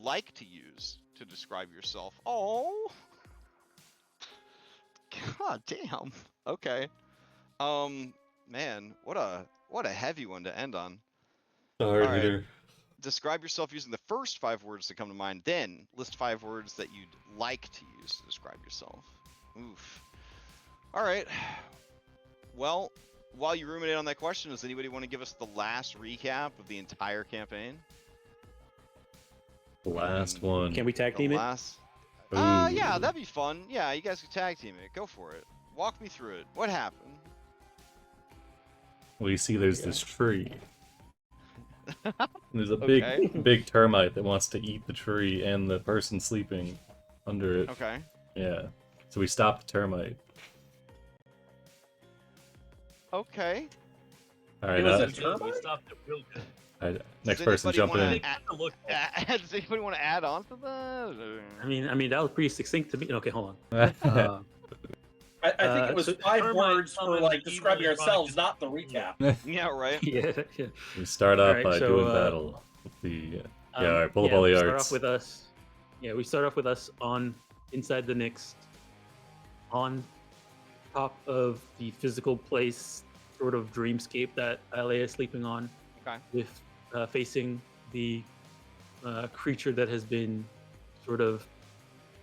like to use to describe yourself. Oh, god damn. Okay. Man, what a heavy one to end on. The hard All right. hitter. Describe yourself using the first 5 words that come to mind, then list 5 words that you'd like to use to describe yourself. Oof. All right. Well, while you ruminate on that question, does anybody want to give us the last recap of the entire campaign? The last one. Can we tag team The it? last. Ooh. Yeah, that'd be fun. Yeah, you guys could tag team it. Go for it. Walk me through it. What happened? Well, you see, there's this tree. There's a Okay. big termite that wants to eat the tree and the person sleeping under it. Okay. Yeah. So we stop the termite. Okay. All right. It was now- a termite? We stopped it real good. all right, Does next person anybody jumping wanna in. Does anybody want to add on to that? or- I mean that was pretty successful to me. Okay, hold on. I think it was so 5 termite words for summons like describing evil ourselves, demonic- not the recap. Yeah, right. yeah. We start off Alright, by so, doing battle with the. Yeah. All right. Pull up yeah, all the we start arts. off with us. Yeah, we start off with us on inside the Nyx, on top of the physical place, sort of dreamscape that Thylea is sleeping on, Okay. with facing the creature that has been sort of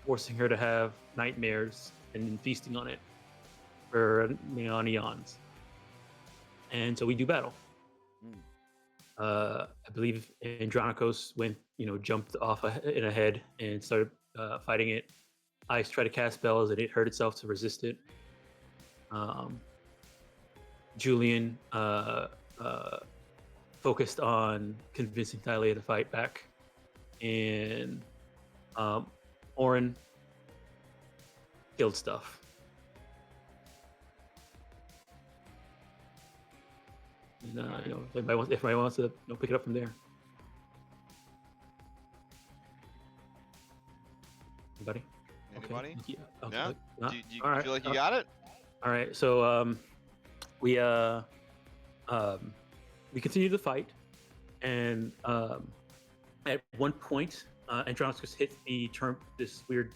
forcing her to have nightmares and then feasting on it for eons. And so we do battle. I believe Andronikos went, jumped off in ahead and started fighting it. Ice tried to cast spells and it hurt itself to resist it. Julian focused on convincing Thylea to fight back, and Oren killed stuff. And, if anybody wants to pick it up from there. Anybody? Anybody? Okay. Yeah? No? Do you All right. feel like you got it? All right, so we continue the fight, and at one point, Andronikos hit this weird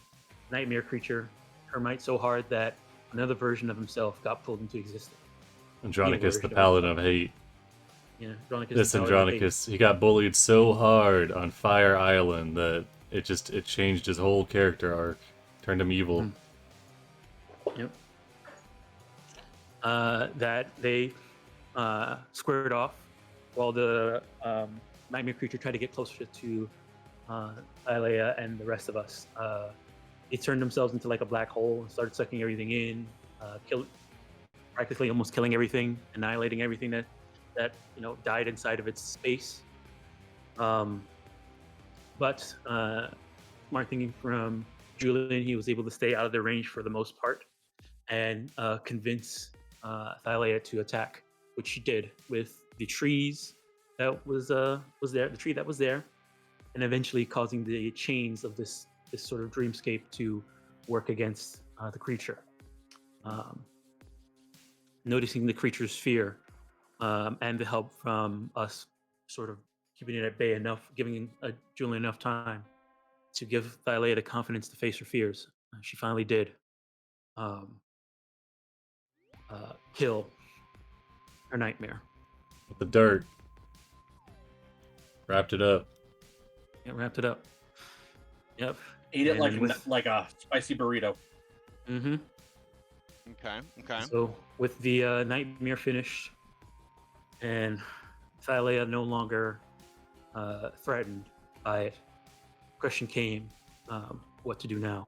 nightmare creature, termite, so hard that another version of himself got pulled into existence. Andronikos, the Paladin of Hate. Yeah, Andronikos. This the Paladin of Hate. Andronikos, he got bullied so hard on Fire Island that it changed his whole character arc, turned him evil. Yep. That they squared off while the nightmare creature tried to get closer to Thylea and the rest of us. They turned themselves into like a black hole and started sucking everything in, practically almost killing everything, annihilating everything that died inside of its space. But smart thinking from Julian, he was able to stay out of their range for the most part and convince Thylea to attack, which she did with the trees that was there, the tree that was there, and eventually causing the chains of this sort of dreamscape to work against the creature. Noticing the creature's fear and the help from us sort of keeping it at bay enough, giving Julian enough time to give Thylea the confidence to face her fears. She finally did kill her nightmare. With the dirt. Wrapped it up. Yeah, wrapped it up. Yep. Ate it And like a spicy burrito. Mm-hmm. Okay. So with the nightmare finished and Thylea no longer threatened by it, question came, what to do now?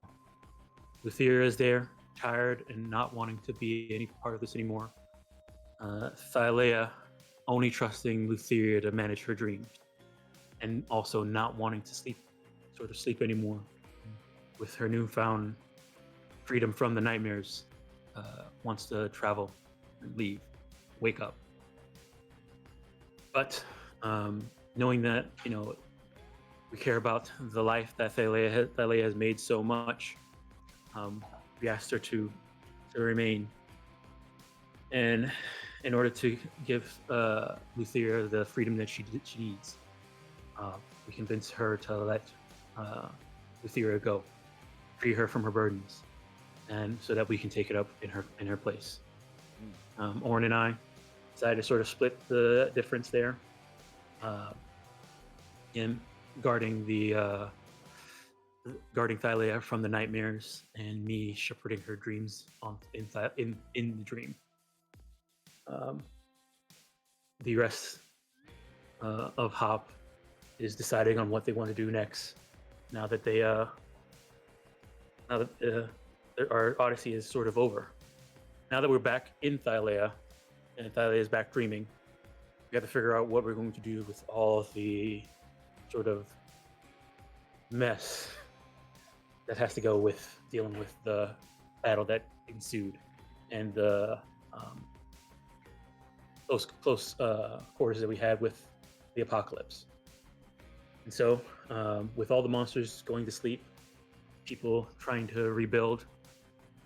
Luthira is there, tired and not wanting to be any part of this anymore. Thylea only trusting Luthira to manage her dreams, and also not wanting to sleep anymore. With her newfound freedom from the nightmares, wants to travel and leave, wake up. But knowing that we care about the life that Thylea has made so much, we asked her to remain. And in order to give Luthira the freedom that she needs, we convinced her to let Thylea go, free her from her burdens, and so that we can take it up in her place. Oren and I decided to sort of split the difference there. Him guarding guarding Thylea from the nightmares, and me shepherding her dreams in the dream. The rest of Hop is deciding on what they want to do next. Now that our Odyssey is sort of over. Now that we're back in Thylea, and Thylea is back dreaming, we have to figure out what we're going to do with all of the sort of mess that has to go with dealing with the battle that ensued and the close quarters that we had with the apocalypse. And so, with all the monsters going to sleep, people trying to rebuild,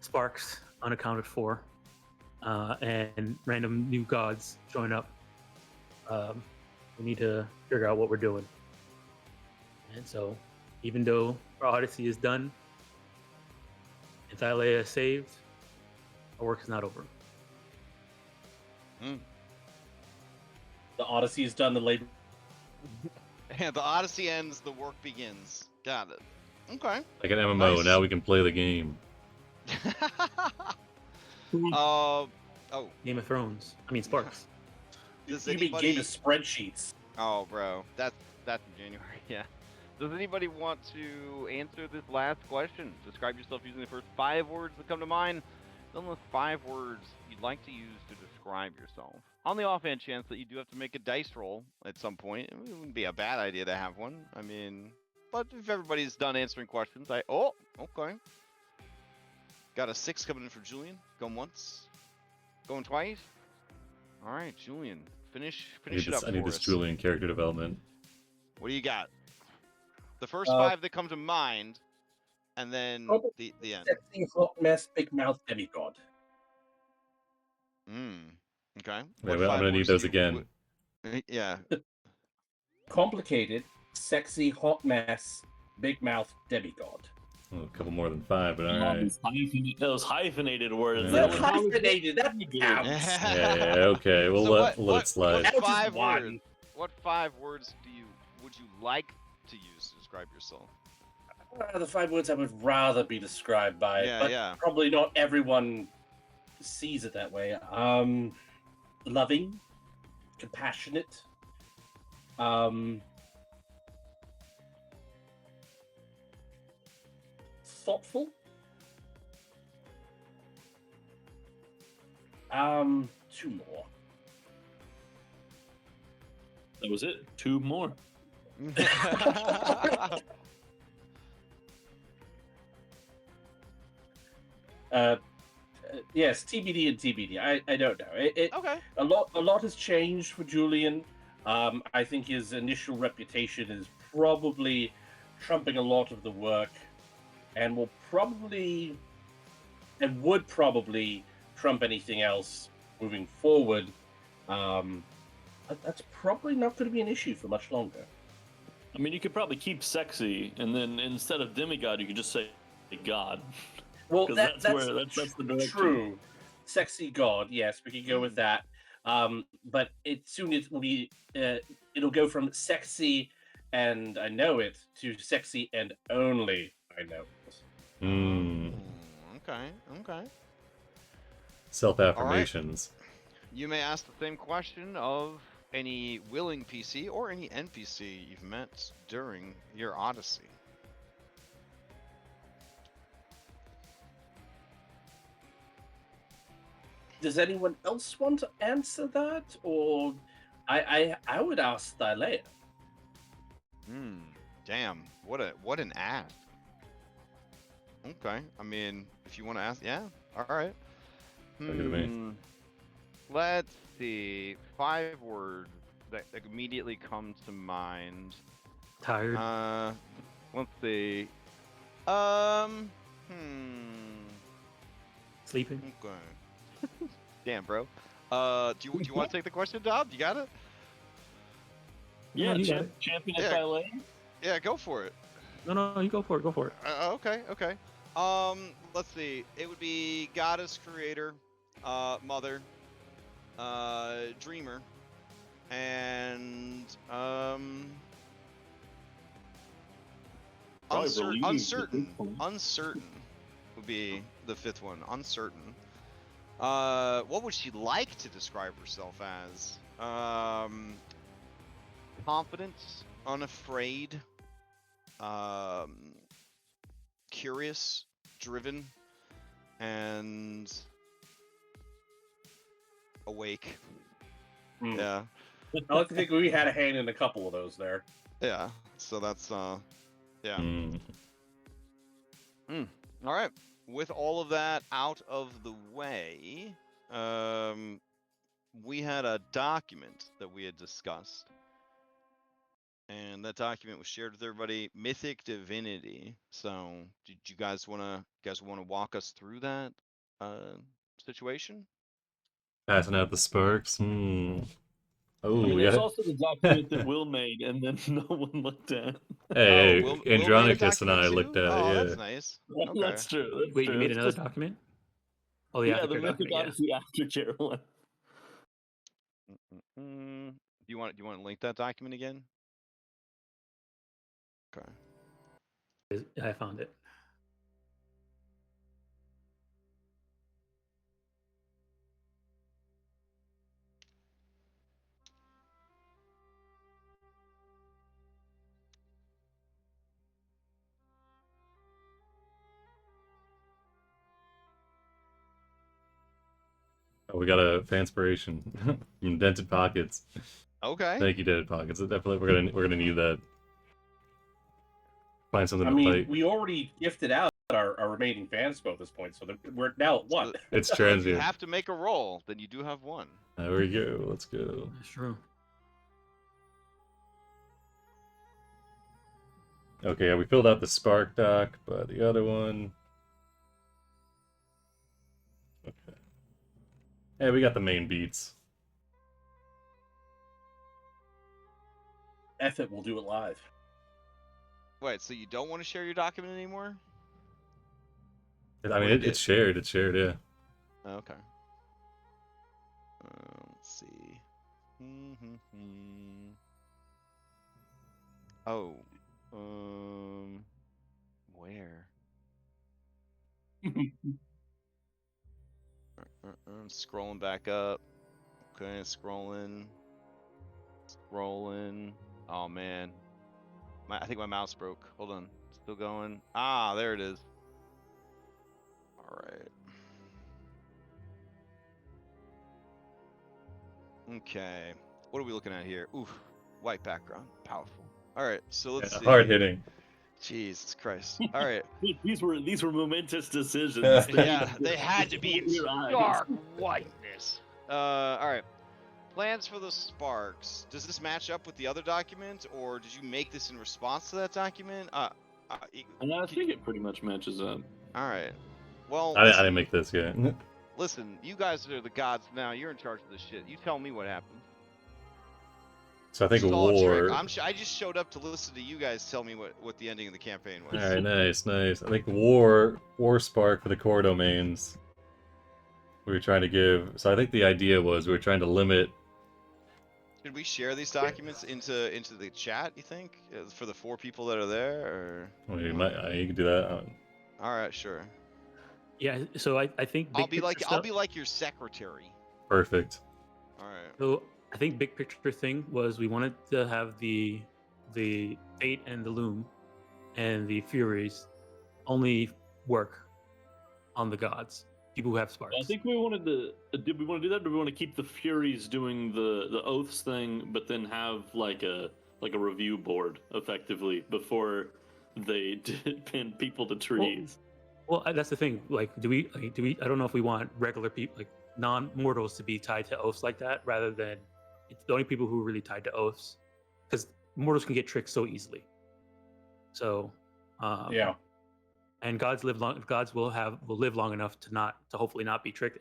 sparks unaccounted for, and random new gods showing up, we need to figure out what we're doing. And so, even though our Odyssey is done and Thylea is saved, our work is not over. The Odyssey is done. The labor. And the Odyssey ends, the work begins. Got it. Okay. Like an MMO, Nice. now we can play the game. Oh. Game of Thrones. I mean, Sparks. Does You mean anybody? game of spreadsheets? Oh, bro, that's in January. Yeah. Does anybody want to answer this last question? Describe yourself using the first 5 words that come to mind. Then list 5 words you'd like to use to describe yourself. On the offhand chance that you do have to make a dice roll at some point, it wouldn't be a bad idea to have one. I mean, but if everybody's done answering questions, oh, okay. Got a 6 coming in for Julian. Going once. Going twice. All right, Julian, finish it up I need for this us. Julian character development. What do you got? The first 5 that come to mind, and then the end. Sexy hot mess, big mouth demigod. Okay. Wait, What I'm 5 gonna need words those do you- again. Yeah. Complicated, sexy hot mess, big mouth demigod. Oh, a couple more than 5, but alright. Those hyphenated words. Yeah. They're That was how we- hyphenated. That counts. Yeah, okay, we'll So let what it slide. That was just 5 one. words? What 5 words would you like to use to describe yourself? The 5 words I would rather be described by, Yeah, but yeah. probably not everyone sees it that way. Loving, compassionate, thoughtful. 2 more. That was it. 2 more. Yes, TBD and TBD. I don't know. Okay. A lot has changed for Julian. I think his initial reputation is probably trumping a lot of the work, and would probably trump anything else moving forward. That's probably not going to be an issue for much longer. I mean, you could probably keep sexy, and then instead of demigod, you could just say god. Well, 'Cause that's that's the direction. true. Sexy god, yes, we can go with that. But it'll go from sexy and I know it to sexy and only I know it. Okay. Self-affirmations. You may ask the same question of any willing PC or any NPC you've met during your Odyssey. Does anyone else want to answer that, or I would ask Thylea. Damn. What an ask. Okay. I mean, if you want to ask, yeah. All right. Sounds good to me. Let's see. 5 words that immediately come to mind. Tired. Let's see. Sleeping. Okay. Damn, bro. Do you want to take the question, Dob? You got it? Yeah, you got it. champion Yeah. of Thylea. Yeah, go for it. No, you go for it. Go for it. Okay. Let's see. It would be goddess, creator, mother, dreamer, and Probably relieved at this uncertain. point. Uncertain would be the fifth one. Uncertain. What would she like to describe herself as? Confidence, unafraid, curious, driven, and awake. Hmm. Yeah, I like to think we had a hand in a couple of those there. yeah. So that's yeah. Mm. All right. With all of that out of the way, we had a document that we had discussed, and that document was shared with everybody. Mythic Divinity. So, did you guys wanna walk us through that situation? Passing out the sparks. I Oh, mean, we there's got also the document that Will made, and then no one looked at. Hey, Will made a Andronicus and document I too? looked at Oh, it. that's Yeah. nice. Okay. That's true. That's Wait, true. you made It's another just- document? Oh, the Yeah, the Aftercare Mythic document. Yeah. Odyssey Aftercare one. Do you want to link that document again? Okay. I found it. Oh, we got a fanspiration from Dented Pockets. Okay. Thank you, Dented Pockets. Definitely, we're gonna need that. Find something I to mean, fight. we already gifted out our remaining fanspo at this point, so we're now at one. It's So if you transient. have to make a roll, then you do have one. There we go. Let's go. That's true. Okay, yeah, we filled out the Spark doc, but the other one. Okay. Yeah, we got the main beats. F it, we'll do it live. Wait, so you don't want to share your document anymore? I mean, it's shared. It's shared. Yeah. Okay. Let's see. Oh. Where? I'm scrolling back up. Okay, scrolling. Oh man. I think my mouse broke. Hold on. Still going. Ah, there it is. All right. Okay. What are we looking at here? Oof. White background. Powerful. All right. So let's see. Hard hitting. Jesus Christ. All right. These were momentous decisions. Yeah, they had to be in Your eyes. stark whiteness. All right. Plans for the sparks. Does this match up with the other document, or did you make this in response to that document? And I think it pretty much matches up. All right. Well, I didn't make this yet. listen, you guys are the gods now. You're in charge of this shit. You tell me what happened. So I think This is all a trick. war. I just showed up to listen to you guys tell me what the ending of the campaign was. All right, nice. I think war spark for the core domains. We were trying to give. So I think the idea was we were trying to limit. Should we share these documents into the chat? You think for the 4 people that are there, or? Well, you can do that. All right, sure. Yeah. So I think I'll big be picture like your secretary. Perfect. All right. So I think big picture thing was we wanted to have the Fate and the Loom and the Furies only work on the gods, people who have sparks. I think we wanted to. Did we want to do that? Or do we want to keep the Furies doing the oaths thing, but then have like a review board effectively before they did pin people to trees? Well, that's the thing. Like, do we? I don't know if we want regular people, like non-mortals, to be tied to oaths like that, rather than it's the only people who are really tied to oaths, because mortals can get tricked so easily. So, Yeah. and gods live long. Gods will live long enough to hopefully not be tricked,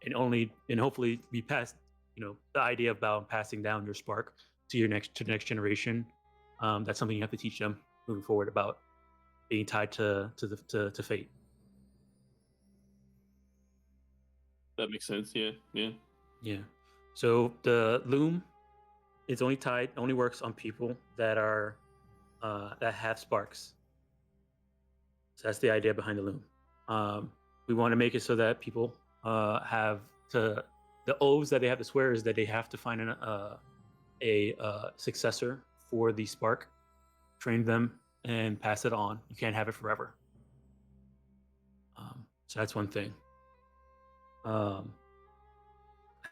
and hopefully be passed. You know, the idea about passing down your spark to the next generation. That's something you have to teach them moving forward about being tied to fate. That makes sense. Yeah, yeah. Yeah. So the loom is only works on people that are that have sparks. So that's the idea behind the loom. We want to make it so that people have to the oaths that they have to swear is that they have to find a successor for the spark, train them, and pass it on. You can't have it forever. So that's one thing. I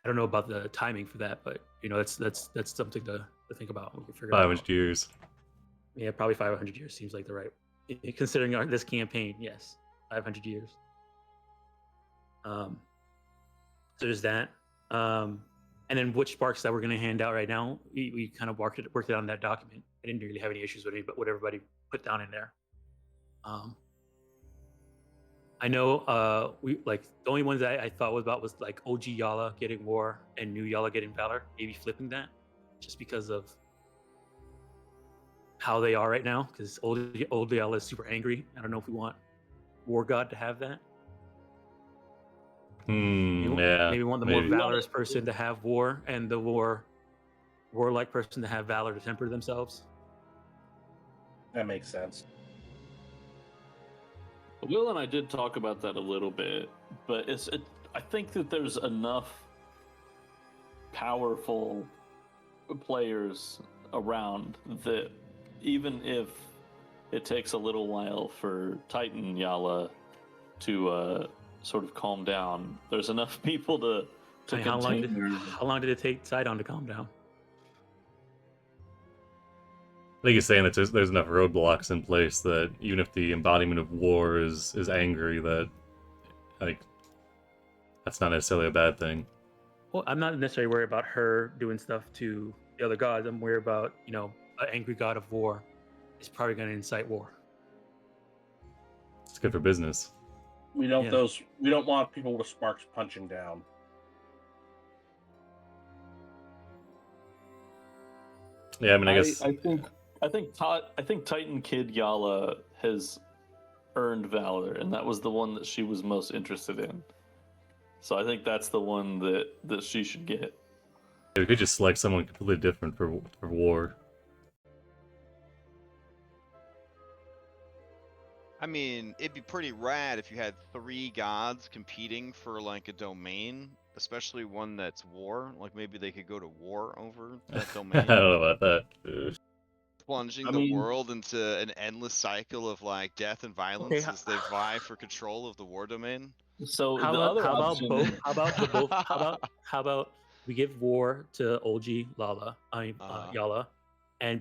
don't know about the timing for that, but that's something to think about. We can figure it out. 500 years. Yeah, probably 500 years seems like the right. Considering this campaign, yes, 500 years. So there's that. And then which sparks that we're going to hand out right now, we kind of worked it on that document. I didn't really have any issues with what everybody put down in there. I know we like the only ones that I thought was like OG Yala getting war and new Yala getting valor, maybe flipping that, just because of how they are right now. Because old Yala is super angry. I don't know if we want War God to have that. Yeah. Maybe we want the more valorous person to have war, and the warlike person to have valor to temper themselves. That makes sense. Will and I did talk about that a little bit, but I think that there's enough powerful players around that even if it takes a little while for Titan Yala to sort of calm down, there's enough people to how long did it take Sidon to calm down? I think he's saying that there's enough roadblocks in place that even if the embodiment of war is angry, that like that's not necessarily a bad thing. Well, I'm not necessarily worried about her doing stuff to the other gods. I'm worried about an angry god of war is probably going to incite war. It's good for business. We don't want people with sparks punching down. Yeah, I mean, I guess I think Titan Kid Yala has earned valor, and that was the one that she was most interested in. So I think that's the one that she should get. we could just select someone completely different for war. I mean, it'd be pretty rad if you had 3 gods competing for like a domain, especially one that's war. Like maybe they could go to war over that I domain. don't know about that. Plunging the world into an endless cycle of like death and violence as they vie for control of the war domain. So how about we give war to OG Yala,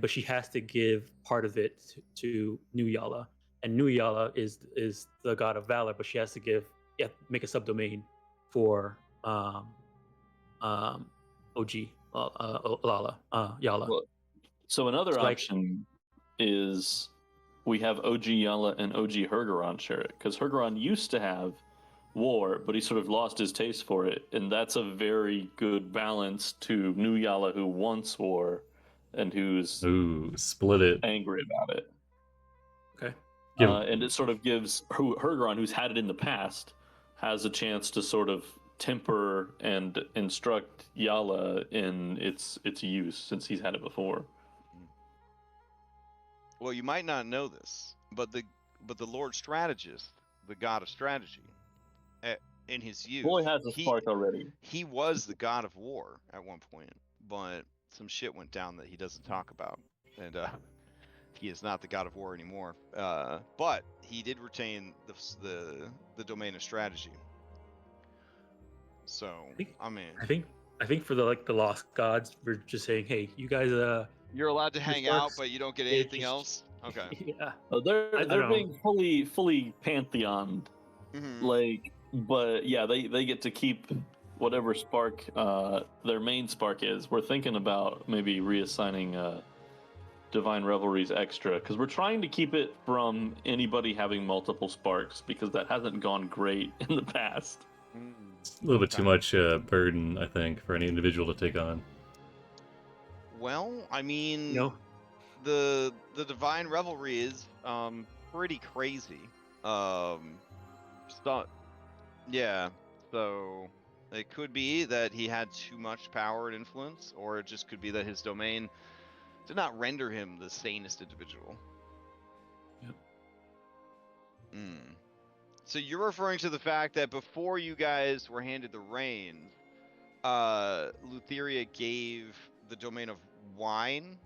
but she has to give part of it to new Yala, and new Yala is the god of valor, but she has to make a subdomain for OG Yala. So another option is we have OG Yala and OG Hergeron share it, because Hergeron used to have war, but he sort of lost his taste for it, and that's a very good balance to new Yala, who wants war and who's split it, angry about it. Okay. And it sort of gives Hergeron, who's had it in the past, has a chance to sort of temper and instruct Yala in its use, since he's had it before. Well, you might not know this, but the Lord Strategist, the god of strategy, in his youth, Boy has a spark already. He was the god of war at one point, but some shit went down that he doesn't talk about, and he is not the god of war anymore. But he did retain the domain of strategy. So I think for the lost gods, we're just saying, hey, you guys, you're allowed to hang out, but you don't get anything else. Okay. Yeah. They're being fully pantheoned, but yeah, they get to keep whatever spark their main spark is. We're thinking about maybe reassigning Divine Revelries extra, because we're trying to keep it from anybody having multiple sparks, because that hasn't gone great in the past. It's a little bit too much burden, I think, for any individual to take on. Well, I mean, the Divine Revelry is pretty crazy. Stunt. Yeah. So it could be that he had too much power and influence, or it just could be that his domain did not render him the sanest individual. Yep. So you're referring to the fact that before you guys were handed the reins, Lutheria gave the domain of wine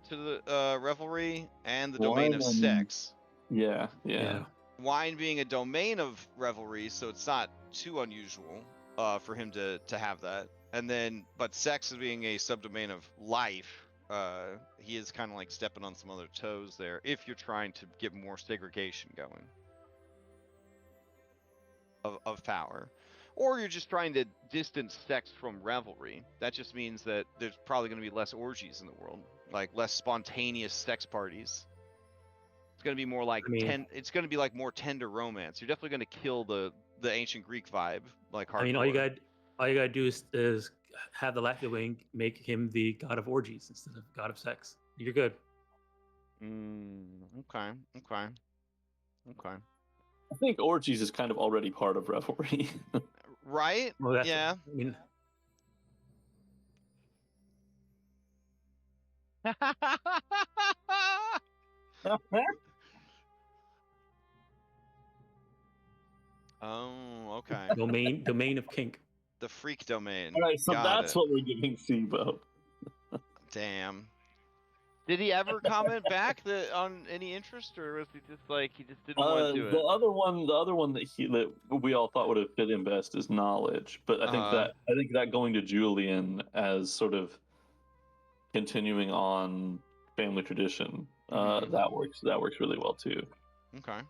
to the revelry and the domain of Wine and- sex. Yeah. Wine being a domain of revelry, so it's not too unusual for him to have that. And then, but sex being a subdomain of life, he is kind of like stepping on some other toes there if you're trying to get more segregation going of power. Or you're just trying to distance sex from revelry. That just means that there's probably going to be less orgies in the world, like less spontaneous sex parties. It's going to be more like it's going to be like more tender romance. You're definitely going to kill the ancient Greek vibe, like hardcore. I mean, all you gotta do is have the Latin make him the god of orgies instead of god of sex. You're good. Okay. I think orgies is kind of already part of revelry. Right? Well, that's, Yeah. I mean, Oh, okay. domain of kink. The freak domain. All right, so Got that's it. what we're giving Sibo. Damn. Did he ever comment back on any interest, or was he just like he just didn't want to do The it? other one that we all thought would have fit in best is knowledge, but I think that going to Julian as sort of continuing on family tradition, Mhm. that works really well too. Okay.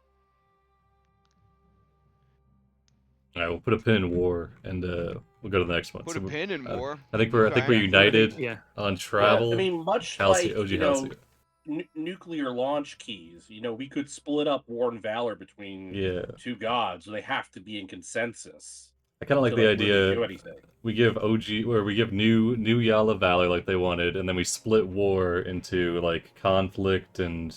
All right, we'll put a pin in war, and we'll go to the next one. Put a pin in war. I think we're Okay. united Yeah. on travel. I mean, much Halcyon, like OG Halcyon. nuclear launch keys, we could split up war and valor between Yeah, two gods. They have to be in consensus. I kind of like to, the really idea. do anything. We give we give new Yala valor like they wanted, and then we split war into like conflict and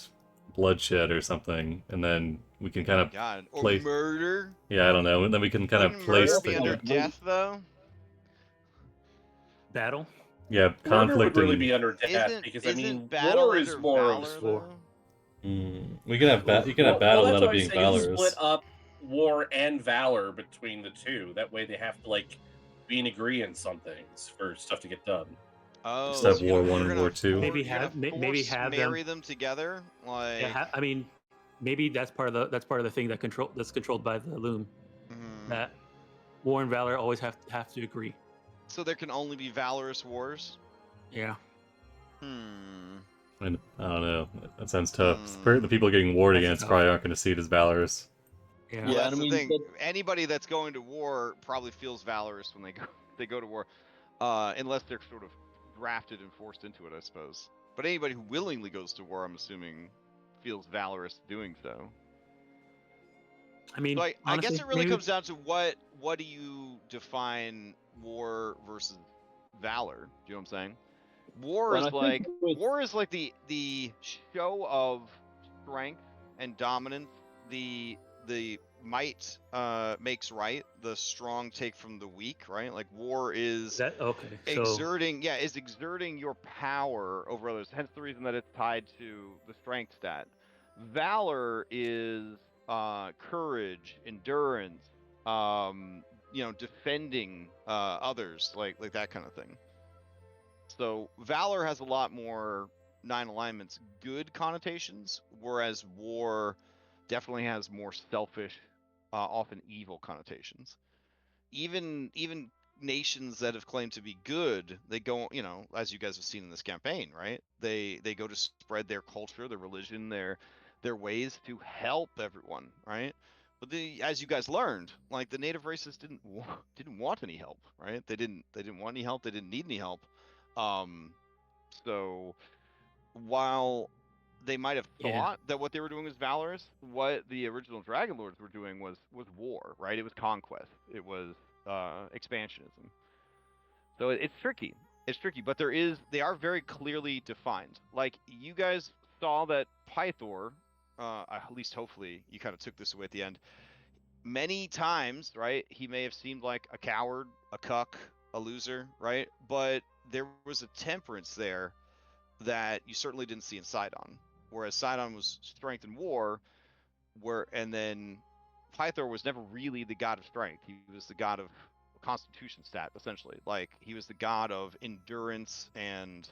bloodshed or something, and then we can kind of God. Or place. murder. Yeah, I don't know. And then we can kind of Wouldn't place murder be under the death though? Battle. Murder conflict would really and be under death Isn't because battle war is under more valor, of war. though? we can have you can have battle that's without why it being I'm saying valorous. split up war and valor between the two. That way they have to be in agreement on things for stuff to get done. Oh, Just have so you're War gonna- 1 you're and gonna War 2. for- Maybe you're gonna have force them marry them together, like. Yeah, I mean, maybe that's part of the thing that's controlled by the loom. Mhm. That war and valor always have to agree. So there can only be valorous wars. Yeah. I don't know. That sounds tough. Hmm. The people getting warred That's against tough. probably aren't going to see it as valorous. Yeah. Well, Yeah, that's I the mean, thing. Anybody that's going to war probably feels valorous when they go to war, unless they're sort of drafted and forced into it, I suppose. But anybody who willingly goes to war, I'm assuming, feels valorous doing so. I mean, So I honestly, guess it really maybe- comes down to what do you define war versus valor? Do you know what I'm saying? War Well, is I think like with- the show of strength and dominance. The might makes right. The strong take from the weak, right? Like war is that okay? So exerting your power over others. Hence the reason that it's tied to the strength stat. Valor is courage, endurance, defending others, like that kind of thing. So valor has a lot more 9 alignments good connotations, whereas war definitely has more selfish, often evil connotations. Even nations that have claimed to be good, they go, as you guys have seen in this campaign, right? They go to spread their culture, their religion, their ways to help everyone, right? But as you guys learned, like the native races didn't want any help, right? They didn't want any help. They didn't need any help. So while they might have thought that what they were doing was valorous, what the original Dragonlords were doing was war, right? It was conquest. It was expansionism. So it's tricky. It's tricky, but they are very clearly defined. Like you guys saw that Pythor at least hopefully you kind of took this away at the end. Many times, right, he may have seemed like a coward, a cuck, a loser, right? But there was a temperance there that you certainly didn't see in Sidon. Whereas Sidon was strength in war, and then Pythor was never really the god of strength. He was the god of constitution stat, essentially. Like, he was the god of endurance and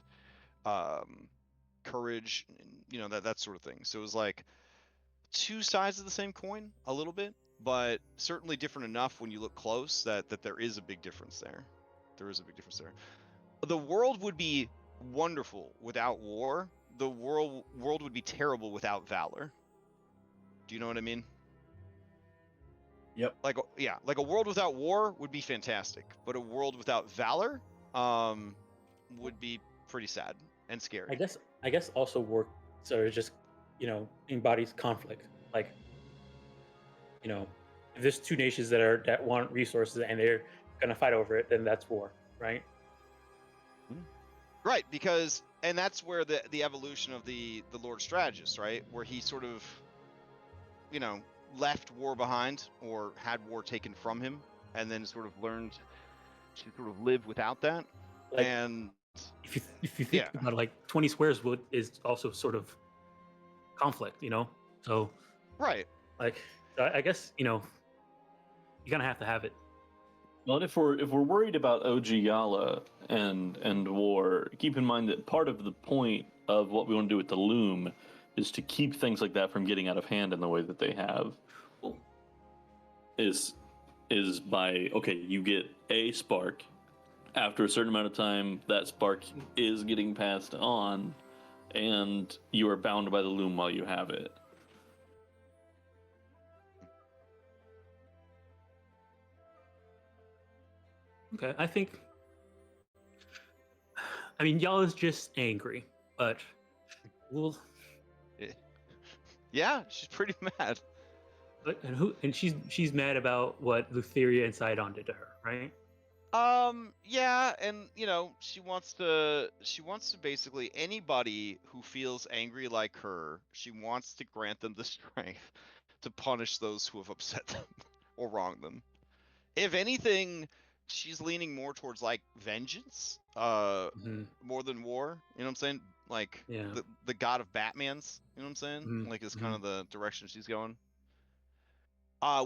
courage, and, that sort of thing. So it was like two sides of the same coin, a little bit, but certainly different enough when you look close that there is a big difference there. There is a big difference there. The world would be wonderful without war. The world would be terrible without valor. Do you know what I mean? Yep. Like a world without war would be fantastic, but a world without valor would be pretty sad and scary. I guess also war sort of just embodies conflict. Like, if there's two nations that want resources and they're gonna fight over it, then that's war, right? Right, and that's where the evolution of the Lord Strategist, right, where he sort of, left war behind or had war taken from him, and then sort of learned to sort of live without that. Like, and if you think about it, like 20 squares is also sort of conflict, So right, like I guess you're gonna have to have it. Well, if we're worried about OG Yala and war, keep in mind that part of the point of what we want to do with the loom is to keep things like that from getting out of hand in the way that they have. Is by, okay, you get a spark. After a certain amount of time, that spark is getting passed on, and you are bound by the loom while you have it. Okay, I mean, y'all is just angry, but yeah, she's pretty mad. And she's mad about what Lutheria and Sidon did to her, right? Yeah, and she wants to basically, anybody who feels angry like her, she wants to grant them the strength to punish those who have upset them or wronged them. If anything, she's leaning more towards like vengeance, more than war. You know what I'm saying? Like, Yeah. the god of Batman's. You know what I'm saying? Mhm, Like, is kind of the direction she's going.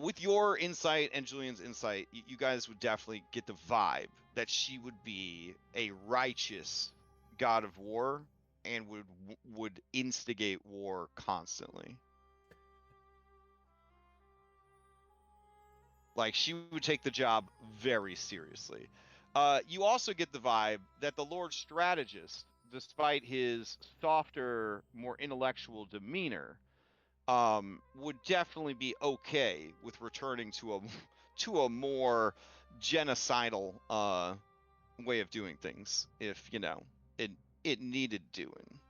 With your insight and Julian's insight, you guys would definitely get the vibe that she would be a righteous god of war and would instigate war constantly. Like, she would take the job very seriously. You also get the vibe that the Lord Strategist, despite his softer, more intellectual demeanor, would definitely be okay with returning to a more genocidal way of doing things if it needed doing.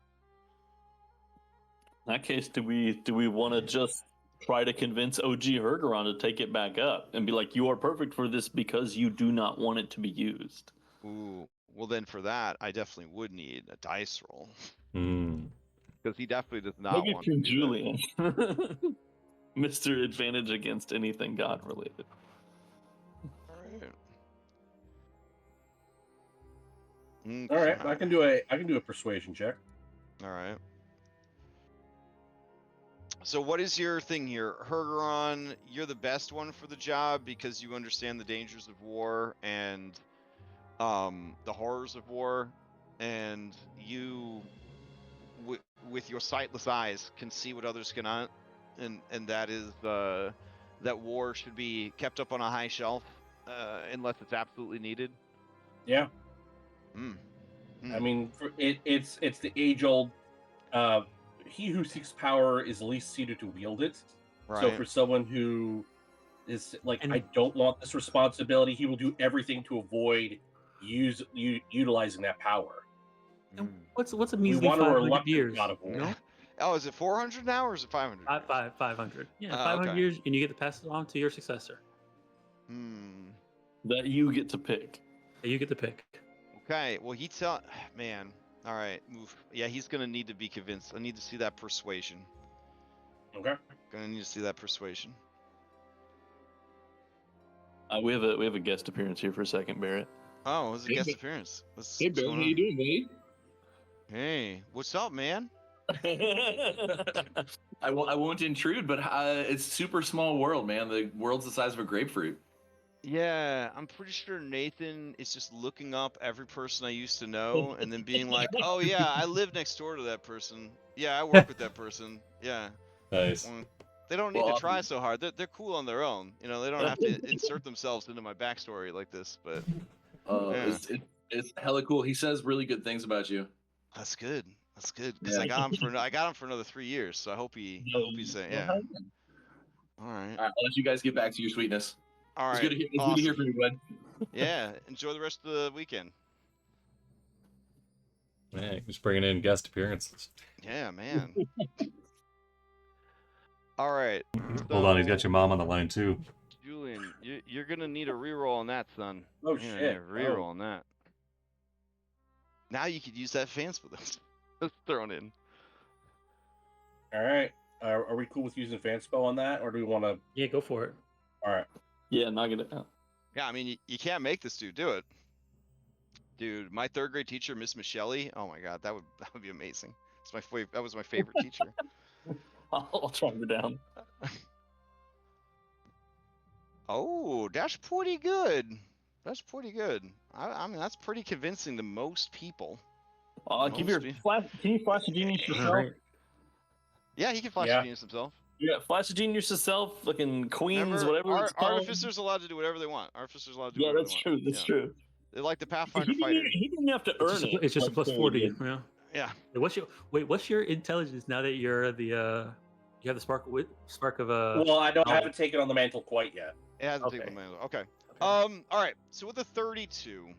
In that case, do we want to just try to convince OG Hergeron to take it back up and be like, you are perfect for this because you do not want it to be used? Ooh, well then for that, I definitely would need a dice roll. Hmm. Because he definitely does not Maybe want from to do Julian. Mr. Advantage against anything God related. that. All right, Okay. I can do a persuasion check. All right. So what is your thing here? Hergeron, you're the best one for the job because you understand the dangers of war and the horrors of war, and you with your sightless eyes can see what others cannot, and that is that war should be kept up on a high shelf unless it's absolutely needed. Yeah. I mean, it's the age-old. He who seeks power is least suited to wield it. Right. So for someone who is like, I don't want this responsibility, he will do everything to avoid utilizing that power. And what's a We measly want a 500 reluctant years? god of war. Oh, is it 400 now or is it 500? 500. Yeah, Oh, 500 okay. years, and you get to pass it on to your successor. That you get to pick. You get to pick. Okay, well, man. All right, move. Yeah, he's gonna need to be convinced. I need to see that persuasion. Okay. Gonna need to see that persuasion. We have a guest appearance here for a second, Barrett. Oh, it was a Hey, guest Ba- appearance. What's Hey, Barry, going how on? you doing, buddy? Hey, what's up, man? I won't intrude, but it's super small world, man. The world's the size of a grapefruit. Yeah, I'm pretty sure Nathan is just looking up every person I used to know and then being like, "Oh yeah, I live next door to that person. Yeah, I work with that person. Yeah." Nice. Well, they don't need Well, to try so hard. They're cool on their own. You know, they don't have to insert themselves into my backstory like this. But yeah. It's hella cool. He says really good things about you. That's good. That's good because Yeah. I got him for another 3 years. So I hope he's saying yeah. All right. All right, I'll let you guys get back to your sweetness. All right. It's good to hear. It's awesome. good to hear from you, bud. Yeah. Enjoy the rest of the weekend. Yeah, just bringing in guest appearances. Yeah, man. All right. Hold on, he's got your mom on the line too. Julian, you're gonna need a reroll on that, son. Oh, You're gonna need shit. a reroll on that. Now you could use that fan spell that's thrown in. All right. Are we cool with using fan spell on that, or do we want to? Yeah, go for it. All right. Yeah, knock it out. Yeah, I mean, you can't make this dude do it. Dude, my third grade teacher, Miss Michelle, oh my god, that would be amazing. That was my favorite teacher. I'll track her down. Oh, that's pretty good. That's pretty good. I mean, that's pretty convincing to most people. Give your Most flash. Can you flash the genius All yourself? right. Yeah, he can flash Yeah. genius himself. Yeah, flash the genius yourself. Fucking queens, Remember, whatever it's called. Artificers allowed to do whatever they want. Artificers allowed to do Yeah, whatever that's they want. true. That's Yeah. true. They're like the He Pathfinder didn't, fighter. he didn't have to It's earn just, it. it's just a like plus Philly 40. did. Yeah. Yeah. What's your intelligence now that you're the you have the spark of Well, I knowledge? haven't taken on the mantle quite yet. It hasn't Okay. taken the manual. Okay. All right. So with a 32,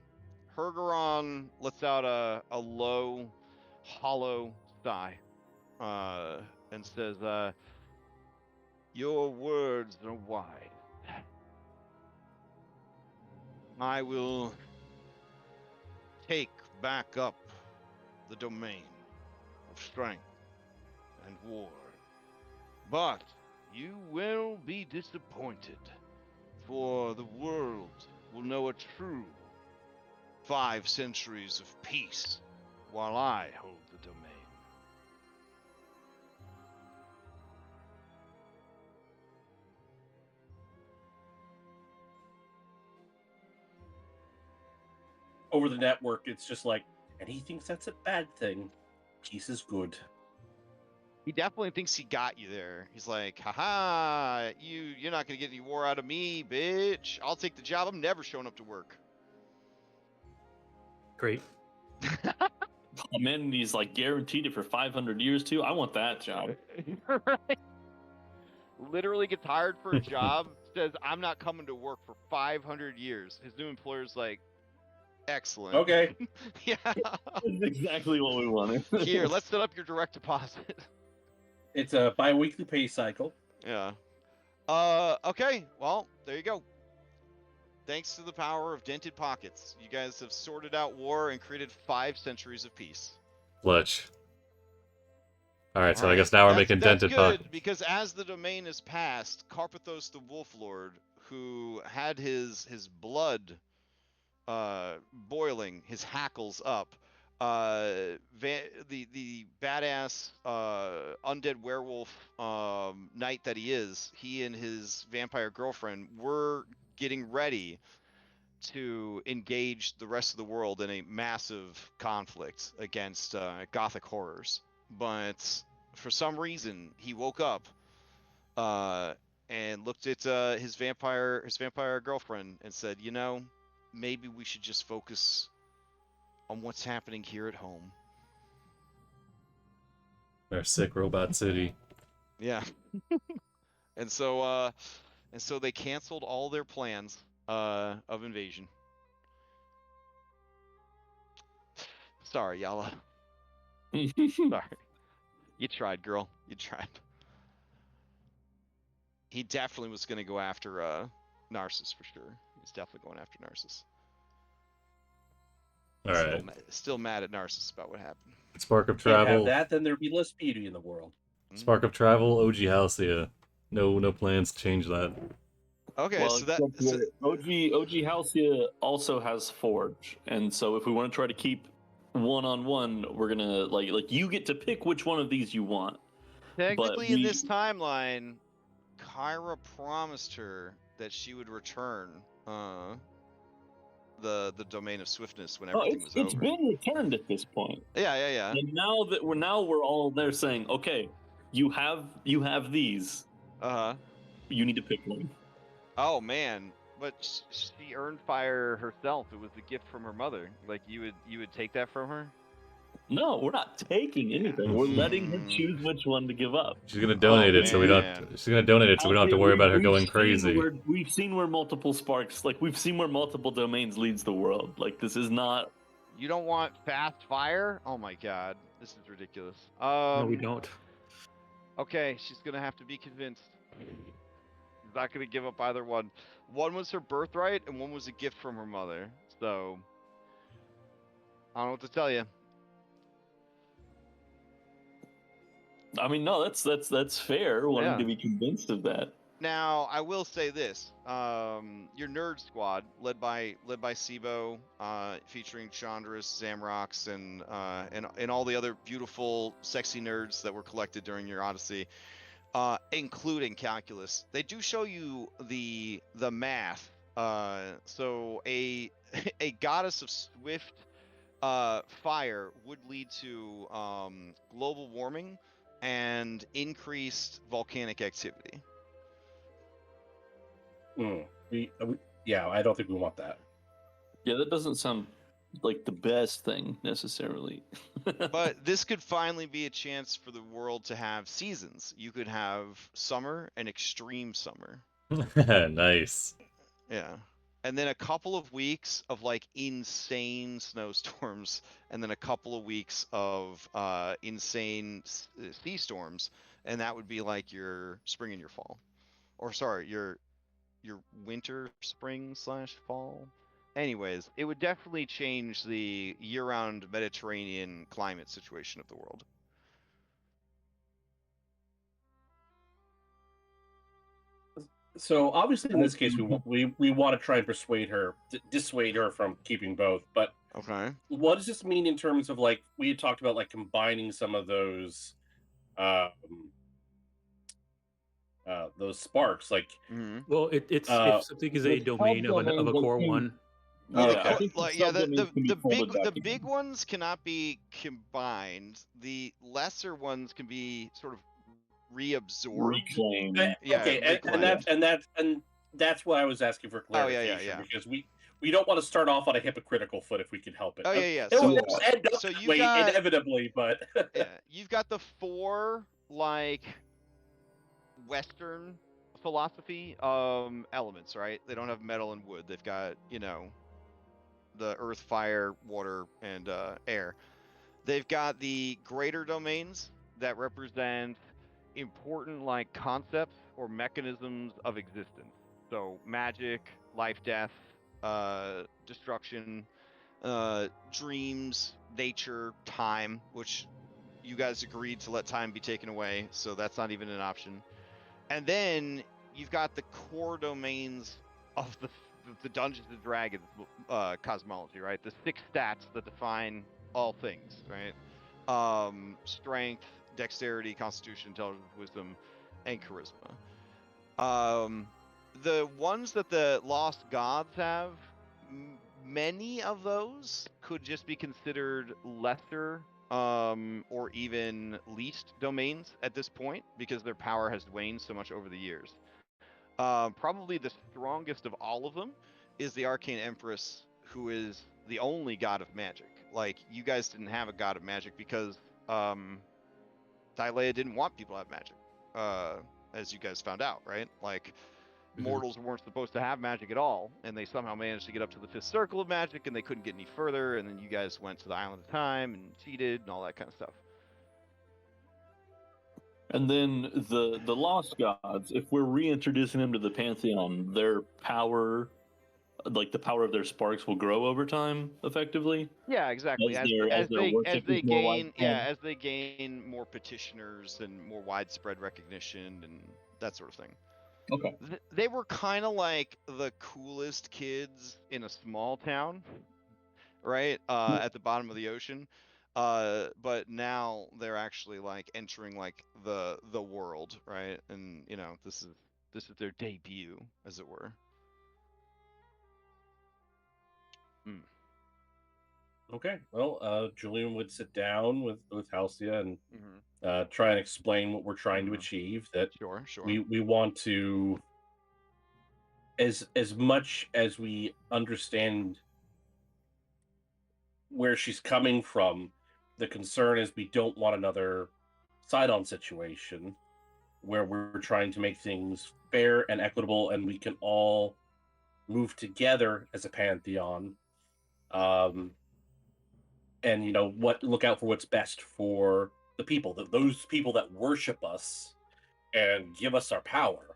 Hergeron lets out a low, hollow sigh, and says, "Your words are wise. I will take back up the domain of strength and war, but you will be disappointed, for the world will know a true 5 centuries of peace while I hold the domain." Over the network, it's just like, and he thinks that's a bad thing. Peace is good. He definitely thinks he got you there. He's like, haha, you're not gonna get any war out of me, bitch. I'll take the job. I'm never showing up to work. Great. Oh, man, and he's like guaranteed it for 500 years too. I want that job. Right? Literally gets hired for a job, says, "I'm not coming to work for 500 years." His new employer's like, Excellent. Okay. Yeah. That's exactly what we wanted. Here, let's set up your direct deposit. It's a bi-weekly pay cycle. Yeah. Okay. Well, there you go. Thanks to the power of dented pockets, you guys have sorted out war and created 5 centuries of peace. Fletch. Alright, so I Alright, guess now we're that's- making that's dented good, pockets. because as the domain is passed, Karpythos the Wolf Lord, who had his blood boiling, his hackles up, the badass undead werewolf knight that he is, he and his vampire girlfriend were getting ready to engage the rest of the world in a massive conflict against gothic horrors. But for some reason, he woke up and looked at his vampire girlfriend and said, "You know, maybe we should just focus on what's happening here at home." Our sick robot city. Yeah. and so they canceled all their plans of invasion. Sorry, Yala. Sorry. You tried, girl. You tried. He definitely was going to go after Narcissus for sure. He's definitely going after Narcissus. Alright. Still mad at Narcissus about what happened. Spark of Can't have travel. that, then there'd be less beauty in the world. Spark of Travel, OG Halcyon. No plans to change that. Okay, Well, so that except that OG Halcyon also has Forge, and so if we want to try to keep one-on-one, we're gonna like you get to pick which one of these you want. technically in we- this timeline, Kyra promised her that she would return the domain of swiftness when everything was it's over. been returned at this point. Yeah. And now that we're all there saying, okay, you have these. Uh-huh. You need to pick one. Oh man. But she earned fire herself. It was a gift from her mother. Like you would take that from her? No, we're not taking anything. We're letting her choose which one to give up. She's gonna donate it, so we don't. man. She's gonna donate it, so we don't have to worry about her going We've crazy. seen where multiple sparks, like we've seen where multiple domains leads the world. Like this is not. You don't want fast fire? Oh my god, this is ridiculous. No, we don't. Okay, she's gonna have to be convinced. She's not gonna give up either one. One was her birthright, and one was a gift from her mother. So I don't know what to tell you. I mean, no, that's fair. Wanting Yeah. to be convinced of that. Now, I will say this: your nerd squad, led by Sibo, featuring Chandras, Zamrox, and all the other beautiful, sexy nerds that were collected during your Odyssey, including calculus. They do show you the math. So a a goddess of swift fire would lead to global warming and increased volcanic activity. Yeah, I don't think we want that. Yeah, that doesn't sound like the best thing necessarily. But this could finally be a chance for the world to have seasons. You could have summer and extreme summer. Nice. Yeah. And then a couple of weeks of like insane snowstorms, and then a couple of weeks of insane sea storms, and that would be like your spring and your fall. Or sorry, your winter, spring / fall. Anyways, it would definitely change the year-round Mediterranean climate situation of the world. So obviously, in this case, we want to try and dissuade her from keeping both. But Okay. what does this mean in terms of like we had talked about, like combining some of those sparks, like Well, it's if something is a the domain of a subdomains core that one. Well, Yeah, I the, think the like, yeah, subdomains can be folded back the together. big ones cannot be combined. The lesser ones can be sort of reabsorbed. Reclaim. Yeah, okay, reclaimed. and that's why I was asking for Oh, yeah, clarification, yeah. because we don't want to start off on a hypocritical foot if we can help it. Oh, yeah. It'll So, just end up so that you way got inevitably, but yeah, you've got the 4 like Western philosophy elements, right? They don't have metal and wood. They've got, the earth, fire, water, and air. They've got the greater domains that represent important like concepts or mechanisms of existence. So magic, life, death, destruction, dreams, nature, time, which you guys agreed to let time be taken away, so that's not even an option. And then you've got the core domains of the Dungeons and Dragons cosmology, right? The 6 stats that define all things, right? Strength, dexterity, constitution, intelligence, wisdom, and charisma. The ones that the lost gods have, many of those could just be considered lesser or even least domains at this point because their power has waned so much over the years. Probably the strongest of all of them is the Arcane Empress, who is the only god of magic. Like, you guys didn't have a god of magic because Thylea didn't want people to have magic, as you guys found out, right? Like, mortals weren't supposed to have magic at all, and they somehow managed to get up to the 5th circle of magic, and they couldn't get any further, and then you guys went to the Island of Time and cheated and all that kind of stuff. And then the lost gods, if we're reintroducing them to the pantheon, their power like the power of their sparks will grow over time, effectively. Yeah, exactly. As their worship is more widespread. as they gain more petitioners and more widespread recognition and that sort of thing. Okay. They were kind of like the coolest kids in a small town, right? At the bottom of the ocean. But now they're actually like entering like the world, right? And you know, this is their debut, as it were. Okay. Well, Julian would sit down with Halcyon and Mm-hmm. try and explain what we're trying to Mhm. achieve. That Sure. we want to, as much as we understand where she's coming from, the concern is we don't want another side-on situation where we're trying to make things fair and equitable, and we can all move together as a pantheon. And look out for what's best for the people, those people that worship us and give us our power.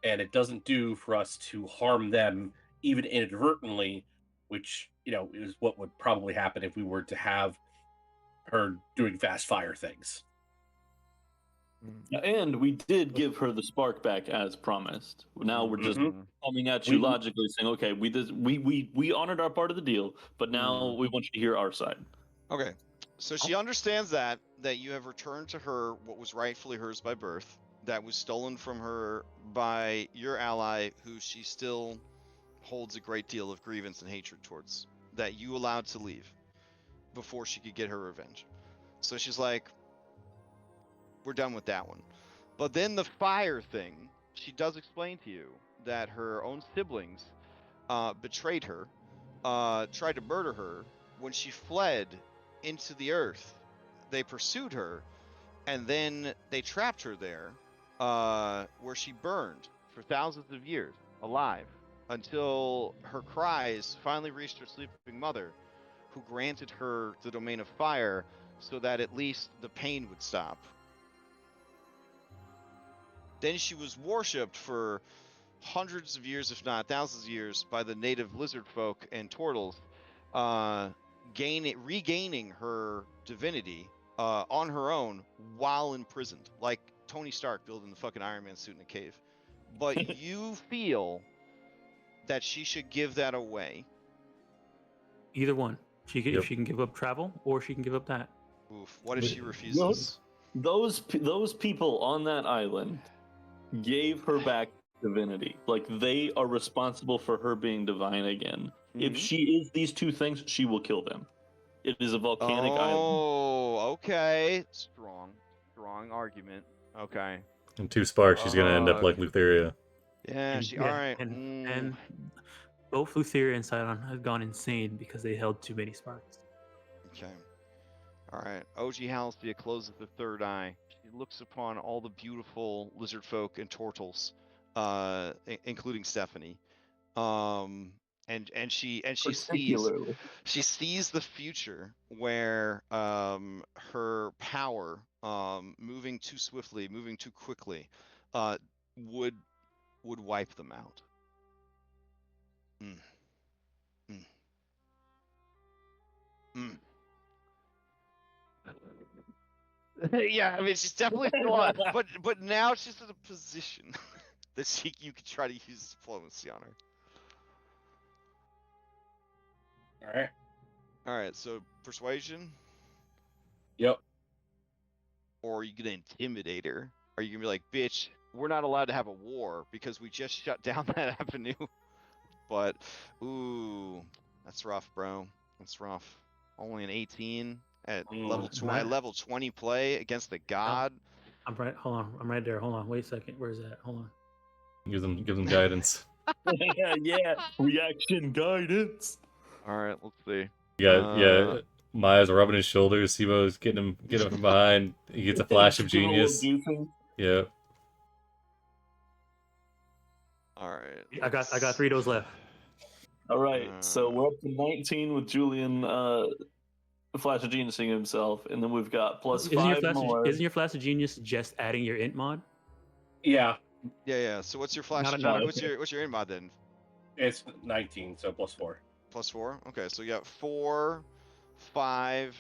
And it doesn't do for us to harm them, even inadvertently, which is what would probably happen if we were to have her doing fast fire things. And we did give her the spark back as promised. Now we're just coming at you logically, saying, "Okay, we honored our part of the deal, but now we want you to hear our side." Okay, so she understands that you have returned to her what was rightfully hers by birth, that was stolen from her by your ally, who she still holds a great deal of grievance and hatred towards, that you allowed to leave before she could get her revenge. So she's like, we're done with that one. But then the fire thing, she does explain to you that her own siblings betrayed her, tried to murder her. When she fled into the earth, they pursued her, and then they trapped her there, where she burned for thousands of years, alive, until her cries finally reached her sleeping mother, who granted her the domain of fire so that at least the pain would stop. Then she was worshipped for hundreds of years, if not thousands of years, by the native lizard folk and turtles, regaining her divinity on her own while imprisoned, like Tony Stark building the fucking Iron Man suit in a cave. But you feel that she should give that away. Either one. If she can give up travel, or she can give up that. Oof. What if she refuses? Those people on that island gave her back divinity. Like, they are responsible for her being divine again. If she is these two things, she will kill them. It is a volcanic island. Oh, okay. Strong argument. Okay. And 2 sparks, she's gonna end up like Lutheria. Yeah, And, all right. And both Lutheria and Sidon have gone insane because they held too many sparks. Okay. All right. OG Halcyon closes the third eye. She looks upon all the beautiful lizard folk and turtles, including Stephanie. And she sees the future where her power, moving too swiftly, moving too quickly, would wipe them out. Yeah, I mean, she's definitely still on, but now she's in a position that you could try to use diplomacy on her. All right. So persuasion. Yep. Or are you gonna intimidate her? Are you gonna be like, bitch, we're not allowed to have a war because we just shut down that avenue? But ooh, that's rough, bro. That's rough. Only an 18 at level 20 play against the god. I'm right. Hold on. I'm right there. Hold on. Wait a second. Where's that? Hold on. Give them guidance. yeah. Reaction guidance. All right. Let's see. Yeah. Maya's rubbing his shoulders. Sibo's getting him from behind. He gets a flash of genius. Yeah. All right. I got 3 of those left. All right. So we're up to 19 with Julian. Flash of Genius himself, and then we've got plus 5 more. Isn't your Flash of Genius just adding your int mod? Yeah. So what's your Flash? What's your int mod then? It's 19, so +4. +4. Okay, so you got 4, 5.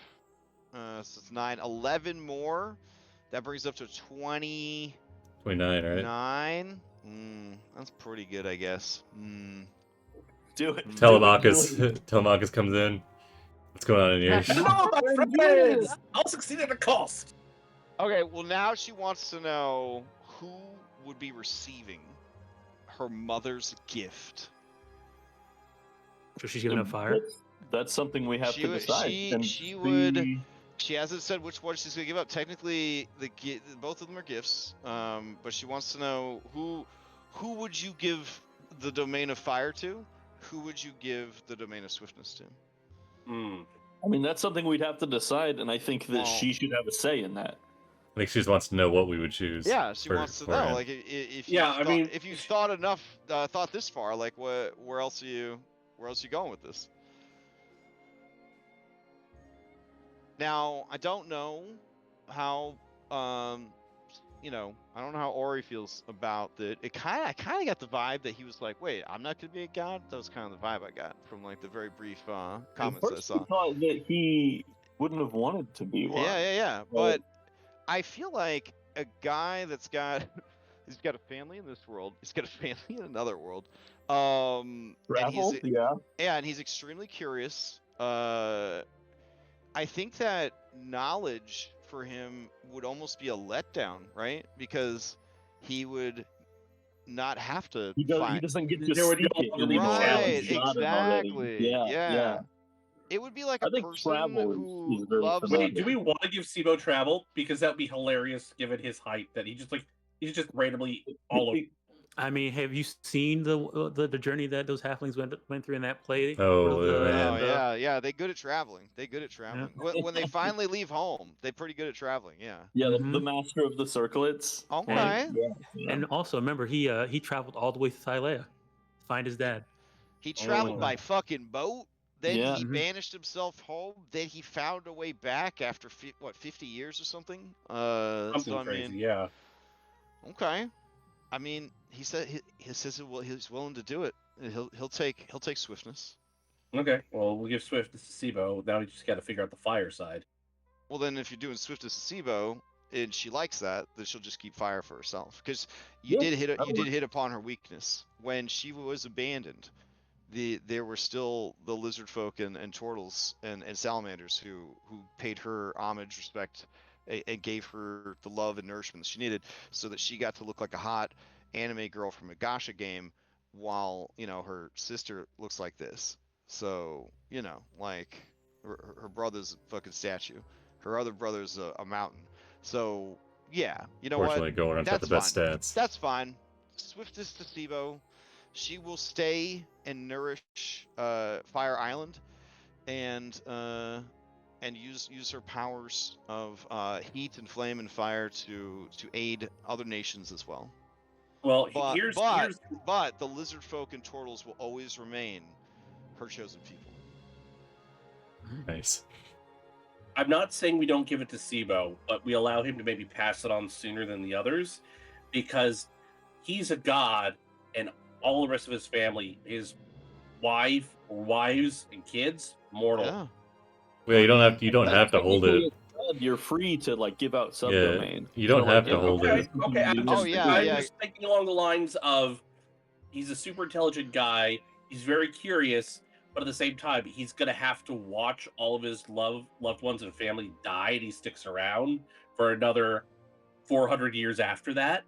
So it's 9, 11 more. That brings up to 29. 29, right? That's pretty good, I guess. Do it. Telemachus. Telemachus comes in. What's going on in here? No, my friends! I'll succeed at a cost. Okay, well now she wants to know who would be receiving her mother's gift. So she's giving up fire. That's something we have She to would- decide. she- and she would- see- She hasn't said which one she's gonna give up. Technically, both of them are gifts. But she wants to know who would you give the domain of fire to? Who would you give the domain of swiftness to? I mean, that's something we'd have to decide, and I think that Well- she should have a say in that. I think she just wants to know what we would choose. Yeah, she wants to know. beforehand. Like, if Yeah, I mean- if you thought enough, thought this far, like, where else are you going with this? Now, I don't know how, I don't know how Ori feels about it. I kind of got the vibe that he was like, wait, I'm not gonna be a god. That was kind of the vibe I got from like the very brief comments I First, saw. we thought that he wouldn't have wanted to be one. Yeah. But I feel like a guy that's got he's got a family in this world. He's got a family in another world. And Travel? Yeah. and he's extremely curious. I think that knowledge for him would almost be a letdown, right? Because he would not have to He find. doesn't get to There would speak no it longer anymore. be challenge. He's got it already. Exactly. Yeah. It would be like I a think person travel who is very loves. familiar. Wait, do we want to give Sibo travel? Because that would be hilarious given his height, that he's just randomly all over. I mean, have you seen the journey that those halflings went through in that play? Oh, With the- yeah. Oh and, yeah. They're good at traveling. When they finally leave home, they're pretty good at traveling. Yeah. Yeah, Mhm. the master of the circlets. Okay. Yeah. And also, remember, he traveled all the way to Thylea to find his dad. He traveled Oh. by fucking boat. Then Yeah. he Mhm. banished himself home. Then he found a way back after 50 years or something. Something So I crazy, mean, yeah. okay. I mean, he said he says he's willing to do it. He'll take swiftness. Okay, well, we'll give Swift to Sibo. Now we just got to figure out the fire side. Well, then if you're doing swiftness to Sibo and she likes that, then she'll just keep fire for herself. Because you Yeah, did that hit upon her weakness when she was abandoned. There were still the lizard folk and turtles and salamanders who paid her homage, respect, and gave her the love and nourishment that she needed, so that she got to look like a hot anime girl from a gacha game, while her sister looks like this. So like her brother's a fucking statue, her other brother's a mountain. So yeah, you know what? Fortunately, Goran's got the best stats. That's fine. Swiftest to Sibo. She will stay and nourish Fire Island, and use her powers of heat and flame and fire to aid other nations as well. Well, But here's but the lizard folk and turtles will always remain her chosen people. Nice. I'm not saying we don't give it to Sibo, but we allow him to maybe pass it on sooner than the others, because he's a god, and all the rest of his family, his wives and kids, mortal. Yeah. Well, you don't have to hold it. You're free to like give out Yeah, subdomains. you don't have to hold Okay, it. okay. I'm just, Oh, yeah, I'm yeah. just thinking along the lines of, he's a super intelligent guy. He's very curious, but at the same time, he's gonna have to watch all of his loved ones and family die, and he sticks around for another 400 years after that.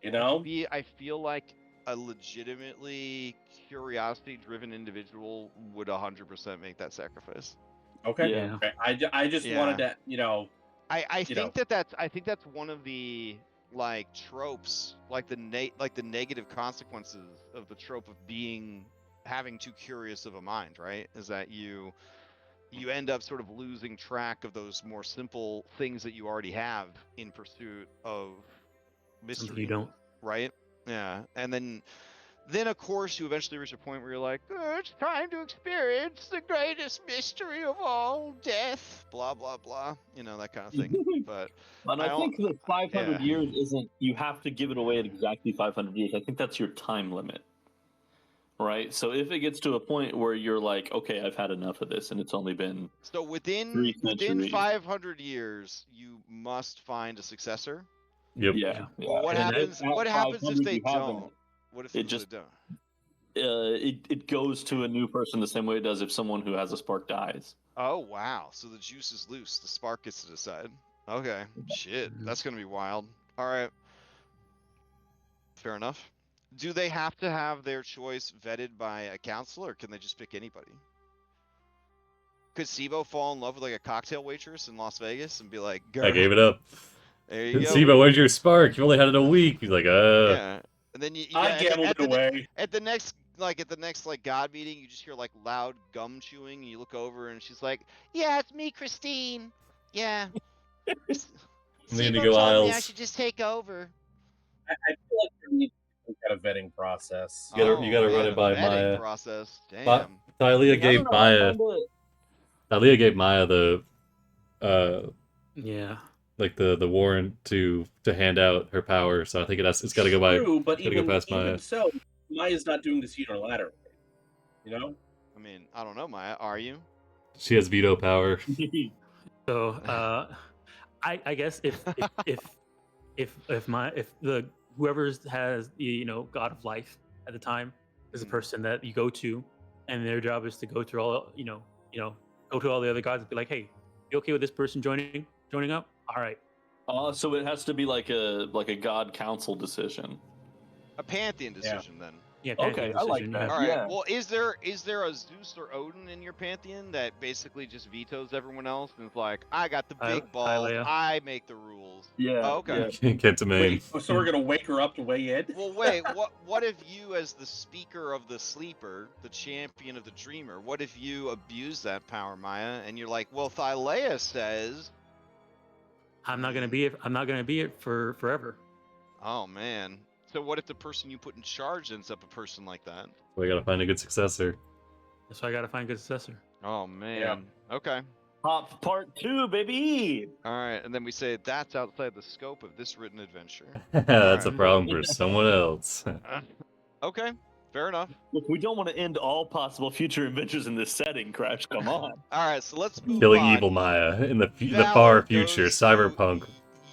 You know? I feel like a legitimately curiosity-driven individual would 100% make that sacrifice. Okay. Yeah. Okay. I just Yeah. wanted to, I You think that's one of the like tropes, like the negative consequences of the trope of having too curious of a mind, right? Is that you end up sort of losing track of those more simple things that you already have in pursuit of mystery. Something you don't. Right? Yeah. And then of course you eventually reach a point where you're like, oh, it's time to experience the greatest mystery of all, death, blah blah blah, that kind of thing. But And I I think that 500 yeah. years isn't. You have to give it away at exactly 500 years. I think that's your time limit. right? So if it gets to a point where you're like, okay, I've had enough of this, and it's only been So within 3 centuries. 500 years, you must find a successor. Yep. Yeah. Well, what And happens? at What happens if 500 they you haven't. don't? What if It they just- don't? It goes to a new person the same way it does if someone who has a spark dies. Oh wow! So the juice is loose. The spark gets to decide. Okay. Shit, that's gonna be wild. All right. Fair enough. Do they have to have their choice vetted by a council, or can they just pick anybody? Could Sibo fall in love with like a cocktail waitress in Las Vegas and be like, "Girl, I gave it up. there you go." Sibo, where's your spark? You only had it a week. He's like, Yeah. And then you I at gambled it away. at the next god meeting, you just hear like loud gum chewing, and you look over, and she's like, "Yeah, it's me, Christine. Yeah." Need to Sibo go told me I aisles. should just take over. I feel like there needs to be some kind of vetting process. You gotta run it by vetting Maya. process. Damn. Thylea gave Maya. Thylea gave Maya the, Yeah. like the warrant to hand out her power. So I think it's got to go by. True, but gotta go past Maya. even so, Maya's not doing this unilaterally. You know? I mean, I don't know, Maya. Are you? She has veto power. So I guess if the whoever has the god of life at the time is a person that you go to, and their job is to go through all go to all the other gods and be like, hey, you okay with this person joining up? All right. So it has to be like a god council decision. A pantheon decision, then. Yeah. Okay, pantheon I like decision, that. yeah. All right. Yeah. Well, is there a Zeus or Odin in your pantheon that basically just vetoes everyone else and is like, I got the big balls, Thylea. I make the rules? Yeah. Oh, okay. Get to main. Wait, so we're gonna wake her up to weigh in? Well, wait. What if you, as the speaker of the sleeper, the champion of the dreamer, what if you abuse that power, Maya, and you're like, well, Thylea says, I'm not gonna be it for forever. oh man. So what if the person you put in charge ends up a person like that? We gotta find a good successor. That's why I gotta find a good successor. Oh man. Okay. Pop part 2, baby. All right, and then we say that's outside the scope of this written adventure. That's a Alright. problem for someone else. Okay, fair enough. Look, we don't want to end all possible future adventures in this setting, Crash. Come on. All right, so let's move Killing on. evil Maya in the Valor far goes future, to cyberpunk.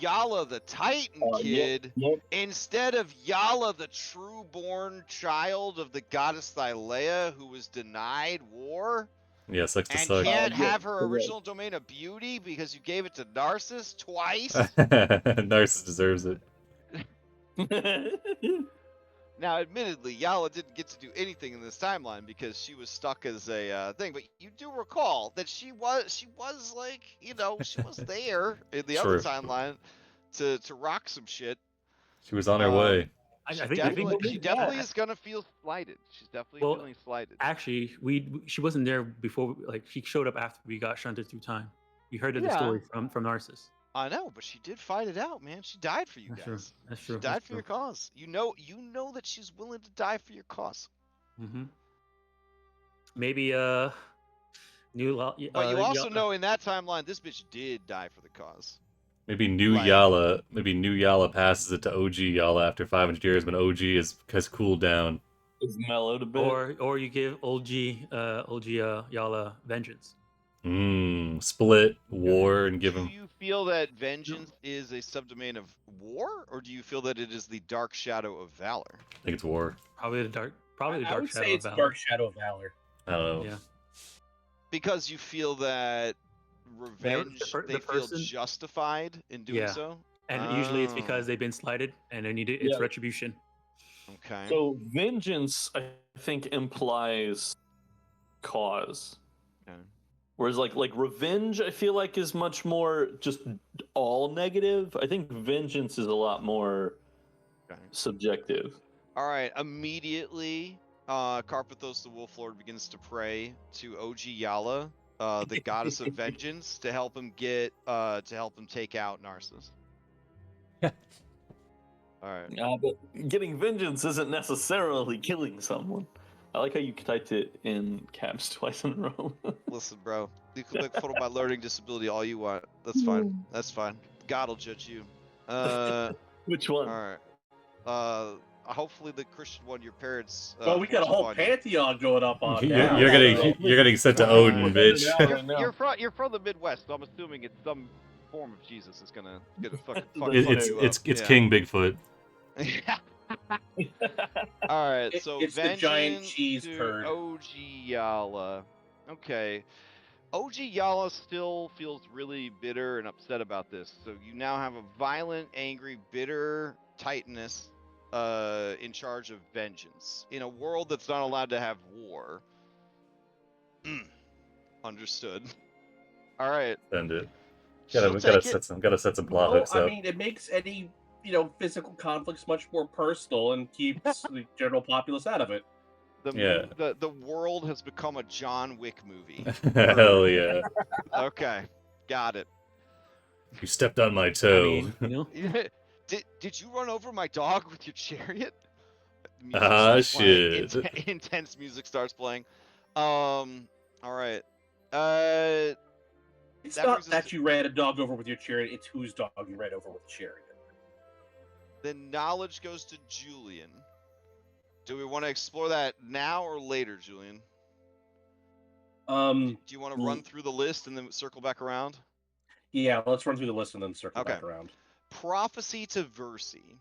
Yala the Titan kid, Yep. instead of Yala the true-born child of the goddess Thylea, who was denied war Yeah, sucks to and suck. can't Yeah, have her correct. original domain of beauty because you gave it to Narcissus twice. Narcissus deserves it. Now, admittedly, Yala didn't get to do anything in this timeline because she was stuck as a thing. But you do recall that she was like, she was there in the other True. timeline to rock some shit. She was on her way. I She think definitely is gonna feel slighted. She's definitely Well, feeling slighted. actually she wasn't there before. Like, she showed up after we got shunted through time. We heard of the Yeah. story from Narcissus. I know, but she did fight it out, man. She died for you That's guys. true. That's true. She died for your cause. You know that she's willing to die for your cause. Mm-hmm. Maybe new. But you also know in that timeline, this bitch did die for the cause. Maybe new Like- Yala passes it to OG Yala after 500 years when OG has cooled down. It's mellowed a bit. or you give OG Yala vengeance. Split war and give Do him. you feel that vengeance is a subdomain of war, or do you feel that it is the dark shadow of valor? I think it's war. Probably the dark. Probably the I dark would shadow say of it's valor. Dark Shadow of Valor. I don't know. Yeah. Because you feel that revenge, the they person- feel justified in doing Yeah. so? And usually it's Oh. because they've been slighted and they need it's Yeah. retribution. Okay. So vengeance, I think, implies cause. Okay. Whereas like revenge, I feel like is much more just all negative. I think vengeance is a lot more Okay. subjective. All right. Immediately, Karpathos the Wolf Lord begins to pray to OG Yala, the goddess of vengeance, to help him take out Narcissus. All right. But getting vengeance isn't necessarily killing someone. I like how you typed it in caps twice in a row. Listen, bro. You can make fun of my learning disability all you want. That's fine. That's fine. God will judge you. Which one? All right. hopefully the Christian one your parents. Well, we got a forced whole upon you. pantheon going up on You're, now. you're getting so- you're getting sent to Uh, Odin, bitch. You're from the Midwest, so I'm assuming it's some form of Jesus is gonna fucking It's you it's up. it's Yeah. King Bigfoot. All right, so It's the giant vengeance cheese to curd. OG Yala. Okay, OG Yala still feels really bitter and upset about this. So you now have a violent, angry, bitter Titaness in charge of vengeance in a world that's not allowed to have war. Understood. All right. Send it. She'll take it. Gotta set some plot Well, hooks I up. mean, it makes any physical conflicts much more personal and keeps the general populace out of it. The the world has become a John Wick movie. Hell yeah! Okay, got it. You stepped on my I toe. mean, Did you run over my dog with your chariot? Music Ah, starts playing. shit. Intense music starts playing. All right. It's That not brings us that to- you ran a dog over with your chariot; it's whose dog you ran over with the chariot. Then knowledge goes to Julian. Do we want to explore that now or later, Julian? Do you want to run through the list and then circle back around? Yeah, let's run through the list and then circle Okay. back around. Prophecy to Versi.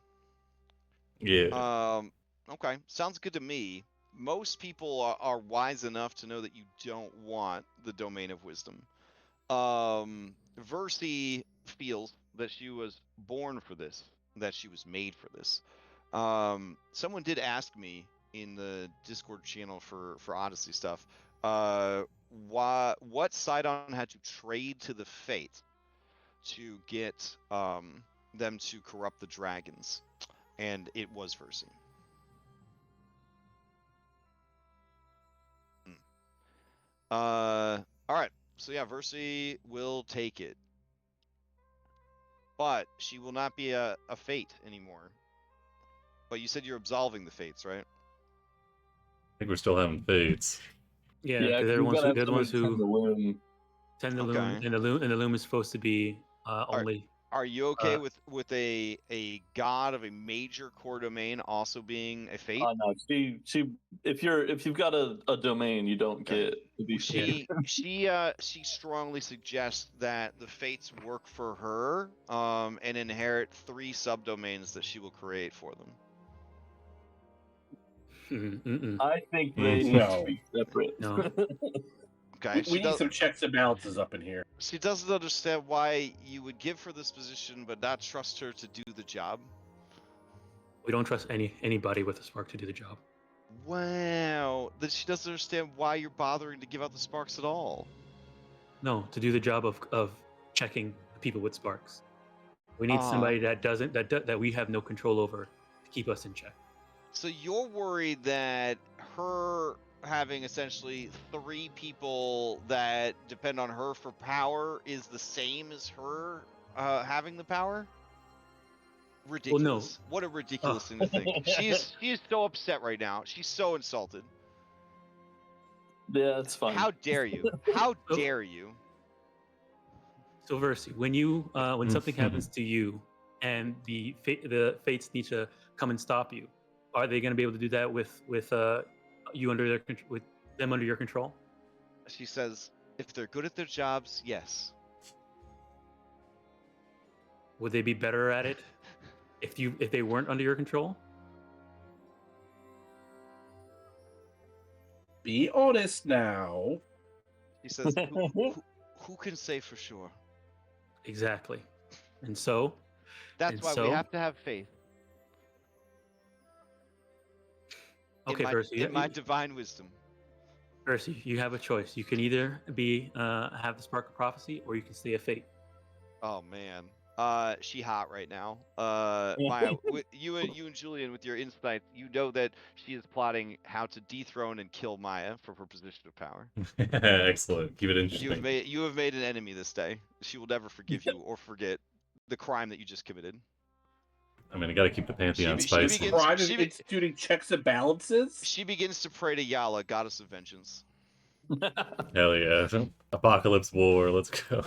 Yeah. Okay, sounds good to me. Most people are wise enough to know that you don't want the domain of wisdom. Versi feels that she was born for this, that she was made for this. Someone did ask me in the Discord channel for Odyssey stuff, what Sidon had to trade to the Fate to get them to corrupt the dragons, and it was Versi. All right. So yeah, Versi will take it, but she will not be a Fate anymore. But you said you're absolving the Fates, right? I think we're still having fates. yeah, Yeah, 'cause they're the ones who, they're the ones tend who to loom. tend the Okay. loom, and the loom is supposed to be only. Are you okay Uh, with a god of a major core domain also being a Fate? No, she. If you've got a domain, you don't Okay. get to be She strongly suggests that the Fates work for her and inherit 3 subdomains that she will create for them. I think they need No. to be separate. No. Okay. We need some checks and balances up in here. She doesn't understand why you would give her this position but not trust her to do the job. We don't trust anybody with a spark to do the job. Wow. Then she doesn't understand why you're bothering to give out the sparks at all. No, to do the job of checking people with sparks. We need somebody that doesn't that we have no control over to keep us in check. So you're worried that her having essentially 3 people that depend on her for power is the same as her having the power? Ridiculous. no. What a ridiculous thing to think. She's so upset right now. She's so insulted. Yeah, it's fine. How dare you? How dare you? So Versi, when something happens to you and the fates need to come and stop you, are they going to be able to do that with you under with them under your control? She says, if they're good at their jobs, yes. Would they be better at it if they weren't under your control? Be honest now. He says, who can say for sure? Exactly. And so That's And why so? we have to have faith. okay, in my, Versi, in my divine wisdom. Versi, you have a choice. You can either be have the spark of prophecy, or you can stay a fate. Oh man, she hot right now. Maya, you and Julian, with your insights, you know that she is plotting how to dethrone and kill Maya from her position of power. Excellent. Keep it interesting. You have made an enemy this day. She will never forgive you or forget the crime that you just committed. I mean, I gotta keep the pantheon She spicy. begins- Pride is instituting checks and balances. She begins to pray to Yala, goddess of vengeance. Hell yeah. Apocalypse War, let's go.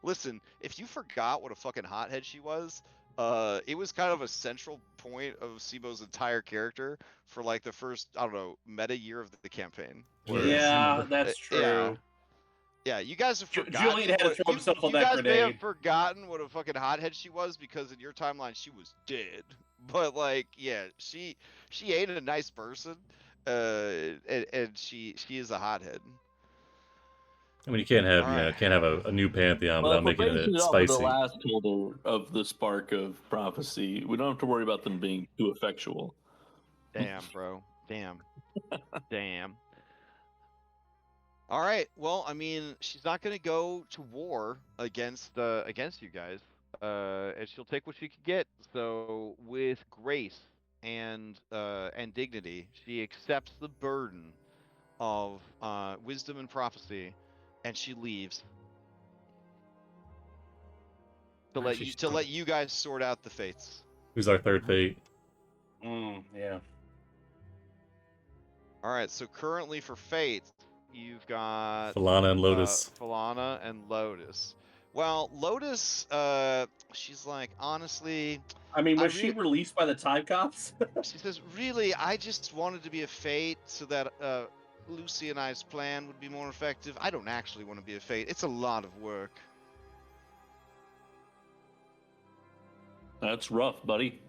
Listen, if you forgot what a fucking hothead she was, It was kind of a central point of Sibo's entire character for like the first, I don't know, meta year of the campaign. where- Yeah, that's Yeah. true. Yeah, you guys have Ju- forgotten. Julian had to what- throw you, himself on you that guys may have grenade. forgotten what a fucking hothead she was because in your timeline she was dead. But like, yeah, she ain't a nice person, and she is a hothead. I mean, you can't have Alright. can't have a new pantheon Well, without if we're making basing it it off of the spicy. last holder of the Spark of Prophecy, we don't have to worry about them being too effectual. Damn, bro. Damn. Damn. All right. Well, I mean, she's not gonna go to war against you guys, and she'll take what she can get. So, with grace and dignity, she accepts the burden of wisdom and prophecy, and she leaves to Alright, let you guys sort out the fates. Who's our third fate? Yeah. All right. So currently for fates, you've got Falana and Lotus. Falana and Lotus. Well, Lotus, she's like, honestly, I mean, I was she released by the Time Cops? she says, really, I just wanted to be a fate so that Lucy and I's plan would be more effective. I don't actually want to be a fate. It's a lot of work. That's rough, buddy.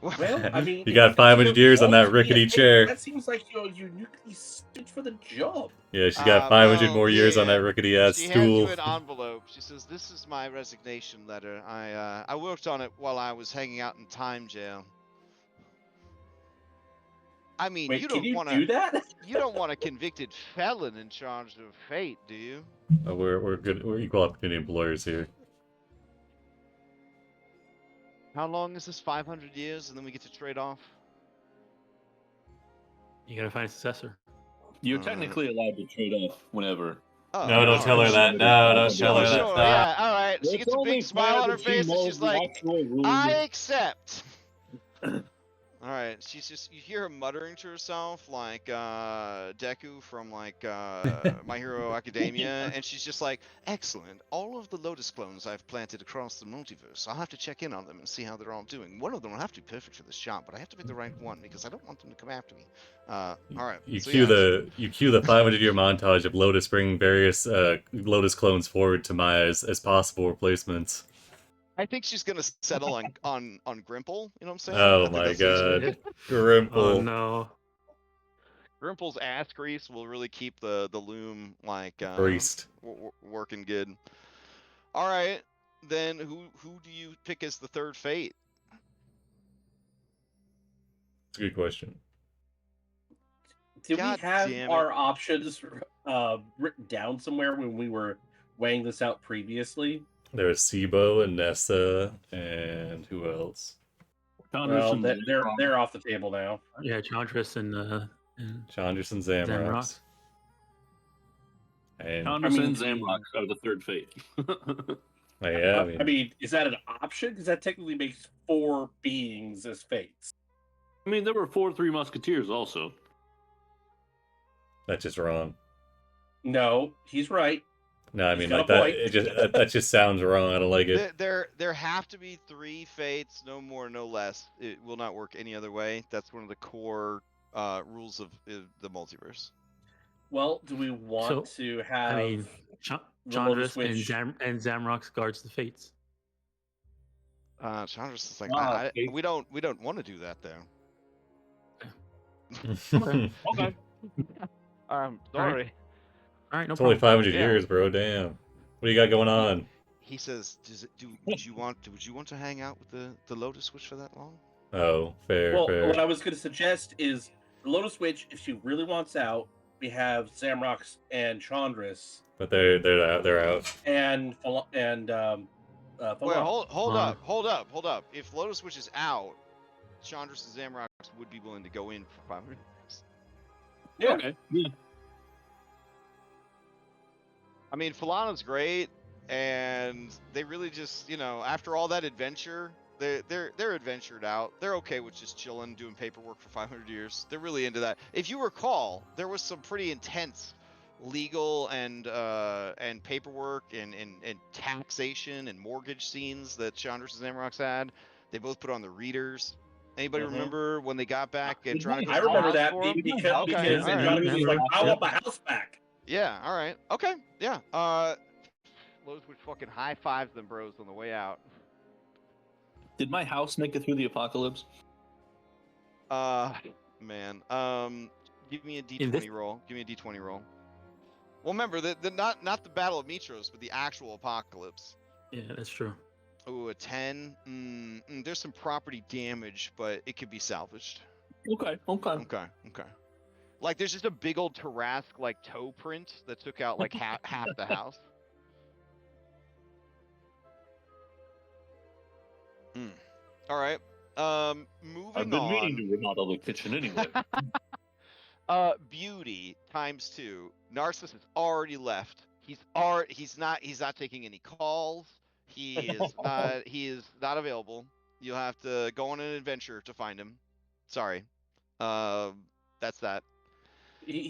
Well, I mean, You got 500 years on that ultimately, rickety I think chair. That seems like you're uniquely suited for the job. Yeah, she's got 500 well, more years on yeah. that rickety ass She hands you stool. an envelope. She says, "This is my resignation letter. I worked on it while I was hanging out in time jail." I mean, Wait, you can don't you want do to. that? You don't want a convicted felon in charge of fate, do you? We're good. We're equal opportunity employers here. How long is this? 500 years, and then we get to trade off. You gotta find a successor. You're technically allowed to trade off whenever. Oh, No, don't all tell right. her that. No, don't tell her Sure, that. sure, Stop. yeah, all right. She It's gets a only big smile fair on her that she face, and knows she's the like, actual rules. "I accept." All right, she's just, you hear her muttering to herself like Deku from like My Hero Academia, and she's just like, "Excellent. All of the Lotus clones I've planted across the multiverse, I'll have to check in on them and see how they're all doing. One of them will have to be perfect for this job, but I have to pick the right one because I don't want them to come after me." All right. You so cue yeah, the 500-year montage of Lotus bringing various Lotus clones forward to Maya as possible replacements. I think she's gonna settle on Grimple. You know what I'm saying? Oh I think my that's what she's gonna god, do. Grimple. Oh no. Grimple's ass grease will really keep the loom like Greased. working good. All right, then who do you pick as the third fate? It's a good question. Did God we have damn it. our options written down somewhere when we were weighing this out previously? There was Sibo and Nessa, and who else? Well, they're off the table now. Yeah, Chandris and Chandris and Zamrox. Zamrox. And Chandris mean- and Zamrox are the third fate. yeah, I mean, is that an option? Because that technically makes 4 beings as fates. I mean, there were 4 Three Musketeers also. that's just wrong. No, he's right. No, I He's mean got like a that. point. It just that just sounds wrong. I don't like it. There have to be 3 fates, no more, no less. It will not work any other way. That's one of the core rules of the multiverse. Well, do we want to have? I mean, the Lotus Chandris Witch- and Zamrox guards the fates. Chandris is like, Okay. we don't want to do that though. Okay. Okay. I'm sorry. All right, no It's only problem. 500 Yeah. years, bro. Damn. What do you got going on? He says, would you want to hang out with the Lotus Witch for that long? Oh, fair, Well, fair. what I was going to suggest is the Lotus Witch. If she really wants out, we have Zamrox and Chandris But they're out. and Wait, Falana. hold up. If Lotus Witch is out, Chandris and Zamrox would be willing to go in for 500 years. Yeah. Okay. Yeah. I mean, Falana's great, and they really just, after all that adventure, they're adventured out. They're okay with just chilling, doing paperwork for 500 years. They're really into that. If you recall, there was some pretty intense legal and paperwork and taxation and mortgage scenes that Chandras and Zamrox had. They both put on the readers. Anybody Mhm. remember when they got back and Did my Andronicus I remember house that for 'em? because Okay, because all right. Andronicus was like, I want my house back. Yeah, all right. Okay, yeah. Lowe's would fucking high fives them bros on the way out. Did my house make it through the apocalypse? Man. Give me a In this- D20 roll. Give me a D20 roll. Well, remember the not the Battle of Mitros, but the actual apocalypse. Yeah, that's true. Ooh, a 10. There's some property damage, but it could be salvaged. Okay. Okay. Like there's just a big old Tarrasque like toe print that took out like half the house. All right. Moving I've been meaning on. to remodel the kitchen anyway. Beauty times 2. Narcissus has already left. He's not taking any calls. He is not available. You'll have to go on an adventure to find him. Sorry. That's that.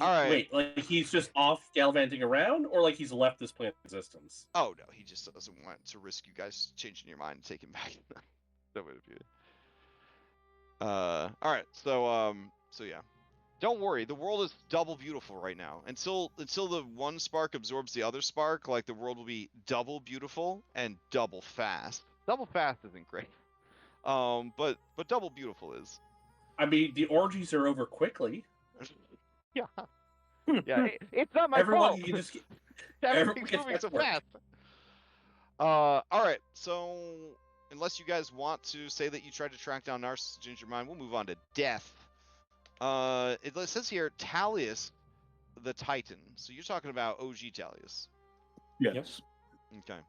All right. Wait, like he's just off gallivanting around, or like he's left this planet's existence? Oh no, he just doesn't want to risk you guys changing your mind and taking back. That would be it. All right. So yeah. Don't worry, the world is double beautiful right now. Until the one spark absorbs the other spark, like the world will be double beautiful and double fast. Double fast isn't great. But double beautiful is. I mean, the orgies are over quickly. Yeah. Yeah, it's not my Everyone, fault. you just Everything's everyone gets moving so work. fast. All right. So unless you guys want to say that you tried to track down Narcissus Ginger Mind, we'll move on to death. It says here Talius the Titan. So you're talking about OG Talius. Yes. Okay.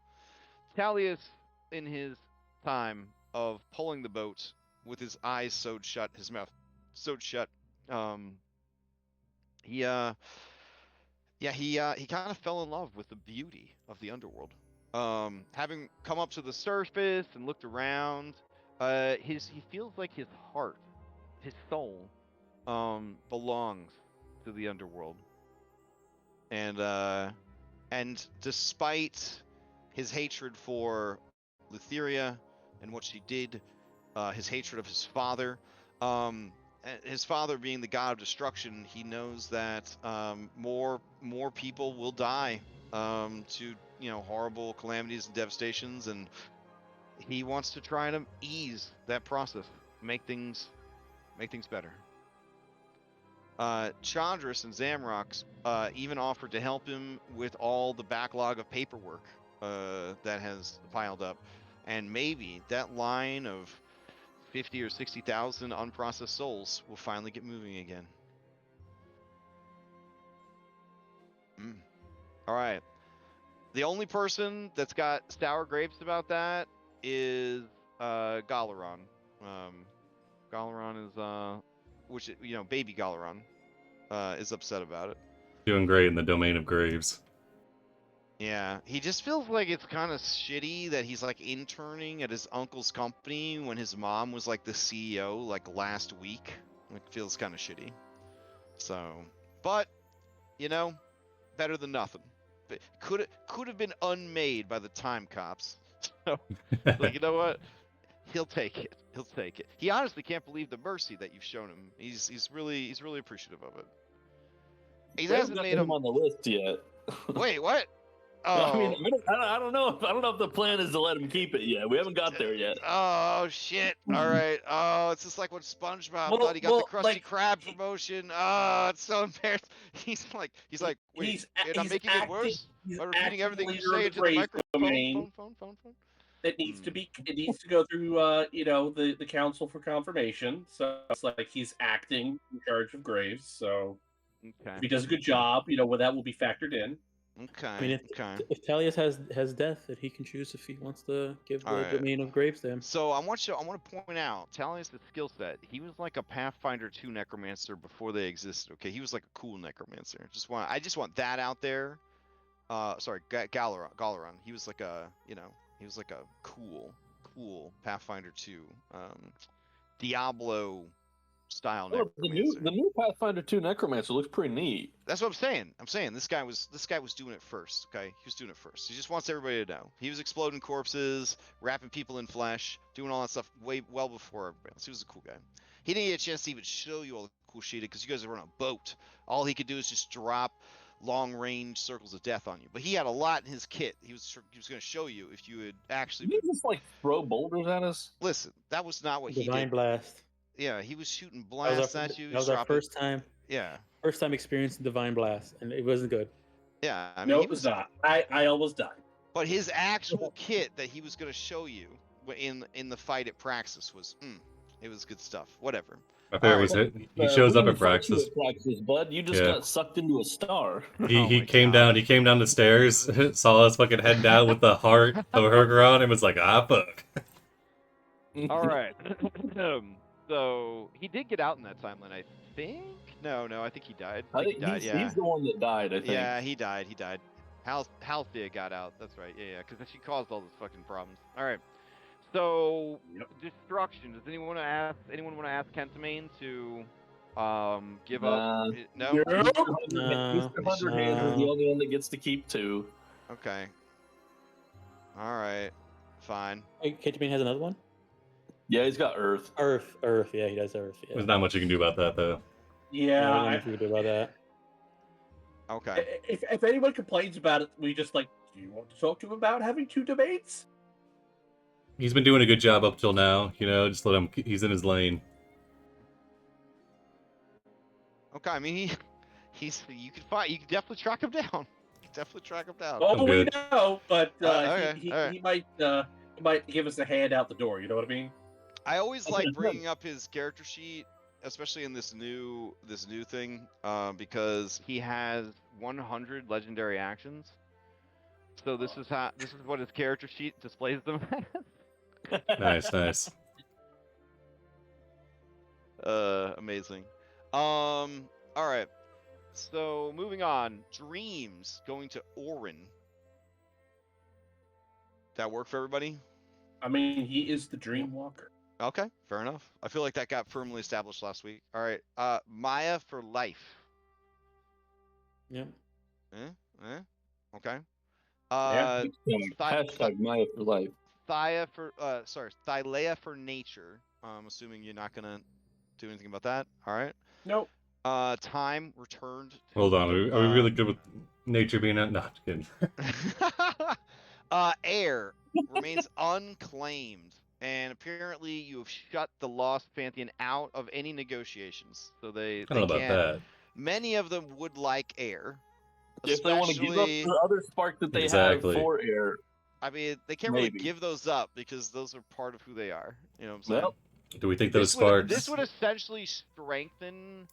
Talius, in his time of pulling the boat with his eyes sewed shut, his mouth sewed shut, he kind of fell in love with the beauty of the underworld. Having come up to the surface and looked around, he feels like his heart, his soul, belongs to the underworld. And despite his hatred for Lutheria and what she did, his hatred of his father, his father being the god of destruction, he knows that more people will die to horrible calamities and devastations, and he wants to try to ease that process, make things better. Chandras and Zamrox even offered to help him with all the backlog of paperwork that has piled up, and maybe that line of 50 or 60,000 unprocessed souls will finally get moving again. All right. The only person that's got sour grapes about that is Galaron. Galaron is which baby Galaron is upset about it. Doing great in the domain of graves. Yeah, he just feels like it's kind of shitty that he's like interning at his uncle's company when his mom was like the CEO like last week. It feels kind of shitty. So, but better than nothing. But could have been unmade by the time cops. So, like, you know what? He'll take it. He'll take it. He honestly can't believe the mercy that you've shown him. He's really appreciative of it. He hasn't made him on the list yet. Wait, what? I mean, Oh. I don't know. I don't know if the plan is to let him keep it yet. We haven't got there yet. Oh shit! All right. Oh, it's just like when SpongeBob thought he got the Krusty Krab promotion. Oh, it's so embarrassing. He's like, wait, I'm making it worse by repeating everything you say into the microphone. Phone. It needs to be. It needs to go through, the Council for Confirmation. So it's like he's acting in charge of graves. So if he does a good job, that will be factored in. Okay. I mean, if Talius has death, that he can choose if he wants to give the domain of graves to him. So I want to point out Talius' skill set. He was like a Pathfinder 2 necromancer before they existed. Okay, he was like a cool necromancer. I just want that out there. Sorry, Galaron. He was like a cool Pathfinder 2 Diablo style Oh, the necromancer. new Pathfinder 2 Necromancer looks pretty neat. That's what I'm saying. I'm saying this guy was doing it first. Okay, he was doing it first. He just wants everybody to know. He was exploding corpses, wrapping people in flesh, doing all that stuff well before everybody else. He was a cool guy. He didn't get a chance to even show you all the cool shit because you guys were on a boat. All he could do is just drop long range circles of death on you. But he had a lot in his kit. He was going to show you if you would actually. Did he just like throw boulders at us? Listen, that was not what he Divine did. blast. Yeah, he was shooting That was blasts our, at you. that was our first time. Yeah. First time experiencing divine blast, and it wasn't good. Yeah. I mean, No, he it was not. I almost died. But his actual kit that he was going to show you in the fight at Praxis was, it was good stuff. Whatever. My favorite was it. He shows up at Praxis. Bud. You just Yeah. got sucked into a star. He came down. He came down the stairs, saw us fucking head down with the heart of Hergeron, and was like, "Ah, fuck." All right. So he did get out in that timeline, I think. No, I think he died. I think he died. he's the one that died. I think. Yeah, he died. Thylea got out. That's right. Yeah, because she caused all those fucking problems. All right. So destruction. Does anyone want to ask Kentamane to give up? No. Mr. Hunterhand is the only one that gets to keep 2. Okay. All right. Fine. Hey, Kentamane has another one. Yeah, he's got Earth. Earth. Yeah, he does Earth. Yeah. There's not much you can do about that, though. I don't know Yeah. if you can do about that. Okay. If anyone complains about it, we just like, do you want to talk to him about having 2 domains? He's been doing a good job up till now. You know, just let him. He's in his lane. Okay. I mean, he's. You can definitely track him down. Oh, we good. know, but okay, he alright. might give us a hand out the door. You know what I mean? I always like bringing up his character sheet, especially in this new thing, because he has 100 legendary actions. So this is what his character sheet displays them as. Nice. Amazing. All right. So moving on, dreams going to Orin. That work for everybody? I mean, he is the Dream Walker. Okay, fair enough. I feel like that got firmly established last week. All right, Maya for life. Yep. Okay. Hashtag Maya for life. Thylea for nature. I'm assuming you're not gonna do anything about that. All right. Nope. Time returned. Hold on. Are we really good with nature being out? No, just kidding. Air remains unclaimed, and apparently you have shut the Lost Pantheon out of any negotiations. So they I don't know about can't. that. Many of them would like air. If they want to give up the other spark that they Exactly. have for air. I mean, they can't Maybe. really give those up because those are part of who they are. You know what I'm saying? Well, Do we think those sparks? This would essentially strengthen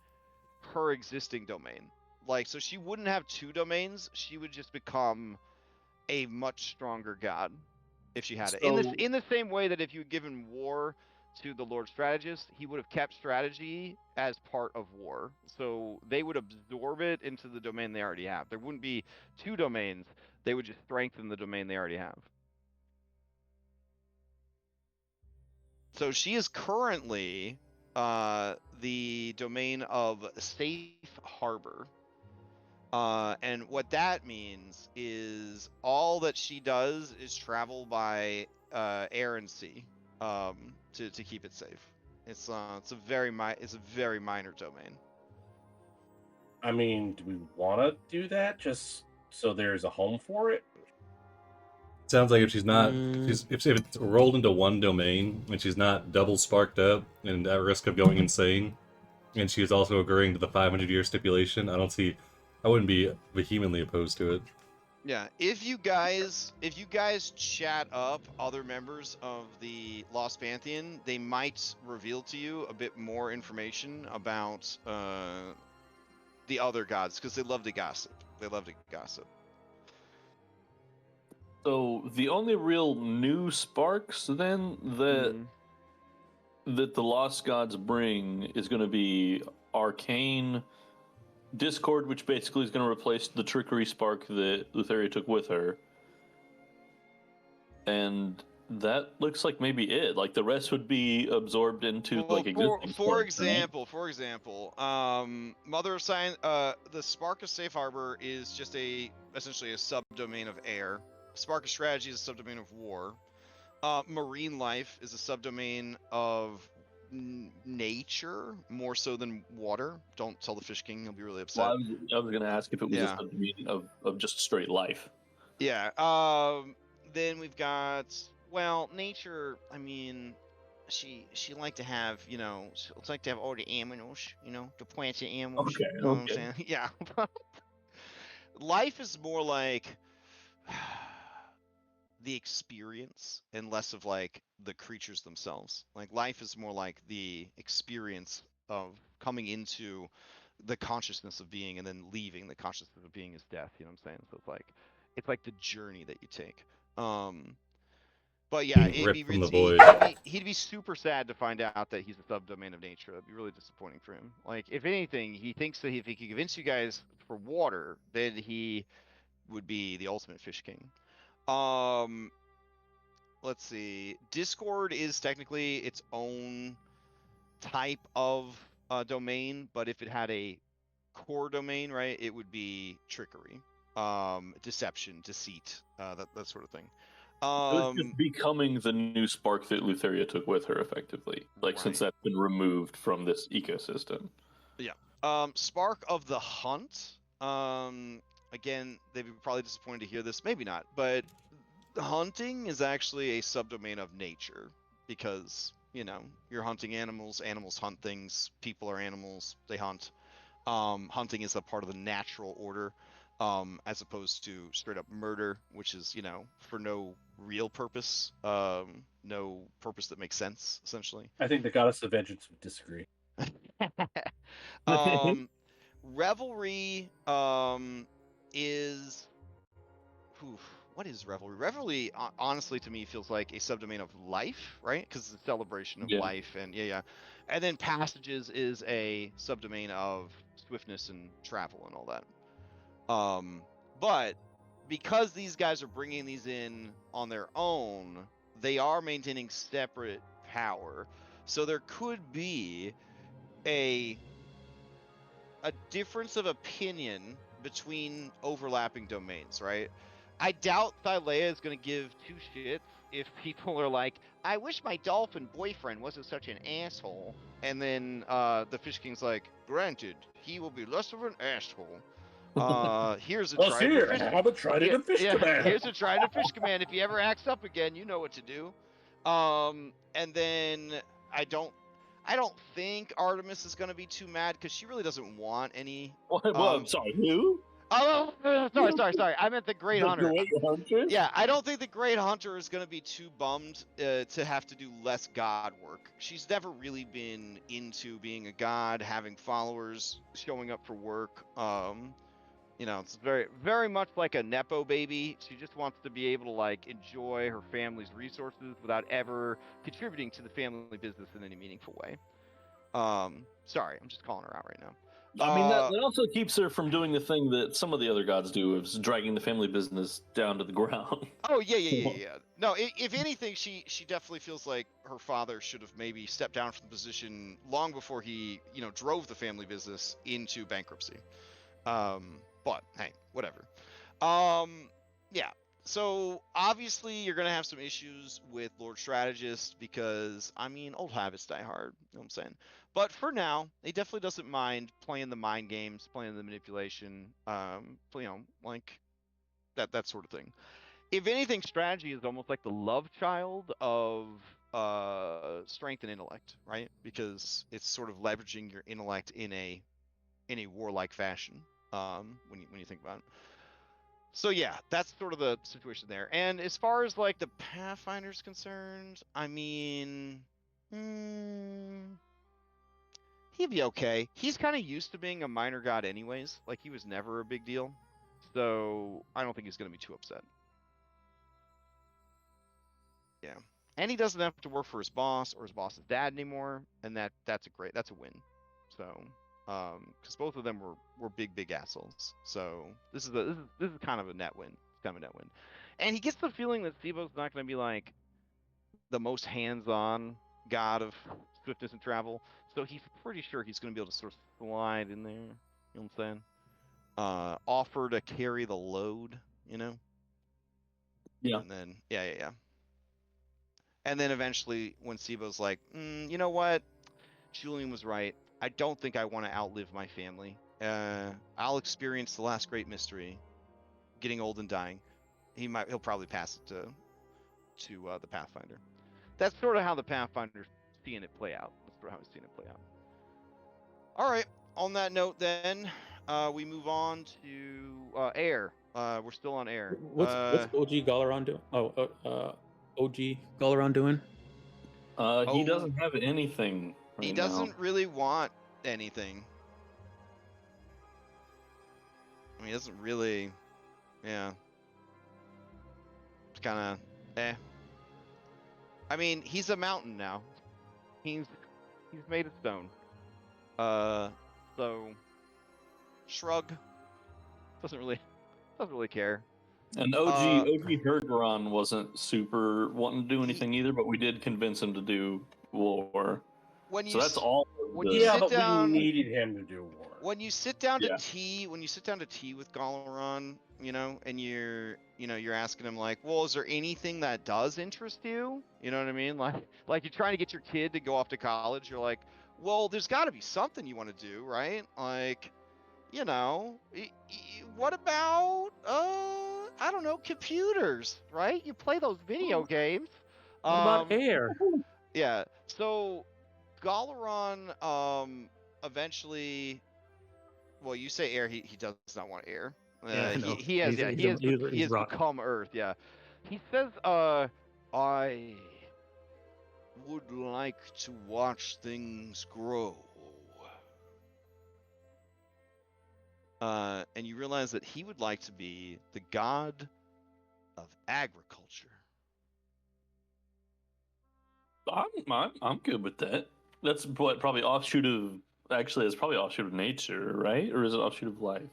her existing domain. Like, so she wouldn't have 2 domains. She would just become a much stronger god if she had it. In the same way that if you had given war to the Lord Strategist, he would have kept strategy as part of war. So they would absorb it into the domain they already have. There wouldn't be 2 domains. They would just strengthen the domain they already have. So she is currently the domain of Safe Harbor. And what that means is all that she does is travel by air and sea to keep it safe. It's a very minor domain. I mean, do we want to do that just so there's a home for it? Sounds like if she's not, if it's rolled into one domain and she's not double sparked up and at risk of going insane, and she's also agreeing to the 500-year stipulation, I wouldn't be vehemently opposed to it. Yeah, if you guys chat up other members of the Lost Pantheon, they might reveal to you a bit more information about the other gods because they love to gossip. So the only real new sparks then that the Lost Gods bring is going to be Arcane, Discord, which basically is going to replace the Trickery spark that Lutheria took with her, and That looks like maybe it. Like the rest would be absorbed into Well, like existing for sparks, right? example, Mother of Science, the Spark of Safe Harbor is just essentially a subdomain of air. Spark of Strategy is a subdomain of war. Marine life is a subdomain of nature more so than water. Don't tell the Fish King; he'll be really upset. Well, I was gonna ask if it was Yeah. a subdomain of just straight life. Yeah. Then we've got nature. I mean, she liked to have she like to have all the aminals, the plants and animals. Okay, You know what I'm okay. saying? Yeah. Life is more like the experience and less of like the creatures themselves. Like life is more like the experience of coming into the consciousness of being and then leaving the consciousness of being is death. You know what I'm saying? So it's like the journey that you take. But yeah, Being it'd be ripped from the really void. he'd be super sad to find out that he's a subdomain of nature. That'd be really disappointing for him. Like if anything, he thinks that if he could convince you guys for water, then he would be the ultimate Fish King. Let's see. Discord is technically its own type of domain, but if it had a core domain, right, it would be trickery, deception, deceit, that sort of thing. It was just becoming the new spark that Lutheria took with her, effectively. Like since Right. that's been removed from this ecosystem. Yeah. Spark of the Hunt. Again, they'd be probably disappointed to hear this. Maybe not, but hunting is actually a subdomain of nature because you're hunting animals. Animals hunt things. People are animals. They hunt. Hunting is a part of the natural order, as opposed to straight up murder, which is for no real purpose, no purpose that makes sense, essentially. I think the goddess of vengeance would disagree. Revelry is what is revelry? Revelry, honestly, to me, feels like a subdomain of life, right? Because it's a celebration of Yeah. life, and yeah. And then passages is a subdomain of swiftness and travel and all that. But because these guys are bringing these in on their own, they are maintaining separate power. So there could be a difference of opinion between overlapping domains, right? I doubt Thylea is going to give two shits if people are like, I wish my dolphin boyfriend wasn't such an asshole. And then the Fish King's like, granted, he will be less of an asshole. Here's a trident of fish. have a trident of fish command. Here's a trident of fish command. If he ever acts up again, you know what to do. And then I don't think Artemis is going to be too mad because she really doesn't want any. Well, I'm sorry, who? Oh, sorry. I meant the Great The Hunter. Great Hunter? Yeah, I don't think the Great Hunter is going to be too bummed to have to do less god work. She's never really been into being a god, having followers, showing up for work. It's very, very much like a Nepo baby. She just wants to be able to like enjoy her family's resources without ever contributing to the family business in any meaningful way. Sorry, I'm just calling her out right now. I mean, that also keeps her from doing the thing that some of the other gods do, of dragging the family business down to the ground. Oh, yeah. No, if anything, she definitely feels like her father should have maybe stepped down from the position long before he, drove the family business into bankruptcy. But hey, whatever. Yeah. So obviously you're gonna have some issues with Lord Strategist because old habits die hard. You know what I'm saying? But for now, he definitely doesn't mind playing the mind games, playing the manipulation, like that sort of thing. If anything, strategy is almost like the love child of strength and intellect, right? Because it's sort of leveraging your intellect in a warlike fashion. When you think about it. So yeah, that's sort of the situation there. And as far as like the Pathfinder's concerned, he'd be okay. He's kind of used to being a minor god anyways. Like he was never a big deal. So I don't think he's going to be too upset. Yeah. And he doesn't have to work for his boss or his boss's dad anymore, and that's a win. So, because both of them were big assholes. So this is kind of a net win. It's kind of a net win. And he gets the feeling that Sibo's not going to be like, the most hands-on god of swiftness and travel, so he's pretty sure he's going to be able to sort of slide in there. You know what I'm saying? Offer to carry the load, you know? Yeah. And then, yeah. And then eventually, when Sibo's like, you know what? Julian was right. I don't think I want to outlive my family. I'll experience the last great mystery, getting old and dying. He'll probably pass it to the Pathfinder. That's sort of how the Pathfinder's seeing it play out. That's sort of how he's seeing it play out. All right. On that note, then we move on to Air. We're still on Air. What's OG Galaron doing? OG Galaron doing? He doesn't have anything. He Right doesn't now. really want anything. I mean, he doesn't really. Yeah. It's kind of I mean, he's a mountain now. He's made of stone. So shrug. Doesn't really care. And OG Hergeron wasn't super wanting to do anything either, but we did convince him to do war. So that's all. when you Yeah, sit but down, we needed him to do war. when you sit down to Yeah. tea, with Galaron, you know, and you're asking him like, well, is there anything that does interest you? You know what I mean? Like you're trying to get your kid to go off to college. You're like, well, there's got to be something you want to do, right? Like, you know, what about I don't know, computers, right? You play those video games. What about Air? Yeah. So Galaron eventually, well, you say Air, he does not want Air. Yeah, I know. He has He's rock. become Earth, yeah. He says I would like to watch things grow. And you realize that he would like to be the god of agriculture. I'm good with that. That's what probably offshoot of. Actually, it's probably offshoot of nature, right? Or is it offshoot of life?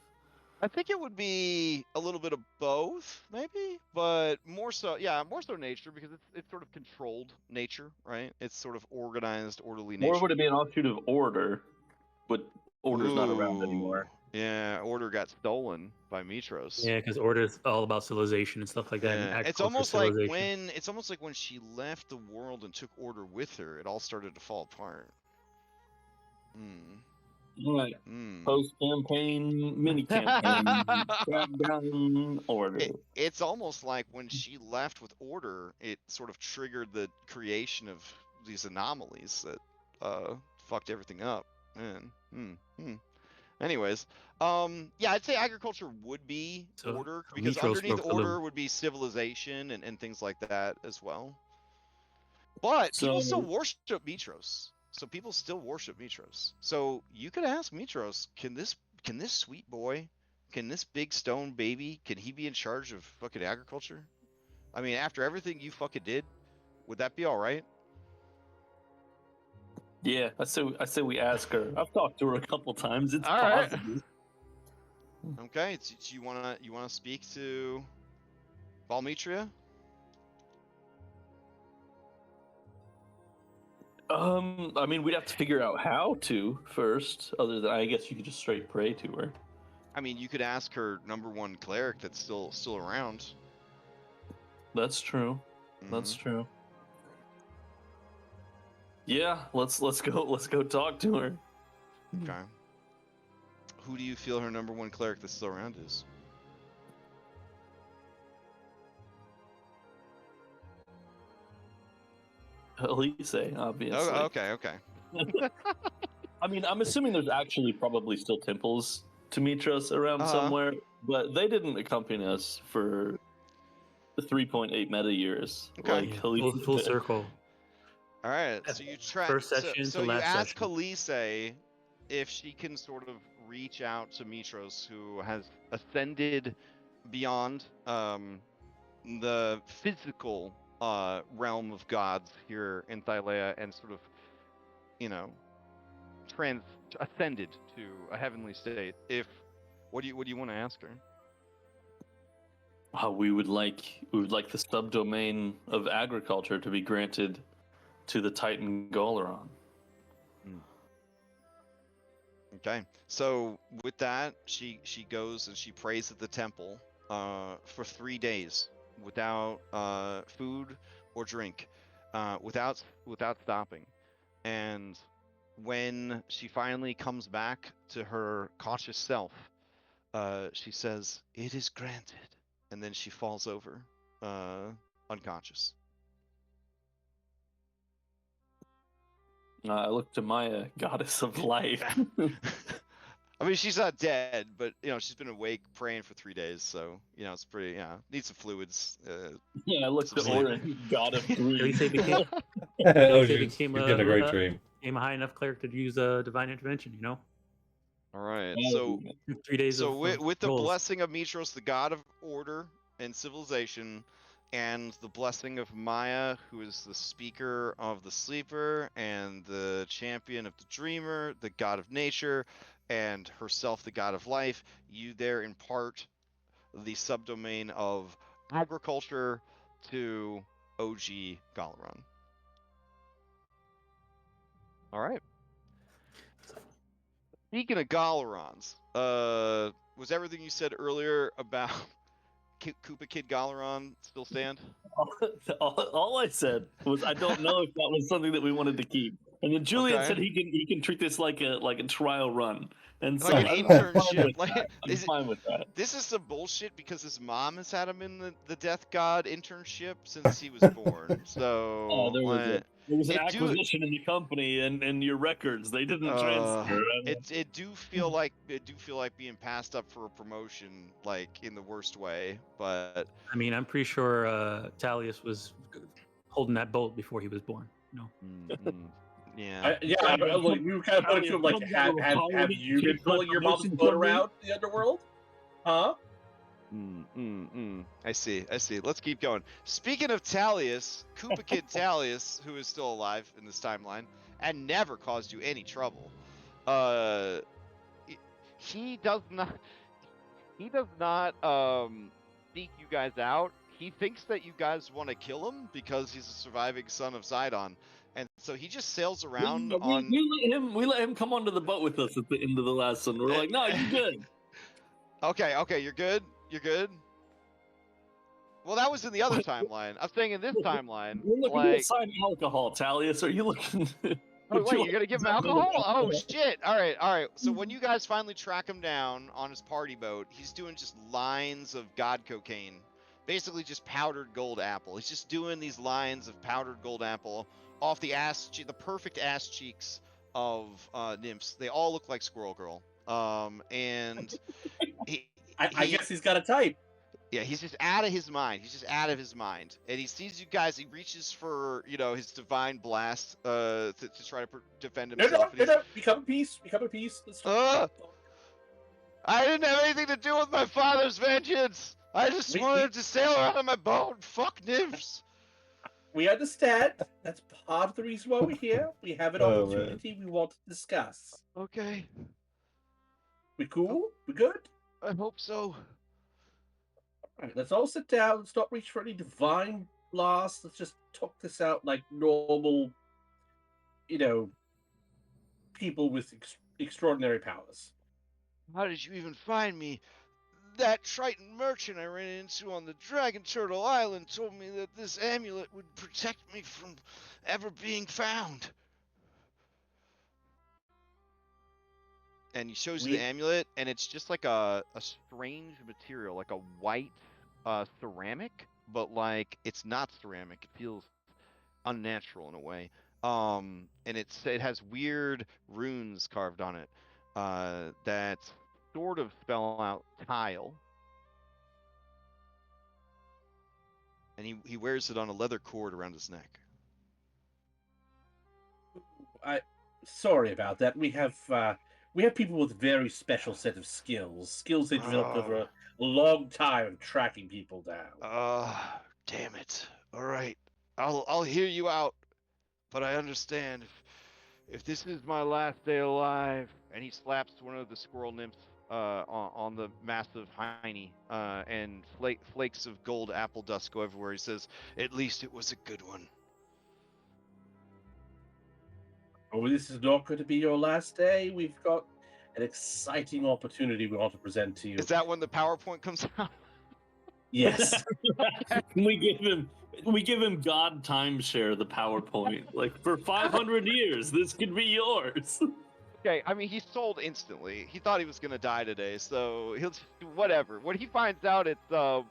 I think it would be a little bit of both, maybe, but more so nature, because it's sort of controlled nature, right? It's sort of organized, orderly nature. Or would it be an offshoot of order? But order's not around Ooh, anymore. Yeah, order got stolen by Mitros. Yeah, because Order's all about civilization and stuff like that. And Yeah, it's agriculture almost like civilization. when she left the world and took order with her, it all started to fall apart. Right. Post campaign, mini campaign, down order. It's almost like when she left with order, it sort of triggered the creation of these anomalies that fucked everything up. Man. Anyways, yeah, I'd say agriculture would be So, order, because Mitros underneath broke the order loop. would be civilization and things like that as well. But people still So- worship Mitros. So people still worship Mitros. So you could ask Mitros, can this sweet boy, can this big stone baby, can he be in charge of fucking agriculture? I mean, after everything you fucking did, would that be all right? Yeah, I say we ask her. I've talked to her a couple times. It's All right. possible. Okay, you wanna speak to Valmetria? I mean, we'd have to figure out how to first. Other than, I guess you could just straight pray to her. I mean, you could ask her #1 cleric that's still around. That's true. That's Mhm. true. Yeah, let's go talk to her. Okay. Who do you feel her #1 cleric that's still around is? Elise, obviously. Oh, okay. I mean, I'm assuming there's actually probably still temples to Mitros around Uh-huh. somewhere, but they didn't accompany us for the 3.8 meta years. Okay. Like Yeah, Elise full did. circle. All right. So you try. First session so to you last ask session. Khaleesi if she can sort of reach out to Mitros, who has ascended beyond the physical realm of gods here in Thylea, and sort of, ascended to a heavenly state. What do you want to ask her? we would like the subdomain of agriculture to be granted to the Titan Galaron. Okay, so with that, she goes and she prays at the temple for 3 days without food or drink, without stopping. And when she finally comes back to her conscious self, she says, "It is granted," and then she falls over, unconscious. I look to Maya, goddess of life. I mean, she's not dead, but she's been awake praying for 3 days, so it's pretty. Needs some fluids. Yeah, I look to Some Orin, god of At least they greed. became, Oh, they she's became getting a great dream. became a high enough cleric to use a divine intervention. All right, Oh, so 3 days So of with the rolls. blessing of Mitros, the god of order and civilization, and the blessing of Maya, who is the speaker of the sleeper and the champion of the dreamer, the god of nature, and herself the god of life, you there impart the subdomain of agriculture to OG Galaran. All right. Speaking of Galarons, was everything you said earlier about Koopa Kid Galaron still stand? all I said was I don't know if that was something that we wanted to keep. And then Julian Okay. said he can treat this like a trial run. And so Like an I'm fine internship. with Like, that. I'm fine with that. this is some bullshit because his mom has had him in the Death God internship since he was born. So There was an it do- acquisition in the company and your records. They didn't transfer. it do feel like being passed up for a promotion, like in the worst way. But I mean, I'm pretty sure Talius was holding that bolt before he was born. yeah. Look, we were kind of putting to him like, have you been pulling your mom's boat around the underworld? Huh? I see. Let's keep going. Speaking of Talius, Koopa Kid Talius, who is still alive in this timeline and never caused you any trouble, he does not seek you guys out. He thinks that you guys want to kill him because he's a surviving son of Sidon, and so he just sails around on. We let him come onto the boat with us at the end of the last one. We're like, no, you're good. Okay, you're good. Well, that was in the other timeline. I'm saying in this timeline, We're looking to like, assign alcohol, Talius. Are you looking? oh, wait, you're gonna give him alcohol? Oh shit! All right. So when you guys finally track him down on his party boat, he's doing just lines of god cocaine, basically just powdered gold apple. He's just doing these lines of powdered gold apple off the perfect ass cheeks of nymphs. They all look like Squirrel Girl. And I guess he's got a type. yeah, he's just out of his mind. And he sees you guys. He reaches for, his divine blast to try to defend himself. No. Become a piece. I didn't have anything to do with my father's vengeance. I just wanted to sail around on my boat. Fuck nymphs. We understand. That's part of the reason why we're here. We have an opportunity we want to discuss. Okay. We cool? We good? I hope so. All right, let's all sit down. Let's not reach for any divine blast. Let's just talk this out like normal, people with extraordinary powers. How did you even find me? That Triton merchant I ran into on the Dragon Turtle Island told me that this amulet would protect me from ever being found. And he shows you the amulet, and it's just like a strange material, like a white ceramic, but like it's not ceramic. It feels unnatural in a way. And it has weird runes carved on it that sort of spell out tile. And he wears it on a leather cord around his neck. Sorry about that. We have people with very special set of skills they developed over a long time of tracking people down. Damn it. All right. I'll hear you out, but I understand if this is my last day alive, and he slaps one of the squirrel nymphs on the massive hiney, and flakes of gold apple dust go everywhere. He says, "At least it was a good one." Oh, this is not going to be your last day. We've got an exciting opportunity we want to present to you. Is that when the PowerPoint comes out? Yes. we give him God timeshare the PowerPoint. Like for 500 years, this could be yours. Okay, I mean, he sold instantly. He thought he was gonna die today, so he'll just do whatever. When he finds out it's let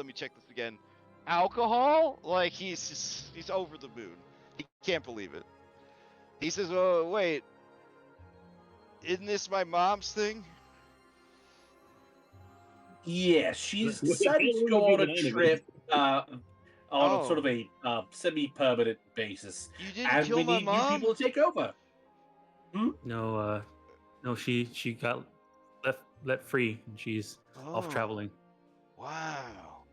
me check this again, alcohol, like he's over the moon. He can't believe it. He says, "Oh wait, isn't this my mom's thing?" Yeah, she's Wait, decided how to go long on have a you been trip on Oh. a sort of a semi-permanent basis, You didn't and kill we my need mom? you people to take over. No, no, she got let free, and she's off Oh, traveling. Wow.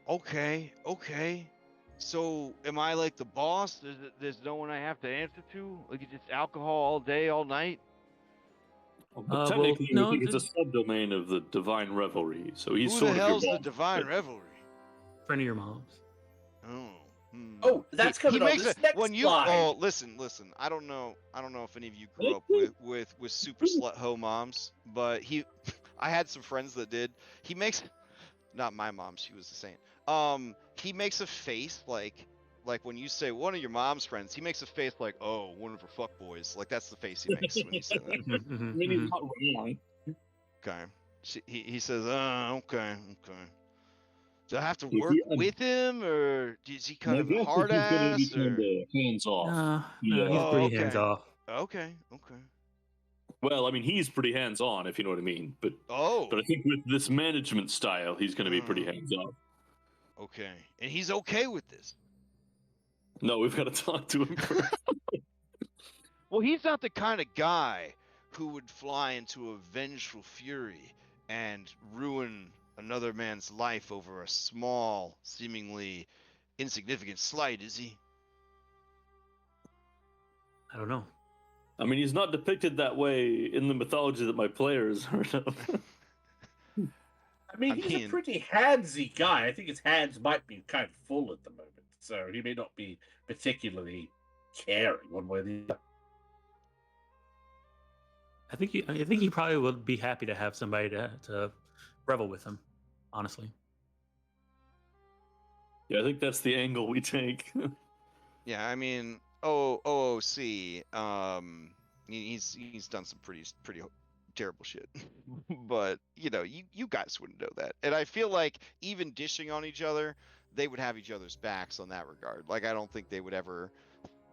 Okay. So, am I like the boss? There's no one I have to answer to? Like, it's just alcohol all day, all night? But well, technically, no, I think it's a subdomain of the Divine Revelry, so he's Who sort the of hell's your the boss. Divine Revelry? friend of your mom's. Oh. Oh, that's he coming on makes this a, next when you slide. oh listen. I don't know if any of you grew up with super slut ho moms, but I had some friends that did. He makes not my mom, she was the saint. He makes a face like when you say one of your mom's friends, he makes a face like, oh, one of her fuck boys. Like that's the face he makes when you say that. Mhm, I mean, he's mhm. not wrong. Okay. He says, okay. Do I have to If work he- with him, or is he kind My of a guess is hard he's going to be ass, kind or? of hands off. No, he's Oh, pretty okay. hands off. Okay. Well, I mean, he's pretty hands on, if you know what I mean. But Oh. I think with this management style, he's going to be pretty hands off. Okay. And he's okay with this. No, we've got to talk to him first. Well, he's not the kind of guy who would fly into a vengeful fury and ruin another man's life over a small, seemingly insignificant slight, is he? I don't know. I mean, he's not depicted that way in the mythology that my players heard of. I mean, he's a pretty handsy guy. I think his hands might be kind of full at the moment, so he may not be particularly caring one way or the other. I think he probably would be happy to have somebody to revel with him. Honestly. Yeah, I think that's the angle we take. Yeah, I mean, OOC, he's done some pretty terrible shit. But, you guys wouldn't know that. And I feel like even dishing on each other, they would have each other's backs on that regard. Like, I don't think they would ever,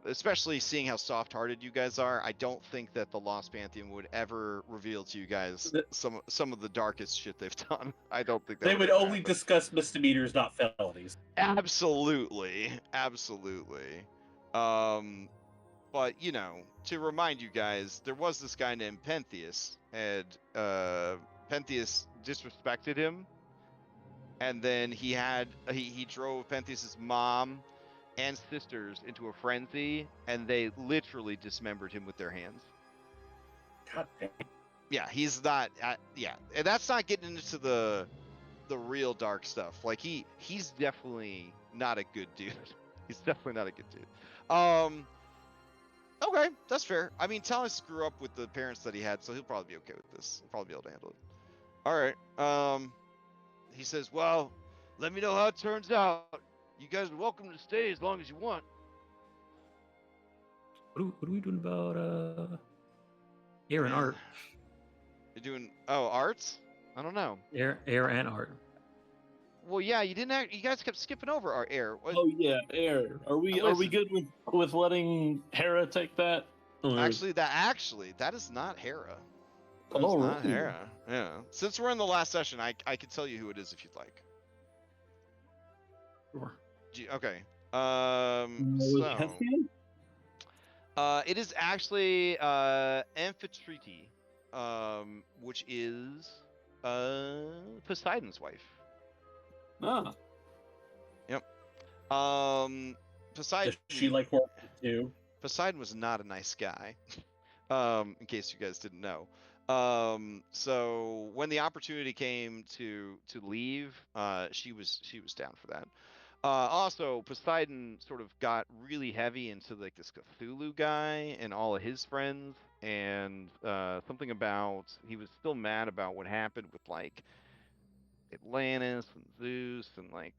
especially seeing how soft-hearted you guys are, I don't think that the Lost Pantheon would ever reveal to you guys some of the darkest shit they've done. I don't think that They would ever only happen. discuss misdemeanors, not felonies. Absolutely. But to remind you guys, there was this guy named Pentheus, and Pentheus disrespected him, and then he drove Pentheus's mom and sisters into a frenzy, and they literally dismembered him with their hands. God damn. Yeah, he's not. Yeah, and that's not getting into the real dark stuff. Like he's definitely not a good dude. He's definitely not a good dude. Okay, that's fair. I mean, Thomas grew up with the parents that he had, so he'll probably be okay with this. He'll probably be able to handle it. All right. He says, well, let me know how it turns out. You guys are welcome to stay as long as you want. What are we doing about air and art? You're doing arts? I don't know. Air and art. Well, yeah, you didn't. You guys kept skipping over our air. Oh yeah, air. Are we good with letting Hera take that? Or- Actually, that is not Hera. That is Oh, not really? Hera. Yeah. Since we're in the last session, I can tell you who it is if you'd like. Sure. Okay. Hephaestion? It is actually Amphitrite, which is Poseidon's wife. Ah, Poseidon. Does she like horror too? Poseidon was not a nice guy. In case you guys didn't know. So when the opportunity came to leave, she was down for that. Also, Poseidon sort of got really heavy into like this Cthulhu guy and all of his friends, and something about he was still mad about what happened with like Atlantis and Zeus and like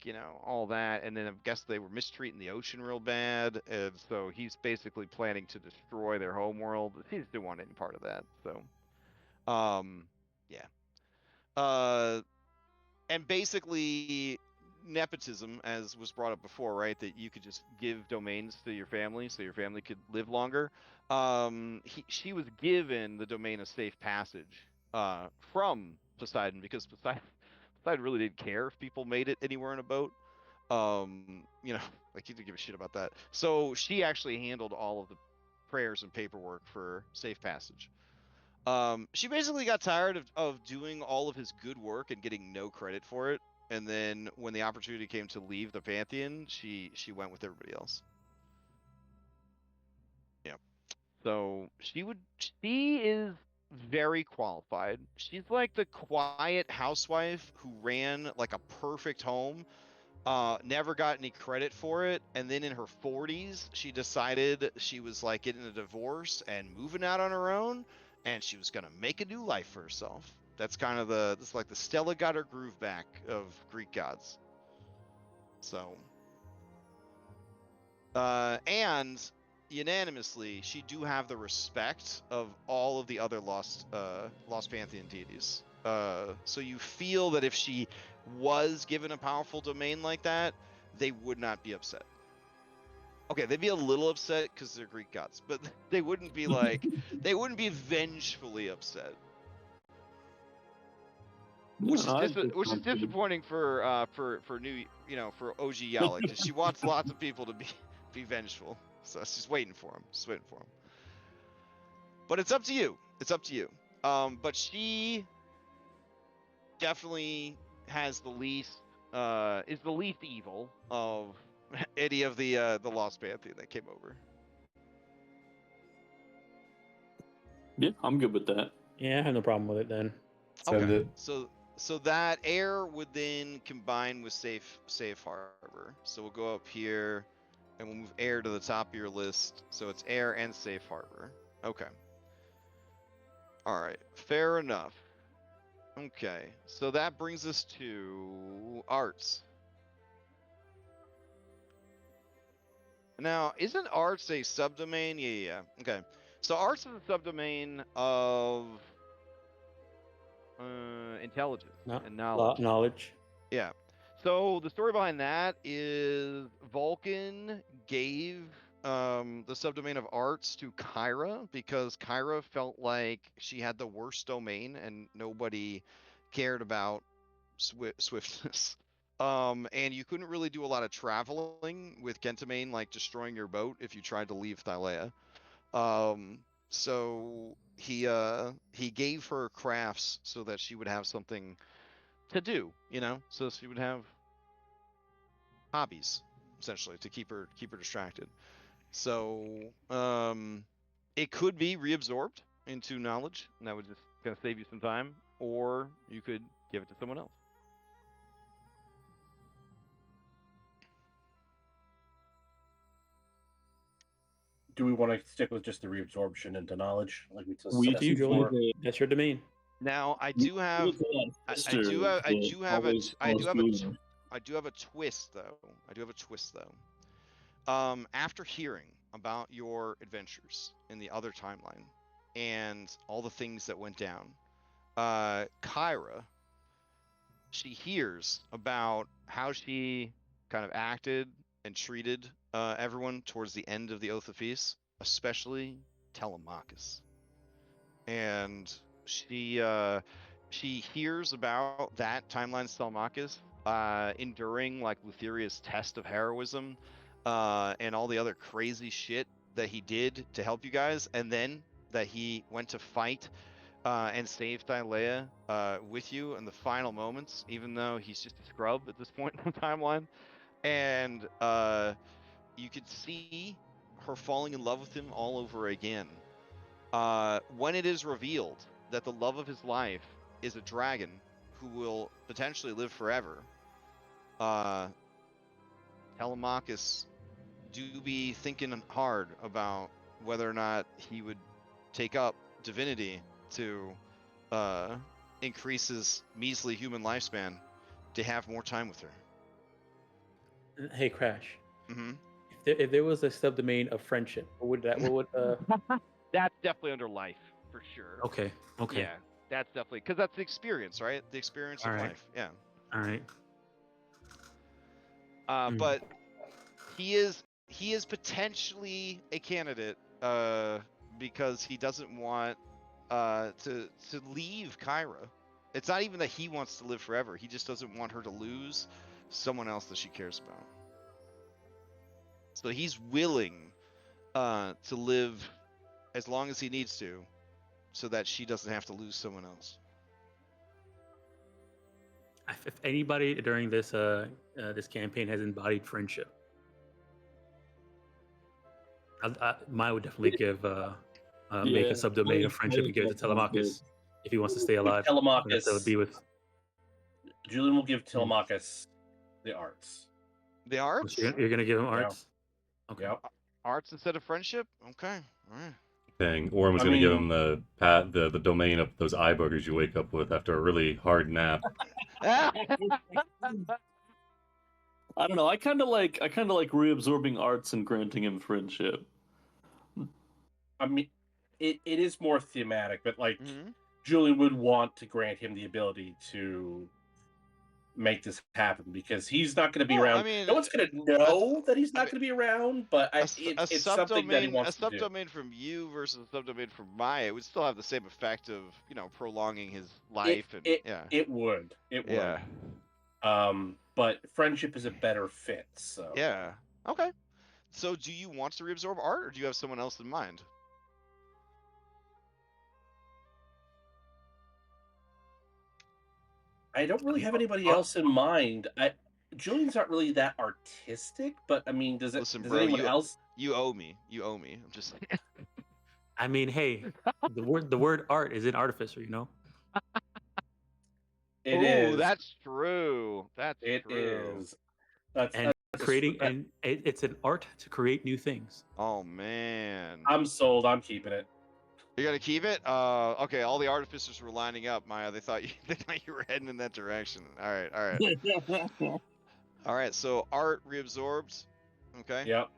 all that, and then I guess they were mistreating the ocean real bad, and so he's basically planning to destroy their homeworld. He just didn't want any part of that. So, yeah. And basically nepotism, as was brought up before, right? That you could just give domains to your family so your family could live longer. She was given the domain of safe passage from Poseidon because Poseidon really didn't care if people made it anywhere in a boat. Like he didn't give a shit about that. So she actually handled all of the prayers and paperwork for safe passage. She basically got tired of doing all of his good work and getting no credit for it. And then when the opportunity came to leave the Pantheon, she went with everybody else. Yeah. So she is very qualified. She's like the quiet housewife who ran like a perfect home, never got any credit for it, and then in her 40s she decided she was like getting a divorce and moving out on her own, and she was gonna make a new life for herself. That's kind of this like the Stella got her groove back of Greek gods. So and unanimously she do have the respect of all of the other lost Pantheon deities. So you feel that if she was given a powerful domain like that, they would not be upset. Okay, they'd be a little upset because they're Greek gods, but they wouldn't be like they wouldn't be vengefully upset. Which is disappointing for new for OG Yala, because she wants lots of people to be vengeful. So she's waiting for him. Just waiting for him. But it's up to you. It's up to you. But she definitely has the least is the least evil of any of the Lost Pantheon that came over. Yeah, I'm good with that. Yeah, I have no problem with it then. Send Okay. it. So that air would then combine with safe harbor. So we'll go up here and we'll move air to the top of your list. So it's air and safe harbor. Okay. All right. Fair enough. Okay. So that brings us to arts. Now, isn't arts a subdomain? Yeah. Okay. So arts is a subdomain of intelligence and knowledge. Knowledge. Yeah. So the story behind that is Vulcan gave the subdomain of arts to Kyra because Kyra felt like she had the worst domain and nobody cared about swiftness. And you couldn't really do a lot of traveling with Gentamane, like destroying your boat if you tried to leave Thylea. So he gave her crafts so that she would have something to do, so she would have hobbies essentially to keep her distracted. So it could be reabsorbed into knowledge, and that would just kind of save you some time, or you could give it to someone else. Do we want to stick with just the reabsorption into knowledge, like we We discussed do before? That's your domain. Now I do have a twist though. After hearing about your adventures in the other timeline and all the things that went down, Kyra, she hears about how she kind of acted and treated everyone towards the end of the Oath of Peace, especially Telemachus. And she hears about that timeline's Telemachus enduring like Lutheria's test of heroism and all the other crazy shit that he did to help you guys, and then that he went to fight and save Thylea with you in the final moments, even though he's just a scrub at this point in the timeline. And you could see her falling in love with him all over again. When it is revealed that the love of his life is a dragon who will potentially live forever, Telemachus do be thinking hard about whether or not he would take up divinity to increase his measly human lifespan to have more time with her. Hey, Crash. Mm-hmm. If there was a subdomain of friendship, what would that? What would? That's definitely under life for sure. Okay. Okay. Yeah, that's definitely Because that's the experience, right? The experience of All right. life. Yeah. All right. But he is potentially a candidate because he doesn't want to leave Kyra. It's not even that he wants to live forever. He just doesn't want her to lose someone else that she cares about. So he's willing to live as long as he needs to, so that she doesn't have to lose someone else. If anybody during this this campaign has embodied friendship, Maya would definitely give make a subdomain of friendship and give it to Telemachus if he wants to stay alive. Telemachus. That would be with. Julian will give Telemachus the arts. The arts? You're gonna give him arts. Okay. Yep. Arts instead of friendship? Okay. All right. Dang, Orm was I going to give mean- him the domain of those eye boogers you wake up with after a really hard nap. I don't know. I kind of like reabsorbing arts and granting him friendship. I mean, it is more thematic, but like Mhm. Julian would want to grant him the ability to make this happen because he's not going to be Well, around. I mean, no one's going to know that he's I not mean, going to be around, but it's something that he wants to do. subdomain from you versus a subdomain from Maya, it would still have the same effect of, prolonging his life yeah. It would. Yeah. But friendship is a better fit. So Yeah. Okay. So do you want to reabsorb art, or do you have someone else in mind? I don't really have anybody else in mind. Julian's not really that artistic, but I mean, does Listen, does bro, anyone else? You owe me. You owe me. I'm just I mean, hey, the word art is an artificer, you know. It Ooh, is. that's true. That's It true. is. That's Creating and it's an art to create new things. Oh man. I'm sold. I'm keeping it. You're gonna keep it? Okay, all the artificers were lining up, Maya. They thought you were heading in that direction. Alright. Alright, so art reabsorbed. Okay. Yep.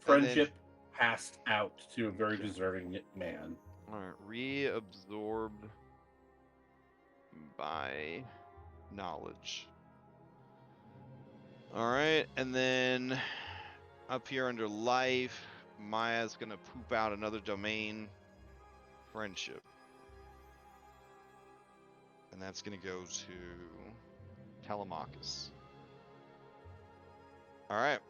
And then- Friendship passed out to a very deserving man. Alright, reabsorbed by knowledge. Alright, and then up here under life, Maya's gonna poop out another domain, friendship. And that's gonna go to Telemachus. Alright.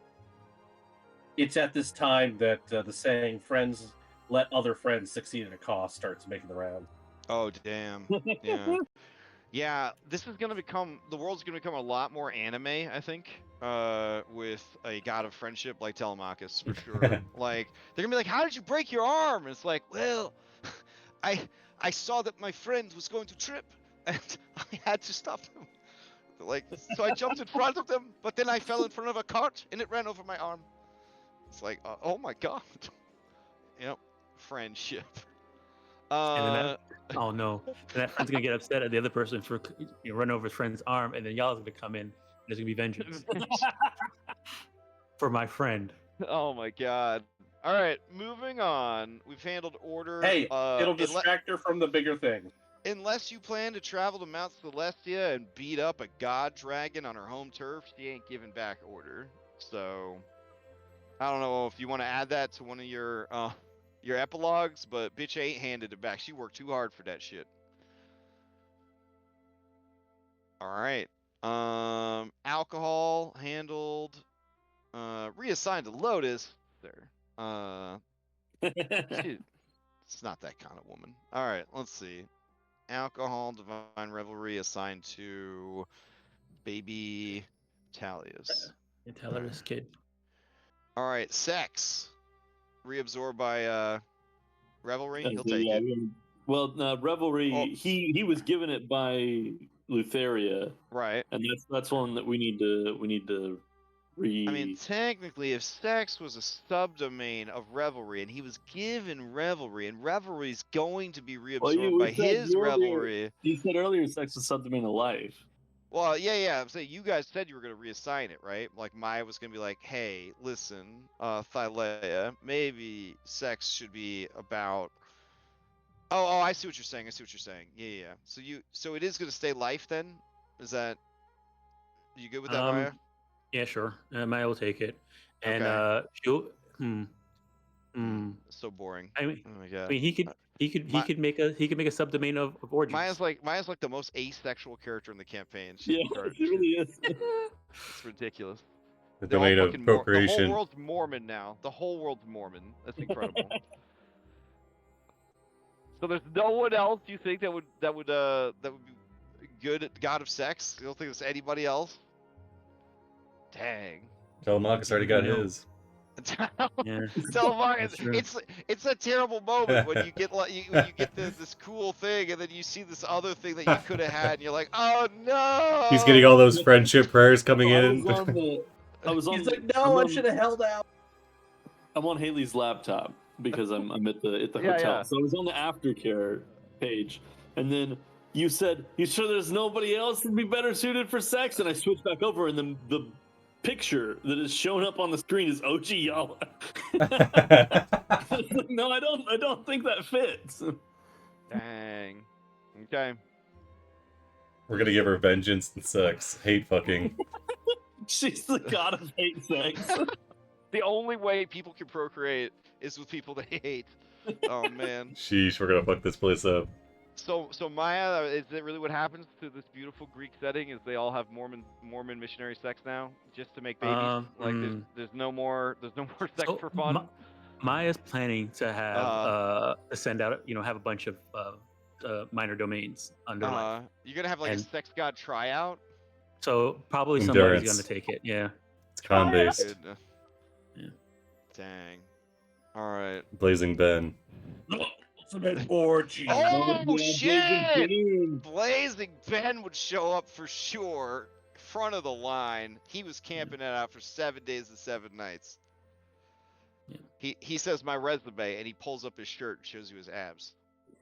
It's at this time that the saying "friends let other friends succeed at a cost" starts making the round. Oh damn. Yeah. Yeah, this is gonna become the world's gonna become a lot more anime, I think. With a god of friendship like Telemachus for sure. Like they're gonna be like, "How did you break your arm?" And it's like, "Well, I saw that my friend was going to trip, and I had to stop him. Like, so I jumped in front of them, but then I fell in front of a cart and it ran over my arm." It's like, oh my god. Yep, friendship. And then oh no, and that friend's gonna get upset at the other person for run over his friend's arm, and then y'all's gonna come in. And there's gonna be vengeance for my friend. Oh my god. All right, moving on. We've handled order. Hey, it'll unle- distract her from the bigger thing. unless you plan to travel to Mount Celestia and beat up a god dragon on her home turf, she ain't giving back order. So, I don't know if you want to add that to one of your epilogues, but bitch ain't handed it back. She worked too hard for that shit. All right. Alcohol handled. Reassigned to Lotus. There. Dude, it's not that kind of woman. All right, let's see. Alcohol, Divine Revelry assigned to Baby Talius. You tell her this kid. All right, sex. reabsorbed by Revelry? He'll So, take yeah, it. well, Revelry, Oh. he was given it by Lutheria, Right. and that's one that we need to I mean, technically, if sex was a subdomain of Revelry, and he was given Revelry, and Revelry's going to be reabsorbed by his Revelry. You said earlier sex was something of life. Well, yeah. I'm saying you guys said you were going to reassign it, right? Like Maya was going to be like, hey, listen, Thylea, maybe sex should be about. Oh, I see what you're saying. Yeah. So it is going to stay life then? Is that? Are you good with that, Maya? Yeah, sure. Maya will take it, and Okay. she'll. So boring. I mean, Oh my god. he could make a subdomain of orgies. Maya's like the most asexual character in the campaign. She's Yeah, retarded. it really is. It's ridiculous. The They're all domain of fucking the whole procreation. world's Mormon now. The whole world's Mormon. That's incredible. So there's no one else you think that would be good at God of Sex? You don't think there's anybody else? Dang. Telemachus already got No. his. Yeah, Telemarketing. that's true. It's a terrible moment when you get when you get this cool thing and then you see this other thing that you could have had and you're like, oh no. He's getting all those friendship prayers coming in. He's like, no, I should have held out. I'm on Haley's laptop because I'm at the Yeah, hotel. yeah. So I was on the aftercare page, and then you said, "You sure there's nobody else that'd be better suited for sex?" And I switched back over, and then the picture that is shown up on the screen is OG Yala. No, I don't think that fits. Dang. Okay. We're gonna give her vengeance and sex. Hate fucking. She's the god of hate sex. The only way people can procreate is with people they hate. Oh man. Sheesh, we're gonna fuck this place up. So Maya, is it really what happens to this beautiful Greek setting? Is they all have Mormon missionary sex now, just to make babies? Like there's no more sex So, for fun. Maya's planning to have to send out, have a bunch of minor domains under life. You're gonna have like a And- sex god tryout? So probably somebody's Endurance. gonna take it. Yeah. It's con based. Good. Yeah. Dang. Alright. Blazing Ben. Ultimate orgy. Oh shit! Blazing Ben would show up for sure. Front of the line. He was camping it out for 7 days and 7 nights. Yeah. He says my resume and he pulls up his shirt and shows you his abs.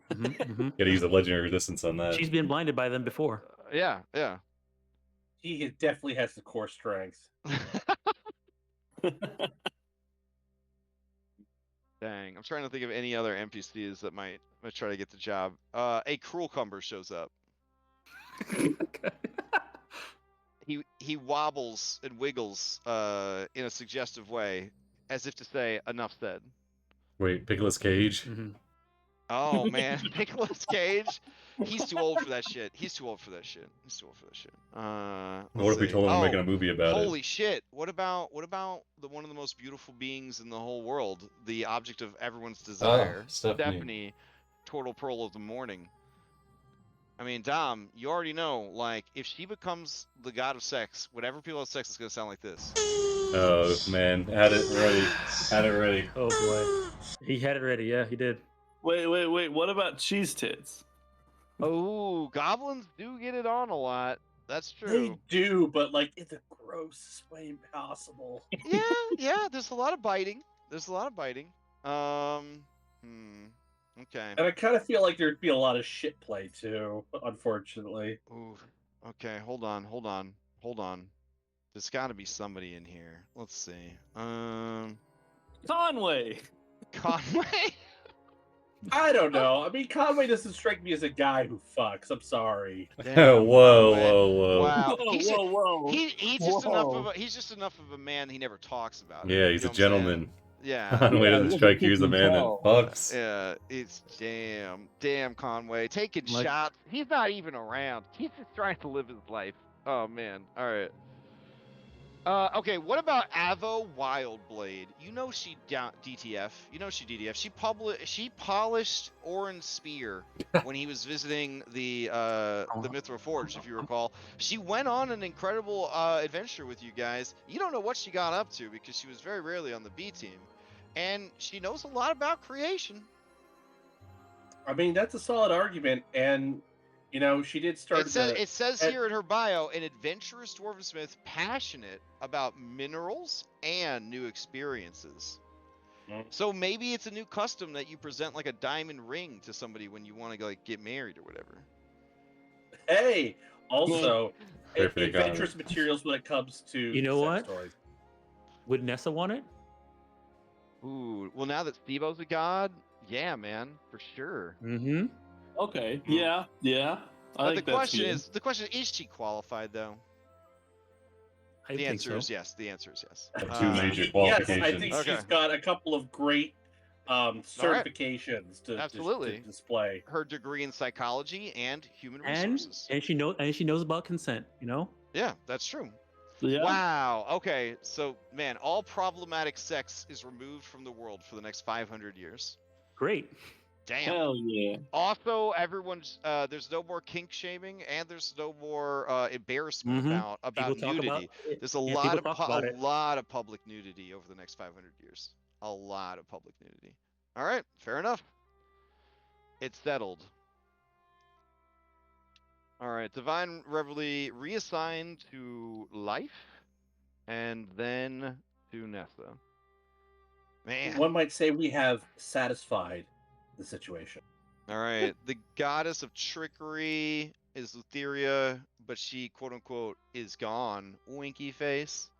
Gotta use a legendary resistance on that. She's been blinded by them before. Yeah. He definitely has the core strength. Dang. I'm trying to think of any other NPCs that might try to get the job. A Cruel Cumber shows up. He wobbles and wiggles in a suggestive way, as if to say, enough said. Wait, Pickles Cage? Mhm. Oh man, Nicolas Cage. He's too old for that shit. What Let's if we see. told him Oh, we're making a movie about holy shit! What about the one of the most beautiful beings in the whole world, the object of everyone's desire, Stephanie. Turtle Pearl of the Morning. I mean, Dom, you already know, like, if she becomes the god of sex, whenever people have sex, it's gonna sound like this. Oh man, had it ready. Oh boy, he had it ready. Yeah, he did. Wait. What about cheese tits? Oh, goblins do get it on a lot. That's They true. do, but like in the grossest way possible. Yeah. There's a lot of biting. Okay. And I kind of feel like there'd be a lot of shit play too, unfortunately. Ooh. Okay. Hold on. There's got to be somebody in here. Let's see. Conway. Conway. I don't know. I mean, Conway doesn't strike me as a guy who fucks. I'm sorry. Damn, Whoa. Wow. Whoa. He's just enough of a man. He never talks about it. Yeah, You he's know a what I'm saying? gentleman. Yeah. Conway doesn't strike you as a man that fucks. Yeah. It's damn Conway taking shots. He's not even around. He's just trying to live his life. Oh man. All right. Okay, what about Avo Wildblade? You know she DTF. She polished Orin's spear when he was visiting the Mithril Forge, if you recall. She went on an incredible adventure with you guys. You don't know what she got up to because she was very rarely on the B team. and she knows a lot about creation. I mean, that's a solid argument, and she did start. It says here in her bio, an adventurous dwarvensmith passionate about minerals and new experiences. So maybe it's a new custom that you present like a diamond ring to somebody when you want to like get married or whatever. Hey, also, Perfect adventurous materials when it comes to You know sex what? stories. Would Nessa want it? Ooh, well now that Steve-O's a god, yeah, man, for sure. Mm-hmm. Okay. Yeah. Yeah. But the question is, she qualified though? I The think answer so. is yes. The answer is yes. Two major Yes, qualifications. I think she's got a couple of great certifications to display. Her degree in psychology and human resources. And she knows about consent. Yeah, that's true. Yeah. Wow. Okay. So, man, all problematic sex is removed from the world for the next 500 years. Great. Damn. Hell yeah. Also, everyone's there's no more kink shaming and there's no more embarrassment about nudity. There's a lot of public nudity over the next 500 years. A lot of public nudity. All right, fair enough. It's settled. All right, Divine Reveille reassigned to Life, and then to Nessa. Man. One might say we have satisfied the situation. All right, the goddess of trickery is Thylea, but she quote unquote is gone. Winky face.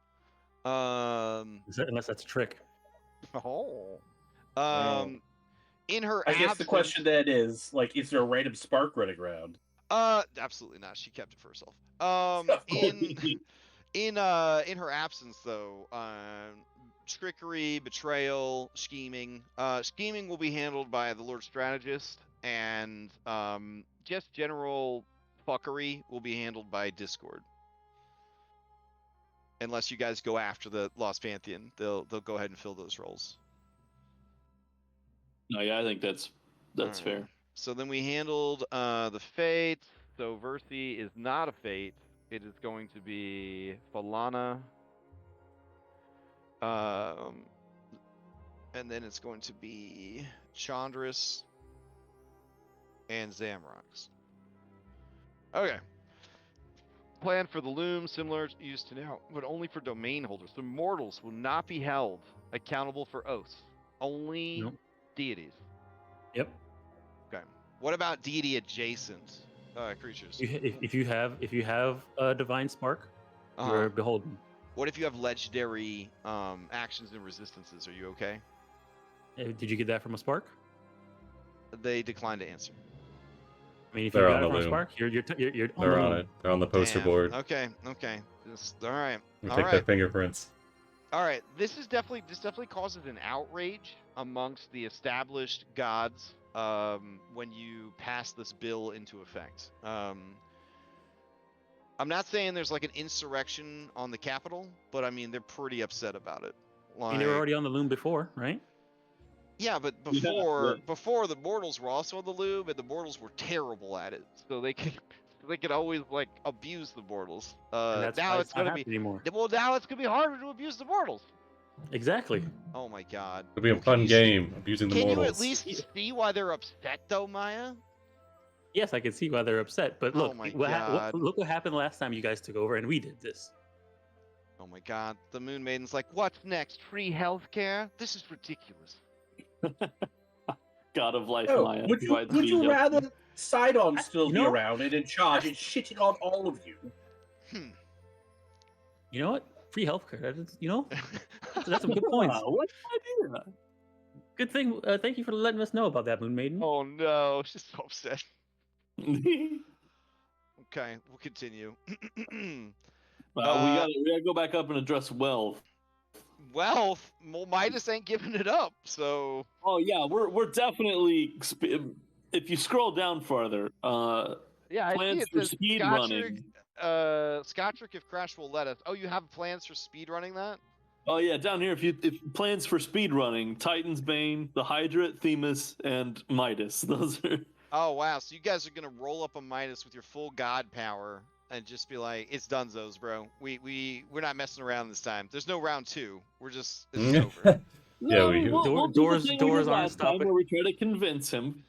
Unless that's a trick. In her I guess the question then is, like, is there a random spark running around? Absolutely not. She kept it for herself. In her absence though, trickery, betrayal, scheming. Scheming will be handled by the Lord Strategist, and just general fuckery will be handled by Discord. Unless you guys go after the Lost Pantheon, they'll go ahead and fill those roles. No, yeah, I think that's fair. So then we handled the Fates. So Versi is not a Fate. It is going to be Falana. And then it's going to be Chandris and Zamrox. Okay. Plan for the loom, similar used to now, but only for domain holders. The mortals will not be held accountable for oaths. Only deities. Yep. Okay. What about deity adjacent creatures? If you have a divine spark, you're beholden. What if you have legendary actions and resistances? Are you okay? Did you get that from a spark? They declined to answer. I mean, if you got it from a spark, you're They're on it. They're on the poster board. Okay. All right. You take their fingerprints. All right. This definitely causes an outrage amongst the established gods when you pass this bill into effect. I'm not saying there's like an insurrection on the Capitol, but I mean they're pretty upset about it. Like, they were already on the loom before, right? Yeah, but before the mortals were also on the loom, and the mortals were terrible at it, so they could always like abuse the mortals. Now it's gonna be anymore. Well, now it's gonna be harder to abuse the mortals. Exactly. Oh my god. It'll be a fun game abusing the mortals. Can you at least see why they're upset though, Maya? Yes, I can see why they're upset, but look, look what happened last time you guys took over, and we did this. Oh my god, the Moon Maiden's like, what's next? Free healthcare? This is ridiculous. God of life, Maya. Would you rather Sidon still be around and in charge and shitting on all of you? You know what? Free healthcare. That's some good points. What idea? Good thing. Thank you for letting us know about that, Moon Maiden. Oh no, she's so upset. Okay, we'll continue. We gotta go back up and address wealth. Wealth, Midas ain't giving it up, so. Oh yeah, we're definitely. If you scroll down farther, yeah, plans for speed running. Scotric, if Crash will let us. Oh, you have plans for speed running that? Oh yeah, down here. If plans for speed running, Titan's Bane, the Hydra, Themis, and Midas. Those are. Oh wow, so you guys are gonna roll up a Midas with your full god power and just be like, "It's dunzos, bro. We're not messing around this time. There's no round 2. We're just it's over." Yeah, we'll do the doors- thing we doors did aren't last time stopping. where we try to convince him.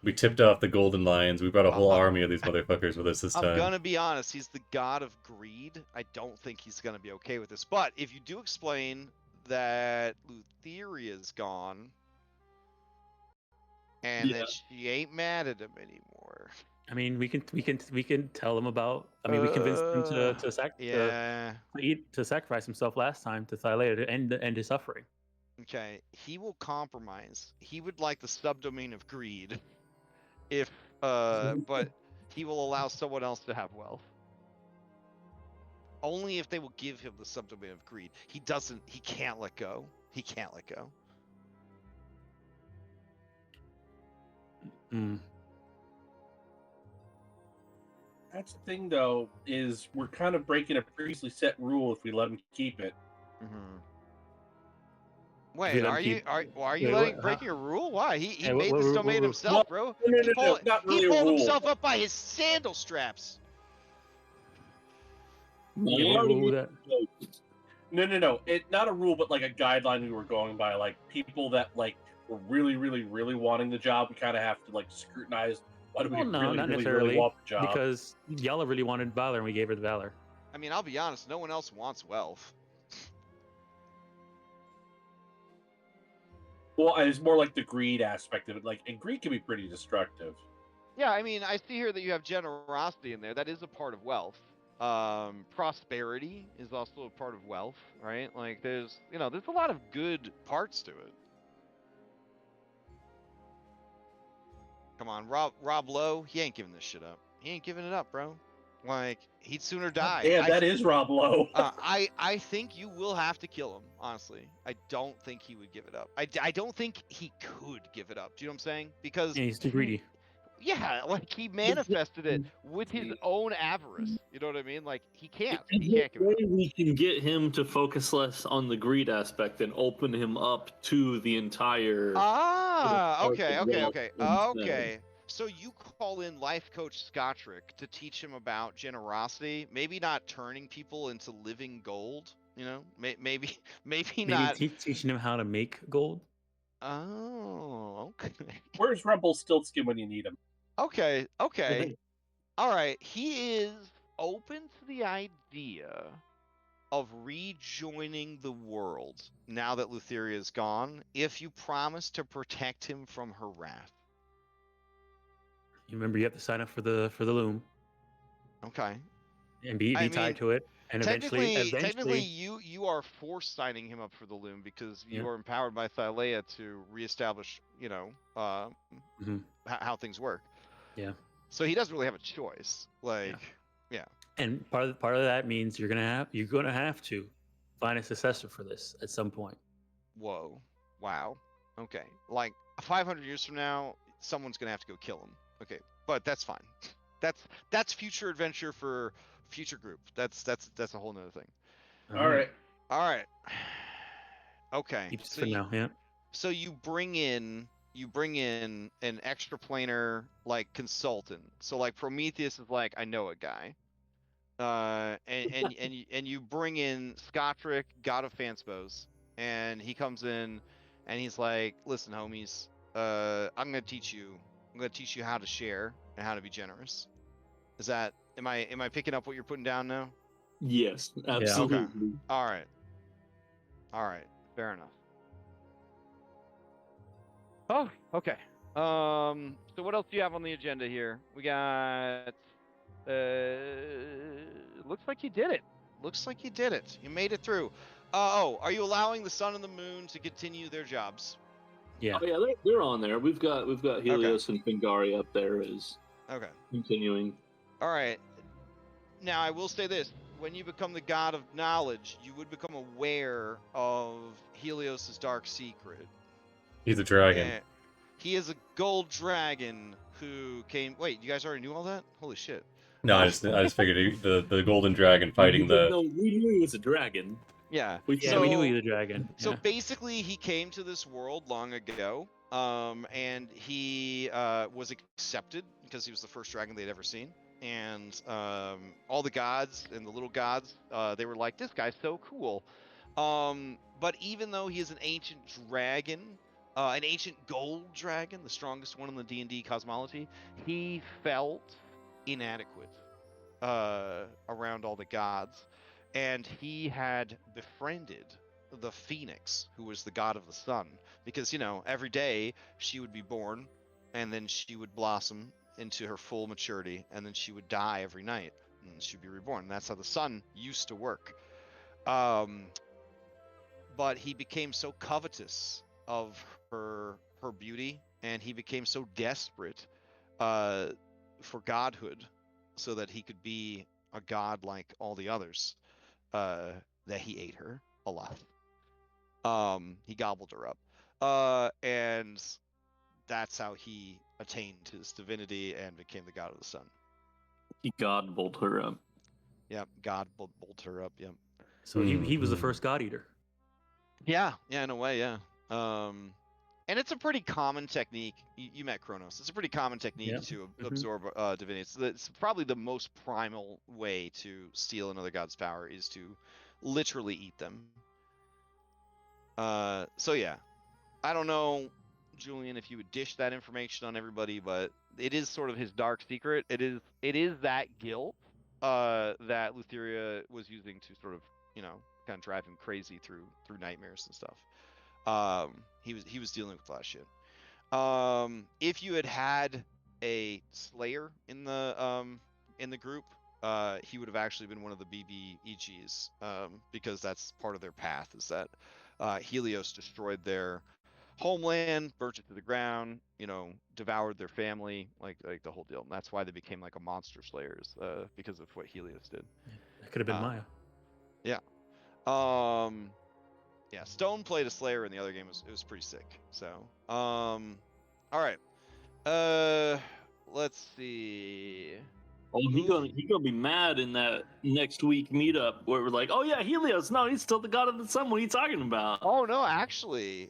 we tipped off the golden lions. We brought a whole Uh-huh. army of these motherfuckers with us this I'm time. gonna be honest, he's the god of greed. I don't think he's gonna be okay with this. But if you do explain that Lutheria's gone and Yeah. that she ain't mad at him anymore. I mean, we can tell him about. I mean, we convinced him to sacrifice himself last time to Thylea to end his suffering. Okay, he will compromise. He would like the subdomain of greed, if but he will allow someone else to have wealth. Only if they will give him the subdomain of greed. He doesn't. He can't let go. He can't let go. Mm. That's the thing, though, is we're kind of breaking a previously set rule if we let him keep it. Mm-hmm. we Wait, let him are you keep- are you Wait, letting what? breaking a rule? Why? He Hey, made what- this what- domain what- himself, bro. No, not really He a pulled rule. himself up by his sandal straps. Yeah, We what already would that? No. It's not a rule, but like a guideline we were going by. Like people that like were really wanting the job, we kind of have to like scrutinize. Why do we Well, no, really, not really, necessarily. really want the job? Because Yella really wanted Valor, and we gave her the Valor. I mean, I'll be honest. No one else wants wealth. Well, it's more like the greed aspect of it. Like, and greed can be pretty destructive. Yeah, I mean, I see here that you have generosity in there. That is a part of wealth. Prosperity is also a part of wealth, right? Like, there's a lot of good parts to it. Come on, Rob Lowe, he ain't giving this shit up. He ain't giving it up, bro. Like, he'd sooner die. Damn, that is Rob Lowe. I think you will have to kill him, honestly. I don't think he would give it up. I don't think he could give it up. Do you know what I'm saying? Because Yeah, he's too greedy. yeah, like he manifested it with his own avarice. You know what I mean? Like he can't give it up. Maybe we can get him to focus less on the greed aspect and open him up to the entire. Okay. So you call in life coach Scottrick to teach him about generosity, maybe not turning people into living gold, maybe not. Teaching him how to make gold. Oh, okay. Where's Rumpelstiltskin when you need him? Okay. All right. He is open to the idea of rejoining the world now that Lutheria is gone, if you promise to protect him from her wrath. You remember, you have to sign up for the loom Okay. and be tied to it, and technically, you are force signing him up for the loom because you are empowered by Thylea to reestablish, how things work. Yeah. So he doesn't really have a choice. Yeah. And part of that means you're gonna have to find a successor for this at some point. Whoa. Wow. Okay. Like 500 years from now, someone's gonna have to go kill him. Okay, but that's fine. That's future adventure for future group. That's a whole nother thing. All right. Okay. Keeps for now, yeah. So you bring in an extraplanar like consultant. So like Prometheus is like, I know a guy. And you bring in Scottrick, God of Fanspo's, and he comes in and he's like, listen, homies, I'm gonna teach you how to share and how to be generous. Am I picking up what you're putting down now? Yes, absolutely. Okay. All right. Fair enough. Oh, okay. So what else do you have on the agenda here? We got. Looks like you did it. You made it through. Are you allowing the sun and the moon to continue their jobs? Yeah. Oh, yeah, they're on there. We've got Helios and Pingari up there as continuing. All right. Now I will say this: when you become the god of knowledge, you would become aware of Helios's dark secret. He's a dragon. And he is a gold dragon who came. Wait, you guys already knew all that? Holy shit! No, I just figured the golden dragon fighting the. No, we knew he was a dragon. Yeah. We knew he was a dragon. So yeah. basically, he came to this world long ago, and he was accepted because he was the first dragon they'd ever seen. And all the gods and the little gods, they were like, this guy's so cool. But even though he is an ancient dragon, an ancient gold dragon, the strongest one in the D&D cosmology, he felt inadequate around all the gods, and he had befriended the Phoenix, who was the god of the sun, because every day she would be born, and then she would blossom into her full maturity, and then she would die every night, and she'd be reborn. And that's how the sun used to work. But he became so covetous of her beauty, and he became so desperate for godhood, so that he could be a god like all the others, that he ate her alive. He gobbled her up, and that's how he attained his divinity and became the god of the sun. He godbled her up. Yep, God bolt her up. Yep. So he was the Mhm. first god eater. Yeah, in a way, yeah. And it's a pretty common technique. You met Kronos. It's a pretty common technique Yeah. to Mhm. absorb divinity. It's probably the most primal way to steal another god's power is to literally eat them. So yeah, I don't know, Julian, if you would dish that information on everybody, but it is sort of his dark secret. It is that guilt that Lutheria was using to sort of kind of drive him crazy through nightmares and stuff. He was dealing with a lot of shit. If you had a Slayer in the group, he would have actually been one of the BBEGs, because that's part of their path. Is that Helios destroyed their homeland, burnt it to the ground, devoured their family, like the whole deal. And that's why they became like a monster slayers, because of what Helios did. That could have been Maya. Yeah. Yeah, Stone played a Slayer in the other game. It was pretty sick. So, all right. Let's see. Oh, he gonna be mad in that next week meetup where we're like, oh yeah, Helios. No, he's still the god of the sun. What are you talking about? Oh no, actually,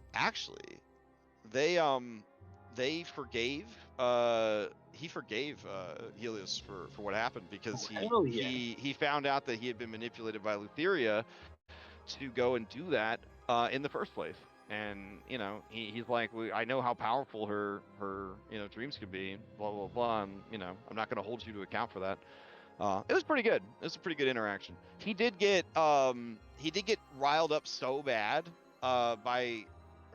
they forgave. He forgave Helios for what happened, because hell yeah. he found out that he had been manipulated by Lutheria to go and do that in the first place. And he's like, I know how powerful her dreams could be, blah blah blah. And I'm not going to hold you to account for that. It was pretty good. It was a pretty good interaction. He did get riled up so bad by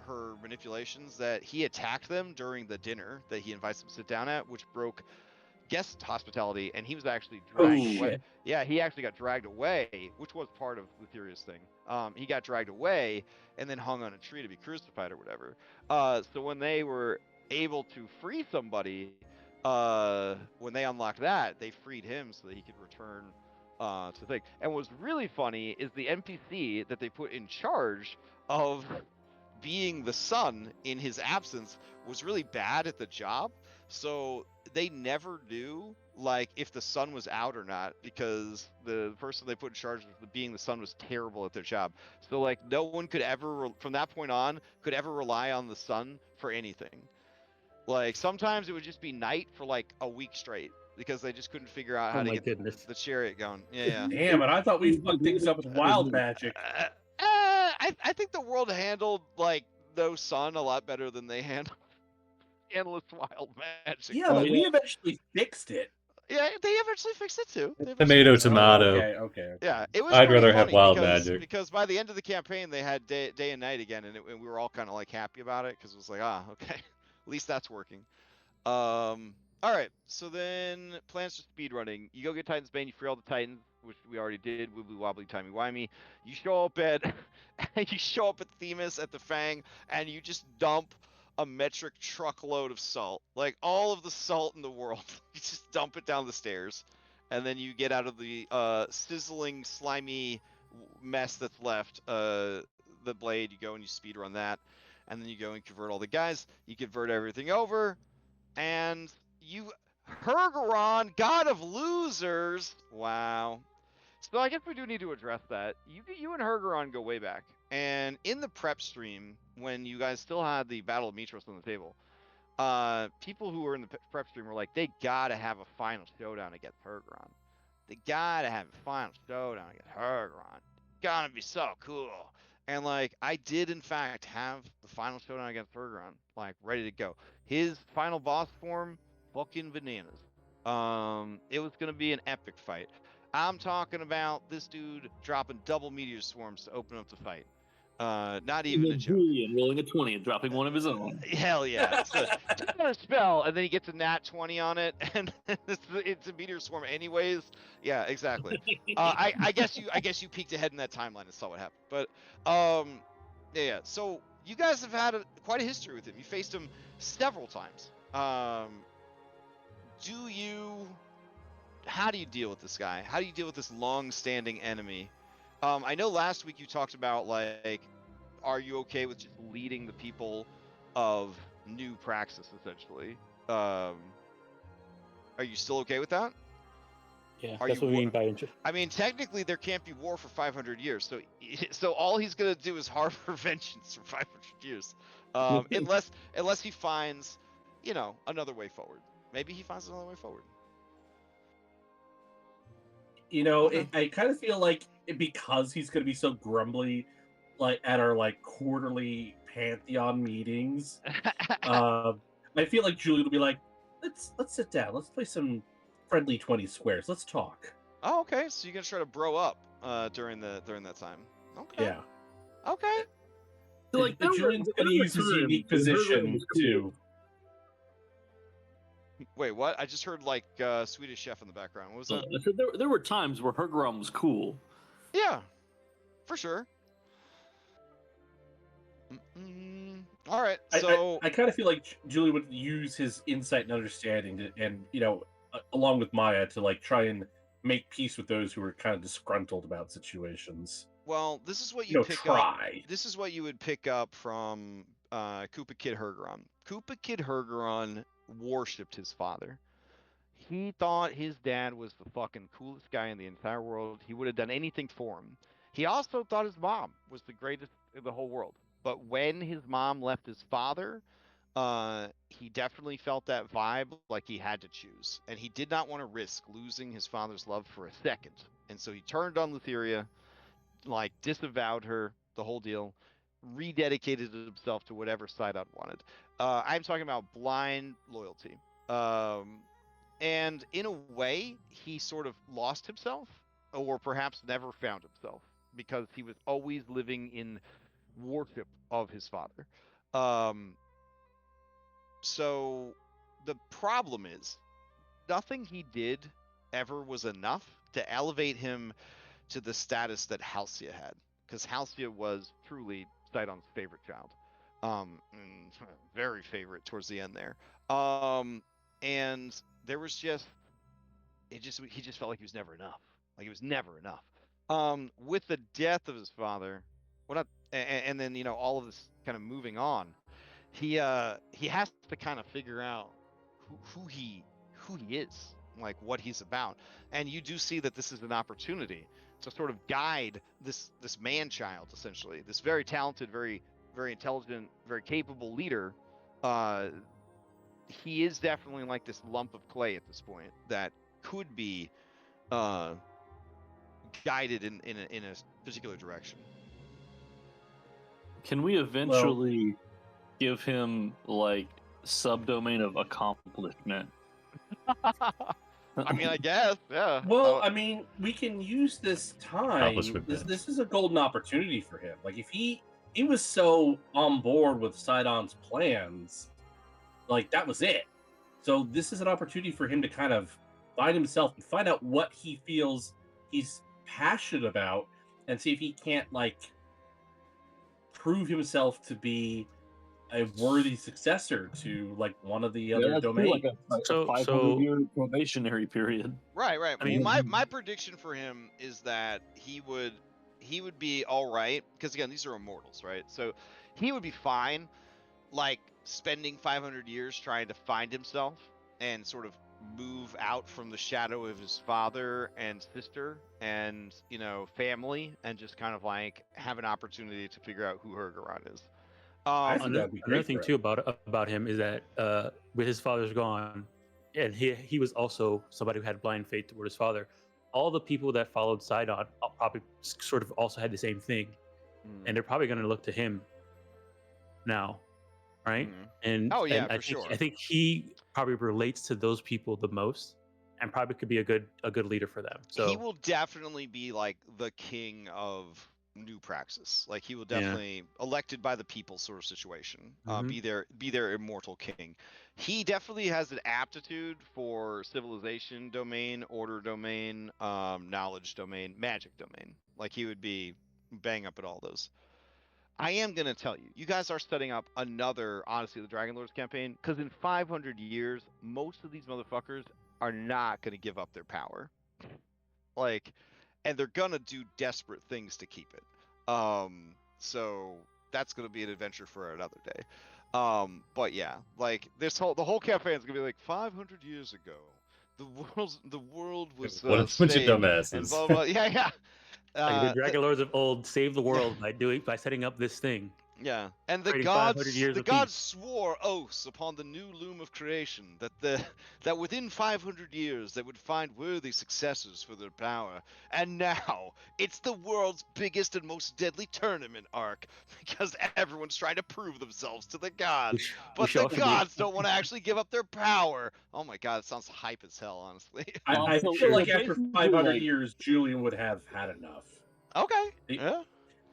her manipulations that he attacked them during the dinner that he invites them to sit down at, which broke guest hospitality, and he was actually dragged Oh, away. shit. Yeah, he actually got dragged away, which was part of Lutheria's thing. He got dragged away and then hung on a tree to be crucified or whatever. So when they were able to free somebody, when they unlocked that, they freed him so that he could return to the thing. And what's really funny is the NPC that they put in charge of being the sun in his absence was really bad at the job. So they never knew like if the sun was out or not, because the person they put in charge of being the sun was terrible at their job. So like no one could ever from that point on could ever rely on the sun for anything. Like sometimes it would just be night for like a week straight because they just couldn't figure out how Oh to my get goodness. the chariot going. Yeah. Damn it! I thought we fucked things up with wild magic. I think the world handled like no sun a lot better than they handled endless wild magic. Yeah, but we eventually fixed it. Yeah, they eventually fixed it too. Tomato, tomato. Okay. Yeah, it was. I'd pretty rather have funny wild because, magic. because by the end of the campaign they had day and night again, and we were all kind of like happy about it because it was like, okay, at least that's working. All right, so then plans for speedrunning. You go get Titan's Bane, you free all the Titans, which we already did. Wibbly wobbly, timey wimey. You show up at Themis at the Fang, and you just dump a metric truckload of salt, like all of the salt in the world. You just dump it down the stairs, and then you get out of the sizzling, slimy mess that's left. The blade. You go and you speedrun that, and then you go and convert all the guys. You convert everything over. And you, Hergeron, god of losers. Wow. So I guess we do need to address that. You and Hergeron go way back. And in the prep stream, when you guys still had the Battle of Mitros on the table, people who were in the prep stream were like, they gotta have a final showdown against Hergeron. They gotta have a final showdown against Hergeron. gonna be so cool. And like I did in fact have the final showdown against Bergeron, like ready to go. His final boss form, fucking bananas. It was gonna be an epic fight. I'm talking about this dude dropping double meteor swarms to open up the fight. Not even a joke. Julian rolling a 20 and dropping one of his own. Hell yeah. So a spell, and then he gets a nat 20 on it, and it's a meteor swarm anyways. Yeah, exactly. I guess you peeked ahead in that timeline and saw what happened. But yeah. So you guys have had quite a history with him. You faced him several times. How do you deal with this guy? How do you deal with this long-standing enemy? I know last week you talked about like, are you okay with just leading the people of New Praxis essentially? Are you still okay with that? Yeah, Are that's you what we wa- mean by I mean, technically there can't be war for 500 years, so all he's gonna do is harbor vengeance for 500 years, unless he finds, another way forward. Maybe he finds another way forward. Okay. I kind of feel like because he's going to be so grumbly, like at our like quarterly Pantheon meetings, I feel like Julie will be like, let's sit down, let's play some friendly 20 squares, let's talk. Oh, okay. So you're gonna try to bro up during that time. Okay. Yeah. Okay. So, like, there Julian's were- going to there were use his times unique when her realm position was cool. to. Wait, what? I just heard like Swedish Chef in the background. What was that? I said there were times where her realm was cool. Yeah, for sure. All right. So I kind of feel like Julie would use his insight and understanding and along with Maya to like try and make peace with those who are kind of disgruntled about situations. well, this is what you pick up. Try. This is what you would pick up from Koopa Kid Hergeron. Koopa Kid Hergeron worshipped his father. He thought his dad was the fucking coolest guy in the entire world. He would have done anything for him. He also thought his mom was the greatest in the whole world. But when his mom left his father, he definitely felt that vibe like he had to choose. And he did not want to risk losing his father's love for a second. And so he turned on Lutheria, like disavowed her, the whole deal, rededicated himself to whatever Sidon wanted. I'm talking about blind loyalty. And in a way, he sort of lost himself, or perhaps never found himself, because he was always living in worship of his father. So the problem is, nothing he did ever was enough to elevate him to the status that Halcyon had, because Halcyon was truly Sidon's favorite child, very favorite towards the end there. And there was he just felt like he was never enough. Like he was never enough. With the death of his father, and then all of this kind of moving on, he has to kind of figure out who he is, like what he's about. And you do see that this is an opportunity to sort of guide this man child, essentially, this very talented, very very intelligent, very capable leader. He is definitely like this lump of clay at this point that could be guided in a particular direction. Can we eventually give him like subdomain of accomplishment? I mean, I guess, yeah. Well, I mean, we can use this time. Accomplishment This is a golden opportunity for him. Like if he was so on board with Sidon's plans, like that was it. So this is an opportunity for him to kind of find himself and find out what he feels he's passionate about, and see if he can't like prove himself to be a worthy successor to like one of the other domains. Like a 500-year probationary period. Right. I mean, my prediction for him is that he would be all right, because again, these are immortals, right? So he would be fine, like spending 500 years trying to find himself and sort of move out from the shadow of his father and sister and family, and just kind of like have an opportunity to figure out who Hergeron is. I think that'd be Another great thing for too about him is that with his father's gone, and he was also somebody who had blind faith toward his father. all the people that followed Sidon probably sort of also had the same thing, and they're probably going to look to him now, right? And Oh yeah, and for sure. I think he probably relates to those people the most, and probably could be a good leader for them. So he will definitely be like the king of New Praxis. Like he will Yeah. definitely elected by the people sort of situation. Mhm. Be their immortal king. He definitely has an aptitude for civilization domain, order domain, knowledge domain, magic domain. Like he would be bang up at all those. I am gonna tell you, you guys are setting up another Odyssey of the Dragonlords campaign, because in 500 years, most of these motherfuckers are not gonna give up their power. Like, and they're gonna do desperate things to keep it. So that's gonna be an adventure for another day. But yeah, like the whole campaign is gonna be like 500 years ago, the world was What a bunch of saved and dumbasses. blah blah. Yeah, yeah. like the The, Dragonlords of old saved the world by setting up this thing, Yeah, and creating 500 years the of gods peace. swore oaths upon the new loom of creation that that within 500 years they would find worthy successors for their power. And now it's the world's biggest and most deadly tournament arc because everyone's trying to prove themselves to the We gods, sh- we but should the also be gods don't want to actually give up their power. Oh my god, it sounds hype as hell, honestly. I So feel like so after basically, 500 like, years, Julian would have had enough. Okay, He- yeah.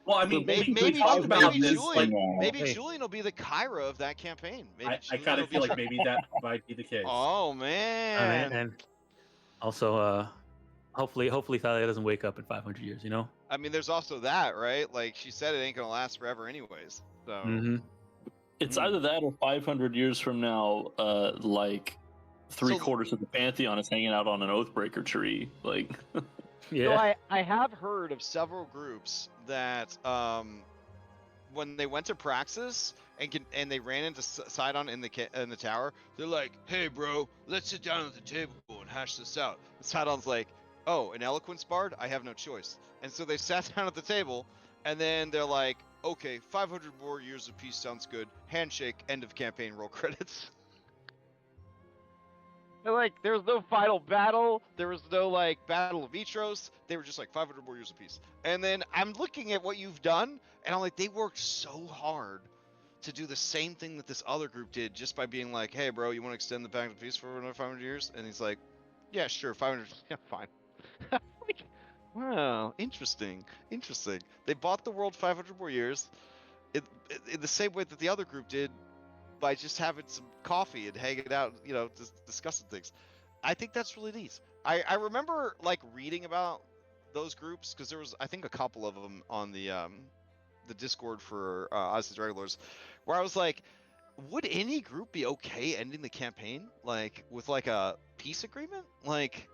Well, I so mean, we basically talked about this. Like, Maybe Hey. Julian will be the Kyra of that campaign. Maybe I Julian kind will of feel be. like maybe that might be the case. Oh and, man. and also, hopefully Thylea doesn't wake up in 500 years. You know. I mean, there's also that, right? Like she said, it ain't gonna last forever, anyways. So Mm-hmm. it's Mm. either that or 500 years from now, like three So- quarters of the Pantheon is hanging out on an Oathbreaker tree. Like, Yeah. So I have heard of several groups that when they went to Praxis and they ran into Sidon in the tower, they're like, "Hey, bro, let's sit down at the table and hash this out." And Sidon's like, "Oh, an eloquence bard? I have no choice." And so they sat down at the table, and then they're like, "Okay, 500 more years of peace sounds good. Handshake. End of campaign. Roll credits." Like, there was no final battle. There was no, like, Battle of Vitros. They were just like 500 more years of peace. And then I'm looking at what you've done, and I'm like, they worked so hard to do the same thing that this other group did just by being like, "Hey, bro, you want to extend the Pact of Peace for another 500 years?" And he's like, "Yeah, sure, 500. Yeah, fine." Like, wow, interesting. They bought the world 500 more years in the same way that the other group did by just having some coffee and hanging out, just discussing things. I think that's really neat. I remember like reading about those groups because there was I think a couple of them on the Discord for Odyssey of the Dragonlords, where I was like, would any group be okay ending the campaign like with like a peace agreement? Like,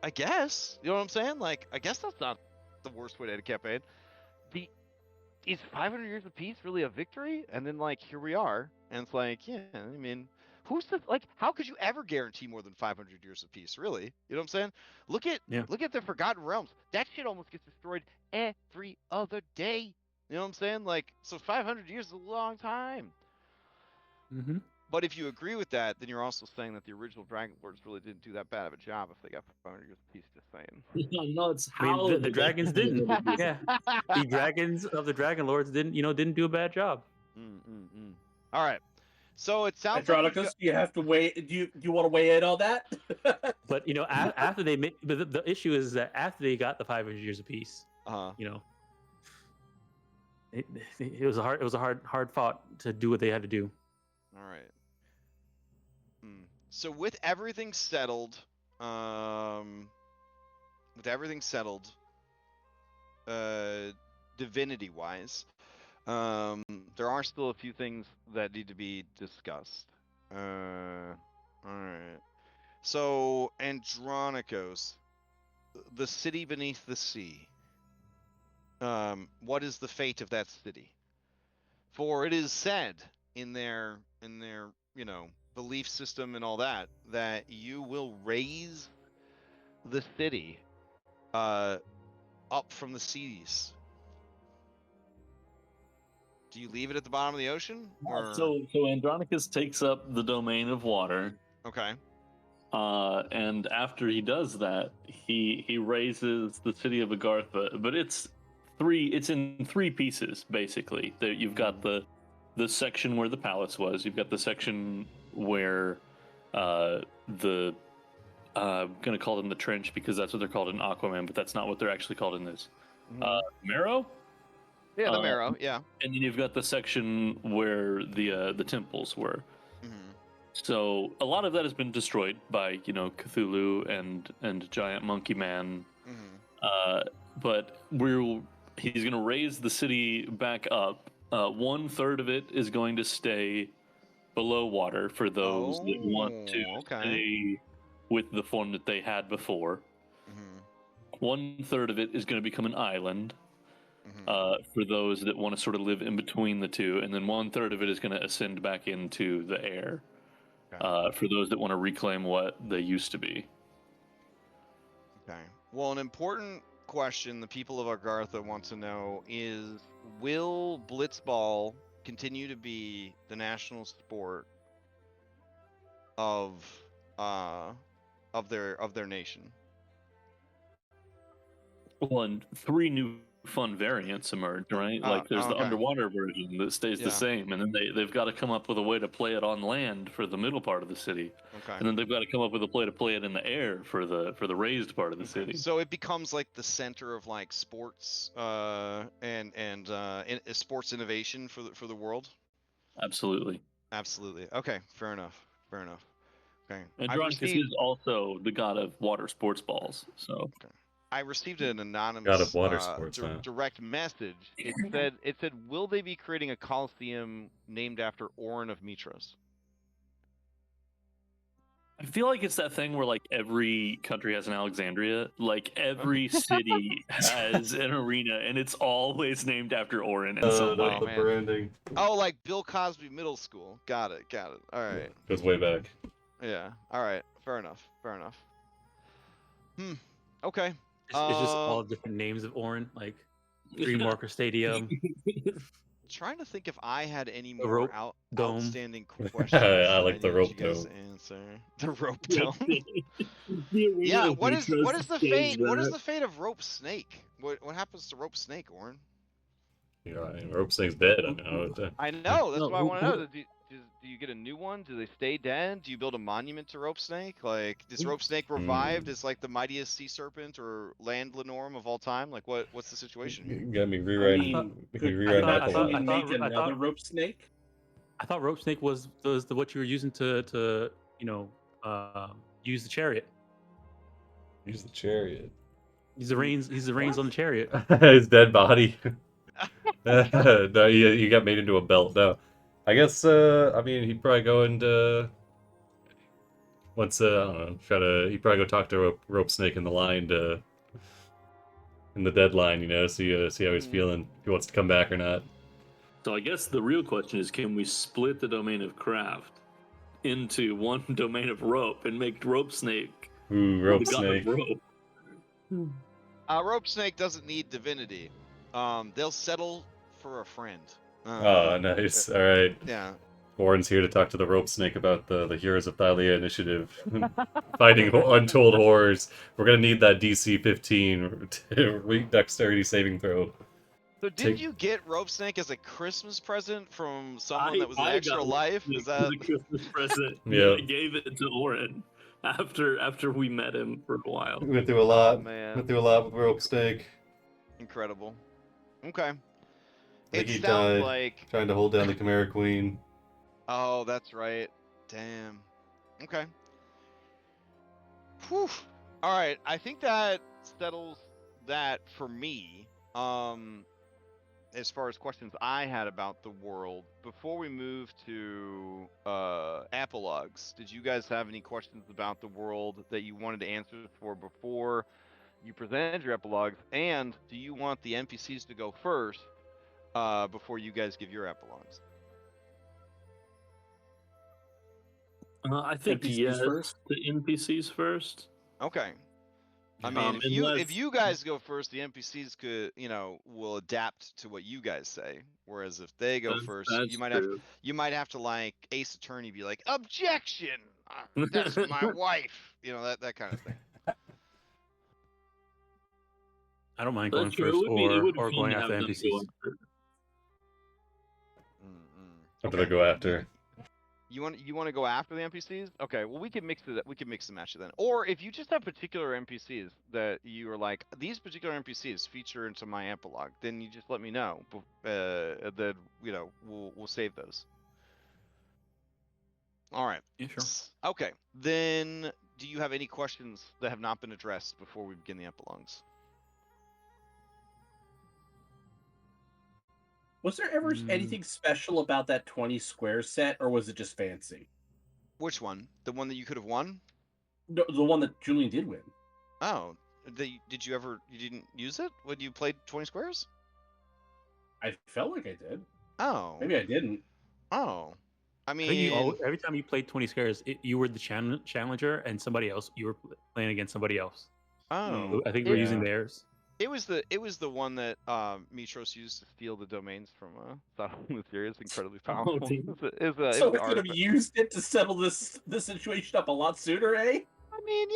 I guess, you know what I'm saying? Like, I guess that's not the worst way to end a campaign. Is 500 years of peace really a victory? And then, like, here we are. And it's like, yeah, I mean, Who's the like? How could you ever guarantee more than 500 years of peace? Really? You know what I'm saying? Look Yeah. at the Forgotten Realms. That shit almost gets destroyed every other day. You know what I'm saying? Like, so 500 years is a long time. Mm-hmm. But if you agree with that, then you're also saying that the original Dragonlords really didn't do that bad of a job if they got 500 years of peace. Just saying. no, it's I mean, how the dragons didn't. Yeah. The Yeah. dragons of the Dragonlords didn't do a bad job. All right. So it sounds like you've Andronicus, you have to weigh. Do you want to weigh in on that? But after they made, but the issue is that after they got the 500 years of peace, got, it was a hard fought to do what they had to do. all right. So with everything settled, divinity-wise, there are still a few things that need to be discussed. All right. So Andronicos, the city beneath the sea. What is the fate of that city? For it is said in their belief system and all that you will raise the city up from the seas. Do you leave it at the bottom of the ocean? Or... So Andronicus takes up the domain of water, Okay. And after he does that, he raises the city of Agartha, but it's in three pieces basically. There you've got the section where the palace was. You've got the section where the I'm gonna call them the trench because that's what they're called in Aquaman, but that's not what they're actually called in this. Marrow. Yeah, the marrow. Yeah. And then you've got the section where the temples were. Mhm. So a lot of that has been destroyed by Cthulhu and Giant Monkey Man. Mhm. But he's going to raise the city back up. 1/3 of it is going to stay below water for those that want to okay. stay with the form that they had before. Mhm. 1/3 of it is going to become an island. Mhm. For those that want to sort of live in between the two, and then 1/3 of it is going to ascend back into the air. Okay. For those that want to reclaim what they used to be. Okay. Well, an important question the people of Agartha want to know is: will blitzball continue to be the national sport of their nation? Well, and 3 new fun variants emerge, right? Like there's the Okay. underwater version that stays the Yeah. same, and then they've got to come up with a way to play it on land for the middle part of the city, Okay. and then they've got to come up with a play to play it in the air for the raised part of the city. So it becomes like the center of like sports sports innovation for the world. Absolutely. Absolutely. Okay. Fair enough. Fair enough. Okay. Andronicus is also the god of water sports balls, so. Okay. I received an God anonymous of water sports, huh? direct message. It said, will they be creating a coliseum named after Orin of Mitros? I feel like it's that thing where like every country has an Alexandria, like every city has an arena, and it's always named after Orin in some way. The man. branding Oh, like Bill Cosby Middle School. Got it. All right. goes way back. Yeah. All right. Fair enough. Okay. It's just all different names of Orin, like Green Marker Stadium. Trying to think if I had any The more rope dome. outstanding questions. I like the needed rope you guys dome. to answer. The rope dome. Yeah. What is the fate? What is the fate of Rope Snake? What happens to Rope Snake, Orin? Rope Snake's dead. I know. I know. That's No, what I who- want to who- know. Do you get a new one? Do they stay dead? Do you build a monument to Rope Snake? Like, is Rope Snake revived as like the mightiest sea serpent or land Lenorm of all time? Like, what's the situation here? You got me rewriting. Could I not thought- you I make thought- another rope snake? I thought Rope Snake was what you were using to use the chariot. Use the chariot. He's the reins on the chariot. His dead body. No, you got made into a belt. No, I guess. I mean, he'd probably go into. I don't know. He'd probably go talk to Rope Snake in the line in the deadline. See how he's feeling. If he wants to come back or not. So I guess the real question is, can we split the domain of craft into one domain of rope and make Rope Snake Ooh, Rope the god Snake. of rope? Rope Snake doesn't need divinity. They'll settle for a friend. Oh, nice. All right. Yeah. Orin's here to talk to the Rope Snake about the Heroes of Thylea initiative. Fighting untold horrors. We're going to need that DC 15 dexterity saving throw. So did you get Rope Snake as a Christmas present from someone that was an extra got life? Snake Is that as a Christmas present? Yeah. I gave it to Orin after we met him for a while. We went through a lot. man. Went through a lot with Rope Snake. incredible? Okay. I think It he sounds died like. trying to hold down the Chimera Queen. Oh, that's right. Damn. Okay. Whew. All right. I think that settles that for me. As far as questions I had about the world, before we move to epilogues, did you guys have any questions about the world that you wanted to answer for before you presented your epilogues? And do you want the NPCs to go first before you guys give your epilogues? I think NPCs yes, first? the NPCs first. Okay. I mean, if unless- you guys go first, the NPCs could, will adapt to what you guys say. Whereas if they go first, that's you might true. have to like Ace Attorney be like, objection, That's my wife. You know, that kind of thing. I don't mind That's going true. first It would be or fun going to after have them NPCs. go after. What do I go after? You want to go after the NPCs? Okay, well we can mix it. We can mix and match it then. Or if you just have particular NPCs that you are like, these particular NPCs feature into my epilogue, then you just let me know. Then we'll save those. All right. Yeah, sure. Okay. Then, do you have any questions that have not been addressed before we begin the epilogues? Was there ever anything special about that 20 square set, or was it just fancy? Which one? The one that you could have won? No, the one that Julian did win. Oh, did you ever? You didn't use it when you played 20 squares? I felt like I did. Oh. Maybe I didn't. Oh. I I think mean, every time you played 20 squares, you were the challenger, and somebody else. You were playing against somebody else. oh. I think we're using theirs. It was the one that Mitros used to steal the domains from Sodom and Syria. It's incredibly powerful. damn. So we could have used it to settle this situation up a lot sooner, eh? I mean,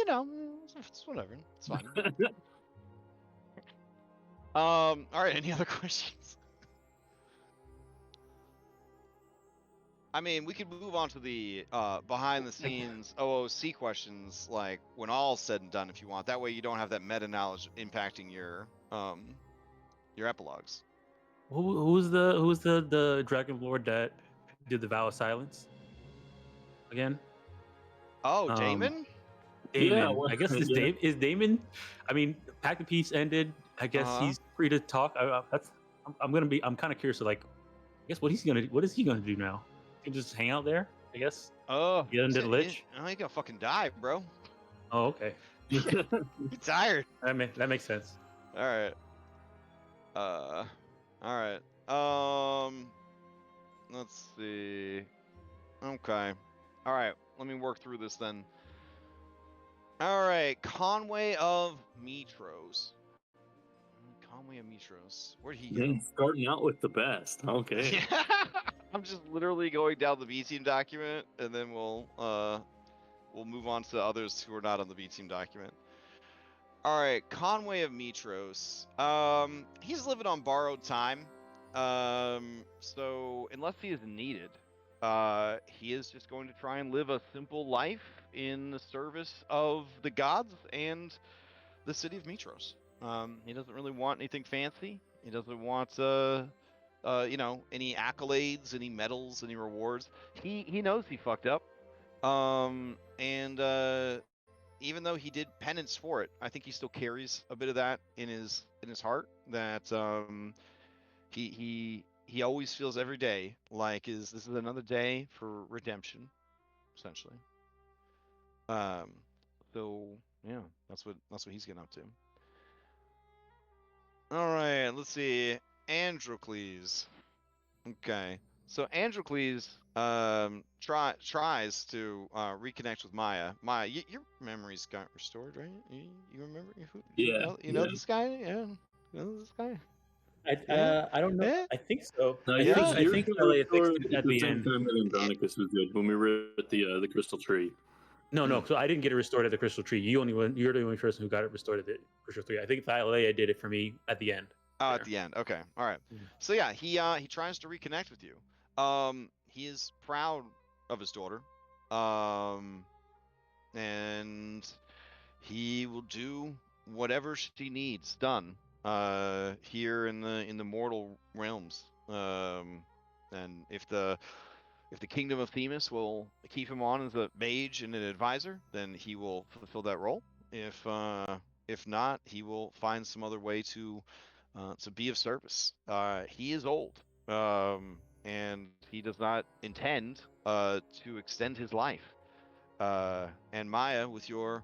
it's whatever. It's fine. All right. Any other questions? I mean, we could move on to the behind the scenes OOC questions, like when all's said and done, if you want. That way, you don't have that meta knowledge impacting your epilogues. Who's the Dragonlord that did the vow of silence? Again? Oh, Damon? Damon. Yeah, well, I guess is Damon. I mean, Pact of Peace ended. I guess he's free to talk. I'm kind of curious. Like, I guess what is he gonna do now? He can just hang out there. I guess. Oh, Get under the lich. Oh, he gonna fucking die, bro. Oh, okay. He's tired. That makes sense. All right. All right. Let's see. Okay. All right. Let me work through this then. All right. Conway of Mitros. Conway of Mitros. Where'd he go? Starting out with the best. Okay. I'm just literally going down the B team document, and then we'll move on to others who are not on the B team document. All right, Conway of Mitros. He's living on borrowed time. So unless he is needed, he is just going to try and live a simple life in the service of the gods and the city of Mitros. He doesn't really want anything fancy. He doesn't want any accolades, any medals, any rewards. He knows he fucked up. Even though he did penance for it, I think he still carries a bit of that in his heart. That he always feels every day like this is another day for redemption, essentially. So yeah, that's what he's getting up to. All right, let's see. Androcles. Okay, so Androcles tries to reconnect with Maya. Maya, your memories got restored, right? You remember who? You know this guy? Yeah, you know this guy. I don't know. Yeah. I think so. No, I think Thylea fixed it at the end. Time that Andronicus was good when we were at the crystal tree. No. So I didn't get it restored at the Crystal Tree. You're the only person who got it restored at the Crystal Tree. I think Thylea did it for me at the end. Oh, at the end. Okay. All right. So yeah, he tries to reconnect with you. He is proud of his daughter. And he will do whatever she needs done here in the mortal realms. And if the kingdom of Themis will keep him on as a mage and an advisor, then he will fulfill that role. If not, he will find some other way to be of service. He is old, and he does not intend to extend his life. And Maya, with your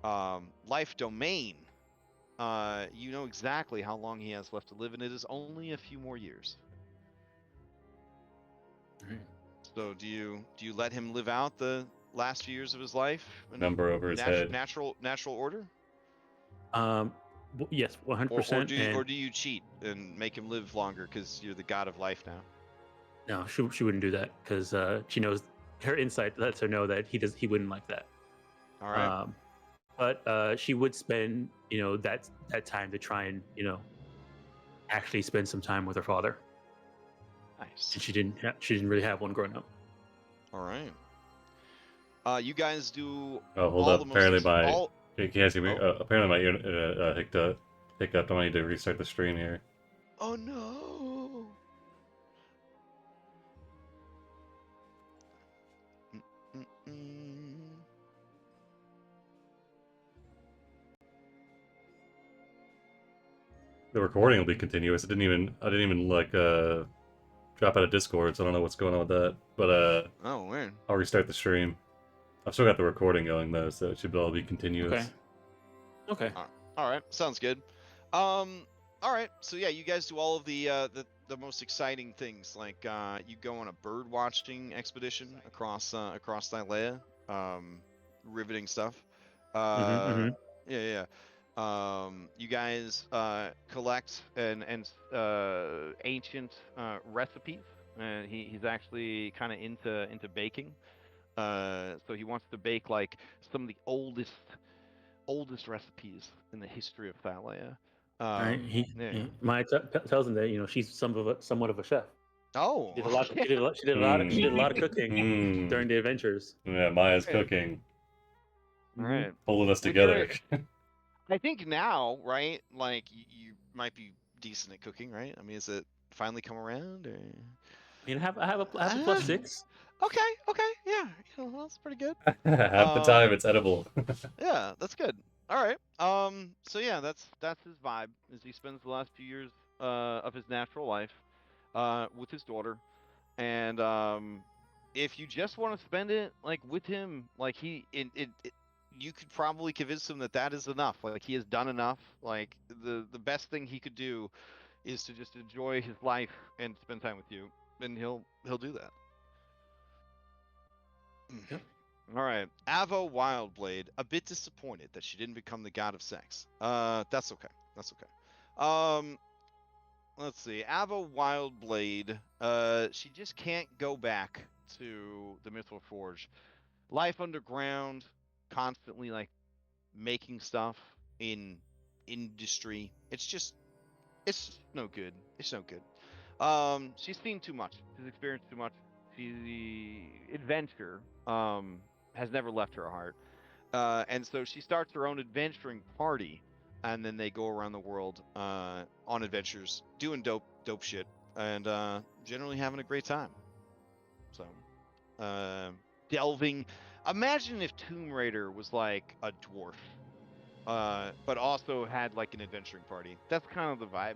life domain, you know exactly how long he has left to live, and it is only a few more years. So do you let him live out the last few years of his life? Number over his head. Natural order. Yes, 100%. Or do you cheat and make him live longer because you're the god of life now? No, she wouldn't do that because she knows her insight lets her know that he wouldn't like that. All right. But she would spend that time to try and actually spend some time with her father. Nice. And she didn't really have one growing up. All right. You guys do. Oh, hold all up. the most Apparently ex- my all- Cassie, Oh. apparently my internet hiccuped. I need to restart the stream here. Oh no. Mm-mm. The recording will be continuous. I didn't even like drop out of Discord, so I don't know what's going on with that. But Oh weird. I'll restart the stream. I've still got the recording going though, so it should all be continuous. Okay. All right. Sounds good. All right. So yeah, you guys do all of the most exciting things. Like you go on a bird watching expedition across Thylea. Riveting stuff. Mhm. Yeah. You guys collect and ancient recipes. He's actually kind of into baking. So he wants to bake like some of the oldest recipes in the history of Thylea. Right. Yeah. Maya tells him that she's somewhat of a chef. Oh. She did a lot. She did a lot of cooking during the adventures. Yeah, Maya's Okay. cooking, All right. pulling us Which together. I think now, right? Like you might be decent at cooking, right? I mean, is it finally come around? Or... I have a plus 6. Okay, yeah, well, that's pretty good. Half the time it's edible. Yeah, that's good. All right. So yeah, that's his vibe. Is he spends the last few years of his natural life with his daughter, and if you just want to spend it like with him, like you could probably convince him that that is enough. Like he has done enough. Like the best thing he could do is to just enjoy his life and spend time with you, and he'll do that. Yep. All right, Avo Wildblade, a bit disappointed that she didn't become the god of sex. That's okay. That's okay. Let's see. Avo Wildblade, she just can't go back to the Mythical Forge. Life underground, constantly like making stuff in industry. It's no good. It's no good. She's seen too much. She's experienced too much. The adventure has never left her heart. And so she starts her own adventuring party, and then they go around the world on adventures, doing dope shit, and generally having a great time. So, delving. Imagine if Tomb Raider was like a dwarf, but also had like an adventuring party. That's kind of the vibe.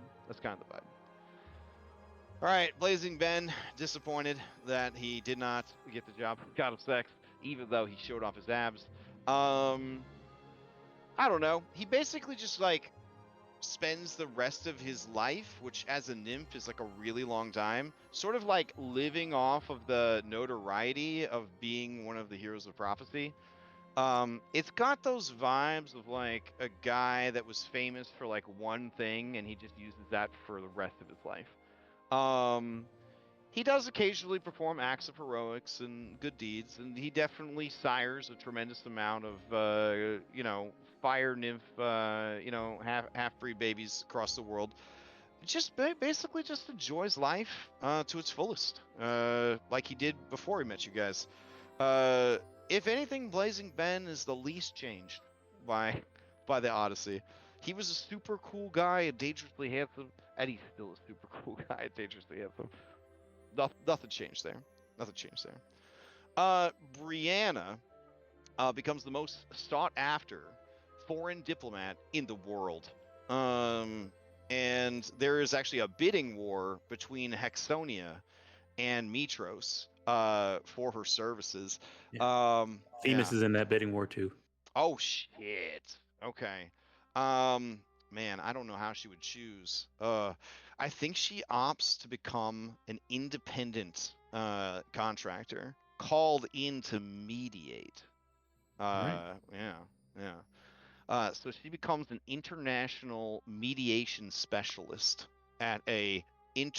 All right, Blazing Ben, disappointed that he did not get the job of God of Sex, even though he showed off his abs. I don't know. He basically just like spends the rest of his life, which as a nymph is like a really long time, sort of like living off of the notoriety of being one of the heroes of prophecy. It's got those vibes of like a guy that was famous for like one thing and he just uses that for the rest of his life. He does occasionally perform acts of heroics and good deeds, and he definitely sires a tremendous amount of, fire nymph, half-breed babies across the world. Just basically just enjoys life to its fullest, like he did before he met you guys. If anything, Blazing Ben is the least changed by the Odyssey. He was a super cool guy and dangerously handsome, and he's still a super cool guy and dangerously handsome. Nothing changed there. Brianna becomes the most sought after foreign diplomat in the world. And there is actually a bidding war between Hexonia and Mitros for her services. Themis is in that bidding war too. Oh shit. Okay. Man, I don't know how she would choose. I think she opts to become an independent contractor called in to mediate. Right. Yeah. So she becomes an international mediation specialist at a at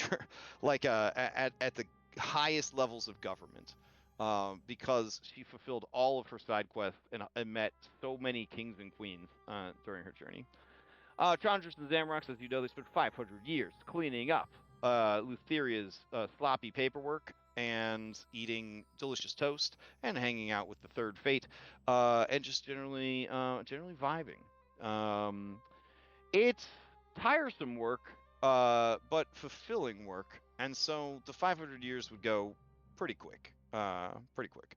the highest levels of government. because she fulfilled all of her side quests and met so many kings and queens during her journey. Challenger's and Zamrox, as you know, they spent 500 years cleaning up Lutheria's sloppy paperwork and eating delicious toast and hanging out with the third fate and just generally vibing. It's tiresome work, but fulfilling work, and so the 500 years would go pretty quick. Pretty quick.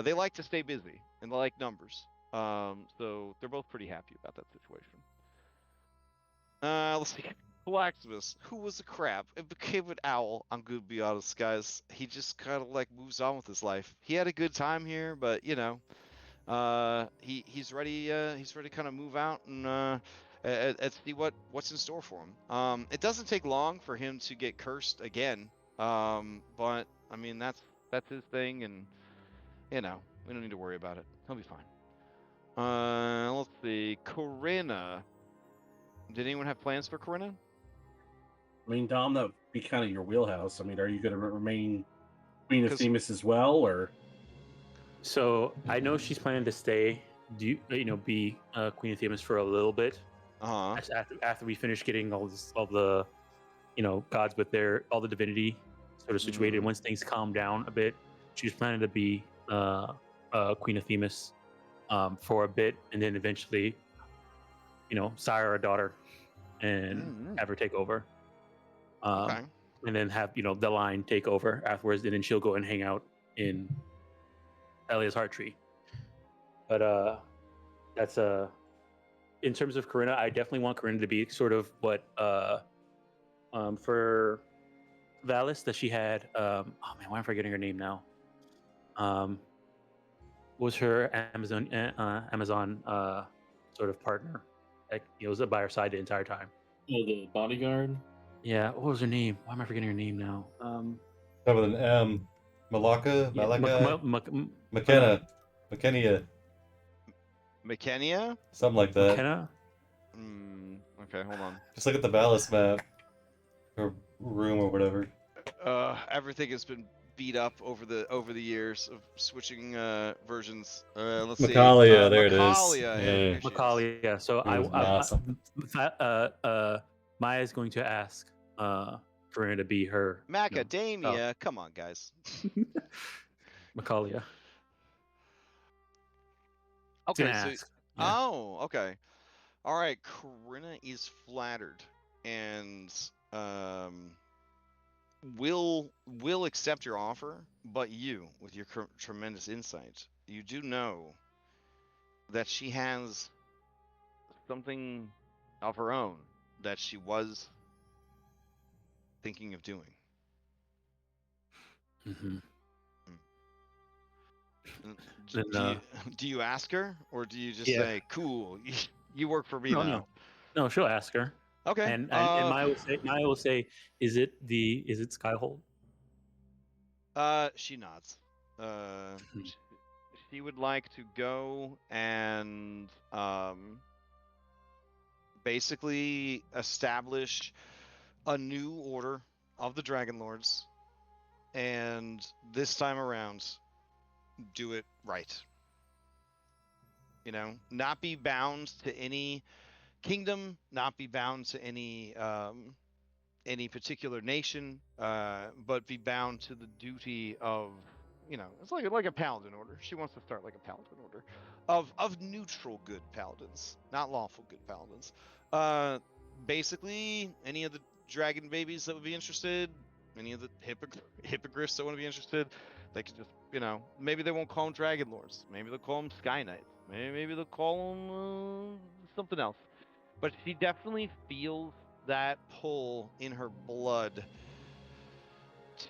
They like to stay busy and they like numbers, so they're both pretty happy about that situation. Let's see. Blacksmith, who was a crab and became an owl. I'm gonna be honest, guys. He just kind of like moves on with his life. He had a good time here, but you know, he's ready. He's ready to kind of move out and see what's in store for him. It doesn't take long for him to get cursed again. But I mean that's his thing, and you know we don't need to worry about it. He'll be fine. Let's see. Corinna. Did anyone have plans for Corinna? I mean, Dom, that would be kind of your wheelhouse. I mean, are you going to remain Queen of 'Cause- Themis as well, or? So I know she's planning to stay, be Queen of Themis for a little bit. Uh-huh. After we finish getting all the gods with all the divinity sort of situated. Once things calm down a bit, she's planning to be Queen of Themis for a bit, and then eventually, sire a daughter and have her take over. Okay. And then have the line take over afterwards, and then she'll go and hang out in Thylea heart tree. But that's in terms of Corinna, I definitely want Corinna to be sort of what for Valis that she had. Oh man, why am I forgetting her name now? Was her Amazon sort of partner? Like, was by her side the entire time. Oh, the bodyguard. Yeah, what was her name? Why am I forgetting her name now? Start with an M. Malaka? Yeah, Malaka? McKenna. McKennia. McKennia? Something like that. McKenna? Okay, hold on. Just look at the Valis map. Or room or whatever. Everything has been beat up over the years of switching versions. Let's Macaulaya, see. there it is. Macaulaya, Yeah. here she is. Macaulay, yeah. So Awesome. Maya's going to ask Corinna to be her Macadamia. Come on, guys. Macaulay. Okay, Gonna so ask. Yeah. oh, okay, all right. Corinna is flattered and will accept your offer, but you, with your tremendous insight, you do know that she has something of her own that she was thinking of doing. Mm-hmm. Do you ask her, or do you just Yeah. say, "Cool, you work for me now"? No, she'll ask her. Okay. And Maya will say, is it Skyhold? She nods. She would like to go and basically establish a new order of the Dragonlords, and this time around, do it right. Not be bound to any kingdom, not be bound to any particular nation, but be bound to the duty of, it's like a paladin order. She wants to start like a paladin order of neutral good paladins, not lawful good paladins. Basically, any of the dragon babies that would be interested, any of the hippogriffs that want to be interested, they could just, maybe they won't call them Dragonlords. Maybe they'll call them Sky Knights. Maybe they'll call them something else. But she definitely feels that pull in her blood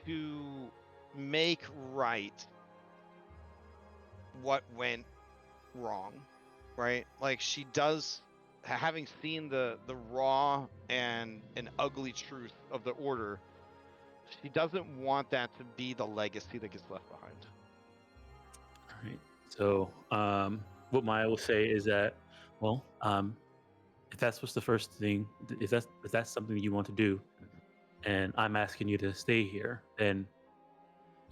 to make right what went wrong, right? Like, she does, having seen the raw and ugly truth of the order, she doesn't want that to be the legacy that gets left behind. All right. So what Maya will say is that, well, if that's what's the first thing, if that's something you want to do, and I'm asking you to stay here, then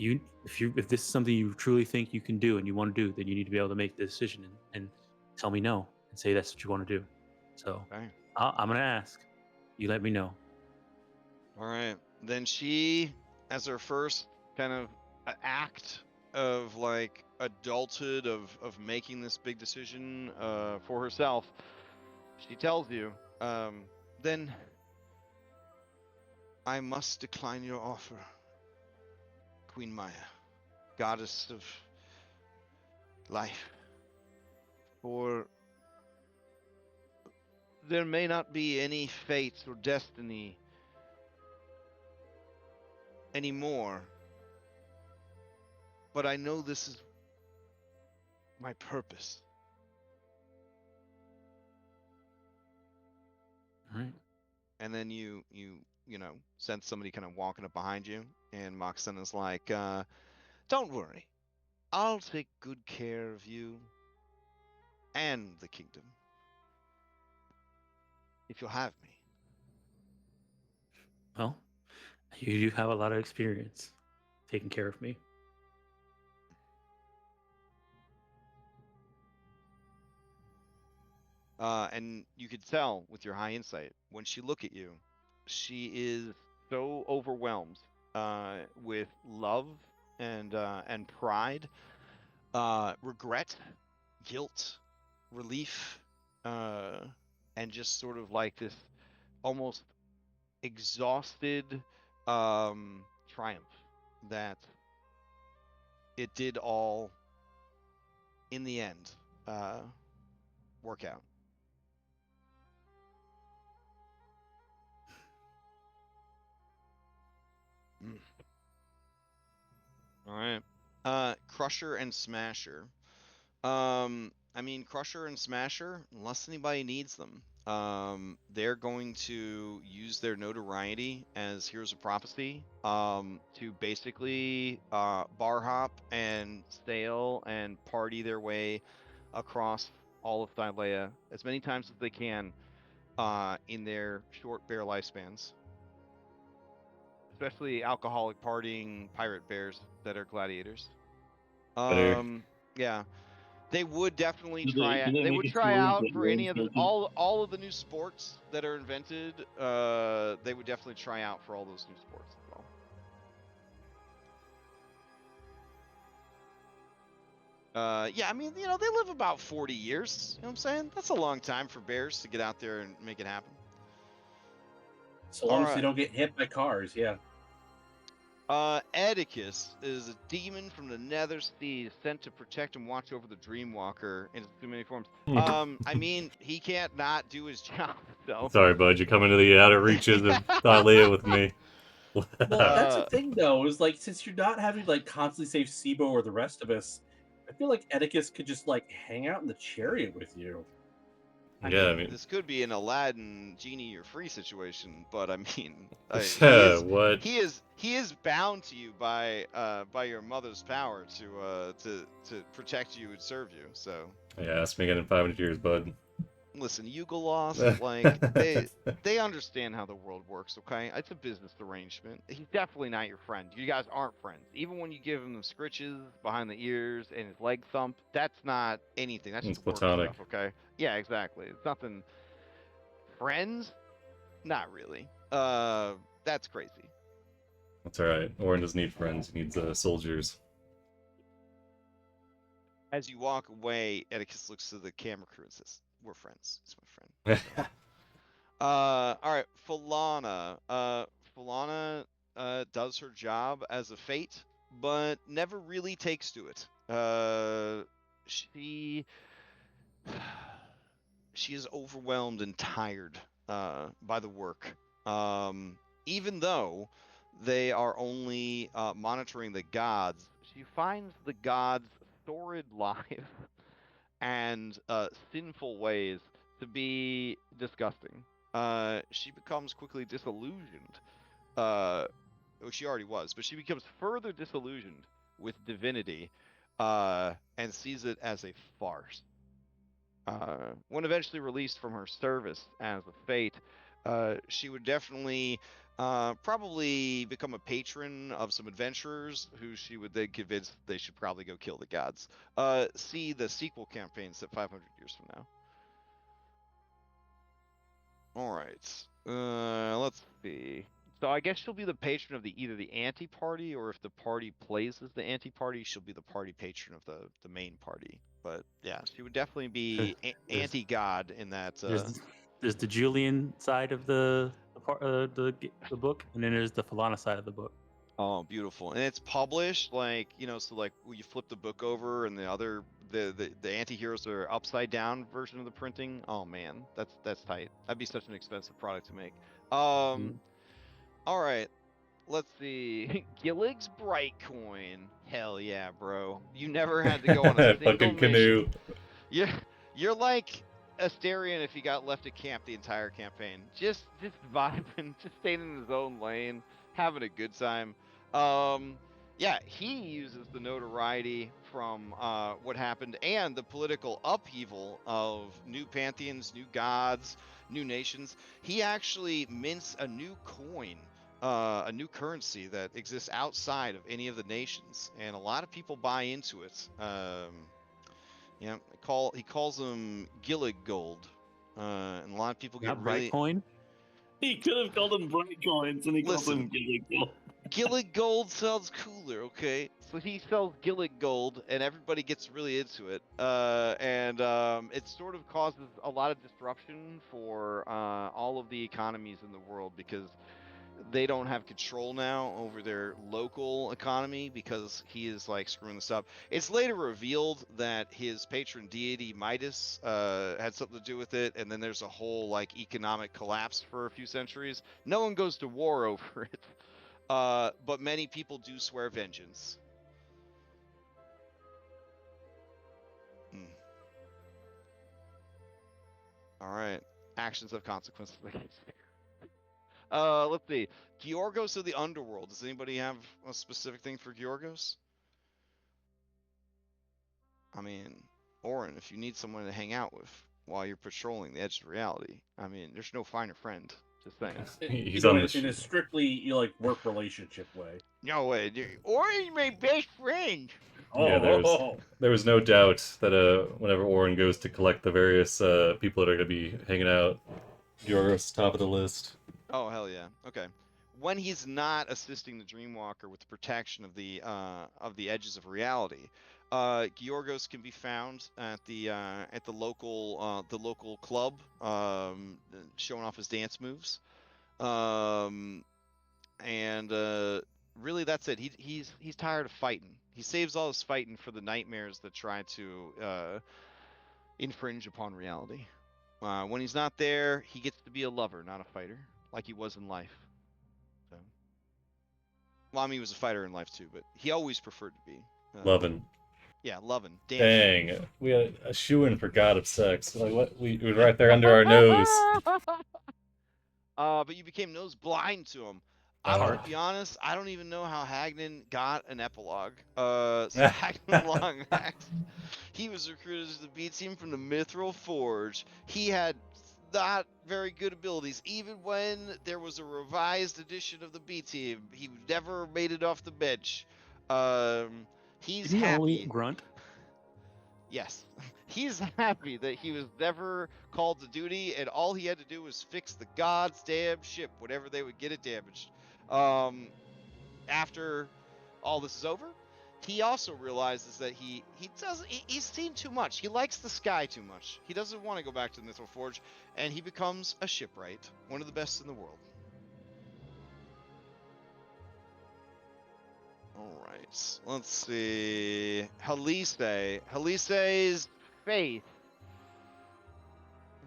if this is something you truly think you can do and you want to do, then you need to be able to make the decision and tell me no and say that's what you want to do. So Okay. I'm gonna ask. You let me know. All right. Then she, as her first kind of act of like adulthood of making this big decision for herself, she tells you, then I must decline your offer, Queen Maya, goddess of life. For there may not be any fate or destiny anymore, but I know this is my purpose. All right. And then you know, sense somebody kind of walking up behind you, and Moxon is like, don't worry, I'll take good care of you and the kingdom if you'll have me. Well, you do have a lot of experience taking care of me. And you could tell with your high insight, when she look at you, she is so overwhelmed with love and pride, regret, guilt, relief, and just sort of like this almost exhausted triumph that it did all in the end work out. All right. Crusher and Smasher. I mean, Crusher and Smasher, unless anybody needs them, they're going to use their notoriety as Heroes of Prophecy to basically bar hop and sail and party their way across all of Thylea as many times as they can in their short bear lifespans. Especially alcoholic partying pirate bears that are gladiators. Better. Yeah. They would definitely Do try. they They make would it try so out that for any of the one's all of the new sports that are invented. They would definitely try out for all those new sports as well. Yeah, I mean, you know, they live about 40 years. You know what I'm saying? That's a long time for bears to get out there and make it happen. So long as Alright. they don't get hit by cars, yeah. Edicus is a demon from the Nether Seas sent to protect and watch over the Dreamwalker in too many forms. I mean, he can't not do his job, so. Sorry, bud. You're coming to the outer reaches of Thylea with me. Well, that's the Uh, thing, though, is like since you're not having to like constantly save Sibo or the rest of us, I feel like Edicus could just like hang out in the chariot with you. Yeah, I mean, this could be an Aladdin genie or free situation, but I mean, what? he is bound to you by your mother's power to protect you and serve you. So Yeah, ask me again in 500 years, bud. listen, Yugolos, like they understand how the world works. Okay, it's a business arrangement. He's definitely not your friend. You guys aren't friends. Even when you give him the scritches behind the ears and his leg thump, that's not anything. That's It's just work platonic. stuff. Okay, yeah, exactly. It's nothing. Friends? Not really. That's crazy. That's alright. Orin doesn't need friends, he needs soldiers. As you walk away, Edicus looks to the camera crew and says, "We're friends. He's my friend." All right, Falana. Falana does her job as a fate, but never really takes to it. She is overwhelmed and tired by the work. Even though they are only monitoring the gods, she finds the gods' sordid lives and sinful ways to be disgusting. She becomes quickly disillusioned. She already was, but she becomes further disillusioned with divinity and sees it as a farce. When eventually released from her service as a fate, she would definitely probably become a patron of some adventurers who she would then convince they should probably go kill the gods. See the sequel campaigns at 500 years from now. All right. Let's see. So I guess she'll be the patron of either the anti-party, or if the party plays as the anti-party, she'll be the party patron of the main party. But yeah, she would definitely be There's- anti-god in that. There's the Julian side of the book, and then there's the Falana side of the book. Oh, beautiful. And it's published like, so like when you flip the book over and the anti-heroes are upside down version of the printing. Oh man, that's tight. That'd be such an expensive product to make. All right. Let's see. Gillig's Bright Coin. Hell yeah, bro. You never had to go on a single Fucking mission. canoe. You're like Asterion if he got left at camp the entire campaign. Just vibing, just staying in his own lane, having a good time. Yeah, he uses the notoriety from what happened and the political upheaval of new pantheons, new gods, new nations. He actually mints a new coin, a new currency that exists outside of any of the nations, and a lot of people buy into it. Yeah, he calls them Gillig Gold, and a lot of people get Not really. Bright Coin. He could have called them bright coins, and he calls Listen. them Gillig Gold. Gillig Gold sounds cooler, okay? So he sells Gillig Gold, and everybody gets really into it. It sort of causes a lot of disruption for all of the economies in the world, because they don't have control now over their local economy because he is like screwing this up. It's later revealed that his patron deity Midas had something to do with it, and then there's a whole like economic collapse for a few centuries. No one goes to war over it, but many people do swear vengeance. All right, actions have consequences. Let's see. Georgos of the Underworld. Does anybody have a specific thing for Georgos? I mean, Oren, if you need someone to hang out with while you're patrolling the edge of reality, I mean, there's no finer friend. Just saying. He's on the in a strictly work relationship way. No way. Oren's my best friend. Yeah, there was no doubt that whenever Oren goes to collect the various people that are going to be hanging out, Georgos top of the list. Oh hell yeah. Okay. When he's not assisting the Dreamwalker with the protection of the edges of reality, Georgos can be found at the local club, showing off his dance moves, really that's it. He's tired of fighting. He saves all his fighting for the nightmares that try to infringe upon reality. When he's not there, he gets to be a lover, not a fighter, like he was in life. So, well, I mean, he was a fighter in life too, but he always preferred to be. Lovin'. Yeah, loving. Dang, we had a shoe-in for God of Sex. Like what? It was right there under our nose. But you became nose blind to him. I'm gonna be honest. I don't even know how Hagnon got an epilogue. So Hagnon Longaxe, he was recruited to the B team from the Mithril Forge. He had not very good abilities. Even when there was a revised edition of the B team, he never made it off the bench. He's Did he happy. only grunt? Yes. He's happy that he was never called to duty, and all he had to do was fix the god's damn ship whenever they would get it damaged. After all this is over, he also realizes that he's seen too much. He likes the sky too much. He doesn't want to go back to the Mithril Forge, and he becomes a shipwright, one of the best in the world. All right, let's see. Halise's faith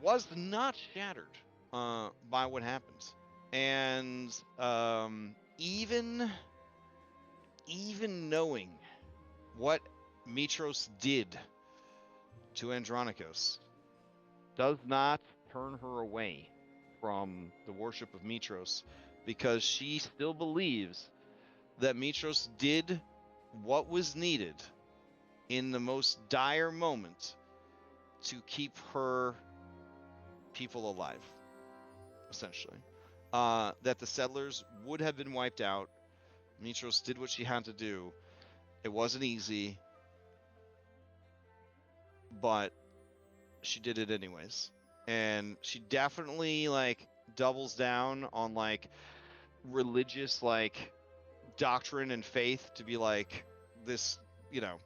was not shattered by what happened, and even knowing what Mitros did to Andronikos does not turn her away from the worship of Mitros, because she still believes that Mitros did what was needed in the most dire moment to keep her people alive, essentially. that the settlers would have been wiped out. Mitros did what she had to do. It wasn't easy, but she did it anyways. And she definitely like doubles down on like religious like doctrine and faith to be like this, you know,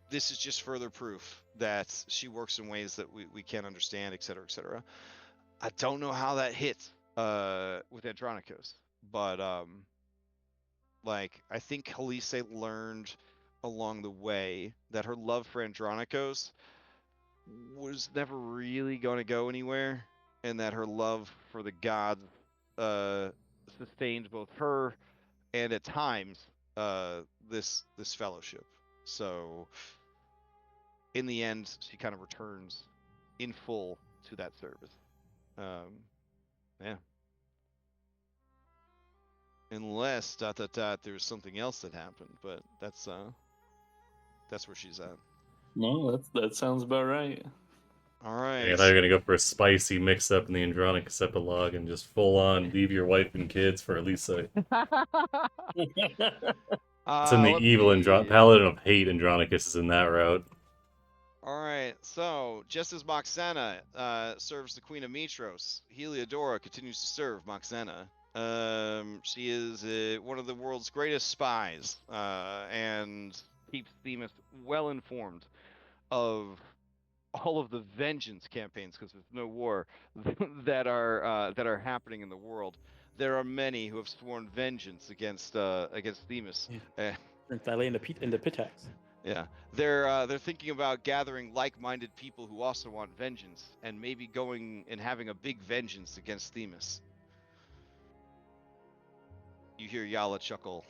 this is just further proof that she works in ways that we can't understand, etc., etc. I don't know how that hits with Andronikos, but like I think Halise learned along the way that her love for Andronikos was never really going to go anywhere, and that her love for the gods sustained both her and at times this fellowship. So in the end, she kind of returns in full to that service. Yeah. Unless ... there's something else that happened, but that's where she's at. No, that sounds about right. All right. And you're gonna go for a spicy mix-up in the Andronicus epilogue and just full-on leave your wife and kids for Elisa. It's in the evil Paladin of Hate Andronicus is in that route. All right, so just as Moxena serves the Queen of Mitros, Heliodora continues to serve Moxena. She is one of the world's greatest spies, and keeps Themis well informed of all of the vengeance campaigns, because there's no war that are happening in the world. There are many who have sworn vengeance against Themis. And Thylea in the Pitax. Yeah, they're thinking about gathering like-minded people who also want vengeance, and maybe going and having a big vengeance against Themis. You hear Yala chuckle.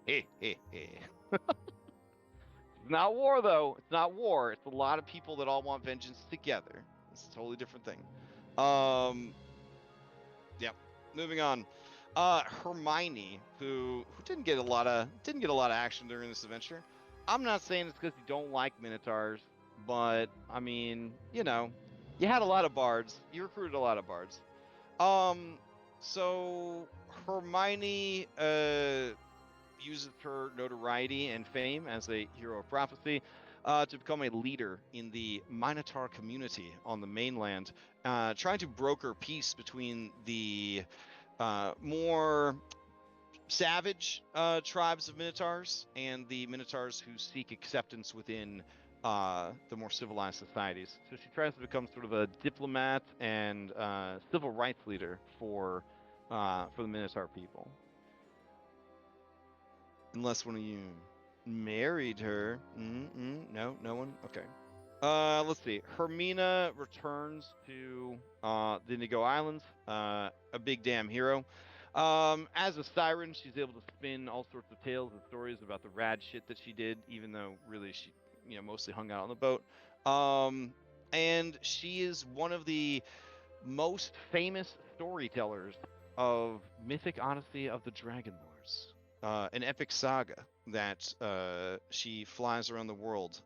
Hey, hey, hey. It's not war, though. It's not war. It's a lot of people that all want vengeance together. It's a totally different thing. Yep. Moving on. Hermione, who didn't get a lot of action during this adventure. I'm not saying it's because you don't like Minotaurs, but I mean, you know, you had a lot of bards. You recruited a lot of bards. So Hermione uses her notoriety and fame as a hero of prophecy to become a leader in the Minotaur community on the mainland, trying to broker peace between the more savage tribes of Minotaurs and the Minotaurs who seek acceptance within the more civilized societies. So she tries to become sort of a diplomat and civil rights leader for the Minotaur people. Unless one of you married her. No, no one? Okay. Let's see. Hermina returns to the Indigo Islands, a big damn hero. As a siren, she's able to spin all sorts of tales and stories about the rad shit that she did, even though really she, mostly hung out on the boat. And she is one of the most famous storytellers of Mythic Odyssey of the Dragonlords, an epic saga that she flies around the world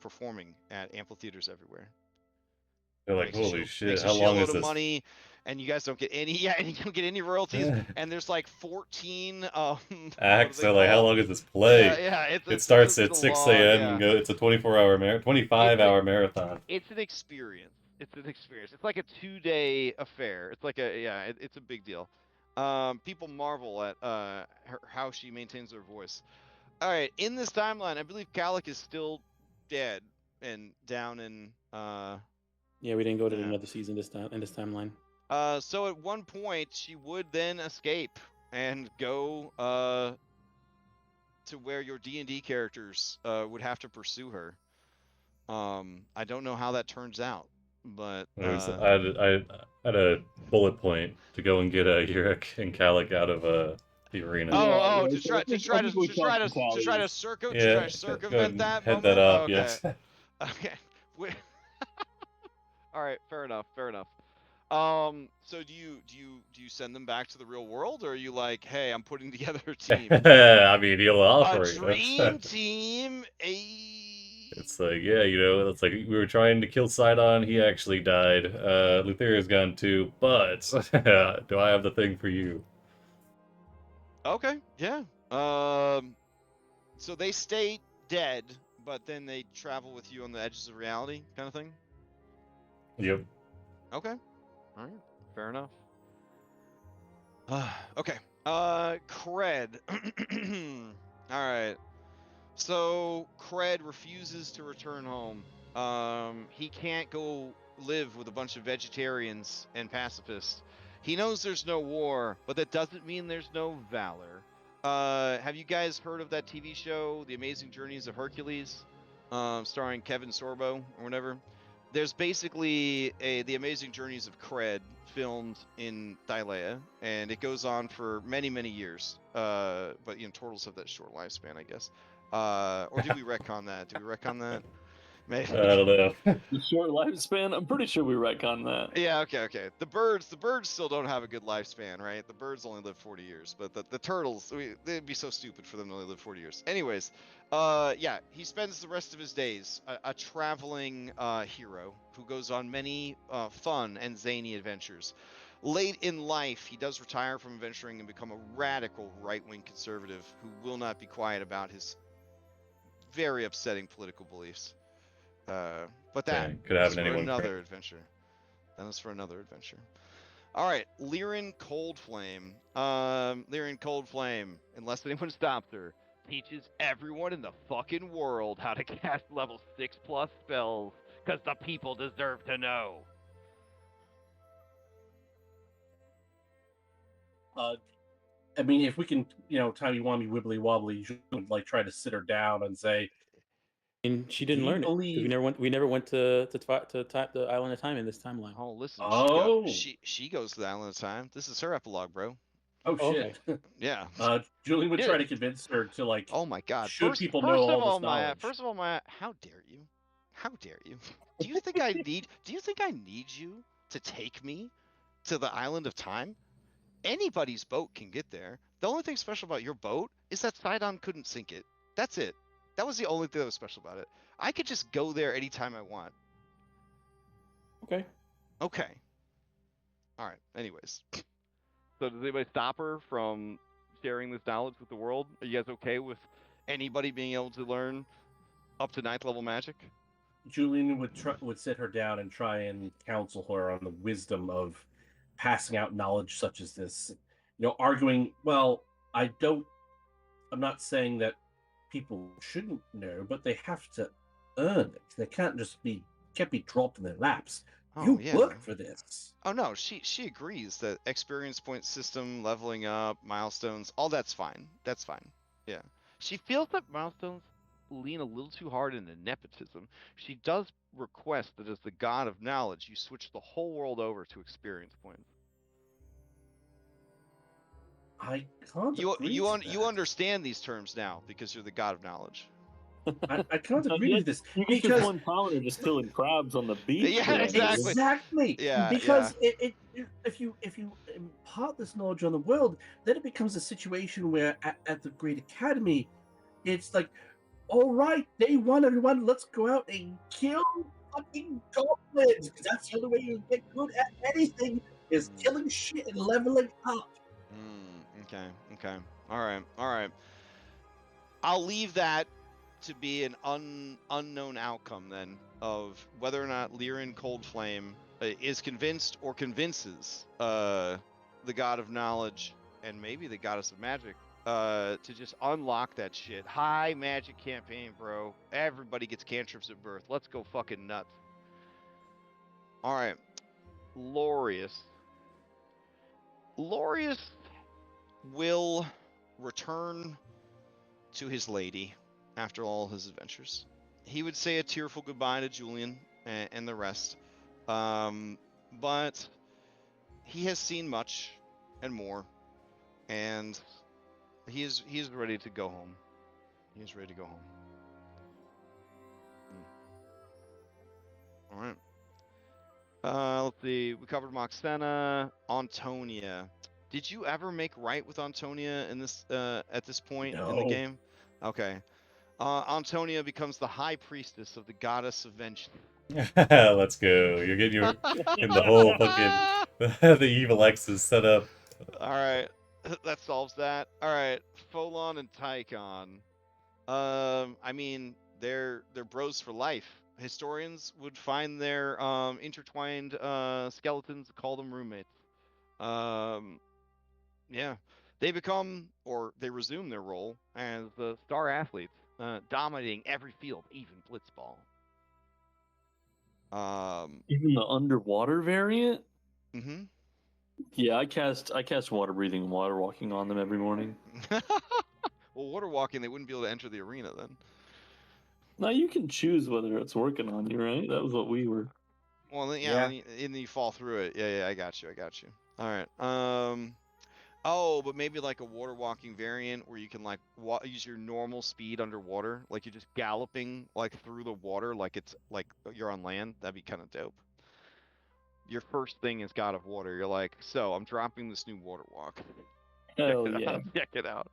performing at amphitheaters everywhere. They're like, holy shit, makes how long is this? Money, and you guys don't get any, and you don't get any royalties. And there's like 14 acts. They're like, how long is this play? Yeah, it starts at 6 a.m. and it's a 25-hour marathon. It's an experience. It's like a 2-day affair. It's like it's a big deal. People marvel at how she maintains her voice. All right, in this timeline, I believe Kalik is still dead and down in. Yeah, we didn't go to another season in this timeline. So at one point, she would then escape and go to where your D&D characters would have to pursue her. I don't know how that turns out, but I had a bullet point to go and get Yurik and Kalik out of the arena. To try to circumvent that. Head that off. Okay. Yes. Okay. All right. Fair enough. So do you send them back to the real world, or are you like, hey, I'm putting together a team? I mean, you'll offer a dream team. It's like, yeah, it's like we were trying to kill Sidon, he actually died. Lutheria's gone too, but do I have the thing for you? Okay, yeah. So they stay dead, but then they travel with you on the edges of reality, kind of thing. Yep. Okay. All right, fair enough. Okay. Cred. All right. So Cred refuses to return home. He can't go live with a bunch of vegetarians and pacifists. He knows there's no war, but that doesn't mean there's no valor. Have you guys heard of that TV show, The Amazing Journeys of Hercules, starring Kevin Sorbo or whatever? There's basically The Amazing Journeys of Cred filmed in Thylea, and it goes on for many, many years. But turtles have that short lifespan, I guess. Or did we retcon that? Did we retcon that? Maybe. I don't know. The short lifespan. I'm pretty sure we retcon that. Yeah, okay. The birds still don't have a good lifespan, right? The birds only live 40 years, but the turtles, they'd be so stupid for them to only live 40 years. Anyways, yeah, he spends the rest of his days a traveling hero who goes on many fun and zany adventures. Late in life, he does retire from adventuring and become a radical right-wing conservative who will not be quiet about his very upsetting political beliefs. But that could is happen for to anyone. another adventure. That is for another adventure. All right, Lyran Coldflame. Lyran Coldflame, unless anyone stops her, Teaches everyone in the fucking world how to cast level 6+ spells, because the people deserve to know. I mean, if we can, timey-wimey, wibbly-wobbly, you should, like, try to sit her down and say, And she Do didn't you learn it. 'Cause believe- We never went to the Island of Time in this timeline. oh listen, Oh. she goes to the Island of Time. This is her epilogue, bro. oh, Okay. shit. Yeah. Julian would Yeah. try to convince her to, like, Oh my God. should people know all this knowledge? First of all, Maya, how dare you? How dare you? Do you think I need you to take me to the Island of Time? Anybody's boat can get there. The only thing special about your boat is that Sidon couldn't sink it. That's it. That was the only thing that was special about it. I could just go there anytime I want. Okay. Okay. All right. Anyways. So does anybody stop her from sharing this knowledge with the world? Are you guys okay with Anybody being able to learn up to 9th level magic? Julian would sit her down and try and counsel her on the wisdom of passing out knowledge such as this. Arguing, well, I'm not saying that people shouldn't know, but they have to earn it. They can't be dropped in their laps. Oh, You yeah. work for this. Oh no, she agrees that experience point system, leveling up, milestones, all that's fine. That's fine. Yeah. She feels that milestones lean a little too hard into nepotism. She does request that as the god of knowledge, you switch the whole world over to experience points. I can't You agree you to un, you that. understand these terms now because you're the god of knowledge. I can't agree with this You get because one pound of just killing crabs on the beach. Yeah, man. exactly. Exactly. Yeah, Because if you impart this knowledge on the world, then it becomes a situation where at the Great Academy, it's like, all right, day one, everyone, let's go out and kill fucking goblins, because that's the only way you get good at anything is killing shit and leveling up. Okay. All right. I'll leave that to be an unknown outcome then of whether or not Lyran Coldflame is convinced or convinces the god of knowledge and maybe the goddess of magic to just unlock that shit. High magic campaign, bro. Everybody gets cantrips at birth. Let's go fucking nuts. All right. Lorius will return to his lady after all his adventures. He would say a tearful goodbye to Julian and the rest, but he has seen much and more, and he is ready to go home. He is ready to go home. All right. Let's see. We covered Moxena, Antonia. Did you ever make right with Antonia in this at this point in the No. game? Okay. Antonia becomes the high priestess of the goddess of vengeance. Let's go. You're getting your in the whole fucking the evil X is set up. All right, that solves that. All right, Folon and Tychon. I mean, they're bros for life. Historians would find their intertwined skeletons, call them roommates. Yeah, they become or they resume their role as the star athletes, dominating every field, even blitzball. Even the underwater variant. Mm-hmm. Yeah, I cast water breathing and water walking on them every morning. Well, water walking, they wouldn't be able to enter the arena then. Now you can choose whether it's working on you, right? That was what we were. Well, then, Yeah. and then you fall through it. Yeah, I got you. All right. Oh, but maybe like a water walking variant where you can like use your normal speed underwater, like you're just galloping like through the water, like it's like you're on land. That'd be kind of dope. Your first thing is God of Water. You're like, so I'm dropping this new water walk. Hell yeah. Check it out.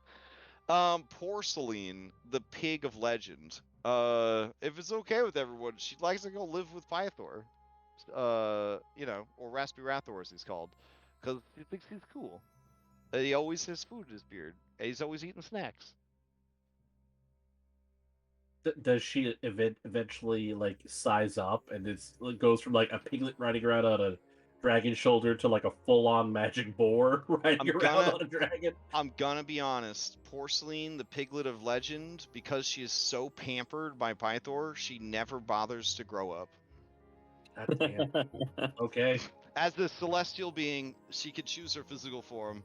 Porcelain, the pig of legend. If it's okay with everyone, she likes to go live with Pythor. You know, or Raspy Rathor as he's called, because he thinks he's cool. He always has food in his beard. And he's always eating snacks. Does she eventually like size up and it goes from like a piglet riding around on a dragon shoulder to like a full-on magic boar riding around on a dragon? I'm gonna be honest. Porcelain, the piglet of legend, because she is so pampered by Pythor, she never bothers to grow up. God damn. Okay. As a celestial being, she could choose her physical form,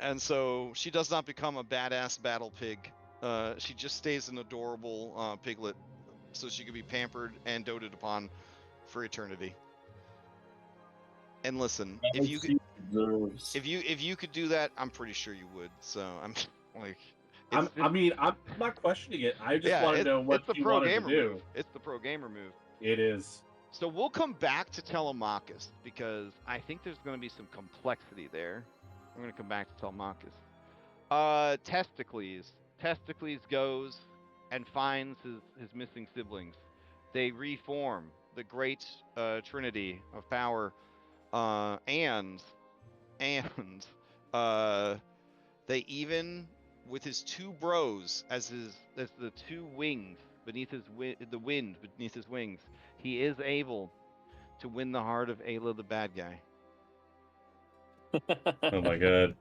and so she does not become a badass battle pig. She just stays an adorable piglet, so she could be pampered and doted upon for eternity. And listen, if you could do that, I'm pretty sure you would. So I'm like, I'm not questioning it. I just want to know what you wanted to do. Move. It's the pro gamer move. It is. So we'll come back to Telemachus because I think there's going to be some complexity there. We're going to come back to Telemachus. Testicles. Testicles goes and finds his missing siblings. They reform the great trinity of power, and they even, with his two bros as the two wings beneath the wind beneath his wings, he is able to win the heart of Ayla, the bad guy. Oh my god.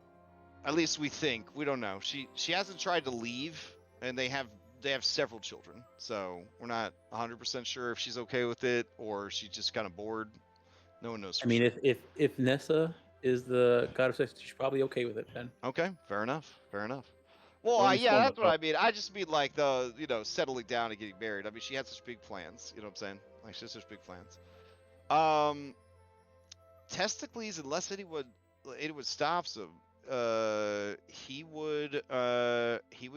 At least we think. We don't know. She hasn't tried to leave, and they have several children, so we're not 100% sure if she's okay with it or she's just kind of bored. No one knows. I mean, if Nessa is the god of sex, she's probably okay with it then. Okay, fair enough. Well, yeah, that's what I mean. I just mean like the settling down and getting married. I mean, she had such big plans. You know what I'm saying? Like she has such big plans. Testicles, unless anyone stops him, he would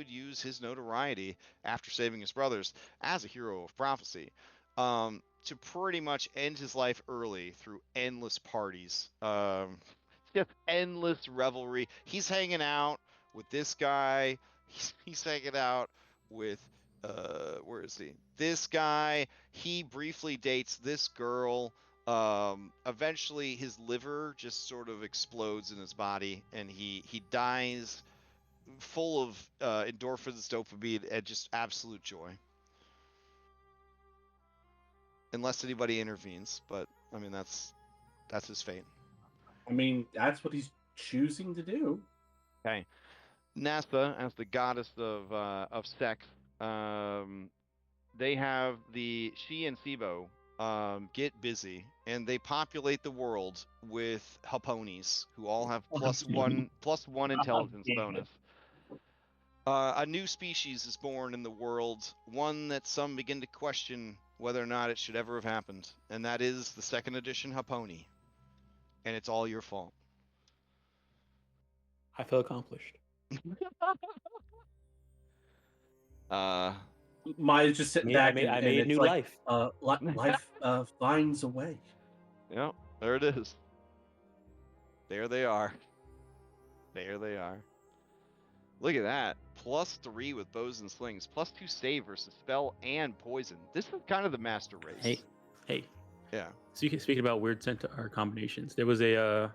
use his notoriety after saving his brothers as a hero of prophecy, to pretty much end his life early through endless parties, just endless revelry. He's hanging out with this guy. He's hanging out with where is he? This guy. He briefly dates this girl. Eventually his liver just sort of explodes in his body and he dies full of endorphins, dopamine, and just absolute joy. Unless anybody intervenes, but I mean that's his fate. I mean, that's what he's choosing to do. Okay. NASA, as the goddess of sex, they have she and Sibo get busy, and they populate the world with Haponis, who all have +1 intelligence bonus. A new species is born in the world, one that some begin to question whether or not it should ever have happened, and that is the second edition Haponi. And it's all your fault. I feel accomplished. Maya's just sitting back. I made new life. Life finds a way. Yep, there it is. There they are. There they are. Look at that. +3 with bows and slings. +2 save versus spell and poison. This is kind of the master race. Hey. Yeah. Speaking about weird centaur combinations, there was a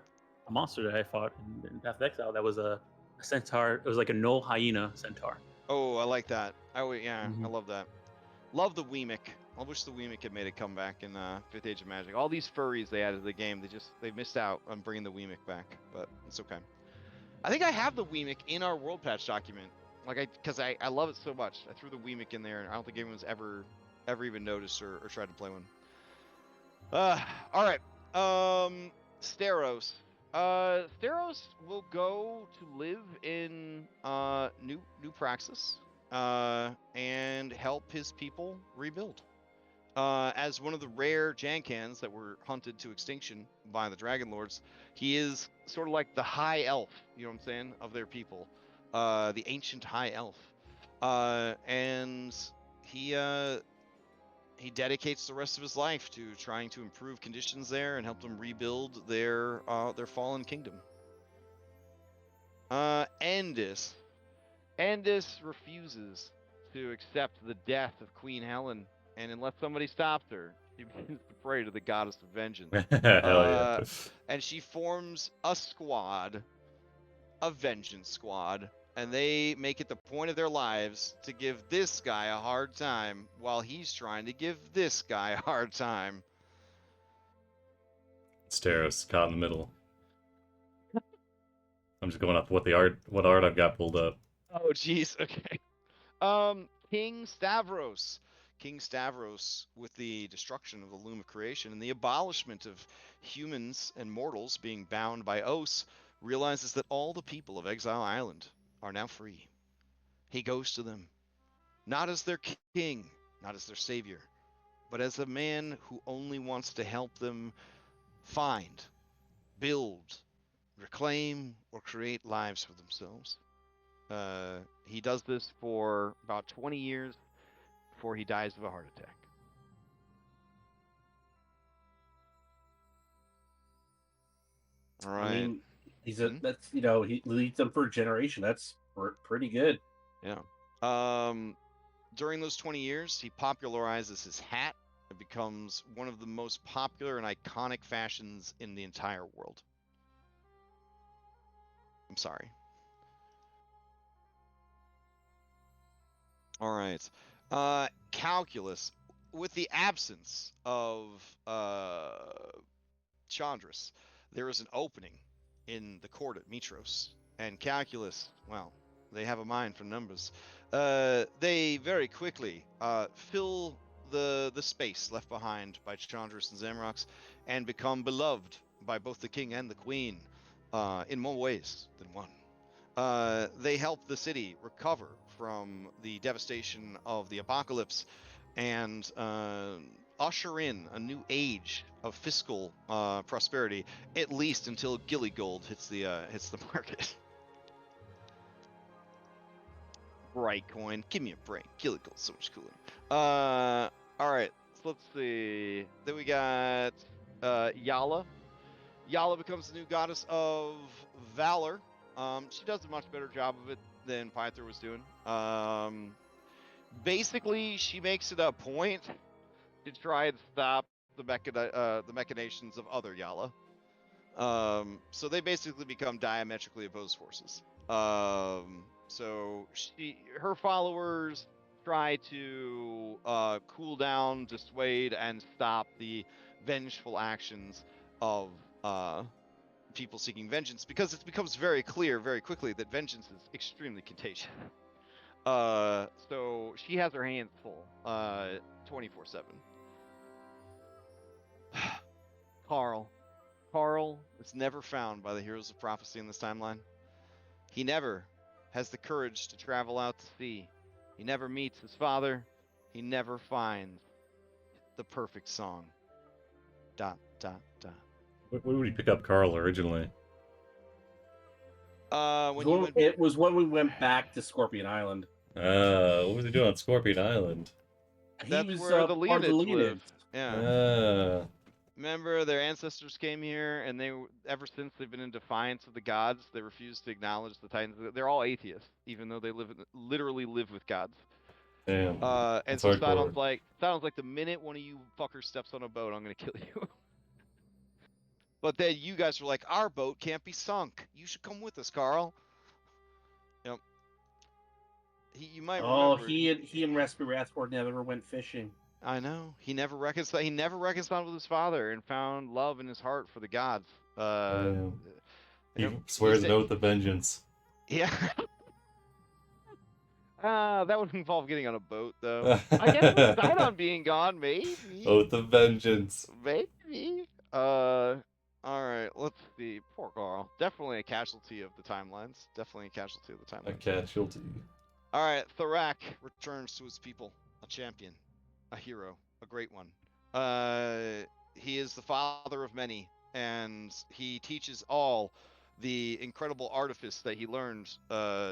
monster that I fought in Path of Exile that was a centaur. It was like a null hyena centaur. Oh, I like that. I Mhm. love that. Love the Weemic. I wish the Weemic had made a comeback in 5th Age of Magic. All these furries they added to the game, they missed out on bringing the Weemic back, but it's okay. I think I have the Weemic in our world patch document, because I love it so much. I threw the Weemic in there, and I don't think anyone's ever even noticed or tried to play one. All right. Steros. Steros will go to live in New Praxis, and help his people rebuild. As one of the rare Jankans that were hunted to extinction by the Dragonlords, he is sort of like the high elf, you know what I'm saying, of their people, the ancient high elf, and he dedicates the rest of his life to trying to improve conditions there and help them rebuild their fallen kingdom. Endis refuses to accept the death of Queen Helen, and unless somebody stops her, she begins to pray to the goddess of vengeance. Hell yeah. And she forms a squad, a vengeance squad, and they make it the point of their lives to give this guy a hard time while he's trying to give this guy a hard time. Steros caught in the middle. I'm just going off what art I've got pulled up. Oh, jeez. Okay. King Stavros. King Stavros, with the destruction of the loom of creation and the abolishment of humans and mortals being bound by oaths, realizes that all the people of Exile Island are now free. He goes to them, not as their king, not as their savior, but as a man who only wants to help them find, build, reclaim, or create lives for themselves. He does this for about 20 years before he dies of a heart attack. All right. I mean, that's he leads them for a generation. That's pretty good. Yeah. During those 20 years, he popularizes his hat. It becomes one of the most popular and iconic fashions in the entire world. I'm sorry. All right. Calculus. With the absence of Chandris, there is an opening in the court at Mitros. And Calculus, well, they have a mind for numbers. They very quickly fill the space left behind by Chandris and Zamrox and become beloved by both the king and the queen in more ways than one. They help the city recover from the devastation of the apocalypse and usher in a new age of fiscal prosperity, at least until Gilligold hits the market. Bright coin, give me a break. Gilligold's so much cooler. All right, so let's see. Then we got Yala. Yala becomes the new goddess of valor. She does a much better job of it than Pythor was doing. Basically, she makes it a point to try and stop the machinations of other Yala. So they basically become diametrically opposed forces. So her followers try to cool down, dissuade, and stop the vengeful actions of people seeking vengeance, because it becomes very clear very quickly that vengeance is extremely contagious. So she has her hands full 24/7. Carl is never found by the heroes of prophecy in this timeline. He never has the courage to travel out to sea. He never meets his father. He never finds the perfect song. ... Where would you pick up Carl originally? It was when we went back to Scorpion Island. What was he doing on Scorpion Island? That's He was where the part of the Leonids Leonids. live. Yeah. Remember, their ancestors came here, and ever since they've been in defiance of the gods. They refuse to acknowledge the Titans. They're all atheists, even though they literally live with gods. Damn. And That's so hardcore. Sidon's like, the minute one of you fuckers steps on a boat, I'm gonna kill you. But then you guys were like, our boat can't be sunk. You should come with us, Carl. Yep. You might remember. He and Rathford never went fishing. I know. He never reconciled with his father and found love in his heart for the gods. He swears an oath of vengeance. Yeah. That would involve getting on a boat, though. I guess with Sidon being gone, maybe. Oath of vengeance. Maybe. All right. Let's see. Poor Carl. Definitely a casualty of the timelines. Definitely a casualty of the timelines. A casualty. All right. Thorak returns to his people, a champion, a hero, a great one. He is the father of many, and he teaches all the incredible artifice that he learned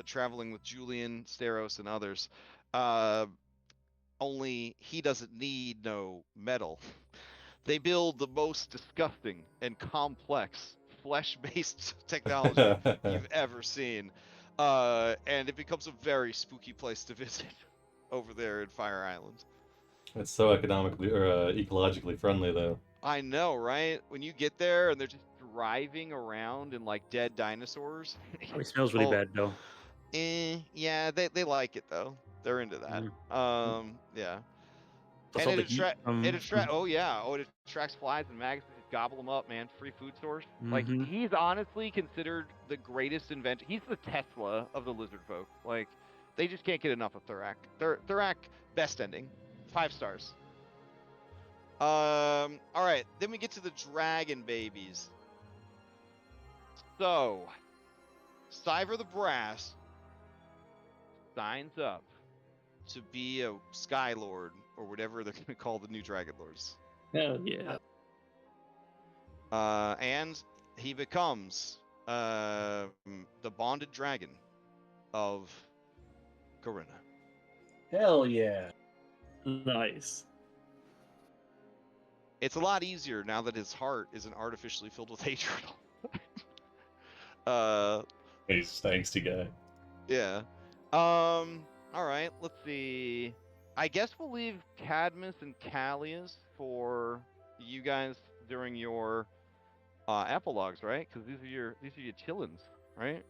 traveling with Julian, Steros, and others. Only he doesn't need no metal. They build the most disgusting and complex flesh-based technology you've ever seen. And it becomes a very spooky place to visit over there in Fire Island. It's so economically or ecologically friendly, though. I know, right? When you get there and they're just driving around in like dead dinosaurs. It smells really bad though. Yeah, they like it though. They're into that. Yeah. That's And all the heat from- oh yeah, it attracts flies and maggots. Just gobble them up, man. Free food source. Like, he's honestly considered the greatest inventor. He's the Tesla of the lizard folk. Like, they just can't get enough of Thorak. Thorak, best ending. 5 stars. All right, then we get to the dragon babies. So, Cyver the Brass signs up to be a Sky Lord, or whatever they're going to call the new Dragonlords. Hell yeah. And he becomes the bonded dragon of Corinna. Hell yeah. Nice. It's a lot easier now that his heart isn't artificially filled with hatred. He's an angsty guy. Yeah. All right. Let's see. I guess we'll leave Cadmus and Callias for you guys during your epilogues, right? Because these are your chillins, right?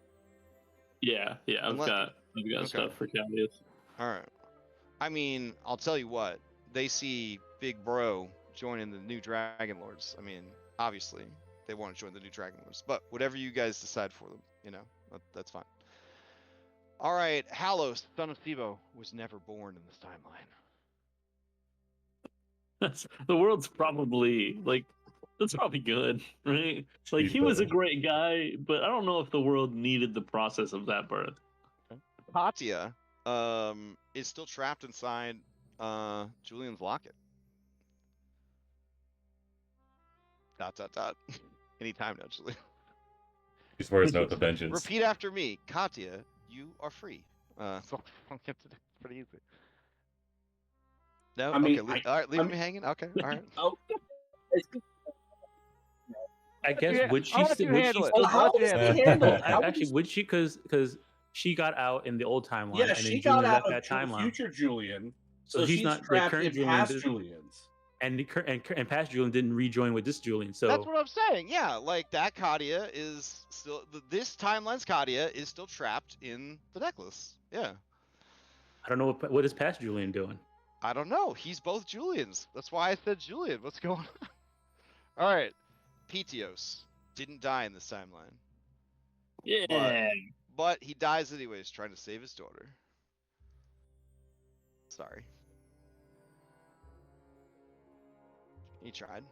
Yeah. I've got stuff for Callias. All right. I mean, I'll tell you what. They see Big Bro joining the new Dragonlords. I mean, obviously, they want to join the new Dragonlords. But whatever you guys decide for them, that's fine. All right, Halos, son of Sibo, was never born in this timeline. The world's probably that's probably good, right? Like, he was a great guy, but I don't know if the world needed the process of that birth. Katya is still trapped inside Julian's locket. ... Anytime, actually. He swears an oath of vengeance. Repeat after me. Katya, you are free. So pretty easy. No? I mean, okay, all right, leave me hanging? Okay, all right. Oh, I guess would she? I'll let you handle it. Well, how does he handle it? How Actually, does- would she? Because she got out in the old timeline. Yeah, and she then got Julian out left of that timeline. future Julian, So so he's she's not the trapped current in Julian. past Julian's. And past Julian didn't rejoin with this Julian. So That's what I'm saying. Yeah, like that Katya is still this timeline's Katya is still trapped in the necklace. Yeah. I don't know what is past Julian doing. I don't know. He's both Julians. That's why I said Julian. What's going on? All right. Petios didn't die in this timeline. Yeah. But he dies anyways trying to save his daughter. Sorry. He tried.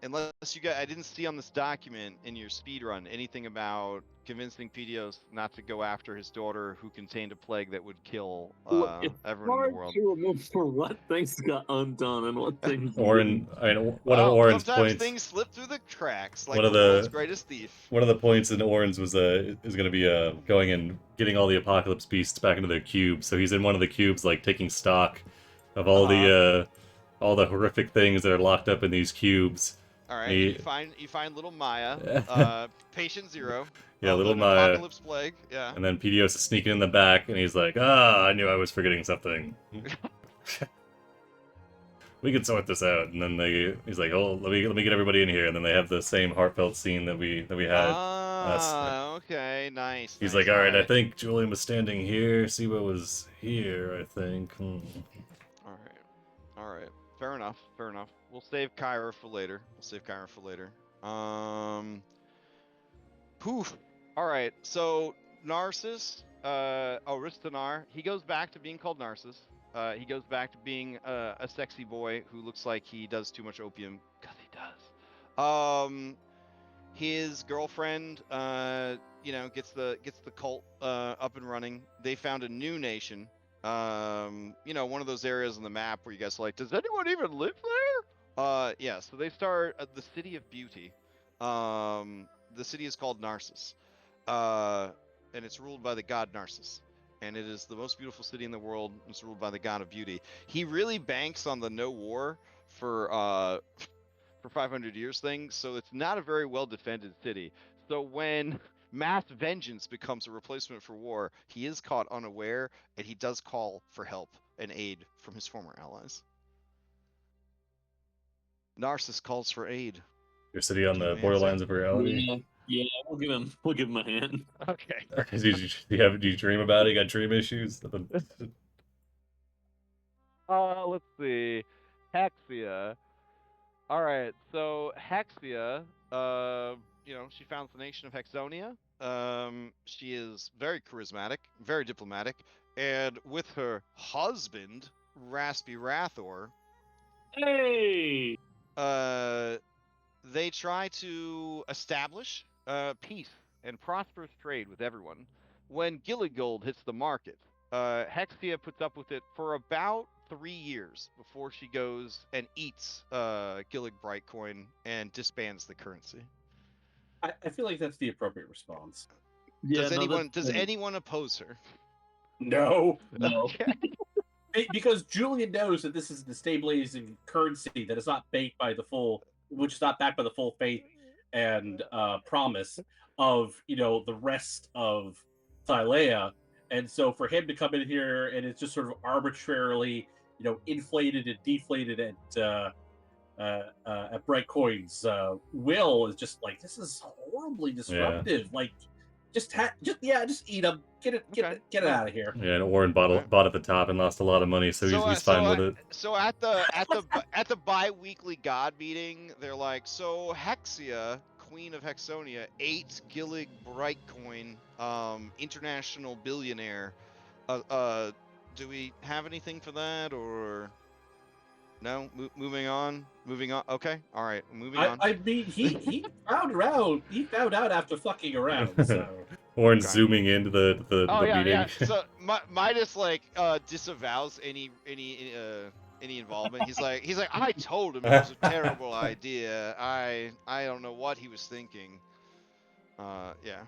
Unless you guys, I didn't see on this document in your speed run anything about convincing Petios not to go after his daughter who contained a plague that would kill It's everyone in the world. to remember what things got undone and what things One of Well, Oren's sometimes points. things slip through the cracks, like One of the the- world's greatest thief. One of the points in Oren's was is going to be going and getting all the apocalypse beasts back into their cubes. So he's in one of the cubes, like taking stock of all the horrific things that are locked up in these cubes. All right. He- You find little Maya. Patient zero. Yeah, of little an Maya. Apocalypse plague. Yeah. And then PDOS is sneaking in the back, and he's like, "Ah, I knew I was forgetting something. We can sort this out." And then he's like, "Oh, let me get everybody in here." And then they have the same heartfelt scene that we had last night. Okay. Nice. He's nice, like, "All right, I alright. think Julian was standing here. Siwa was here, I think." All right. Fair enough. We'll save Kyra for later. Poof. All right. So Narcissus, Ristanar, he goes back to being called Narcissus. He goes back to being a sexy boy who looks like he does too much opium, cause he does. His girlfriend, gets the cult up and running. They found a new nation. One of those areas on the map where you guys are like, does anyone even live there? Yeah. So they start at the City of Beauty. The city is called Narcissus, and it's ruled by the god Narcissus. And it is the most beautiful city in the world. It's ruled by the god of beauty. He really banks on the no war for 500 years thing, so it's not a very well defended city. So when mass vengeance becomes a replacement for war, he is caught unaware, and he does call for help and aid from his former allies. Narcissus calls for aid. Your city on Do the you borderlines of reality. Yeah, we'll give him a hand. Okay. Do you dream about it? You got dream issues? Let's see. Hexia. All right, so Hexia, she founds the nation of Hexonia. She is very charismatic, very diplomatic, and with her husband, Raspy Rathor, Hey! they try to establish Peace and prosperous trade with everyone. When Gilligold hits the market, Hexia puts up with it for about 3 years before she goes and eats Gillig Brightcoin and disbands the currency. I feel like that's the appropriate response. Yeah, Does anyone oppose her? No. Okay. Because Julian knows that this is a destabilizing currency that is not backed by the full, which is not backed by the full faith and promise of the rest of Thylea, and so for him to come in here and it's just sort of arbitrarily inflated and deflated at Brightcoin's will is just like, this is horribly disruptive. Like, just eat them. Get it out of here. Yeah, and Warren bought at the top and lost a lot of money, so he's fine with it. So at the bi-weekly god meeting, they're like, so Hexia, Queen of Hexonia, ate Gillig Brightcoin, international billionaire. Do we have anything for that, or no? Moving on. Okay, all right, moving on. I mean, he found out after fucking around. So Warren's zooming into the meeting. Yeah. So Midas disavows any involvement. He's like, I told him it was a terrible idea. I don't know what he was thinking. Yeah.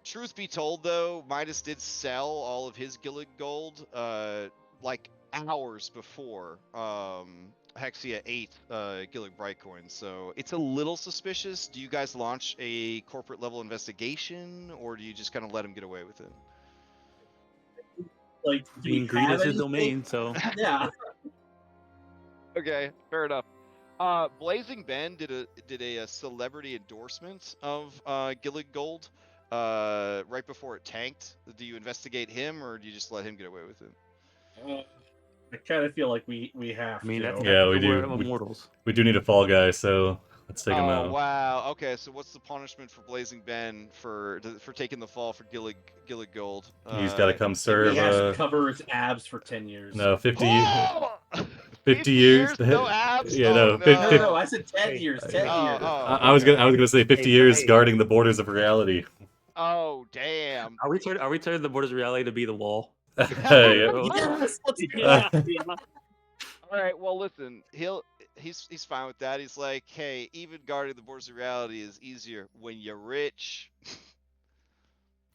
Truth be told, though, Midas did sell all of his Gillig gold like hours before Hexia ate Gillig Brightcoin, so it's a little suspicious. Do you guys launch a corporate level investigation, or do you just kind of let him get away with it? Like, Being greed is his domain, so yeah. Okay, fair enough. Blazing Ben did a celebrity endorsement of Gillig Gold right before it tanked. Do you investigate him, or do you just let him get away with it? I kind of feel like we have. I mean, to. that's we the do. word of immortals. We do need a fall guy, so let's take him Oh out. wow. Okay, so what's the punishment for Blazing Ben for taking the fall for Gillig Gold? He's got to come serve. He has to cover his abs for 10 years. No, 50 Oh! 50 years. No abs. Yeah, Oh, no, no. 50 No, I said 10 years. 10 years. I was gonna say 50 years guarding the borders of reality. Oh damn. Are we turning the borders of reality to be the wall? Yeah. Yes, let's do Yeah, that. yeah. All right. Well, listen. He's fine with that. He's like, hey, even guarding the borders of reality is easier when you're rich.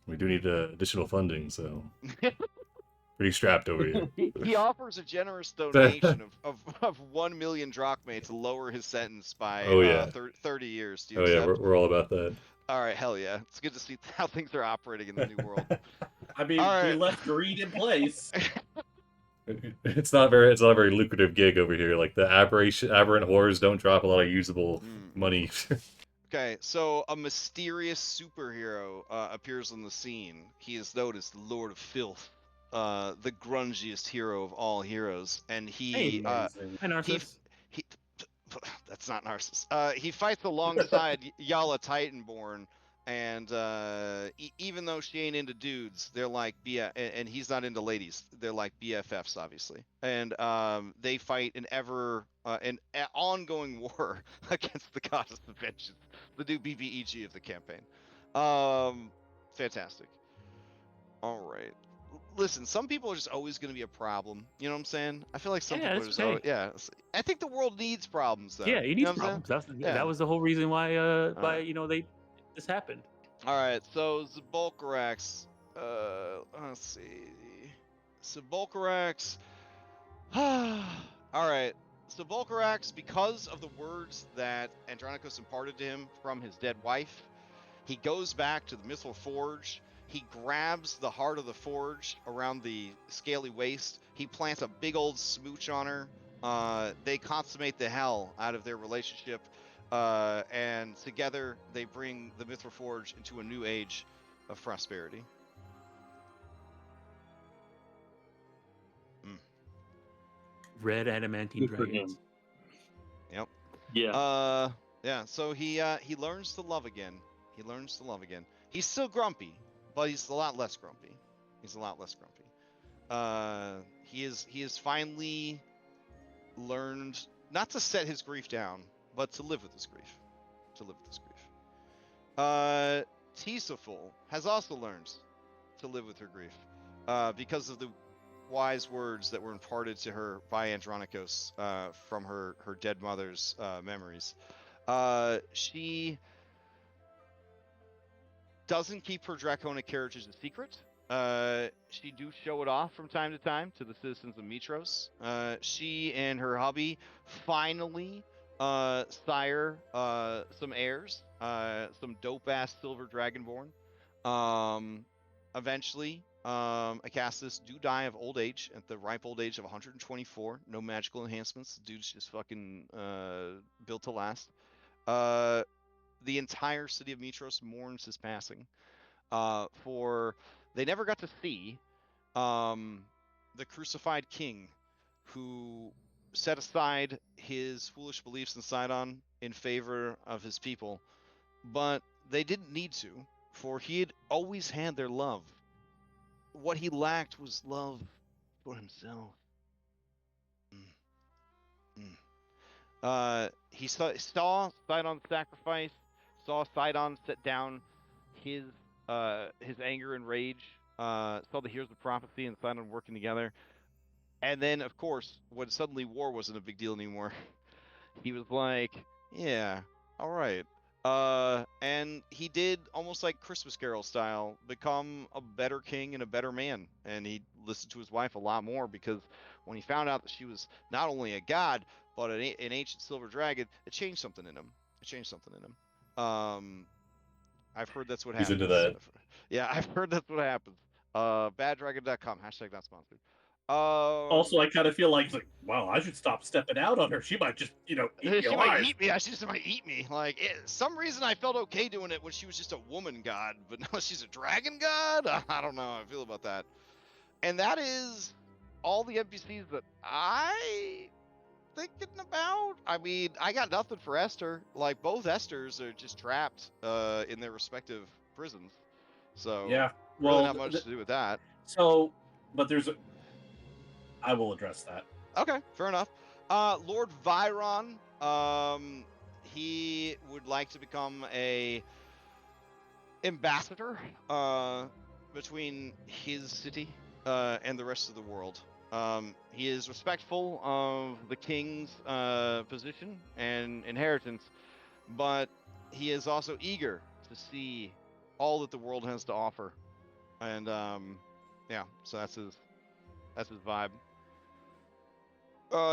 We do need additional funding, so pretty strapped over here. He offers a generous donation of 1 million drachmae to lower his sentence by Oh, yeah. 30 years. Do you Oh yeah, accept? we're all about that. All right, hell yeah. It's good to see how things are operating in the new world. I mean, All we right. left greed in place. It's not a very lucrative gig over here. Like the aberrant horrors don't drop a lot of usable money. Okay, so a mysterious superhero appears on the scene. He is known as the Lord of Filth, the grungiest hero of all heroes, and he Amazing. Hi, Narcissus. he that's not Narcissus. He fights alongside Yala Titanborn, and even though she ain't into dudes, they're like and he's not into ladies. They're like BFFs, obviously, and they fight an ongoing war against the goddess of vengeance, the new BBEG of the campaign. Fantastic. All right. Listen, some people are just always going to be a problem. You know what I'm saying? I feel like some Yeah, people are that's just, okay. yeah. I think the world needs problems, though. Yeah, you You need know what I'm saying? problems. Yeah. That was the whole reason why Alright. this happened. All right, so Zabulkarax. Let's see. Zabulkarax. All right. Zabulkarax, because of the words that Andronicus imparted to him from his dead wife, he goes back to the Mithril Forge. He grabs the heart of the forge around the scaly waist. He plants a big old smooch on her. They consummate the hell out of their relationship. And together they bring the Mithril Forge into a new age of prosperity. Red adamantine Good for dragons. him. Yep. Yeah. Yeah. So he learns to love again. He learns to love again. He's still grumpy, but he's a lot less grumpy. He's a lot less grumpy. He is finally learned not to set his grief down, but to live with his grief. To live with his grief. Tisaful has also learned to live with her grief, because of the wise words that were imparted to her by Andronicos from her dead mother's memories. She doesn't keep her draconic heritage a secret. She do show it off from time to time to the citizens of Mitros. She and her hubby finally sire some heirs, some dope-ass silver dragonborn. Eventually, Acastus do die of old age at the ripe old age of 124. No magical enhancements. The dude's just fucking built to last. The entire city of Mitros mourns his passing. For they never got to see the crucified king who set aside his foolish beliefs in Sidon in favor of his people, but they didn't need to, for he had always had their love. What he lacked was love for himself. He saw Sidon's sacrifice, saw Sidon set down his anger and rage, saw the heroes of prophecy and Sidon working together, and then of course when suddenly war wasn't a big deal anymore, he was like, yeah, all right. And he did, almost like Christmas Carol style, become a better king and a better man. And he listened to his wife a lot more, because when he found out that she was not only a god, but an ancient silver dragon, it changed something in him. I've heard that's what He's happens. into that. Yeah, I've heard that's what happens. Baddragon.com, # not sponsored. Also, I kind of feel like, wow, I should stop stepping out on her. She might just, eat me she alive. might eat me. She just might eat me. Like, some reason I felt okay doing it when she was just a woman god, but now she's a dragon god? I don't know how I feel about that. And that is all the NPCs that I thinking about. I mean, I got nothing for Esther. Like, both Esthers are just trapped in their respective prisons. So, Yeah, really well, not much to do with that. So, but I will address that. Okay, fair enough. Lord Viron, he would like to become a ambassador between his city and the rest of the world. He is respectful of the king's position and inheritance, but he is also eager to see all that the world has to offer. And yeah, so that's That's his vibe.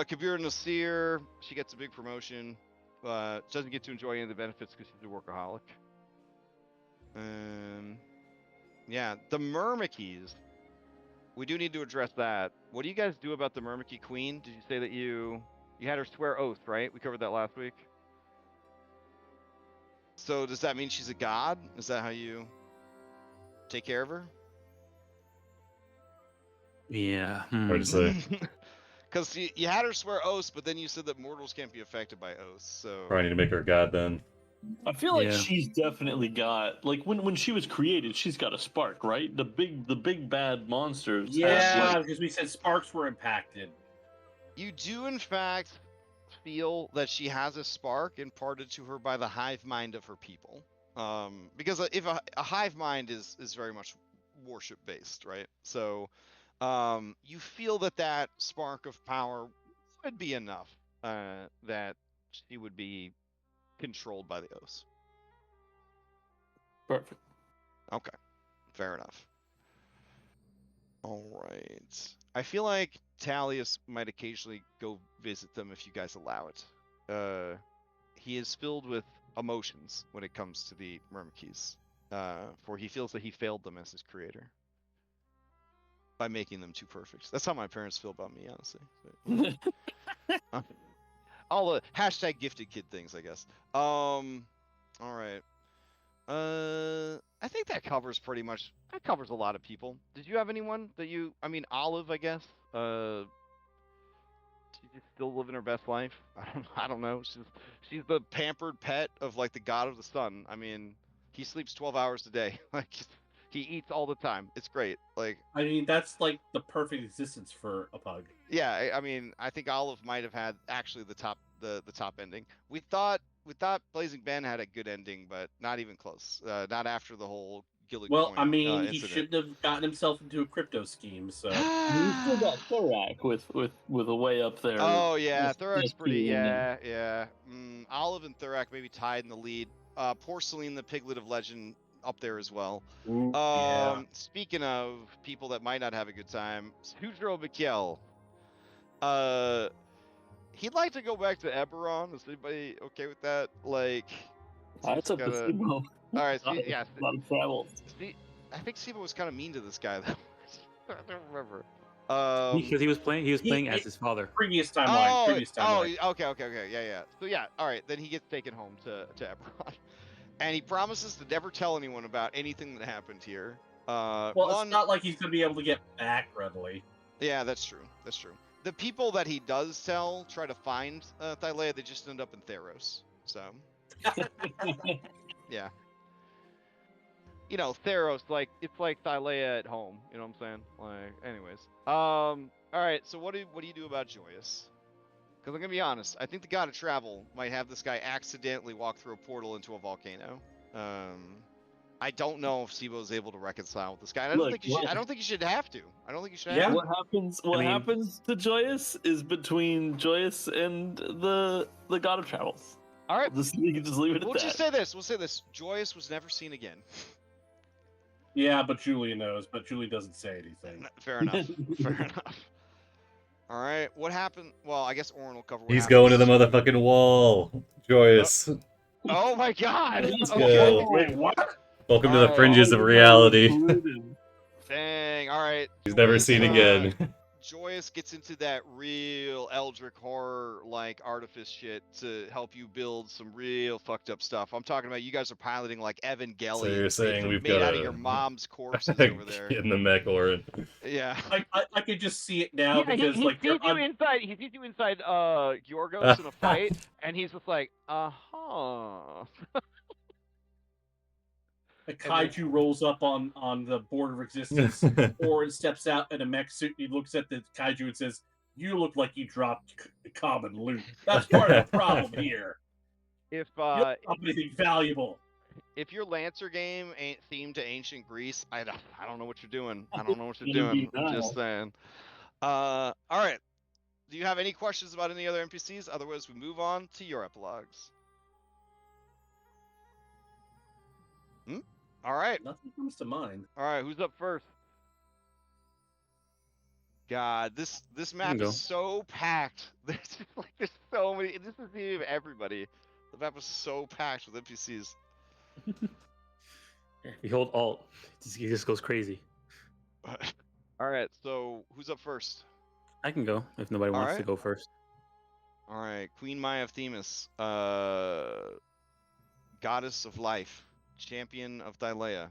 Kabir Nasir, she gets a big promotion. Doesn't get to enjoy any of the benefits because she's a workaholic. Yeah, the Myrmikis. We do need to address that. What do you guys do about the Myrmiki Queen? Did you say that you had her swear oath, right? We covered that last week. So does that mean she's a god? Is that how you take care of her? Yeah. Hard to say. Because you had her swear oaths, but then you said that mortals can't be affected by oaths. So Probably need to make her a god then. I feel like Yeah. she's definitely got like when she was created, she's got a spark, right? The big bad monsters. have, Yeah, like, because we said sparks were impacted. you do, in fact, feel that she has a spark imparted to her by the hive mind of her people. Because if a hive mind is very much worship based, right? So you feel that spark of power would be enough that she would be controlled by the oaths. perfect. Okay, fair enough. All right. I feel like Talius might occasionally go visit them if you guys allow it. He is filled with emotions when it comes to the Myrmikis, for he feels that he failed them as his creator by making them too perfect. That's how my parents feel about me, honestly. All the hashtag gifted kid things, I guess. All right. I think that covers pretty much. That covers a lot of people. Did you have anyone that you? I mean, Olive, I guess. She's still living her best life. I don't know. She's the pampered pet of like the god of the sun. I mean, he sleeps 12 hours a day. Like he eats all the time. It's great. Like I mean, that's like the perfect existence for a pug. yeah, I mean, I think Olive might have had actually the top ending. We thought Blazing Ben had a good ending, but not even close. Not after the whole Gillig Well, coin I mean, he incident. shouldn't have gotten himself into a crypto scheme. So We still got Thorak with a way up there. Oh yeah, Thurak's pretty. ST ending. Yeah. Olive and Thurak maybe tied in the lead. Porcelain, the piglet of legend, up there as well. ooh, yeah. Speaking of people that might not have a good time, Hudro Mikel. He'd like to go back to Eberron. Is anybody okay with that? Like, That's up to gotta- Simo. all right. A lot of travel. I think Siva was kind of mean to this guy though. I don't remember. Because he was playing as he- his father. Previous timeline. Previous timeline. Okay. Yeah. So yeah, all right. Then he gets taken home to Eberron, and he promises to never tell anyone about anything that happened here. Well, One, it's not like he's going to be able to get back readily. yeah, that's true. That's true. The people that he does tell try to find Thylea. They just end up in Theros. So yeah. You know, Theros, like it's like Thylea at home. You know what I'm saying? Like, anyways. All right. So what do you do about Joyous? Because I'm gonna be honest, I think the God of Travel might have this guy accidentally walk through a portal into a volcano. I don't know if Sibo's able to reconcile with this guy. And I don't think you should. I don't think you should have to. I don't think you should. Yeah. Have What happens? What I mean- happens to Joyous is between Joyous and the God of Travels. To. All right. You can just leave it at We'll that. just say this. We'll say this. Joyous was never seen again. Yeah, but Julie knows. But Julie doesn't say anything. Fair enough. Fair enough. All right. What happened? Well, I guess Oren will cover. What He's going to the happens. motherfucking wall. Joyous. Oh my God. Let's Okay. go. Wait, what? Welcome to the Alright. fringes of reality. Dang. All right. He's never Joyous, seen again. Joyous gets into that real Eldritch horror like artifice shit to help you build some real fucked up stuff. I'm talking about you guys are piloting like Evangelion. So you're saying we've made got out of your mom's corpses over there. in the mech, Oren. Yeah. I could just see it now Yeah, because he like sees they're you inside. He sees you inside Yorgos in a fight, and he's just like, uh-huh. a kaiju rolls up on the border of existence. Orin steps out in a mech suit. And he looks at the kaiju and says, "You look like you dropped common loot. That's part of the problem here. If You don't drop anything valuable." If your Lancer game ain't themed to ancient Greece, I don't know what you're doing. I don't know what you're Gonna be doing. I'm just saying. All right. Do you have any questions about any other NPCs? Otherwise, we move on to your epilogues. All right. Nothing comes to mind. All right, who's up first? God, this can map go. is so packed. There's so many. This is the name of everybody. The map is so packed with NPCs. If you hold Alt, it just goes crazy. All right, so who's up first? I can go if nobody wants to right. go first. All right, Queen Maya of Themis, goddess of life, champion of Thylea.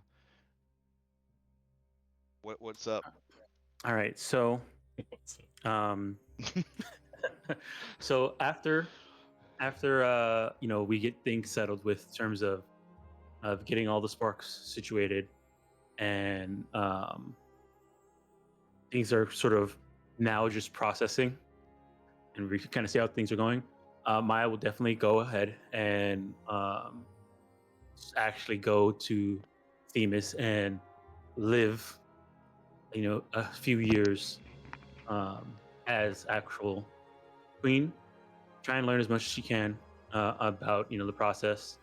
What's up? All right, so so after we get things settled with terms of getting all the sparks situated, and things are sort of now just processing, and we kind of see how things are going. Maya will definitely go ahead and actually go to Themis and live, a few years as actual queen. Try and learn as much as she can about the process,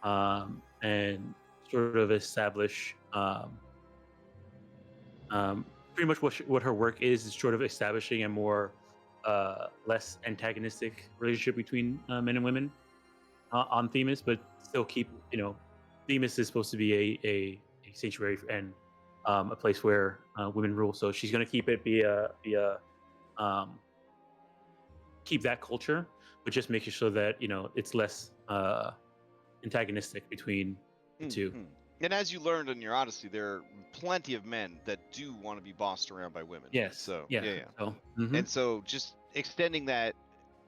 and sort of establish pretty much what her work is sort of establishing a more less antagonistic relationship between men and women on Themis, but still keep Themis is supposed to be a sanctuary and a place where women rule. So she's going to keep it be a keep that culture, but just making sure that it's less antagonistic between the two. Mhm. And as you learned in your Odyssey, there are plenty of men that do want to be bossed around by women. Yes. So yeah. So, And so just extending that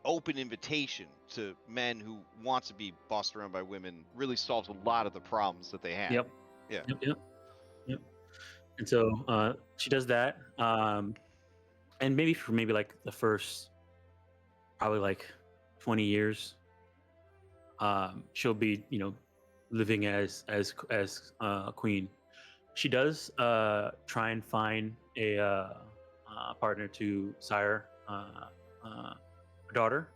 open invitation to men who want to be bossed around by women really solves a lot of the problems that they have. Yep. Yeah. Yep. And so she does that, and maybe for like the first probably like 20 years, she'll be living as queen. She does try and find a partner to sire a daughter,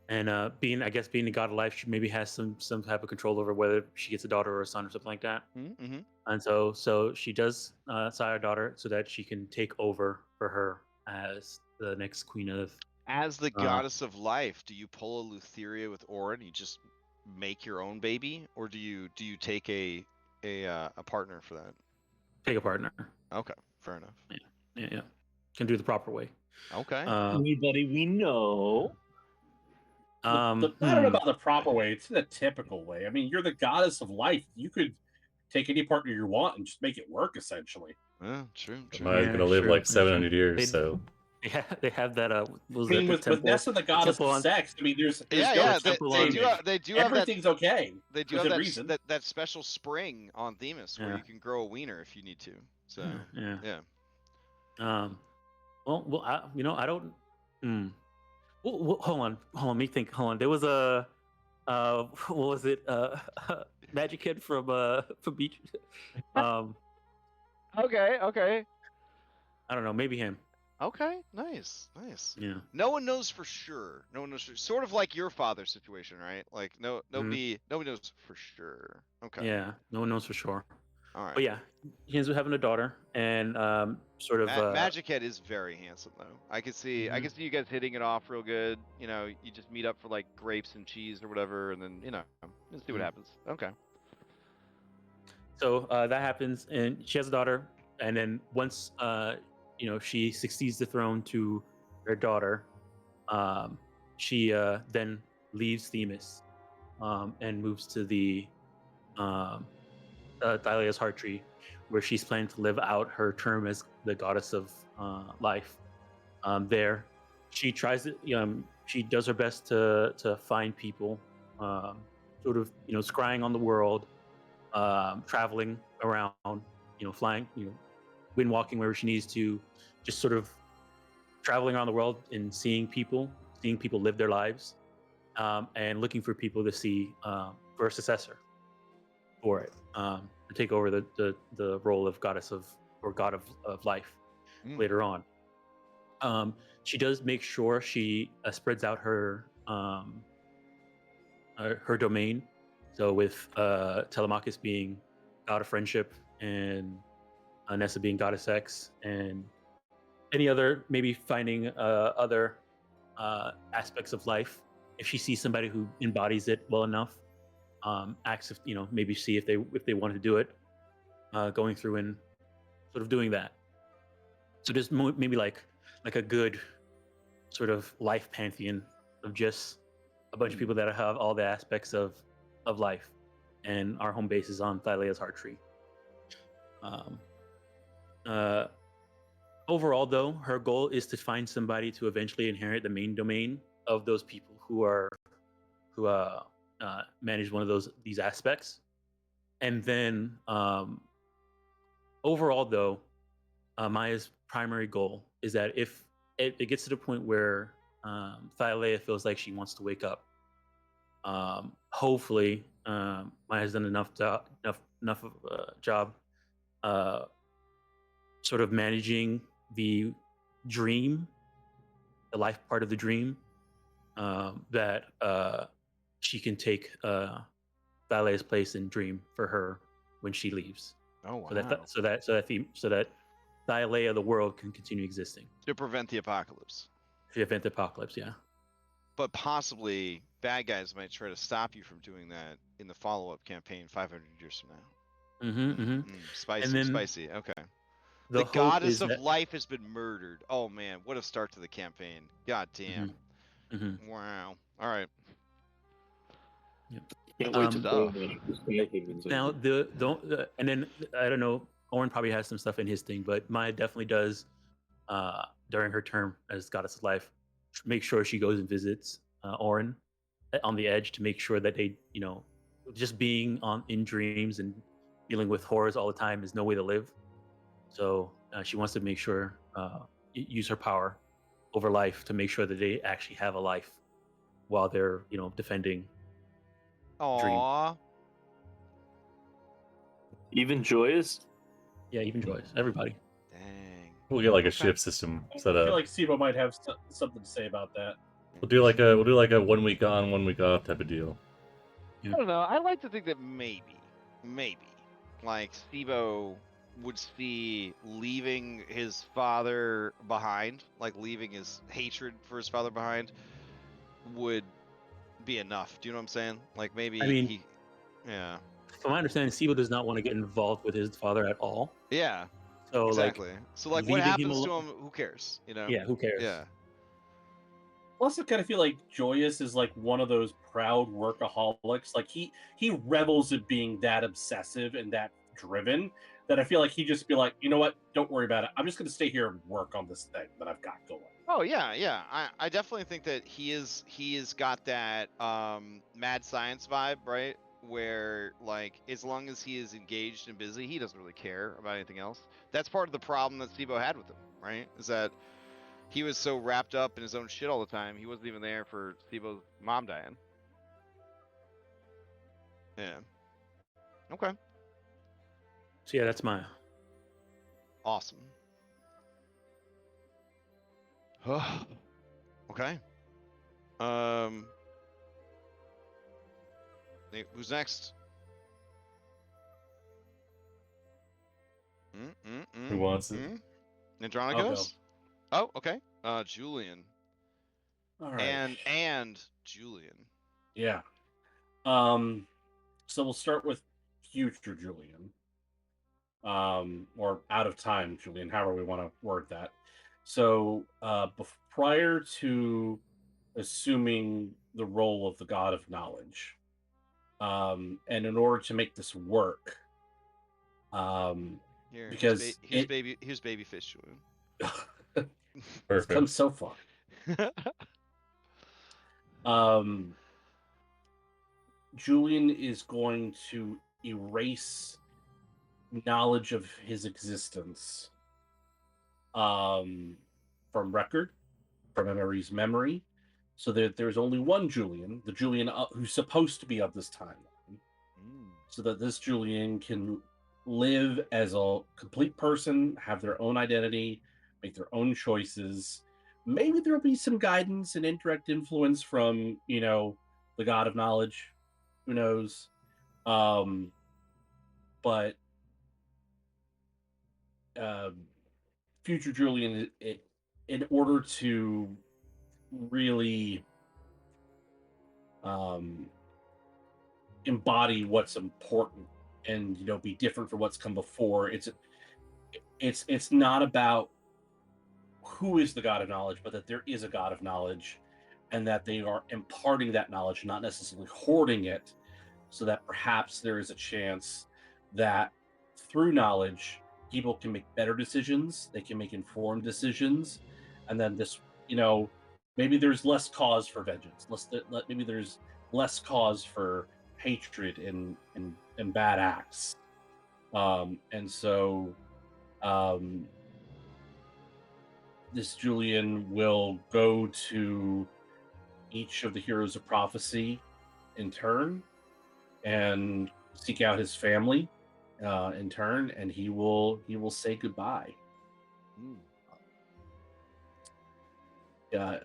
and being the god of life, she maybe has some type of control over whether she gets a daughter or a son or something like that. Mm-hmm. And so she does sire a daughter so that she can take over for her as the next queen of. As the goddess of life, do you pull a Lutheria with Orin? You just make your own baby, or do you take a partner for that? Take a partner. Okay, fair enough. Yeah. Can do it the proper way. Okay. Anybody we know? I don't know about the proper way. It's the typical way. I mean, you're the goddess of life. You could take any partner you want and just make it work, essentially. Yeah, true. Maya's gonna live like 700 years, so. Yeah, they have that. With Nessa, the goddess of sex. I mean, there's they do have everything's that, okay. They do have that special spring on Themis where you can grow a wiener if you need to. So yeah. Well, I don't. Well, hold on. Let me think. Hold on. There was a what was it? Magic Kid from Beach. Okay. I don't know. Maybe him. Okay, nice. Yeah. No one knows for sure. Sort of like your father's situation, right? Like nobody knows for sure. Okay. Yeah, no one knows for sure. All right. But yeah, he ends up having a daughter, and sort of. Magic Head is very handsome, though. I can see you guys hitting it off real good. You just meet up for like grapes and cheese or whatever, and then just see what happens. Okay. So that happens, and she has a daughter, and then once she succeeds the throne to her daughter, she then leaves Themis, and moves to the Thylea's heart tree, where she's planning to live out her term as the goddess of life. There, she tries to, she does her best to find people, sort of, scrying on the world, traveling around, flying, wind walking wherever she needs to, just sort of traveling around the world and seeing people live their lives, and looking for people to see for a successor for it, to take over the role of goddess of or god of life later on. She does make sure she spreads out her domain. So with Telemachus being god of friendship, and Nessa being god of sex, and any other, maybe finding other aspects of life. If she sees somebody who embodies it well enough, acts if maybe see if they want to do it, going through and sort of doing that. So just maybe like a good sort of life pantheon of just a bunch of people that have all the aspects of life, and our home base is on Thylea's heart tree. Um, uh, Overall, though, her goal is to find somebody to eventually inherit the main domain of those people who manage one of these aspects. And then, overall, though, Maya's primary goal is that if it gets to the point where Thylea feels like she wants to wake up, hopefully Maya's done enough of a job sort of managing the dream, the life part of the dream, that she can take Thylea's place in dream for her when she leaves. Oh wow. So that Thylea, the world, can continue existing To prevent the apocalypse. to prevent the apocalypse. Yeah. But possibly bad guys might try to stop you from doing that in the follow-up campaign 500 years from now. Spicy, And then spicy. Okay. The The hope goddess is of that, life has been murdered. Oh man, what a start to the campaign. God damn. Wow. All right. Can't wait to Stuff. play the Now and then I don't know. Oren probably has some stuff in his thing, but Maya definitely does during her term as goddess of life. Make sure she goes and visits Oren on the edge to make sure that they, just being in dreams and dealing with horrors all the time is no way to live. So she wants to make sure use her power over life to make sure that they actually have a life while they're defending. Aww. Even Joyous? Yeah, even Joyce, everybody. Dang. We'll get like a Okay. shift system I set feel up. like Sibo might have something to say about that. We'll do like a 1 week on, 1 week off type of deal. I don't know. I like to think that maybe, like Steve-O would see leaving his father behind, like leaving his hatred for his father behind, would be enough. Do you know what I'm saying? Like maybe I mean, he, yeah, from my understanding, Sibo does not want to get involved with his father at all. yeah, So exactly. So like, what leaving him happens to alone- him? Who cares? You know? Yeah, who cares? Yeah. Plus, I kind of feel like Joyous is like one of those proud workaholics. Like he revels at being that obsessive and that driven that I feel like he'd just be like, you know what? Don't worry about it. I'm just going to stay here and work on this thing that I've got going. Oh yeah, yeah. I definitely think that he is got that mad science vibe, right? Where like as long as he is engaged and busy, he doesn't really care about anything else. That's part of the problem that Steve-O had with him, right? Is that he was so wrapped up in his own shit all the time, he wasn't even there for Steve-O's mom dying. Yeah. Okay. So yeah, that's Maya. Awesome. Okay. Who's next? Who wants it? Andronicus? Oh, okay. Julian. All right. And Julian. Yeah. So we'll start with future Julian. Or out of time Julian, however we want to word that. So prior to assuming the role of the god of knowledge, and in order to make this work, Here, because here's baby fish Julian. it's Perfect. come so far. Julian is going to erase knowledge of his existence from record, from Emery's memory, so that there's only one Julian, the Julian who's supposed to be of this timeline, so that this Julian can live as a complete person, have their own identity, make their own choices. Maybe there'll be some guidance and indirect influence from, the god of knowledge. Who knows? But future Julian, in order to really embody what's important and be different from what's come before, it's not about who is the God of knowledge, but that there is a God of knowledge, and that they are imparting that knowledge, not necessarily hoarding it, so that perhaps there is a chance that through knowledge people can make better decisions, they can make informed decisions, and then this, maybe there's less cause for vengeance, maybe there's less cause for hatred and bad acts. And so this Julian will go to each of the heroes of prophecy in turn and seek out his family in turn, and he will say goodbye.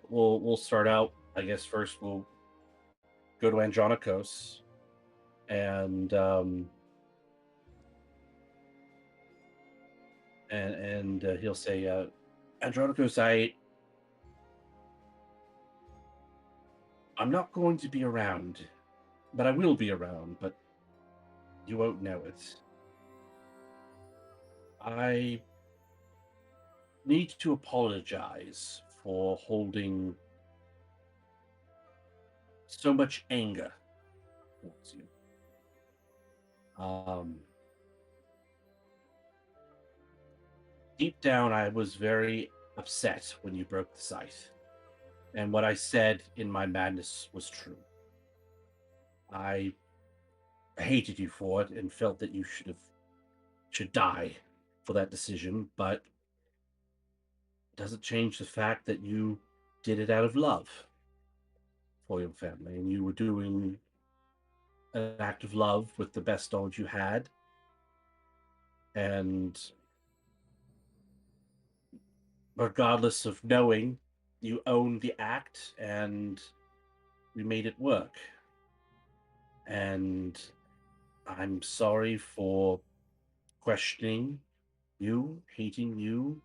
We'll start out, I guess. First we'll go to Andronikos, and he'll say, Andronikos, I'm not going to be around, but I will be around, but you won't know it. I need to apologize for holding so much anger towards you. Deep down, I was very upset when you broke the sight, and what I said in my madness was true. I hated you for it and felt that you should die for that decision, but it doesn't change the fact that you did it out of love for your family, and you were doing an act of love with the best knowledge you had, and regardless of knowing, you owned the act and we made it work. And I'm sorry for questioning you, hating you,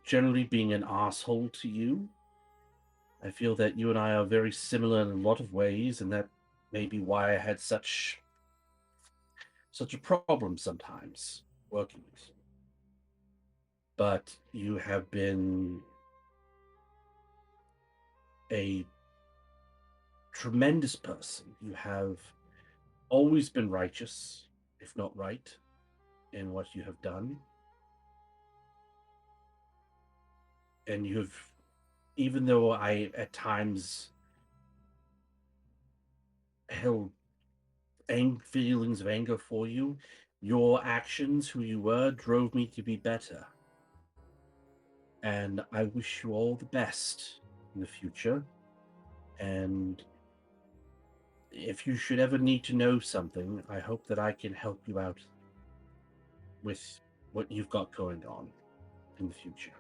generally being an asshole to you. I feel that you and I are very similar in a lot of ways, and that may be why I had such a problem sometimes working with you. But you have been a tremendous person. You have always been righteous, if not right, in what you have done. And you have, even though I at times held feelings of anger for you, your actions, who you were, drove me to be better. And I wish you all the best in the future. And if you should ever need to know something, I hope that I can help you out with what you've got going on in the future.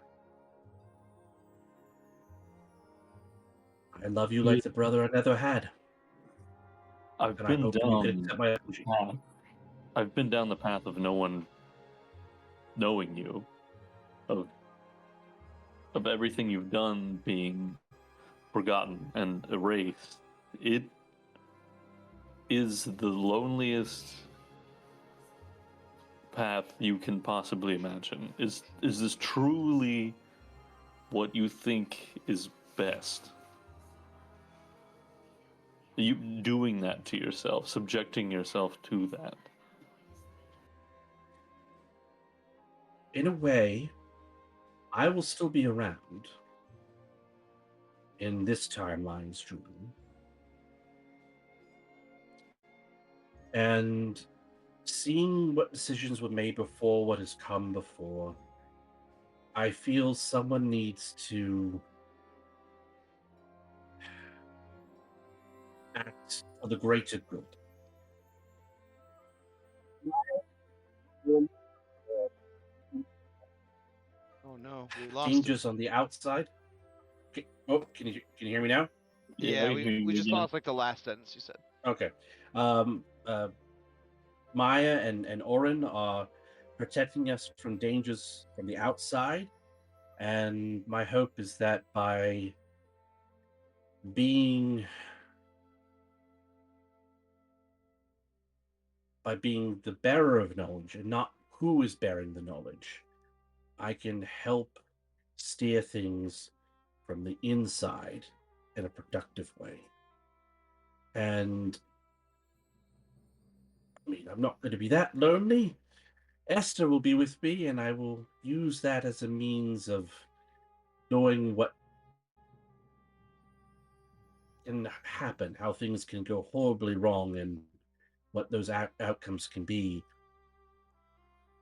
I love you like the brother I never had. I've And I been hope that you can accept my down apology. I've been down the path of no one knowing you, of everything you've done being forgotten and erased. It is the loneliest path you can possibly imagine. Is this truly what you think is best? You doing that to yourself, subjecting yourself to that? In a way, I will still be around in this timeline's Julian. And seeing what decisions were made before, what has come before, I feel someone needs to act for the greater good. Oh no, we lost Dangers him. on the outside. Oh, can you hear me now? Yeah, I hear we you just again. lost like the last sentence you said. Okay. Maya and Oren are protecting us from dangers from the outside. And my hope is that by being the bearer of knowledge and not who is bearing the knowledge, I can help steer things from the inside in a productive way. And I mean, I'm not going to be that lonely. Esther will be with me, and I will use that as a means of knowing what can happen, how things can go horribly wrong, and what those outcomes can be.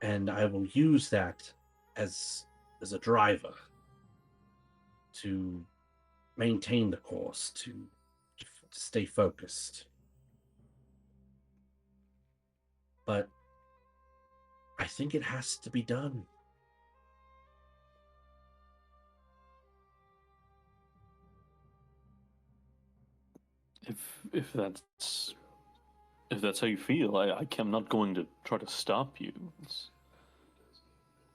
And I will use that as a driver to maintain the course, to stay focused. But I think it has to be done. If that's how you feel, I'm not going to try to stop you. It's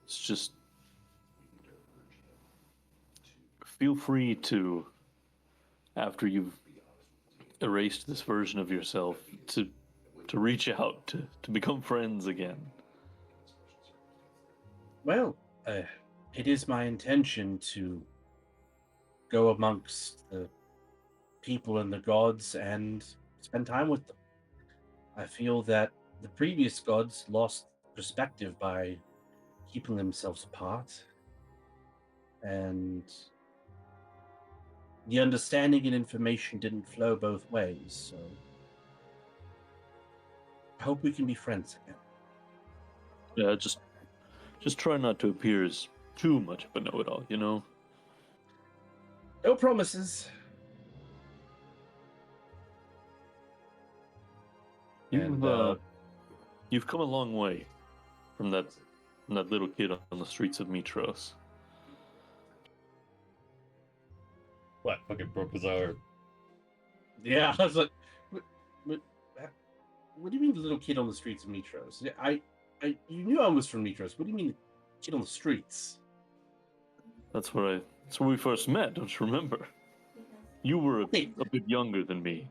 just feel free to, after you've erased this version of yourself, to reach out, to become friends again. Well, it is my intention to go amongst the people and the gods and spend time with them. I feel that the previous gods lost perspective by keeping themselves apart, and the understanding and information didn't flow both ways, so I hope we can be friends again. Yeah, just try not to appear as too much of a know-it-all, you know? No promises. You've come a long way from that little kid on the streets of Mitros. What? Fucking broke his arm. Yeah, I was like, what do you mean the little kid on the streets of Mitros? You knew I was from Mitros. What do you mean the kid on the streets? That's where we first met, don't you remember? You were a bit younger than me.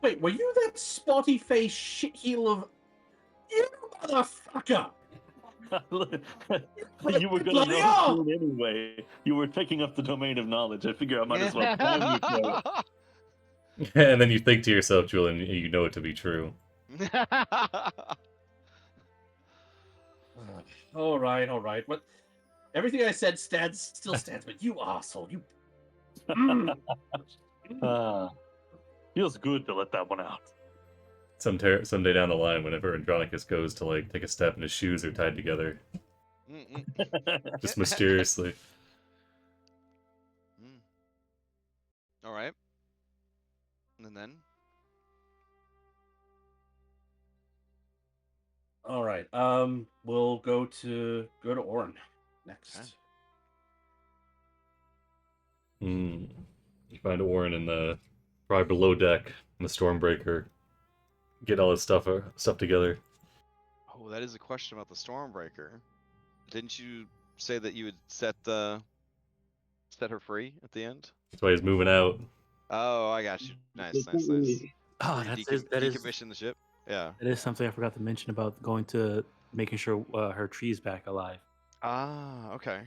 Wait, were you that spotty-faced shitheel of... You motherfucker! You were going to know soon anyway. You were taking up the domain of knowledge. I figure I might as well time you for it. And then you think to yourself, Julian, you know it to be true. All right. But everything I said still stands, but you arsehole, you... Feels good to let that one out. Someday down the line, whenever Andronicus goes to like take a step and his shoes are tied together, just mysteriously. All right. And then? All right. We'll go to Oren next. Okay. You find Oren in the probably below deck in the Stormbreaker. Get all his stuff together. Oh, that is a question about the Stormbreaker. Didn't you say that you would set her free at the end? That's why he's moving out. Oh, I got you. Nice. Oh, that is decommission the ship. Yeah. that is something I forgot to mention about going to making sure her tree's back alive. Ah, okay.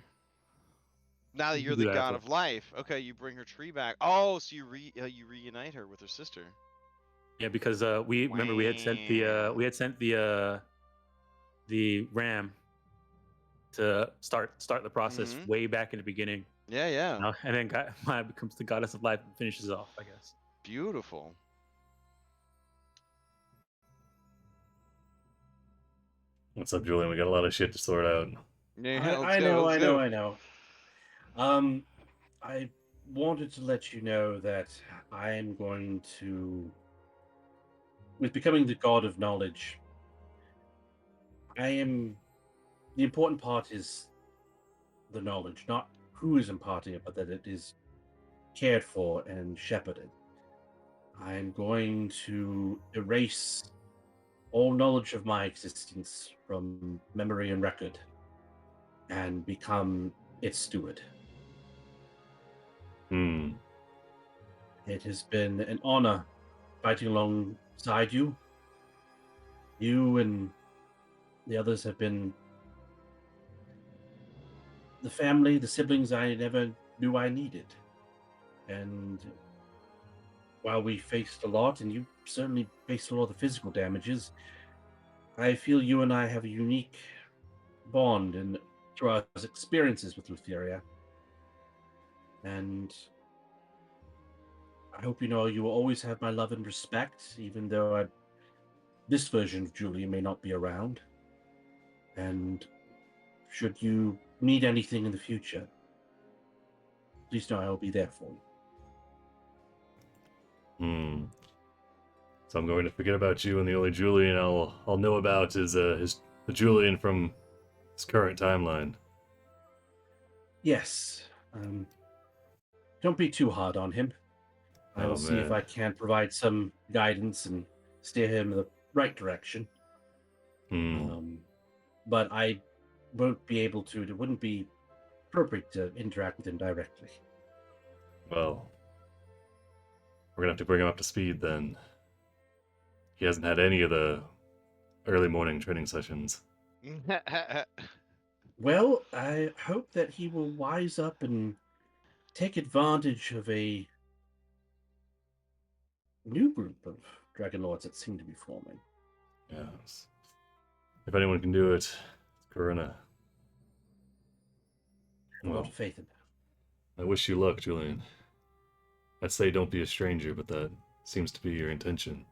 Now that You you're do the that god for- of life, okay, you bring her tree back. Oh, so you reunite her with her sister. Yeah, because we remember we had sent the ram to start the process Mhm. way back in the beginning. Yeah. You know, and then Maya becomes the goddess of life and finishes off, I guess. Beautiful. What's up, Julian? We got a lot of shit to sort out. Yeah, I know. I wanted to let you know that I am going to, with becoming the god of knowledge, the important part is the knowledge, not who is imparting it, but that it is cared for and shepherded. I'm going to erase all knowledge of my existence from memory and record and become its steward. Hmm. It has been an honor fighting alongside you. You and the others have been the family, the siblings I never knew I needed. And while we faced a lot, and you certainly faced a lot of the physical damages, I feel you and I have a unique bond and through our experiences with Lutheria. And I hope you know you will always have my love and respect, even though this version of Julia may not be around. And should you need anything in the future, please know I will be there for you. Hmm. So I'm going to forget about you, and the only Julian I'll know about is the Julian from his current timeline. Yes. Don't be too hard on him. I will see if man. I can provide some guidance and steer him in the right direction. But I won't be able to. It wouldn't be appropriate to interact with him directly. Well, we're gonna have to bring him up to speed then. He hasn't had any of the early morning training sessions. Well, I hope that he will wise up and take advantage of a new group of Dragonlords that seem to be forming. Yes. If anyone can do it, it's Corona. I have a lot of faith in that. I wish you luck, Julian. I'd say don't be a stranger, but that seems to be your intention.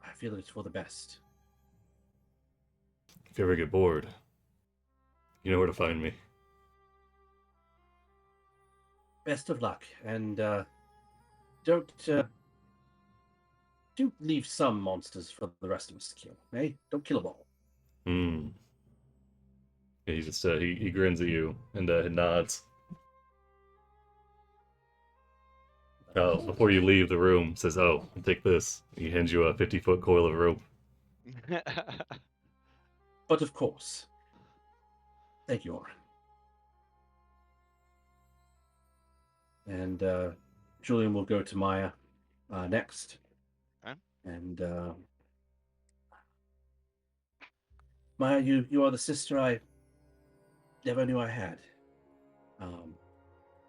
I feel it's for the best. If you ever get bored, you know where to find me. Best of luck, and don't leave some monsters for the rest of us to kill. Hey, don't kill them all. Yeah, he just he grins at you and nods. Oh, before you leave the room, says, "Oh, take this." He hands you a 50-foot coil of rope. But of course. Thank you, Oren. And Julian will go to Maya next. Okay. And Maya, you are the sister I never knew I had.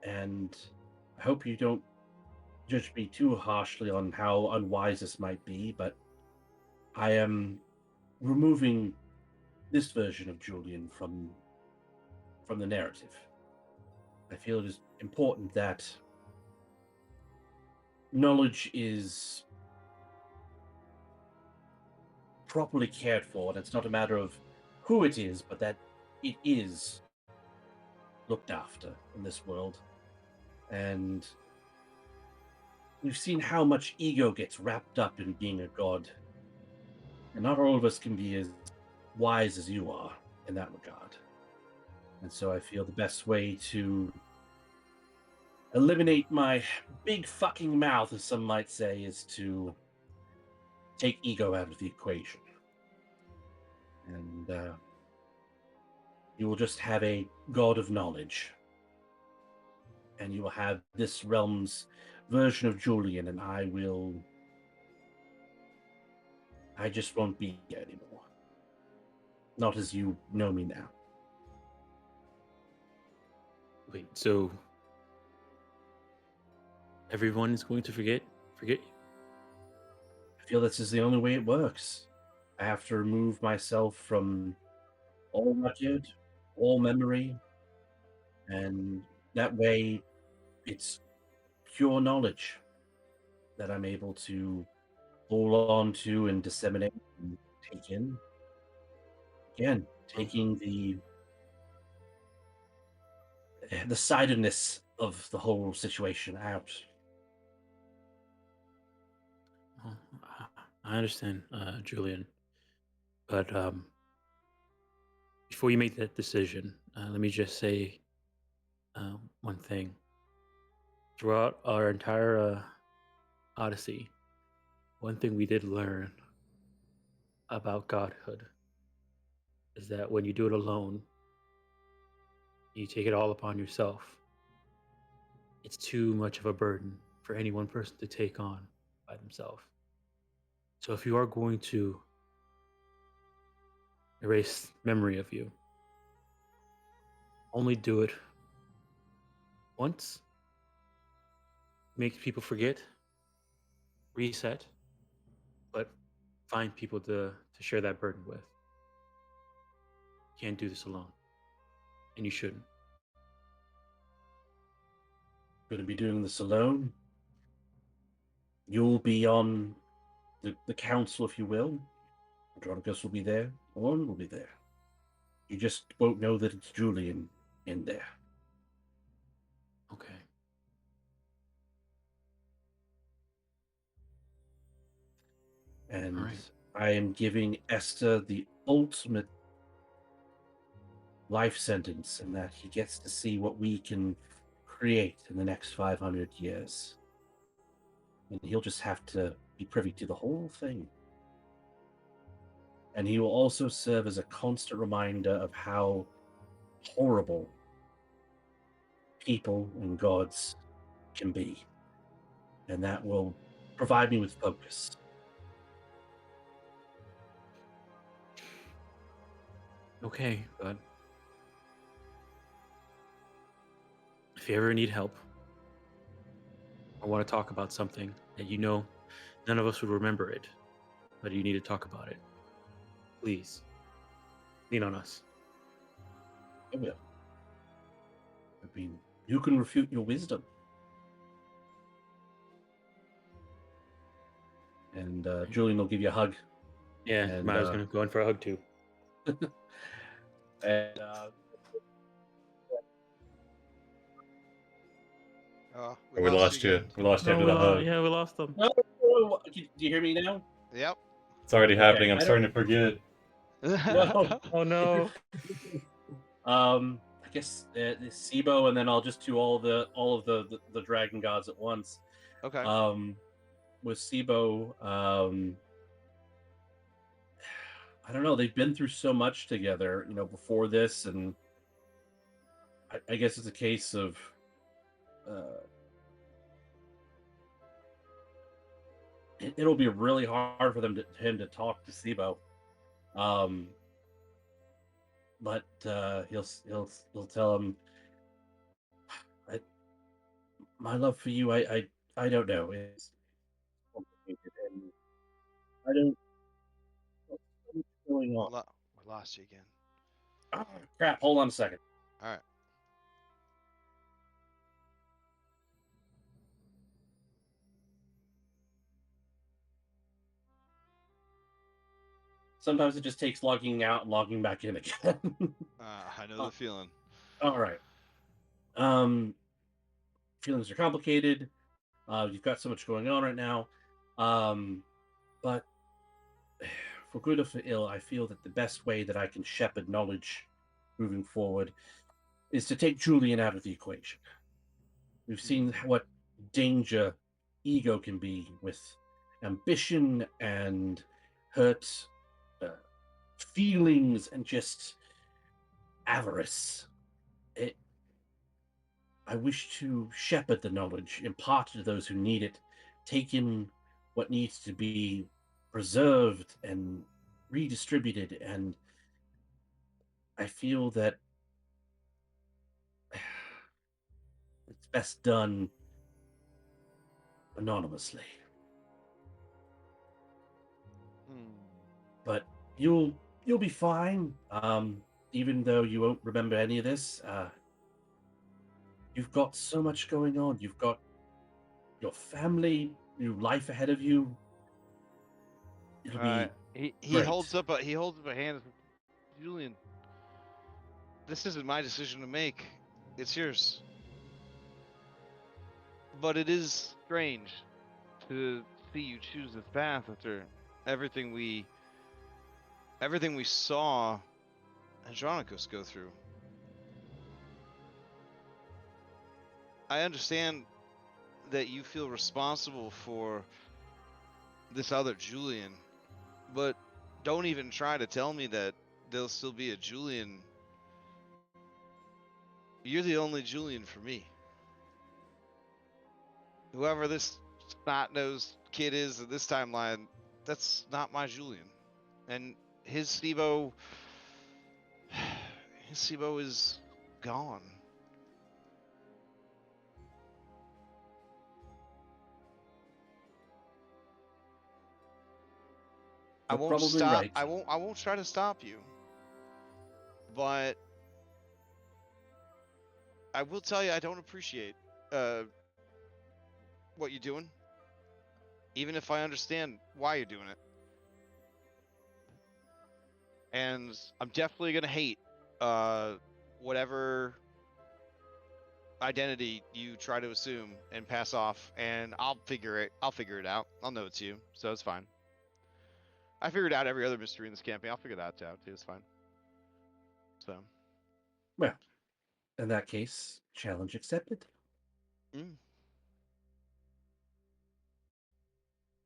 And I hope you don't judge me too harshly on how unwise this might be, but I am removing this version of Julian from the narrative. I feel it is important that knowledge is properly cared for, and it's not a matter of who it is, but that it is looked after in this world. And we've seen how much ego gets wrapped up in being a god. And not all of us can be as wise as you are in that regard. And so I feel the best way to eliminate my big fucking mouth, as some might say, is to take ego out of the equation. And you will just have a god of knowledge. And you will have this realm's version of Julian, and I just won't be here anymore. Not as you know me now. Wait, so everyone is going to forget you? I feel this is the only way it works. I have to remove myself from all record, all memory, and that way it's pure knowledge that I'm able to hold on to and disseminate and take in. Again, taking the sidedness of the whole situation out. Oh, I understand, Julian. But before you make that decision, let me just say one thing. Throughout our entire Odyssey, one thing we did learn about godhood is that when you do it alone, you take it all upon yourself. It's too much of a burden for any one person to take on by themselves. So if you are going to erase memory of you, only do it once, make people forget, reset, but find people to share that burden with. You can't do this alone, and you shouldn't. Going to be doing this alone. You'll be on the council, if you will. Andronicus will be there. Ohlen will be there. You just won't know that it's Julian in there. Okay. And All right. I am giving Esther the ultimate life sentence, in that he gets to see what we can create in the next 500 years. And he'll just have to be privy to the whole thing. And he will also serve as a constant reminder of how horrible people and gods can be. And that will provide me with focus. Okay, but if you ever need help or want to talk about something that you know none of us would remember it, but you need to talk about it, please lean on us. I will. I mean, you can refute your wisdom. And Julian will give you a hug. Yeah, And, Maya's gonna go in for a hug too. And We lost you. again. We lost you after the hug. Yeah, we lost them. do you hear me now? Yep. It's already Okay, happening. I'm I don't- starting to forget. No. Oh no. I guess the Sibo, and then I'll just do all of the dragon gods at once. Okay. With Sibo, I don't know. They've been through so much together, before this, and I guess it's a case of it'll be really hard for him to talk to Sibo. But he'll tell him, my love for you, I don't know. It's complicated, and I don't know what's going on. We lost you again. Ah, crap! Hold on a second. All right. Sometimes it just takes logging out and logging back in again. I know the feeling. All right. Feelings are complicated. You've got so much going on right now. But for good or for ill, I feel that the best way that I can shepherd knowledge moving forward is to take Julian out of the equation. We've seen what danger ego can be with ambition and hurt feelings and just avarice. I wish to shepherd the knowledge, impart it to those who need it, take in what needs to be preserved and redistributed, and I feel that it's best done anonymously. But you'll be fine. Even though you won't remember any of this, you've got so much going on. You've got your family, new life ahead of you. It'll be He great. holds up a hand. Julian, this isn't my decision to make. It's yours. But it is strange to see you choose this path after everything we saw Andronicus go through. I understand that you feel responsible for this other Julian, but don't even try to tell me that there'll still be a Julian. You're the only Julian for me. Whoever this snot-nosed kid is in this timeline, that's not my Julian. And his Sibo is gone. I You're won't probably stop. right. I won't try to stop you. But I will tell you I don't appreciate what you're doing. Even if I understand why you're doing it. And I'm definitely gonna hate whatever identity you try to assume and pass off, and I'll figure it out. I'll know it's you, so it's fine. I figured out every other mystery in this campaign. I'll figure that out too. It's fine. So. Well, in that case, challenge accepted.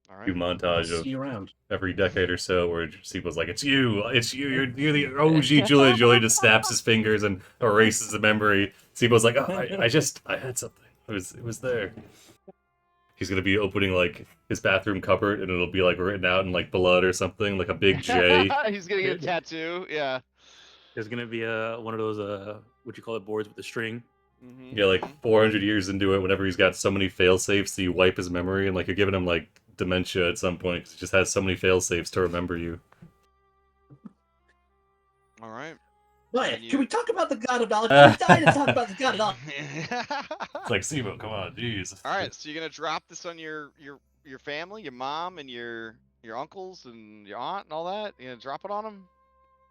All Do right. montage I'll of see you around. every decade or so where Sibo's like, it's you, you're the OG Julian. Julian just snaps his fingers and erases the memory. Sibo's like, oh, I had something. It was there. He's gonna be opening like his bathroom cupboard and it'll be like written out in like blood or something, like a big J. He's gonna get a tattoo. Yeah. There's gonna be one of those what you call it, boards with the string. Yeah, like 400 years into it, whenever he's got so many fail safes, so you wipe his memory, and like you're giving him like dementia at some point because he just has so many fail safes to remember you. All right. But you- can we talk about the God of Knowledge? I'm dying to talk about the God of Knowledge. It's like, Sibo, come on, jeez. All right, so you're gonna drop this on your family, your mom, and your uncles and your aunt and all that. You gonna drop it on them?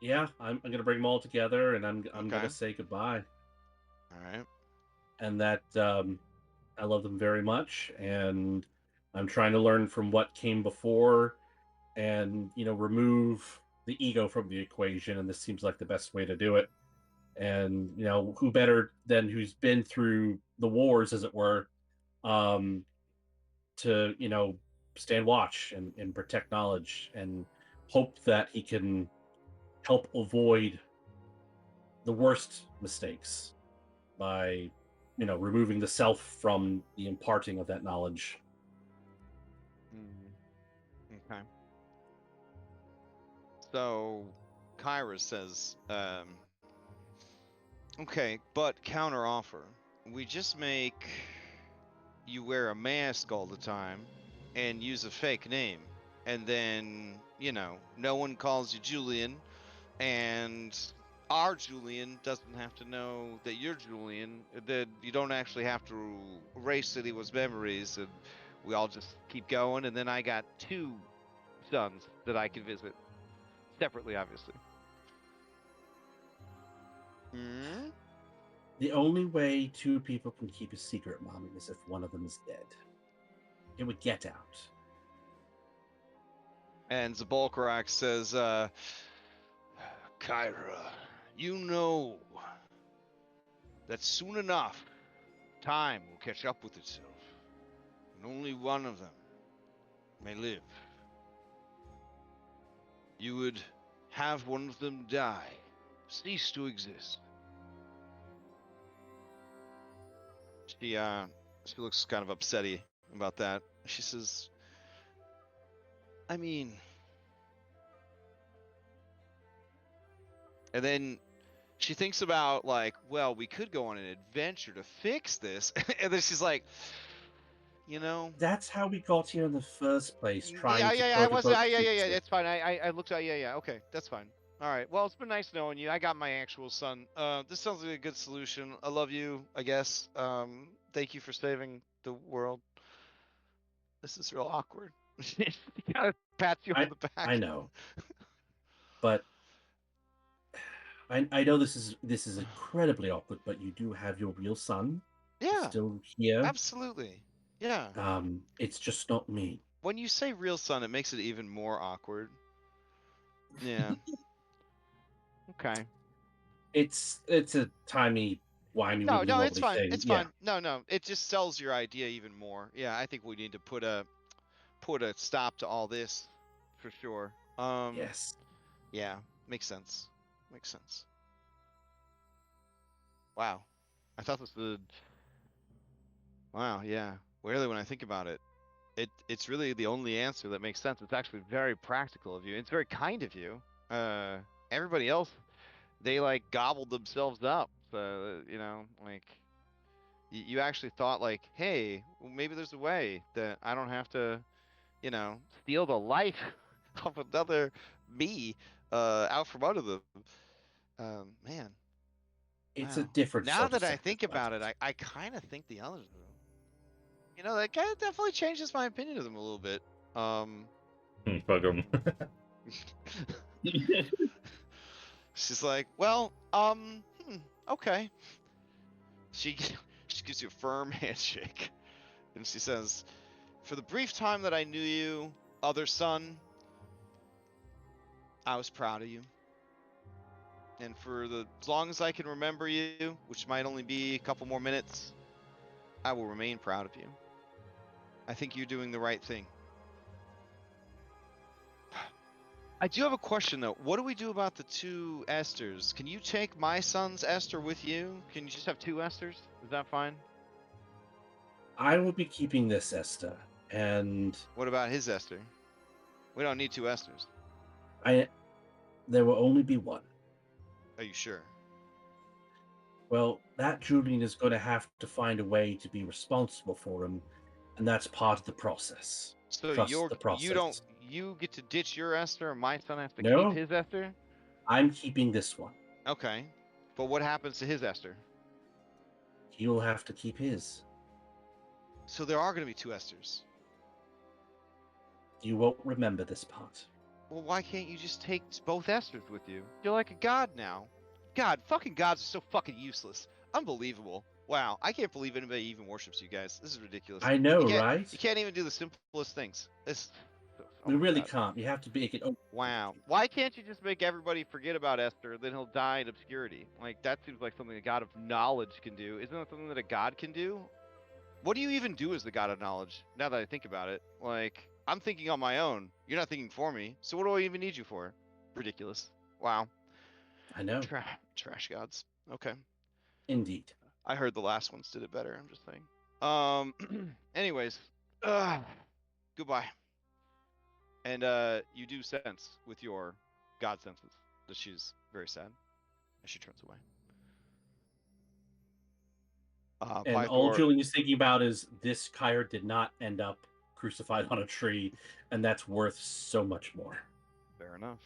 Yeah, I'm gonna bring them all together, and I'm Okay. gonna say goodbye. All right. And that I love them very much, and I'm trying to learn from what came before, and remove the ego from the equation. And this seems like the best way to do it. And who better than who's been through the wars, as it were, to stand watch and protect knowledge, and hope that he can help avoid the worst mistakes by removing the self from the imparting of that knowledge. Okay. So, Kyra says, okay, but counter offer. We just make you wear a mask all the time and use a fake name. And then, no one calls you Julian, and our Julian doesn't have to know that you're Julian, that you don't actually have to erase anyone's memories, and we all just keep going, and then I got 2 sons that I can visit. Separately, obviously. The only way 2 people can keep a secret, Mommy, is if one of them is dead. It would get out. And Zabolkarak says, Kyra, you know that soon enough, time will catch up with itself, and only one of them may live. You would have one of them die, cease to exist. She looks kind of upsetty about that. She says, I mean... And then she thinks about, like, well, we could go on an adventure to fix this. And then she's like, That's how we got here in the first place, trying to it's fine. I looked at, okay, that's fine. All right, well, it's been nice knowing you. I got my actual son. This sounds like a good solution. I love you, I guess. Thank you for saving the world. This is real awkward. She kind of pats you on the back. I know. But I know this is incredibly awkward, but you do have your real son still here. Absolutely. Yeah. It's just not me. When you say real son, it makes it even more awkward. Yeah. Okay. It's a timey wimey. No, it's fine. Thing. It's fine. No, it just sells your idea even more. Yeah, I think we need to put a stop to all this, for sure. Yes. Yeah, makes sense. Makes sense. Wow. I thought this would. Wow, yeah. Really, when I think about it, it's really the only answer that makes sense. It's actually very practical of you. It's very kind of you. Everybody else, they like gobbled themselves up. So like you actually thought like, hey, well, maybe there's a way that I don't have to, steal the life of another me out from under them. Man, It's a wow. different Now sort of that I think sacrifice. about it, I kind of think the others do. That kind of definitely changes my opinion of them a little bit. Fuck 'em. She's like, well, okay. She she gives you a firm handshake, and she says, "For the brief time that I knew you, other son, I was proud of you. And for as long as I can remember you, which might only be a couple more minutes, I will remain proud of you. I think you're doing the right thing." I do have a question though. What do we do about the two Esthers? Can you take my son's Esther with you? Can you just have two Esthers? Is that fine? I will be keeping this, Esther, and What about his Esther? We don't need two Esthers. there will only be one. Are you sure? Well, that Julian is going to have to find a way to be responsible for him, and that's part of the process. So Trust the process. you get to ditch your Esther, and my son has to No. keep his Esther? I'm keeping this one. Okay. But what happens to his Esther? He will have to keep his. So there are going to be two Esthers. You won't remember this part. Well, why can't you just take both Esthers with you? You're like a god now. God, fucking gods are so fucking useless. Unbelievable. Wow, I can't believe anybody even worships you guys. This is ridiculous. I know, right? You can't even do the simplest things. We really can't. You have to make it. Wow. Why can't you just make everybody forget about Esther, then he'll die in obscurity? Like, that seems like something a god of knowledge can do. Isn't that something that a god can do? What do you even do as the god of knowledge, now that I think about it? Like, I'm thinking on my own. You're not thinking for me. So what do I even need you for? Ridiculous. Wow. I know. Trash gods. Okay. Indeed. I heard the last ones did it better. I'm just saying. Anyways. Goodbye. And you do sense with your god senses that she's very sad as she turns away. And all Julian is thinking about is this Kyre did not end up crucified on a tree, and that's worth so much more. Fair enough.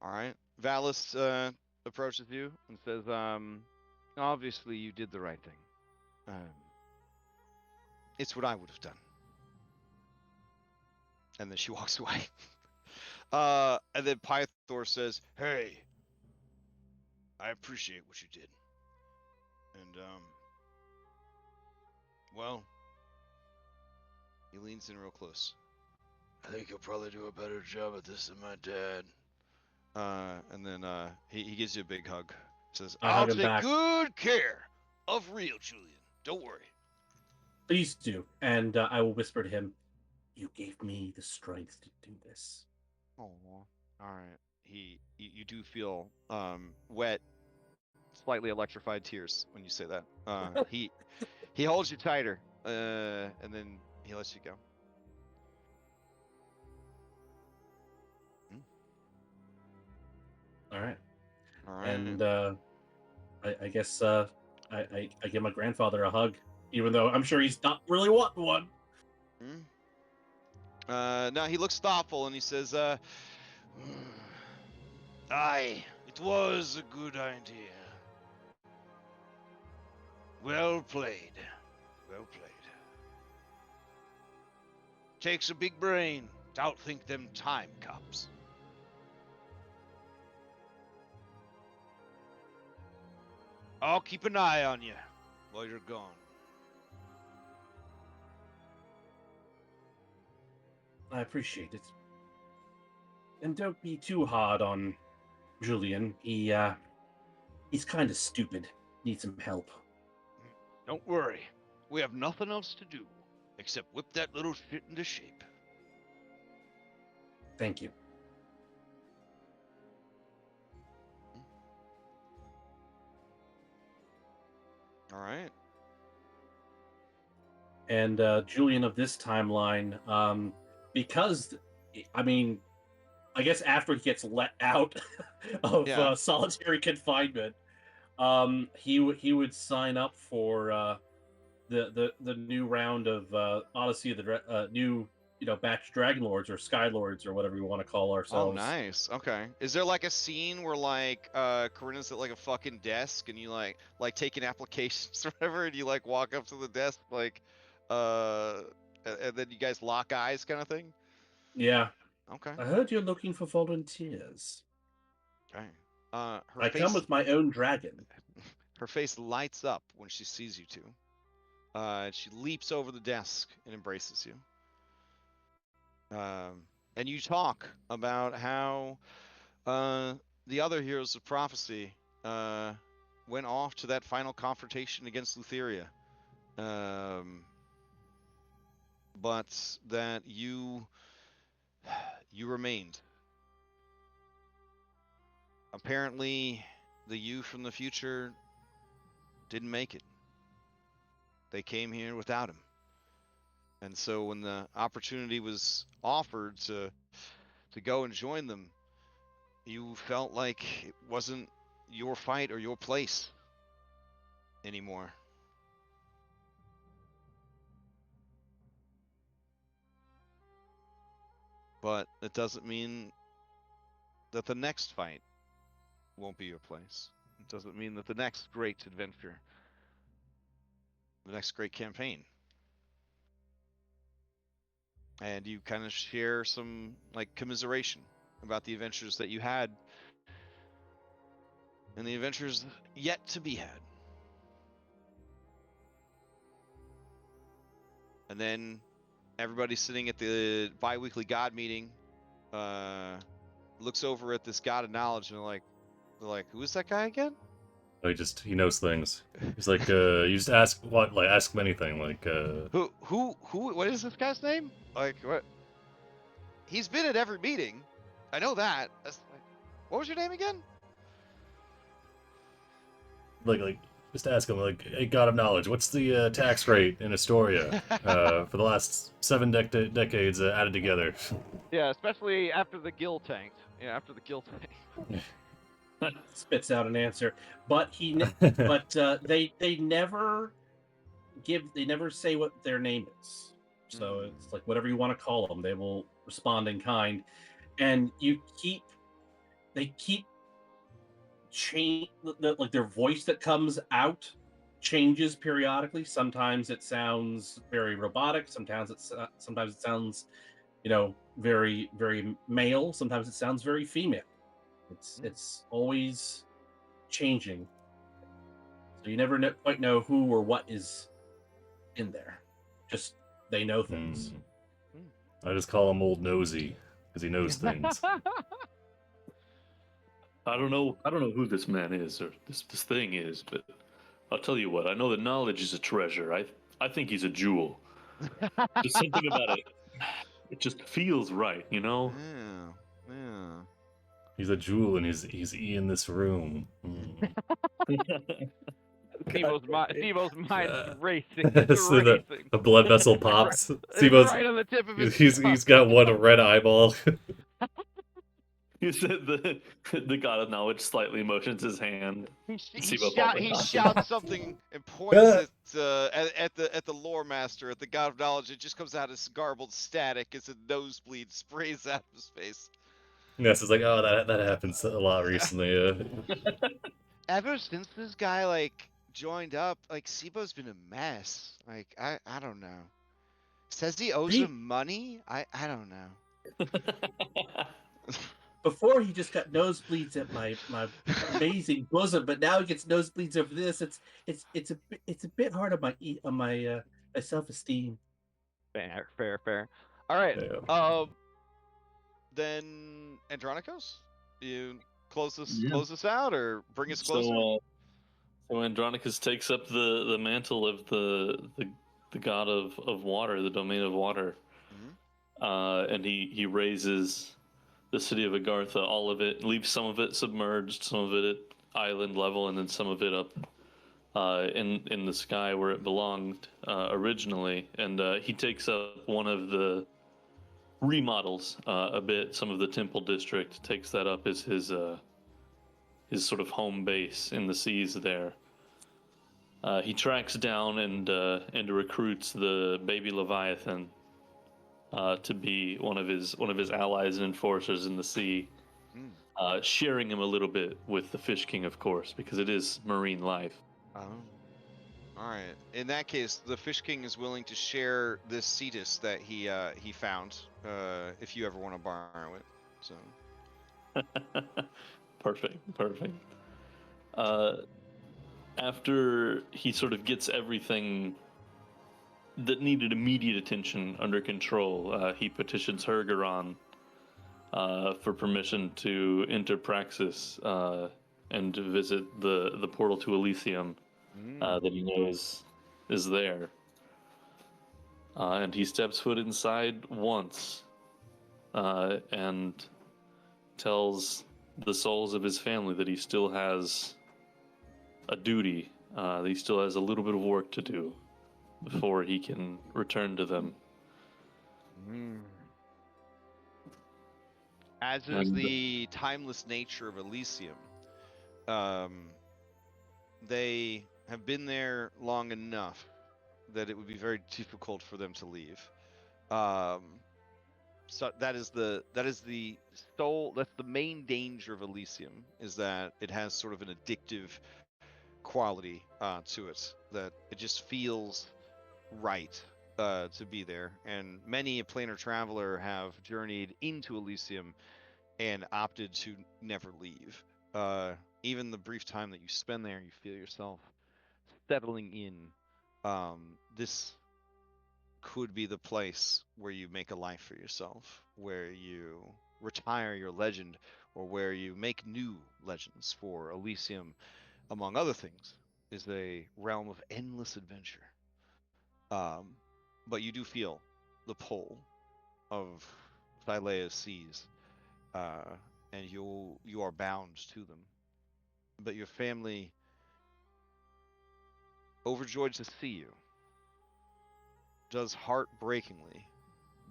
All right. Valis approaches you and says, obviously you did the right thing. It's what I would have done. And then she walks away. And then Pythor says, hey, I appreciate what you did. And, well, he leans in real close. I think you'll probably do a better job at this than my dad. And then he gives you a big hug. Says, I'll take good care of real Julian. Don't worry. Please do. And I will whisper to him, you gave me the strength to do this. Oh, all right. You do feel wet, slightly electrified tears when you say that. He holds you tighter, and then he lets you go. All right. All right. And I guess I give my grandfather a hug, even though I'm sure he's not really wanting one. No, he looks thoughtful and he says, aye, it was a good idea. Well played. Well played. Takes a big brain to outthink them time cops. I'll keep an eye on you while you're gone. I appreciate it. And don't be too hard on Julian. He's kind of stupid. Needs some help. Don't worry. We have nothing else to do except whip that little shit into shape. Thank you. All right. And Julian of this timeline, because I mean, I guess after he gets let out of Yeah. solitary confinement, he would sign up for the new round of Odyssey of the new batch Dragonlords or Skylords or whatever we want to call Oh, ourselves. nice. Okay. Is there like a scene where like Corinna's at like a fucking desk and you like taking applications or whatever and you like walk up to the desk like and then you guys lock eyes kind of thing? Yeah. Okay. I heard you're looking for volunteers. Okay. Her I face come with my own dragon. her face lights up when she sees you two. She leaps over the desk and embraces you. And you talk about how the other heroes of prophecy went off to that final confrontation against Lutheria. But that you remained. Apparently, the you from the future didn't make it. They came here without him. And so when the opportunity was offered to go and join them, you felt like it wasn't your fight or your place anymore. But it doesn't mean that the next fight won't be your place. It doesn't mean that the next great adventure, the next great campaign. And you kind of share some like commiseration about the adventures that you had and the adventures yet to be had. And then everybody sitting at the bi-weekly God meeting looks over at this God of knowledge and they're like, who is that guy again? He knows things. He's like, you just ask him anything. Like, Who? What is this guy's name? Like, what? He's been at every meeting. I know that. What was your name again? like, just ask him. Like, hey, God of knowledge, what's the tax rate in Astoria for the last 7 decades added together? Yeah, especially after the gill tanked. Yeah, after the gill tank. Spits out an answer, but they never say what their name is. So it's like whatever you want to call them, they will respond in kind, and they keep change like their voice that comes out changes periodically. Sometimes it sounds very robotic. Sometimes it sounds very very male. Sometimes it sounds very female. It's always changing, so you never quite know who or what is in there. Just they know things. I just call him Old Nosy because he knows things. I don't know who this man is or this thing is, but I'll tell you what. I know that knowledge is a treasure. I think he's a jewel. Just something about it. It just feels right, you know. Yeah. He's a jewel and he's in this room. Sibo's mind is racing. So the blood vessel pops. It's Sibo's right on the tip of his he's got one red eyeball. You said the God of knowledge slightly motions his hand. He shouts something and points at the lore master, at the God of knowledge. It just comes out as garbled static as a nosebleed sprays out of his face. Yes, it's like, oh, that happens a lot recently. Ever since this guy like joined up, like Sibo's been a mess. Like I don't know. Says he owes him money. I don't know. Before he just got nosebleeds at my amazing bosom, but now he gets nosebleeds over this. It's a bit hard on my self-esteem. Fair. All right. Yeah. Then Andronikos, you close this out or bring us closer. So Andronicus takes up the mantle of the god of water, the domain of water, and he raises the city of Agartha, all of it, leaves some of it submerged, some of it at island level, and then some of it up in the sky where it belonged originally. And he takes up one of the remodels a bit. Some of the temple district takes that up as his sort of home base in the seas there. He tracks down and recruits the baby Leviathan to be one of his allies and enforcers in the sea, sharing him a little bit with the Fish King, of course, because it is marine life. Oh. All right. In that case, the Fish King is willing to share this Cetus that he found, if you ever want to borrow it. So. Perfect. After he sort of gets everything that needed immediate attention under control, he petitions Hergeron for permission to enter Praxis and to visit the portal to Elysium that he knows is there. And he steps foot inside once and tells the souls of his family that he still has a duty, that he still has a little bit of work to do before he can return to them. As is the timeless nature of Elysium, they have been there long enough that it would be very difficult for them to leave. So that's the main danger of Elysium, is that it has sort of an addictive quality to it, that it just feels right to be there. And many a planar traveler have journeyed into Elysium and opted to never leave. Even the brief time that you spend there, you feel yourself settling in. This could be the place where you make a life for yourself, where you retire your legend, or where you make new legends. For Elysium, among other things, is a realm of endless adventure. But you do feel the pull of Thylea's seas, and you are bound to them. But your family, overjoyed to see you, does heartbreakingly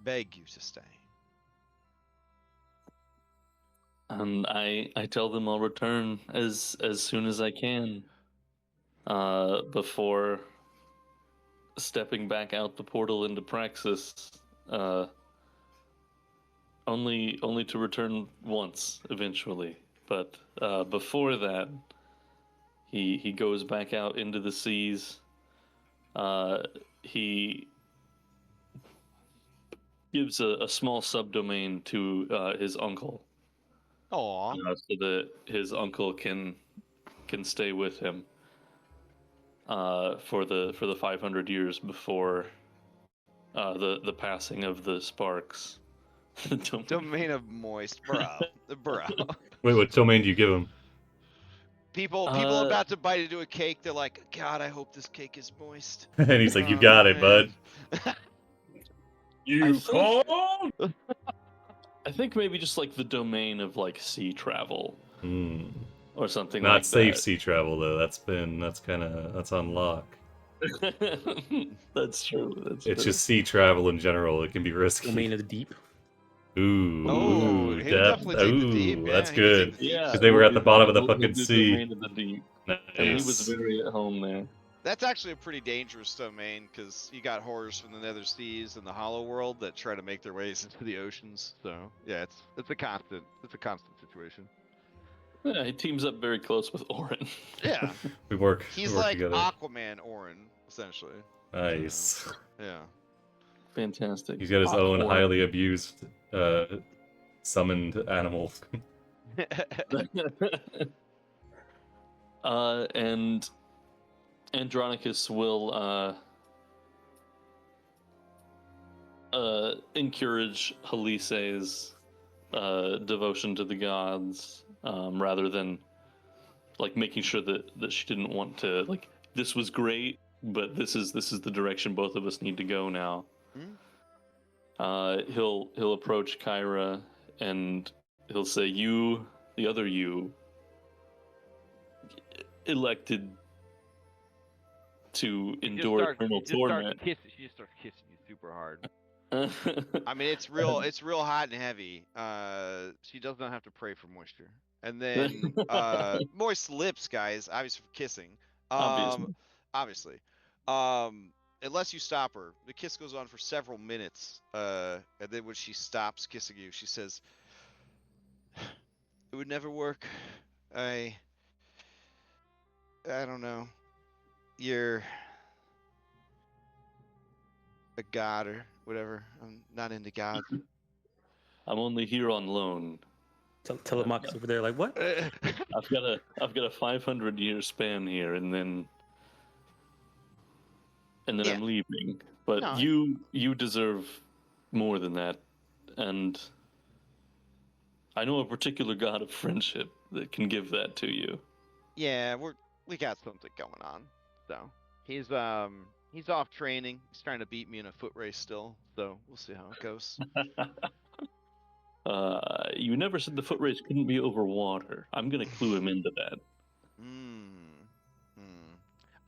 beg you to stay. And I tell them I'll return as soon as I can, before stepping back out the portal into Praxis, only to return once eventually. But before that, he goes back out into the seas. He gives a small subdomain to his uncle. Aww. So that his uncle can stay with him for the 500 years before the passing of the sparks. Domain of moist, bro. Wait, what domain do you give him? People about to bite into a cake, they're like, God, I hope this cake is moist. And he's like, "You Oh, got it, man." bud." You call? I think maybe just like the domain of like sea travel or something like that. Not safe sea travel though. That's on lock. That's true. It's just sea travel in general. It can be risky. Domain of the deep. Ooh, he'd depth. definitely take the deep. Yeah, That's he could good. take the deep. Yeah, Because they were at the bottom of the we'll fucking do sea. Domain of the deep. And he was Nice. very at home there. That's actually a pretty dangerous domain, because you got horrors from the Nether Seas and the Hollow World that try to make their ways into the oceans. So yeah, it's a constant situation. Yeah, he teams up very close with Orin. Yeah, We work. he's we work like together. Aquaman Orin, essentially. Nice. Yeah. Fantastic. He's got his own Orin. highly abused summoned animal. And Andronicus will encourage Helice's devotion to the gods, rather than like making sure that she didn't want to, like, this was great, but this is the direction both of us need to go now. He'll approach Kyra and he'll say, "You, the other you, elected to endure eternal torment." She just starts kissing you super hard. I mean, it's real hot and heavy. She does not have to pray for moisture. And then Moist lips, guys, obviously for kissing. Obviously. Obviously. Unless you stop her, the kiss goes on for several minutes. And then when she stops kissing you, she says, "It would never work. I don't know. You're a god or whatever. I'm not into gods." I'm only here on loan. Telemachus over there, like, what? I've got a 500-year span here, and then Yeah. I'm leaving. But No. you deserve more than that, and I know a particular god of friendship that can give that to you. Yeah, we got something going on. So he's off training. He's trying to beat me in a foot race still. So we'll see how it goes. You never said the foot race couldn't be over water. I'm gonna clue him into that.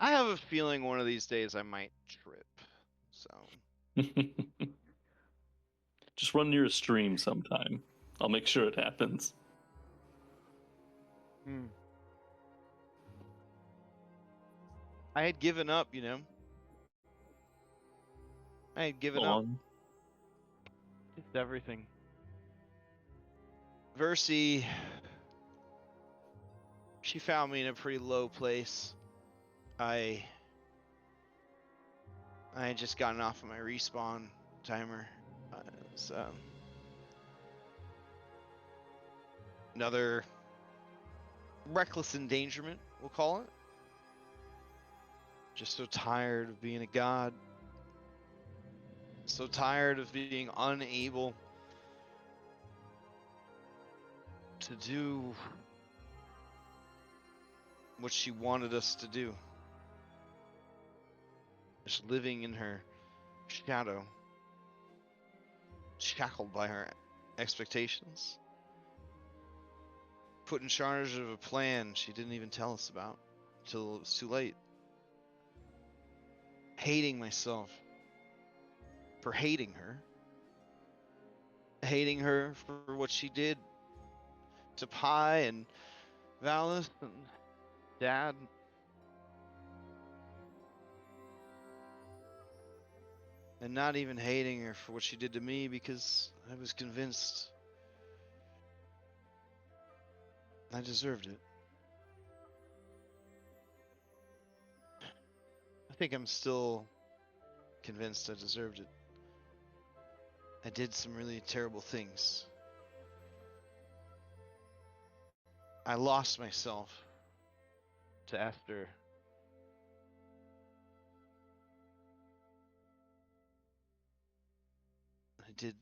I have a feeling one of these days I might trip. So Just run near a stream sometime. I'll make sure it happens. I had given up, you know. I had given up. Just everything. Versi, she found me in a pretty low place. I had just gotten off of my respawn timer. So another reckless endangerment, we'll call it. Just so tired of being a god. So tired of being unable to do what she wanted us to do. Just living in her shadow, shackled by her expectations, put in charge of a plan she didn't even tell us about until it was too late. Hating myself for hating her for what she did to Pi and Valis and Dad. And not even hating her for what she did to me because I was convinced I deserved it. I think I'm still convinced I deserved it. I did some really terrible things. I lost myself to Esther. I did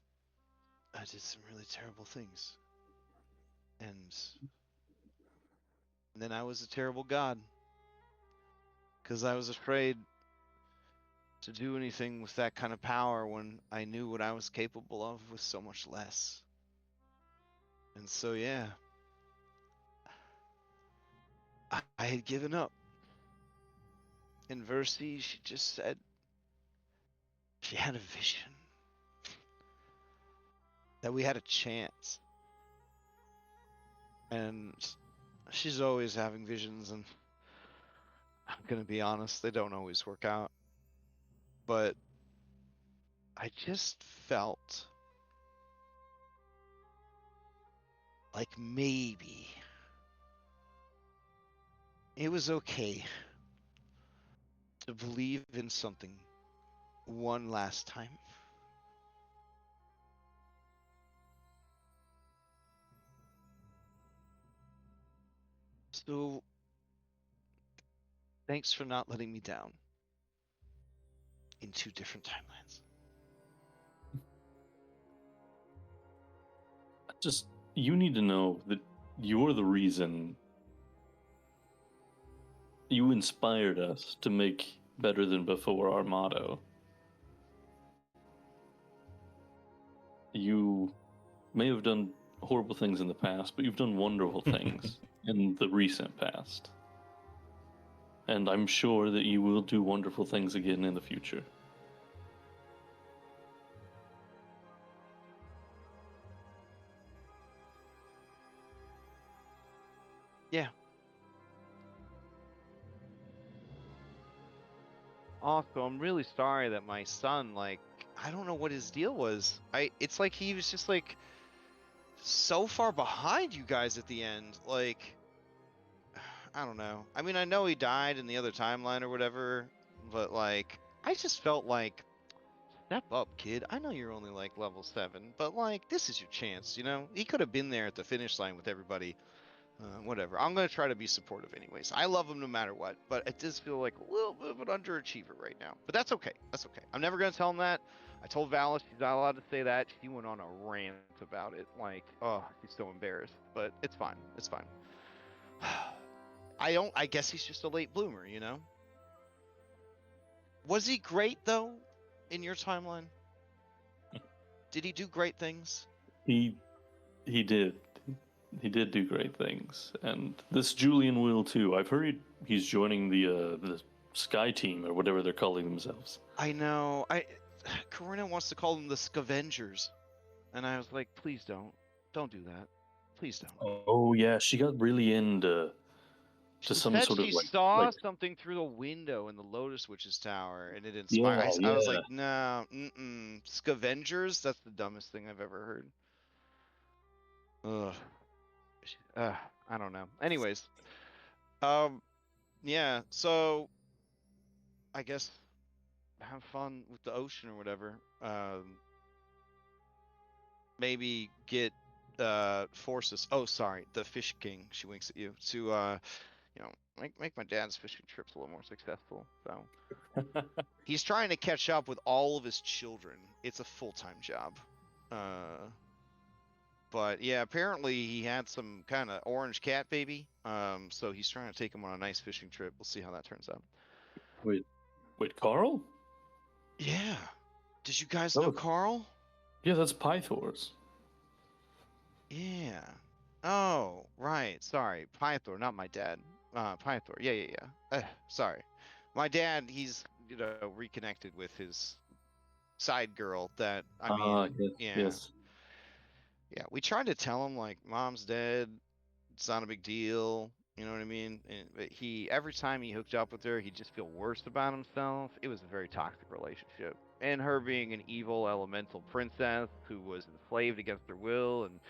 some really terrible things. And then I was a terrible god. Because I was afraid to do anything with that kind of power when I knew what I was capable of with so much less. And so, yeah. I had given up. And Versi, she just said she had a vision. That we had a chance. And she's always having visions, and I'm gonna be honest, they don't always work out. But I just felt like maybe it was okay to believe in something one last time. So, thanks for not letting me down in 2 different timelines. Just, you need to know that you're the reason. You inspired us to make Better Than Before our motto. You may have done horrible things in the past, but you've done wonderful things in the recent past. And I'm sure that you will do wonderful things again in the future. Yeah. Also, I'm really sorry that my son, Like, I don't know what his deal was. It's like he was just like so far behind you guys at the end. Like, I don't know. I mean, I know he died in the other timeline or whatever, but like, I just felt like, step up, kid. I know you're only like level 7, but like, this is your chance, you know? He could have been there at the finish line with everybody. Whatever. I'm going to try to be supportive anyways. I love him no matter what, but it does feel like a little bit of an underachiever right now. But that's okay. That's okay. I'm never going to tell him that. I told Valis she's not allowed to say that. She went on a rant about it. Like, oh, he's so embarrassed. But it's fine. It's fine. I guess he's just a late bloomer, you know? Was he great, though, in your timeline? Did he do great things? He did. He did do great things, and this Julian will too. I've heard he's joining the Sky Team or whatever they're calling themselves. I know. Corinna wants to call them the Scavengers. And I was like, please don't. Don't do that. Please don't. Oh yeah, she got really into She some said sort of she like saw something through the window in the Lotus Witch's tower, and it inspired. Yeah, I was yeah. like, no, Scavengers? That's the dumbest thing I've ever heard. Ugh. I don't know. Anyways, yeah. So, I guess have fun with the ocean or whatever. Maybe get forces. Oh, sorry, the Fish King. She winks at you to you know, make my dad's fishing trips a little more successful. So he's trying to catch up with all of his children. It's a full-time job. But yeah, apparently he had some kind of orange cat baby. So he's trying to take him on a nice fishing trip. We'll see how that turns out. Wait, Carl? Yeah. Did you guys know Carl? Yeah, that's Pythor's. Yeah. Oh, right. Sorry. Pythor, not my dad. Pythor. Yeah. Sorry. My dad, he's, reconnected with his side girl that, Yes. Yeah, we tried to tell him, like, mom's dead. It's not a big deal. You know what I mean? But every time he hooked up with her, he'd just feel worse about himself. It was a very toxic relationship. And her being an evil elemental princess who was enslaved against her will and,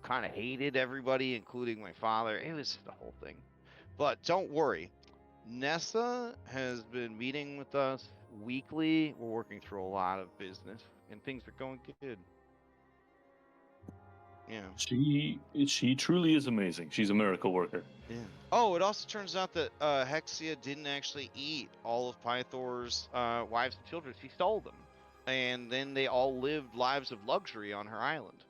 kind of hated everybody, including my father. It was just the whole thing. But don't worry. Nessa has been meeting with us weekly. We're working through a lot of business, and things are going good. Yeah. She truly is amazing. She's a miracle worker. Yeah. Oh, it also turns out that Hexia didn't actually eat all of Pythor's wives and children. She stole them, and then they all lived lives of luxury on her island.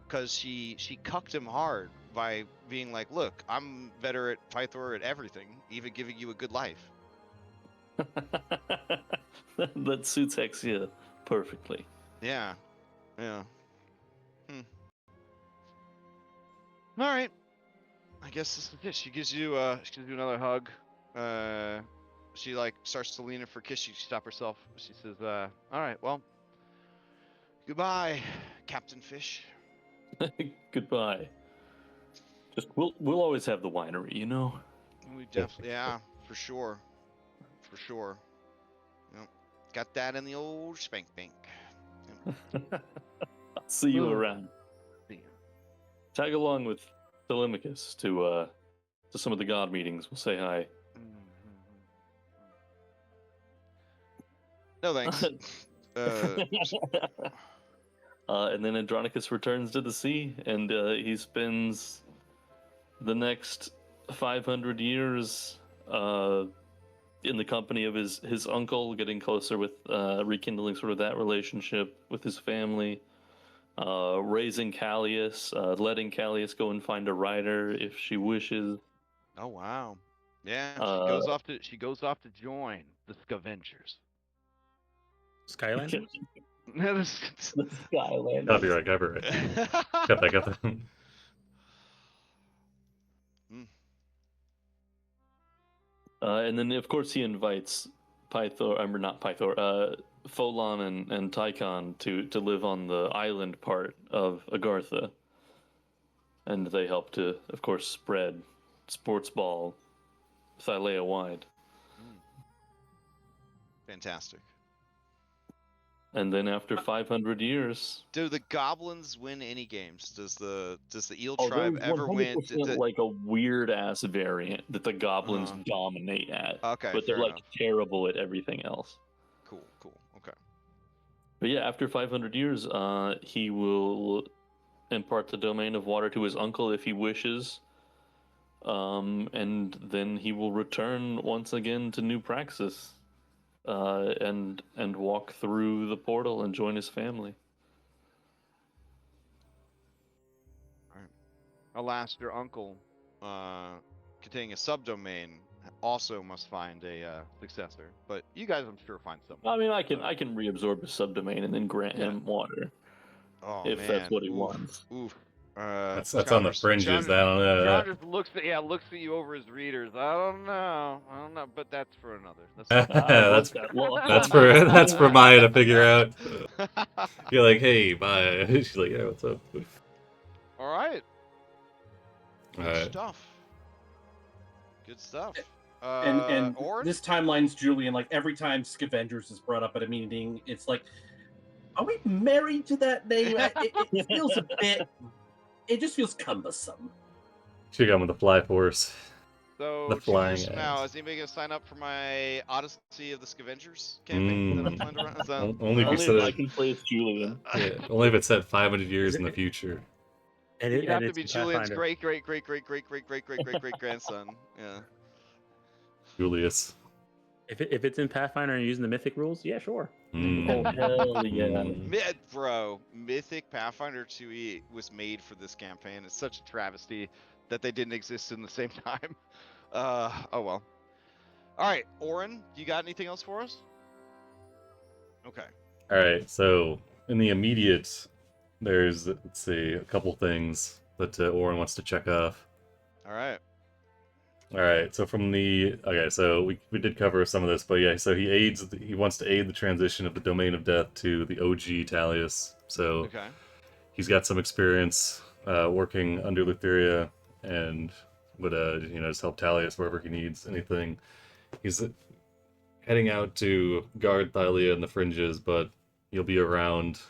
Because she cucked him hard by being like, "Look, I'm better at Pythor at everything, even giving you a good life." That suits Hexia perfectly. Yeah. All right. I guess this is it. She gives you another hug. She starts to lean in for a kiss. She stops herself. She says, "All right, well, goodbye, Captain Fish." Goodbye. Just we'll always have the winery, you know. We definitely, yeah, for sure. Got that in the old spank bank. I'll see you around. See you. Tag along with Telemachus to some of the god meetings. We'll say hi. No thanks. And then Andronicus returns to the sea, and he spends the next 500 years in the company of his uncle, getting closer with rekindling sort of that relationship with his family, raising Callius, letting Callius go and find a rider if she wishes. Oh wow. Yeah, she goes off to join the Scavengers. Skylanders? That The Skylanders. Copyright. Got that. And then, of course, he invites Folon and Tychon to live on the island part of Agartha. And they help to, of course, spread sports ball Thylea wide. Fantastic. And then after 500 years... Do the goblins win any games? Does the Eel Oh, tribe there's ever win? 100% like a weird-ass variant that the goblins dominate at. Okay, But they're, fair like, enough. terrible at everything else. Cool. Okay. But yeah, after 500 years, he will impart the domain of water to his uncle if he wishes. And then he will return once again to New Praxis. And walk through the portal and join his family. Alas, your uncle, containing a subdomain, also must find a successor. But you guys, I'm sure, find someone. I mean, I can reabsorb his subdomain and then grant him water. Oh, if man. that's what he wants. Oof. That's on the fringes. I don't know. John just looks at you over his readers. I don't know, but that's for another. That's that's for Maya to figure out. You're like, hey, Maya. She's like, yeah, what's up? All right. All Good right. stuff. Good stuff. And Orin? this timeline's Julian. Like every time Scavengers is brought up at a meeting, it's like, are we married to that name? It feels a bit. It just feels cumbersome. Should have gone with the Fly Force. So, the 2 flying years from now, ass. is anybody going to sign up for my Odyssey of the Scavengers campaign that I'm planning to run? Is that, Only if you Only said if I it. can play as Julian. Yeah, only if it's set 500 years in the future. And you have to it's be in Julian's Pathfinder. great grandson. Yeah. Julius. If it's in Pathfinder and you're using the Mythic rules, yeah, sure. Oh, hell yeah. Bro, Mythic Pathfinder 2e was made for this campaign. It's such a travesty that they didn't exist in the same time. Oh well. All right, Orin, you got anything else for us? Okay. All right, so in the immediate, there's, let's see, a couple things that Orin wants to check off. All right. All right, so so we did cover some of this, but yeah, so he wants to aid the transition of the Domain of Death to the OG Talius. So he's got some experience working under Lutheria and would just help Talius wherever he needs anything. He's heading out to guard Thylea in the fringes, but he'll be around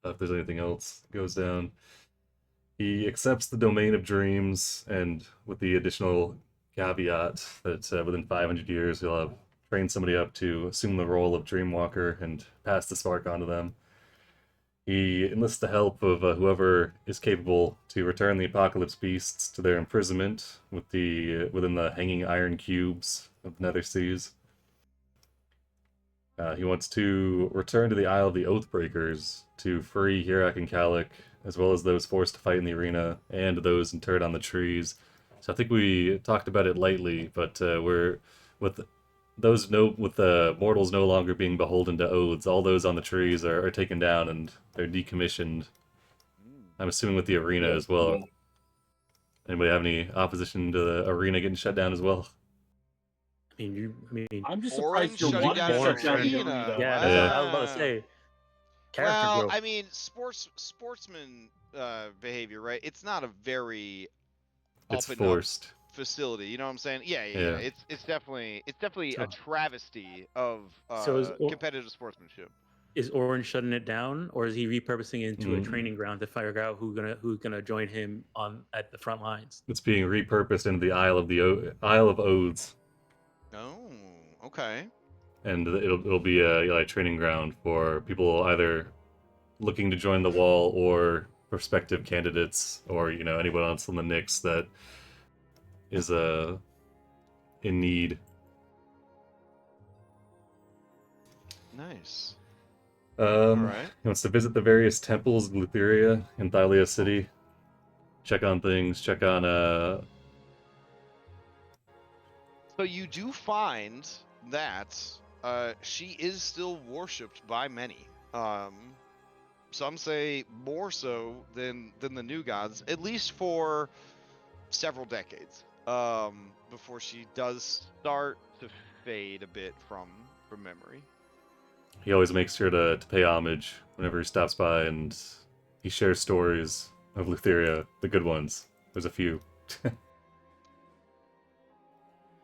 if there's anything else that goes down. He accepts the Domain of Dreams, and with the additional caveat that within 500 years he'll have trained somebody up to assume the role of Dreamwalker and pass the spark on to them. He enlists the help of whoever is capable to return the Apocalypse Beasts to their imprisonment within the hanging iron cubes of the Nether Seas. He wants to return to the Isle of the Oathbreakers to free Hirak and Kalik, as well as those forced to fight in the arena and those interred on the trees. So I think we talked about it lightly, but we're with the mortals no longer being beholden to oaths. All those on the trees are taken down and they're decommissioned. I'm assuming with the arena as well. Anybody have any opposition to the arena getting shut down as well? I'm just surprised you're wanting to shut down the arena. Yeah, that's what I was about to say. Character growth. I mean, sportsman behavior, right? It's not a very It's forced facility. You know what I'm saying? Yeah. It's definitely a travesty of competitive sportsmanship. Is Orin shutting it down, or is he repurposing it into a training ground to figure out who's gonna join him at the front lines? It's being repurposed into the Isle of Oaths. Oh, okay. And it'll be a training ground for people either looking to join the wall or prospective candidates, or anyone else on the Knicks that is in need. Nice. All right. He wants to visit the various temples of Lutheria in Thylea City. Check on things. Check on So you do find that she is still worshipped by many. Some say more so than the new gods, at least for several decades. Before she does start to fade a bit from memory. He always makes sure to pay homage whenever he stops by, and he shares stories of Lutheria, the good ones. There's a few.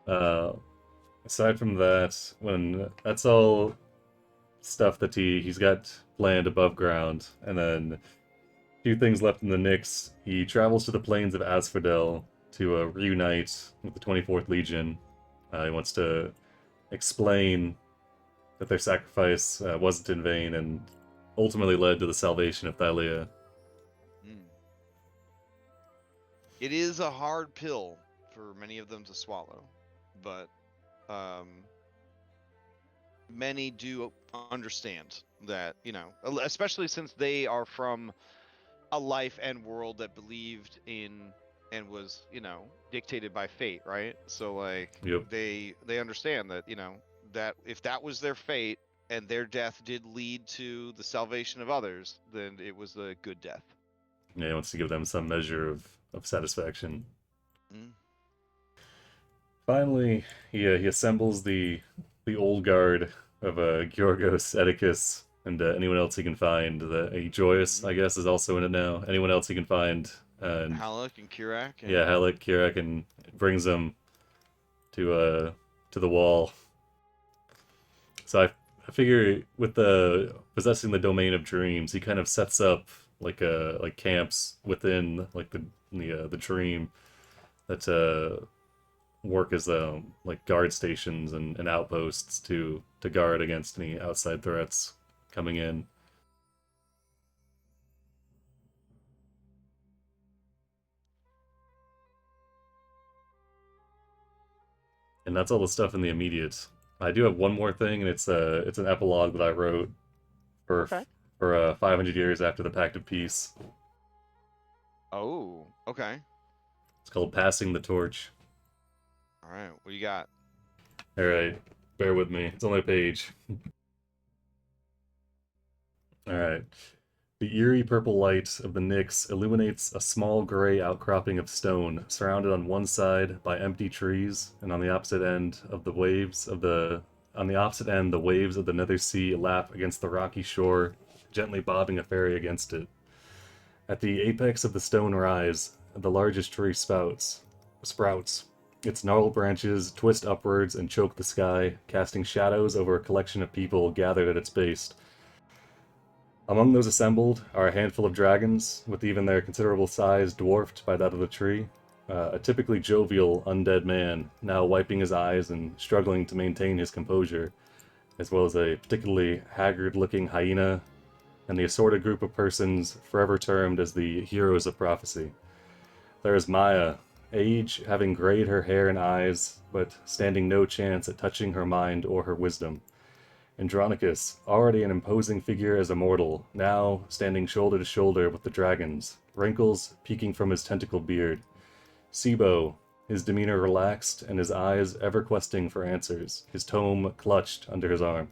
Aside from that, when that's all stuff that he's got planned above ground, and then a few things left in the Nyx. He travels to the plains of Asphodel to reunite with the 24th Legion. He wants to explain that their sacrifice wasn't in vain and ultimately led to the salvation of Thylea. It is a hard pill for many of them to swallow, but many do understand that, especially since they are from a life and world that believed in and was, dictated by fate, right? So Yep. they understand that, that if that was their fate and their death did lead to the salvation of others, then it was a good death. Yeah, he wants to give them some measure of satisfaction. Finally, he assembles the old guard of Georgos, Edicus, and anyone else he can find. Joyous, I guess, is also in it now. Anyone else he can find. Halleck and Kirak. Yeah, Halleck, Kirak, and brings them to the wall. So I figure with the possessing the domain of dreams, he kind of sets up like camps within the dream that work as like guard stations and outposts to guard against any outside threats coming in. And that's all the stuff in the immediate. I do have one more thing, and it's an epilogue that I wrote for 500 years after the Pact of Peace. Oh, okay. It's called Passing the Torch. All right, what you got? All right, bear with me. It's only a page. All right. The eerie purple light of the Nyx illuminates a small gray outcropping of stone, surrounded on one side by empty trees, and on the opposite end the waves of the Nether Sea lap against the rocky shore, gently bobbing a ferry against it. At the apex of the stone rise, the largest tree sprouts. Its gnarled branches twist upwards and choke the sky, casting shadows over a collection of people gathered at its base. Among those assembled are a handful of dragons, with even their considerable size dwarfed by that of the tree. A typically jovial undead man, now wiping his eyes and struggling to maintain his composure, as well as a particularly haggard-looking hyena, and the assorted group of persons forever termed as the heroes of prophecy. There is Maya, age having grayed her hair and eyes, but standing no chance at touching her mind or her wisdom. Andronicus, already an imposing figure as a mortal, now standing shoulder to shoulder with the dragons, wrinkles peeking from his tentacled beard. Sibo, his demeanor relaxed and his eyes ever questing for answers, his tome clutched under his arm.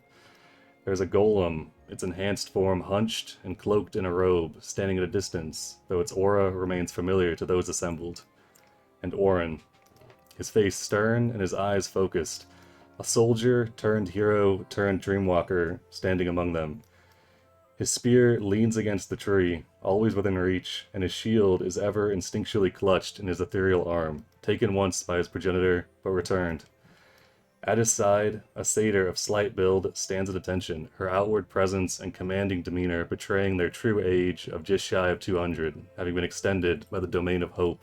There's a golem, its enhanced form hunched and cloaked in a robe, standing at a distance, though its aura remains familiar to those assembled. And Orin, his face stern and his eyes focused, a soldier turned hero turned dreamwalker standing among them. His spear leans against the tree, always within reach, and his shield is ever instinctually clutched in his ethereal arm, taken once by his progenitor, but returned. At his side, a satyr of slight build stands at attention, her outward presence and commanding demeanor betraying their true age of just shy of 200, having been extended by the domain of hope.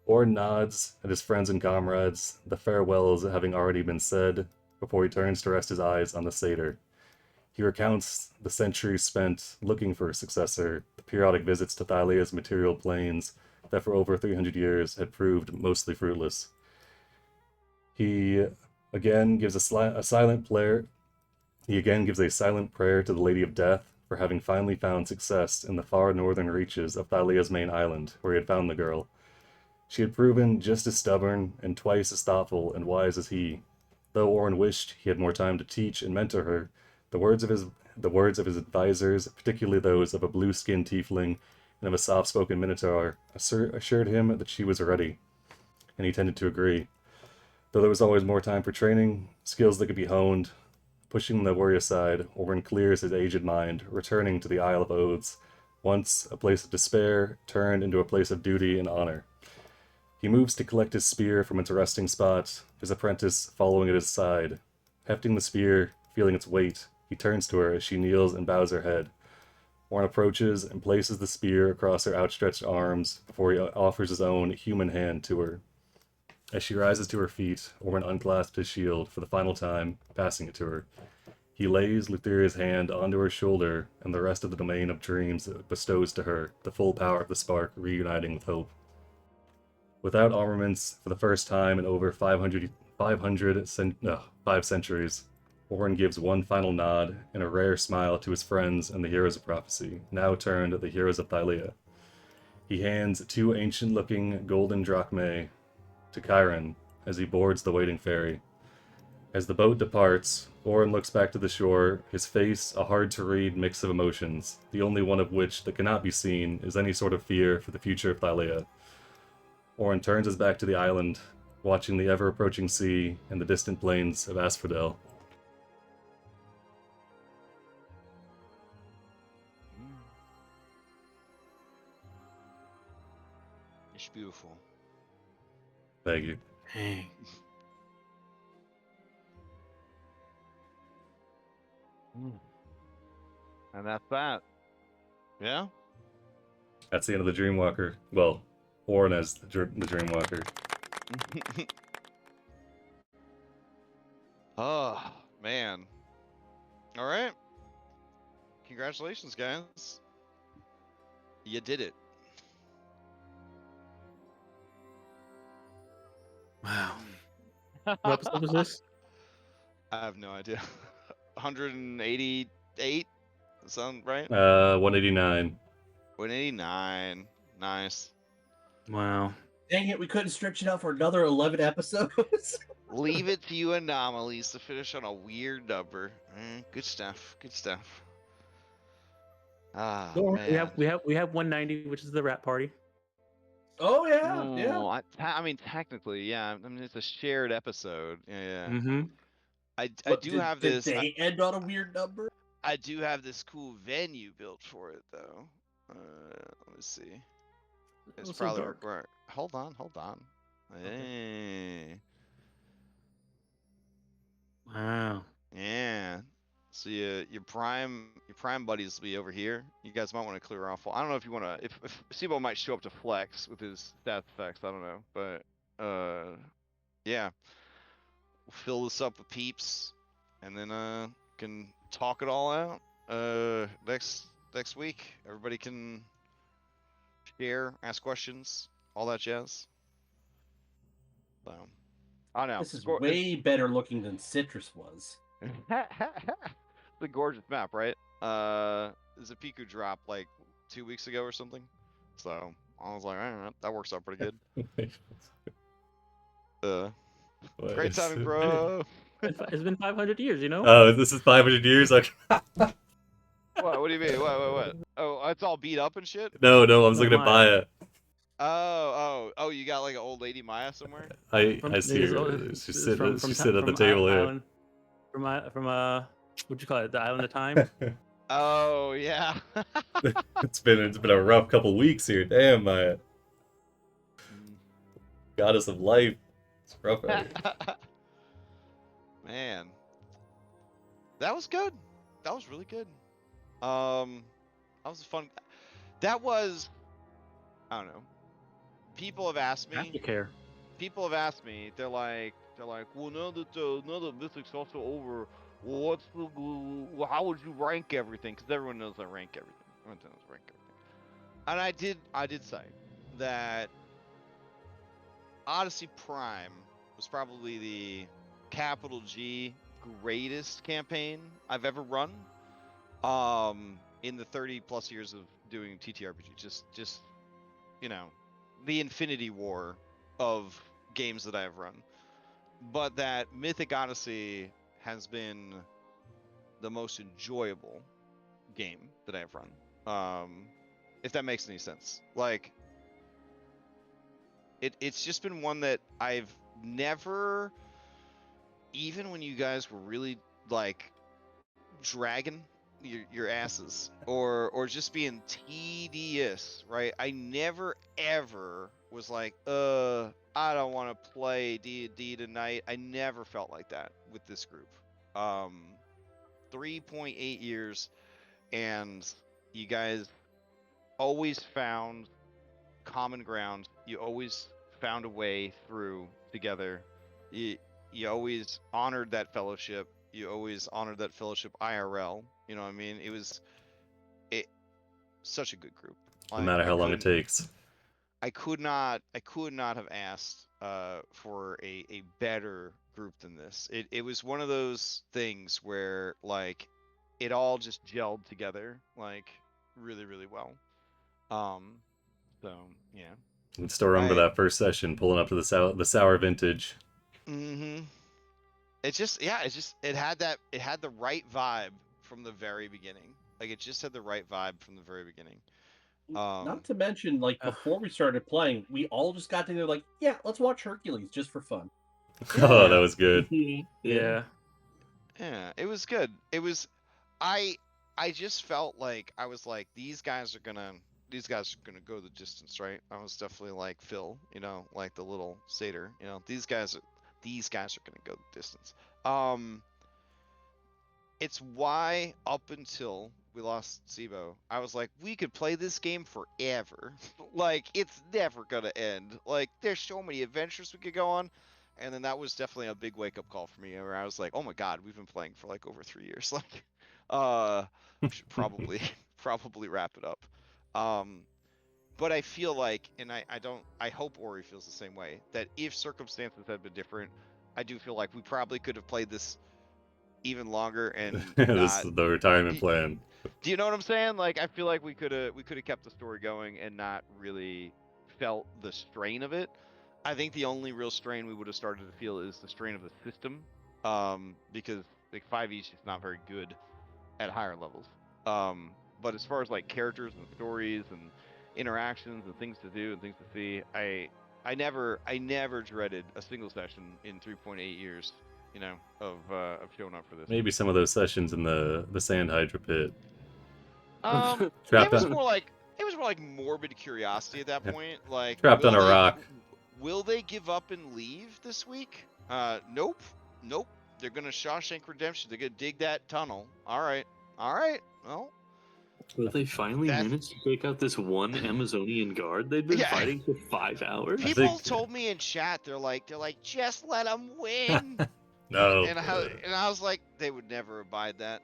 Orin nods at his friends and comrades, the farewells having already been said, before he turns to rest his eyes on the satyr. He recounts the centuries spent looking for a successor, the periodic visits to Thylea's material planes that for over 300 years had proved mostly fruitless. He again gives a silent prayer to the Lady of Death for having finally found success in the far northern reaches of Thylea's main island, where he had found the girl. She had proven just as stubborn and twice as thoughtful and wise as he. Though Orin wished he had more time to teach and mentor her, the words of the words of his advisors, particularly those of a blue-skinned tiefling and of a soft-spoken minotaur, assured him that she was ready, and he tended to agree. Though there was always more time for training, skills that could be honed, pushing the worry aside, Orin clears his aged mind, returning to the Isle of Oaths, once a place of despair, turned into a place of duty and honor. He moves to collect his spear from its resting spot, his apprentice following at his side. Hefting the spear, feeling its weight, he turns to her as she kneels and bows her head. Orin approaches and places the spear across her outstretched arms before he offers his own human hand to her. As she rises to her feet, Orin unclasps his shield for the final time, passing it to her. He lays Lutheria's hand onto her shoulder, and the rest of the domain of dreams bestows to her, the full power of the spark reuniting with hope. Without armaments, for the first time in over 5 centuries, Orin gives one final nod and a rare smile to his friends and the heroes of prophecy, now turned the heroes of Thylea. He hands 2 ancient-looking golden drachmae to Chiron as he boards the waiting ferry. As the boat departs, Orin looks back to the shore, his face a hard-to-read mix of emotions, the only one of which that cannot be seen is any sort of fear for the future of Thylea. Orin turns his back to the island, watching the ever-approaching sea and the distant plains of Asphodel. It's beautiful. Thank you. Dang. And that's that. Yeah? That's the end of the Dreamwalker. Well, Orin as the Dreamwalker. Oh, man. All right. Congratulations, guys. You did it. Wow. What episode was this? I have no idea. 188? Sound right? 189. 189. Nice. Wow. Dang it, we couldn't stretch it out for another 11 episodes. Leave it to you anomalies to finish on a weird number. Good stuff. Good stuff. Ah, man. We have 190, which is the rat party. Oh yeah, yeah. Oh, I mean, technically, yeah. I mean, it's a shared episode. Yeah. Mm-hmm. I But do did, have did this. they end on a weird number? I do have this cool venue built for it, though. Let me see. It's so probably dark. required. Hold on. Hey. Wow. Yeah. So your prime buddies will be over here. You guys might want to clear off. I don't know if you want to. If Sibo might show up to flex with his stats effects. I don't know, but yeah. We'll fill this up with peeps, and then can talk it all out. Next week, everybody can share, ask questions, all that jazz. So, I don't know. This is way better looking than Citrus was. It's a gorgeous map, right? Zapiku dropped like 2 weeks ago or something. So I was like, all right, that works out pretty good. Great timing, bro. It's been 500 years, you know? Oh, this is 500 years? Okay. What do you mean? What? Oh, it's all beat up and shit? No, I was looking to buy it. Oh, you got like an old lady Maya somewhere? I see her. She sit at the table here. From what'd you call it? The Island of Time? Oh, yeah. It's been a rough couple weeks here. Damn, Maya. Goddess of life. It's rough out here. Man. That was good. That was really good. That was fun. That was, I don't know. People have asked me. Aftercare. People have asked me. They're like, well, now that Mythic's also over, well, how would you rank everything? Because everyone knows I rank everything. Everyone knows I rank everything. And I did say that Odyssey Prime was probably the capital G greatest campaign I've ever run. In the 30 plus years of doing TTRPG, just the Infinity War of games that I have run. But that Mythic Odyssey has been the most enjoyable game that I've run. If that makes any sense. Like, it's just been one that I've never, even when you guys were really like dragging your asses or just being tedious, right? I never ever was like, I don't want to play D&D tonight. I never felt like that with this group. 3.8 years, and you guys always found common ground. You always found a way through together. You always honored that fellowship. You always honored that fellowship IRL. You know what I mean? It was such a good group. No matter how long it takes. I could not have asked for a better group than this. It was one of those things where like it all just gelled together like really, really well. So yeah. I can still remember that first session, pulling up to the sour vintage. Mm-hmm. It had the right vibe from the very beginning. Like it just had the right vibe from the very beginning. Not to mention, like before we started playing, we all just got together like, yeah, let's watch Hercules just for fun. Oh, that was good. Yeah. Yeah, it was good. It was, I just felt like I was like these guys are gonna go the distance, right? I was definitely like Phil, you know, like the little satyr, you know, these guys are gonna go the distance. It's why up until we lost SIBO, I was like, we could play this game forever. Like, it's never gonna end. Like, there's so many adventures we could go on. And then that was definitely a big wake-up call for me, where I was like, oh my god, we've been playing for like over 3 years. Like, we should probably wrap it up. But I feel like, and I hope Ori feels the same way, that if circumstances had been different, I do feel like we probably could have played this even longer and This is the retirement plan. Do you know what I'm saying? Like, I feel like we could have kept the story going and not really felt the strain of it. I think the only real strain we would have started to feel is the strain of the system, because like 5e is just not very good at higher levels. But as far as like characters and stories and interactions and things to do and things to see, I never dreaded a single session in 3.8 years. You know, of showing up for this. Maybe some of those sessions in the sand hydra pit. It was more like morbid curiosity at that point. Like, trapped on a rock. Will they give up and leave this week? Nope. They're gonna Shawshank Redemption. They're gonna dig that tunnel. All right. Well, will they finally manage to take out this one Amazonian guard they've been fighting for 5 hours? People told me in chat, they're like, just let them win. No. And I was like, they would never abide that.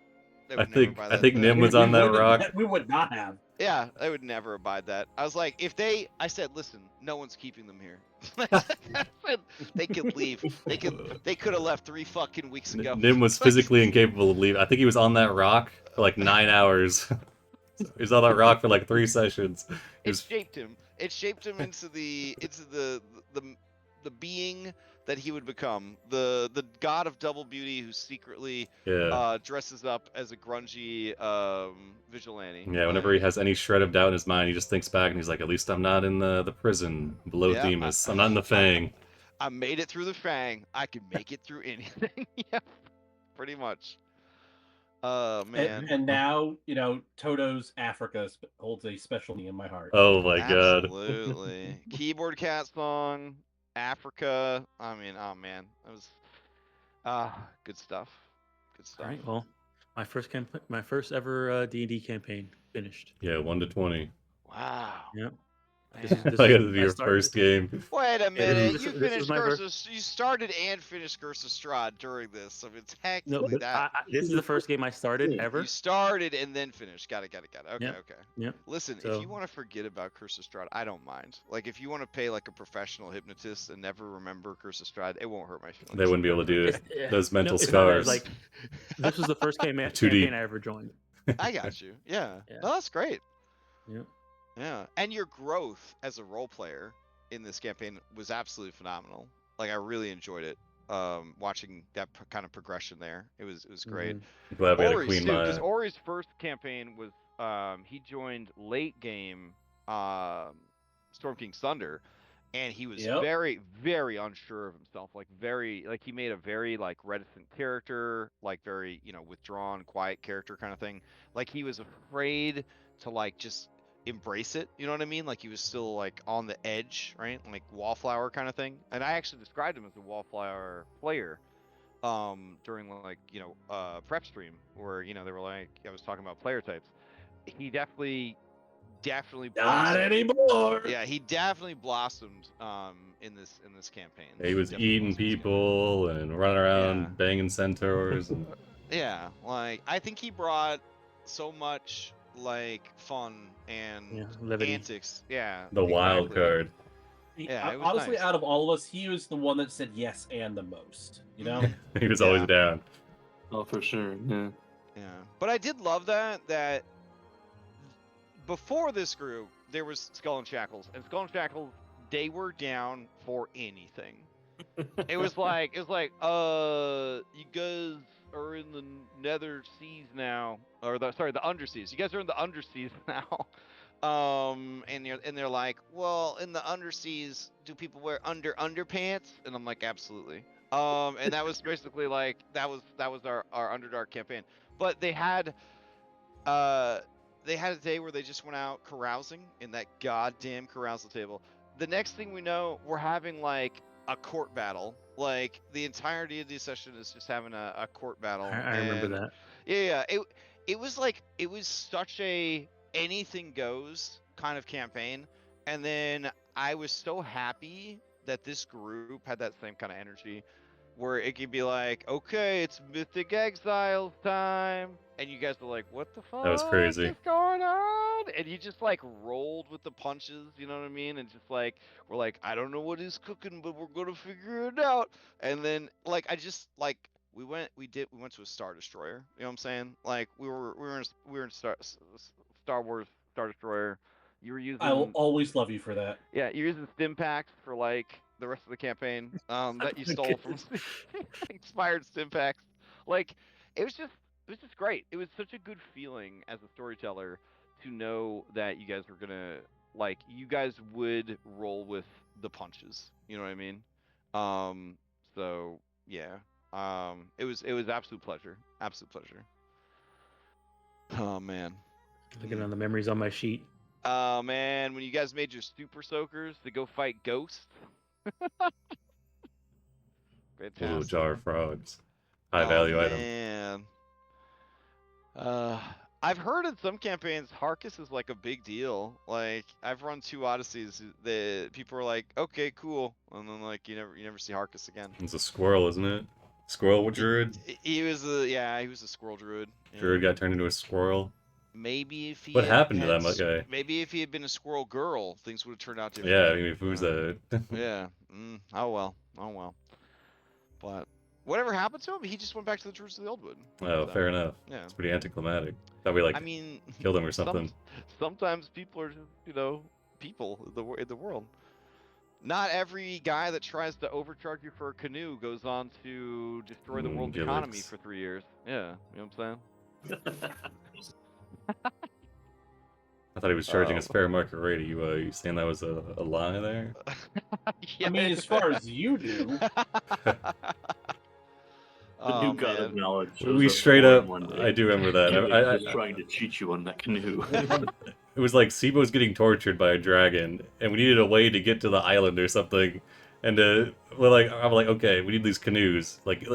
I think Nim was on that rock. We would not have. Yeah, they would never abide that. I was like, I said, listen, no one's keeping them here. They could leave. They could have left 3 fucking weeks ago. Nim was physically incapable of leaving. I think he was on that rock for like 9 hours. He was on that rock for like 3 sessions. It shaped him. It shaped him into the being that he would become, the god of double beauty who secretly dresses up as a grungy vigilante. Yeah, whenever he has any shred of doubt in his mind, he just thinks back and he's like, at least I'm not in the prison below Themis. I'm not in the Fang. I made it through the Fang. I can make it through anything. Yeah, pretty much. Man. And now, you know, Toto's Africa holds a special knee in my heart. Oh my god. Absolutely. Keyboard Cat song. Africa. I mean, oh man, that was good stuff. All right, well, my first ever D&D campaign finished. Yeah, 1 to 20. Wow. Yep. This is your first game. Wait a minute, you finished you started and finished Curse of Strahd during this, so it's technically this is the first game I started ever. You started and then finished. Got it. Okay. Yep. Listen, if you want to forget about Curse of Strahd, I don't mind. Like, if you want to pay like a professional hypnotist and never remember Curse of Strahd, it won't hurt my feelings. They wouldn't be able to do it. Those mental scars. Like, this was the first campaign I ever joined. I got you. Yeah. No, that's great. Yep. Yeah, and your growth as a role player in this campaign was absolutely phenomenal. Like, I really enjoyed it. watching that kind of progression there. It was great. Glad we had a Ori's Queen too, Because Maya. Ori's first campaign was he joined late game Storm King's Thunder, and he was Yep. very, very unsure of himself. Like very, like he made a very like reticent character, like very withdrawn, quiet character kind of thing. Like he was afraid to like just embrace it. You know what I mean? Like he was still like on the edge, right? Like wallflower kind of thing. And I actually described him as a wallflower player during like prep stream where they were like I was talking about player types. He definitely Not blossomed. anymore. Yeah, he definitely blossomed in this campaign. He was definitely eating blossomed this campaign. people and running around Yeah. banging centaurs. And... Yeah, like I think he brought so much like fun and levity. antics. Yeah, the wild exactly. card. Yeah, it was Honestly, nice. out of all of us, he was the one that said yes and the most. You know? He was always Yeah. down. Oh, for sure. Yeah. Yeah, but I did love that before this group there was Skull and Shackles, and Skull and Shackles they were down for anything. It was like you guys are in the nether seas now, or the underseas. You guys are in the underseas now. And they're like, well, in the underseas, do people wear underpants? And I'm like, absolutely. And that was basically like that was our Underdark campaign. But they had a day where they just went out carousing in that goddamn carousal table. The next thing we know, we're having like a court battle. Like the entirety of the session is just having a court battle. I remember that. Yeah. It was like it was such a anything goes kind of campaign, and then I was so happy that this group had that same kind of energy where it could be like, okay, it's Mythic Exiles time, and you guys were like, what the fuck That was crazy. is going on? And you just like rolled with the punches, you know what I mean? And just like we're like, I don't know what he's cooking, but we're gonna figure it out. And then like I just like we went to a Star Destroyer, you know what I'm saying? Like we were in Star Wars Star Destroyer. You were using I will always love you for that. yeah, you're using stim packs for like the rest of the campaign that you stole from expired stim packs. Like it was just great. It was such a good feeling as a storyteller to know that you guys were gonna like you guys would roll with the punches. You know what I mean? So yeah. It was absolute pleasure. Absolute pleasure. Oh man. Looking on the memories on my sheet. Oh man, when you guys made your super soakers to go fight ghosts. Fantastic. Little jar of frogs. High value item. Man. I've heard in some campaigns Harkus is like a big deal. Like I've run 2 Odysseys. The people are like, okay, cool, and then like you never see Harkus again. It's a squirrel, isn't it? Squirrel druid? He was a squirrel druid. Yeah. Druid got turned into a squirrel. Maybe if he What had happened to had that guy? Maybe if he had been a squirrel girl, things would have turned out different. Yeah, I mean, if who's that? Yeah. Oh well. But whatever happened to him, he just went back to the Druids of the Old Wood. Oh, So, fair enough. Yeah. It's pretty anticlimactic. Thought we like I mean, killed him or something. Sometimes people are just, people in the world. Not every guy that tries to overcharge you for a canoe goes on to destroy the world's economy gimmicks. for 3 years. Yeah, you know what I'm saying? I thought he was charging us fair market rate. Are you saying that was a lie there? Yeah, I mean, as far as you do. The new god of knowledge. We straight up. I do remember that. I was trying to cheat you on that canoe. It was like Sibo's getting tortured by a dragon, and we needed a way to get to the island or something. And I'm like, okay, we need these canoes. Like,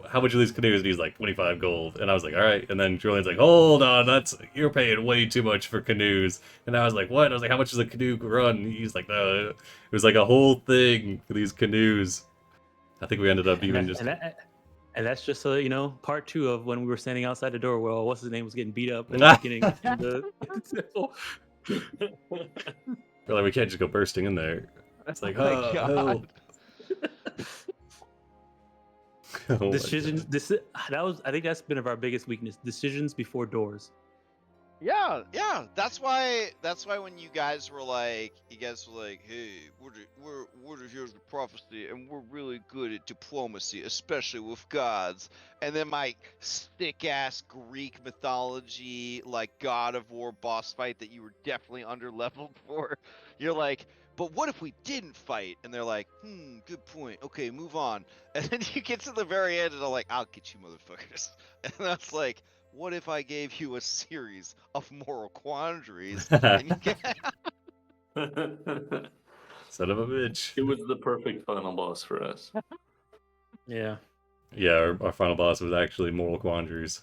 how much are these canoes? And he's like, 25 gold. And I was like, all right. And then Julian's like, hold on, you're paying way too much for canoes. And I was like, what? I was like, how much does a canoe run? And he's like, no. It was like a whole thing for these canoes. I think we ended up even just. And that's just part 2 of when we were standing outside the door. Well, what's his name was getting beat up at the beginning. We're like, we can't just go bursting in there. It's like, Oh my God. Oh Decisions. I think that's been of our biggest weakness. Decisions before doors. Yeah. Yeah, that's why when you guys were like, hey, we're here's the prophecy, and we're really good at diplomacy, especially with gods. And then my thick ass Greek mythology, like God of War boss fight that you were definitely under leveled for. You're like, but what if we didn't fight? And they're like, good point. Okay, move on. And then you get to the very end, and I'm like, I'll get you, motherfuckers. And that's like, what if I gave you a series of moral quandaries and you get Son of a bitch. It was the perfect final boss for us. Yeah. Yeah, our final boss was actually moral quandaries.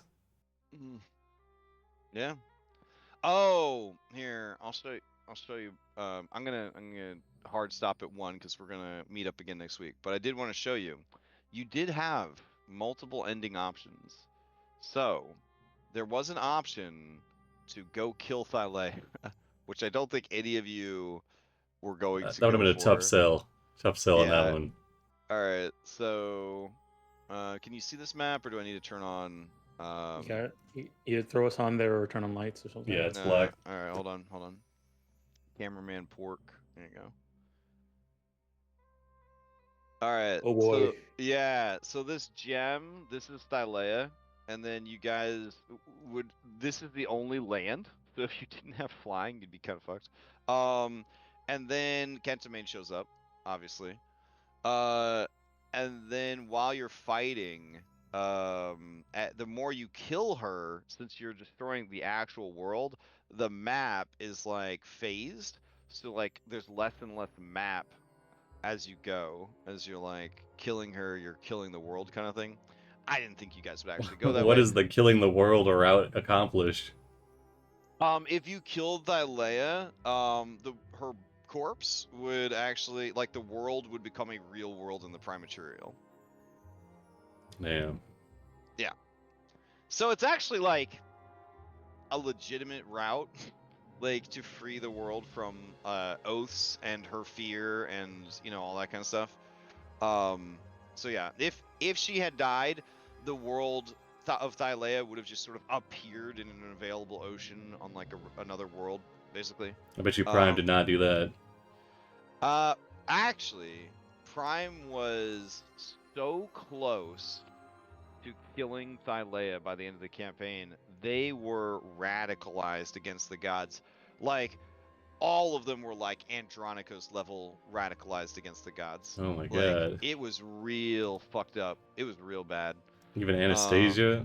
Yeah. Oh, here, I'll show you. I'm gonna hard stop at 1 because we're gonna meet up again next week. But I did want to show you. You did have multiple ending options. So there was an option to go kill Thylea, which I don't think any of you were going to That would go have been a tough for. sell. Tough sell on Yeah. that one. All right, so can you see this map, or do I need to turn on? You got it. Either throw us on there or turn on lights or something. Yeah, it's black. All right, hold on. Cameraman pork. There you go. All right. Oh boy. So, yeah. So this gem, this is Thylea, and then you guys would. This is the only land. So if you didn't have flying, you'd be kind of fucked. And then Kentamane shows up, obviously. And then while you're fighting, the more you kill her, since you're destroying the actual world, the map is like phased. So like there's less and less map as you go, as you're like killing her, you're killing the world kind of thing. I didn't think you guys would actually go that What way. is the killing the world route accomplish? If you killed Thylea, her corpse would actually, like, the world would become a real world in the Primaterial. Damn. Yeah. So it's actually like a legitimate route, like, to free the world from oaths and her fear and all that kind of stuff. So yeah, if she had died, the world of Thylea would have just sort of appeared in an available ocean on like another world, basically. I bet you Prime did not do that. Actually, Prime was so close to killing Thylea by the end of the campaign. They were radicalized against the gods. Like, all of them were like Andronikos level radicalized against the gods. Oh my Like, god. it was real fucked up. It was real bad. Even Anastasia?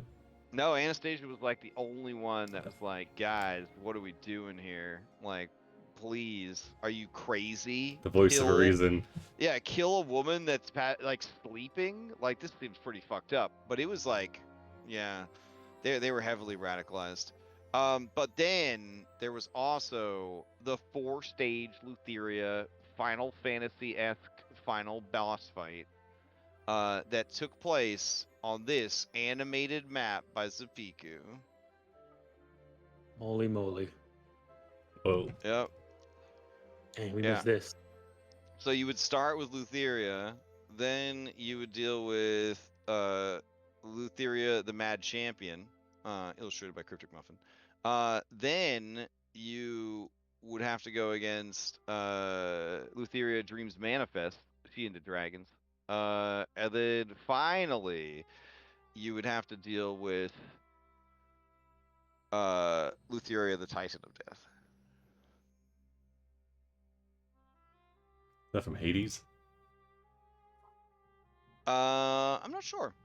No, Anastasia was like the only one that was like, guys, what are we doing here? Like, please, are you crazy? The voice of a reason. Yeah, kill a woman that's like sleeping. Like, this seems pretty fucked up. But it was like, yeah, they were heavily radicalized. But then there was also the 4-stage Lutheria Final Fantasy-esque final boss fight that took place on this animated map by Zapiku. Holy moly. Whoa. Yep. Dang, we Yeah. missed this. So you would start with Lutheria, then you would deal with Lutheria the Mad Champion, illustrated by Cryptic Muffin. Then you would have to go against Lutheria Dreams Manifest, she into dragons. And then finally, you would have to deal with Lutheria the Titan of Death. Is that from Hades? I'm not sure.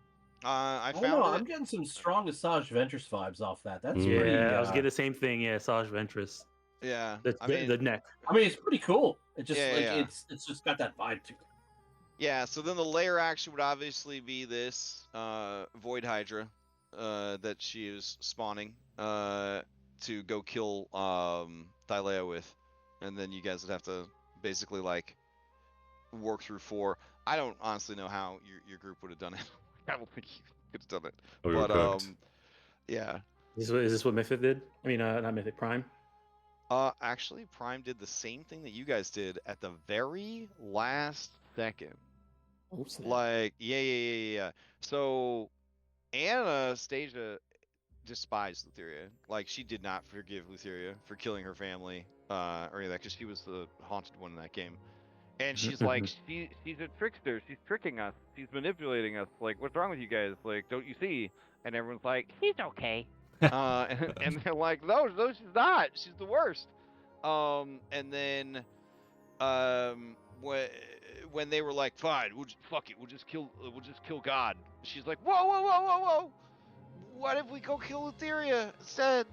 I don't found know. it. I'm getting some strong Asajj Ventress vibes off that. That's Yeah, pretty. Yeah, I was getting the same thing. Yeah, Asajj Ventress. Yeah, The neck. I mean, it's pretty cool. It just Yeah. it's just got that vibe to it. Yeah, so then the layer action would obviously be this Void Hydra that she is spawning to go kill Thylea with, and then you guys would have to basically like work through 4. I don't honestly know how your group would have done it. I don't think you could have done it. Oh, you're But cooked. yeah. Is this what Mythic did? I mean, not Mythic, Prime. Actually, Prime did the same thing that you guys did at the very last second. Oh, snap. Like, yeah. So Anastasia despised Lutheria. Like, she did not forgive Lutheria for killing her family, or any of that, because she was the haunted one in that game. And she's like, she's a trickster. She's tricking us. She's manipulating us. Like, what's wrong with you guys? Like, don't you see? And everyone's like, she's okay. And they're like, no, she's not. She's the worst. And then, when they were like, fine, fuck it, we'll just kill God. She's like, whoa, whoa, whoa, whoa, whoa. What if we go kill Lutheria instead?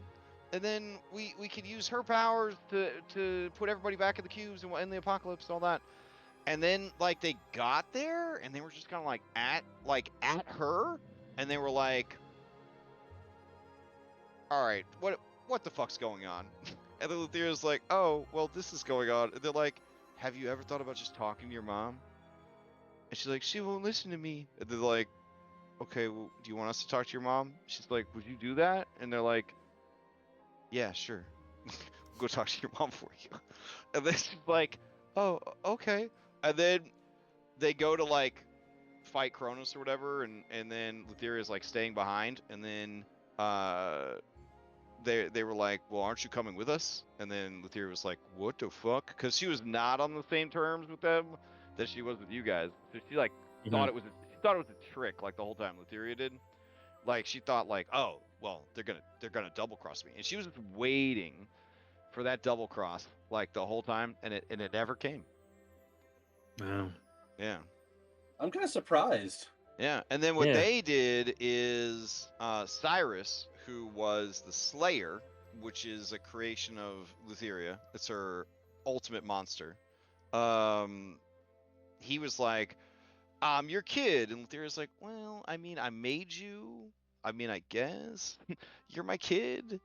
And then we could use her powers to put everybody back in the cubes and end the apocalypse and all that. And then, like, they got there and they were just kind of like at her, and they were like, all right, what the fuck's going on? And then Lutheria's like, oh, well, this is going on. And they're like, have you ever thought about just talking to your mom? And she's like, she won't listen to me. And they're like, okay, well, do you want us to talk to your mom? She's like, would you do that? And they're like, yeah, sure. We'll go talk to your mom for you. And then she's like, oh, okay. And then they go to, like, fight Kronos or whatever, and then Lutheria's like staying behind, and then they were like, well, aren't you coming with us? And then Lutheria was like, what the fuck? Because she was not on the same terms with them that she was with you guys. So she like thought it was a trick, like, the whole time. Lutheria did. Like, she thought, like, oh, well, they're gonna double cross me, and she was just waiting for that double cross, like, the whole time, and it never came. Wow. Yeah. I'm kind of surprised. Yeah, and then what Yeah. they did is Cyrus, who was the Slayer, which is a creation of Lutheria. It's her ultimate monster. He was like, I'm your kid. And Lutheria's like, well, I mean, I made you. I mean, I guess. You're my kid.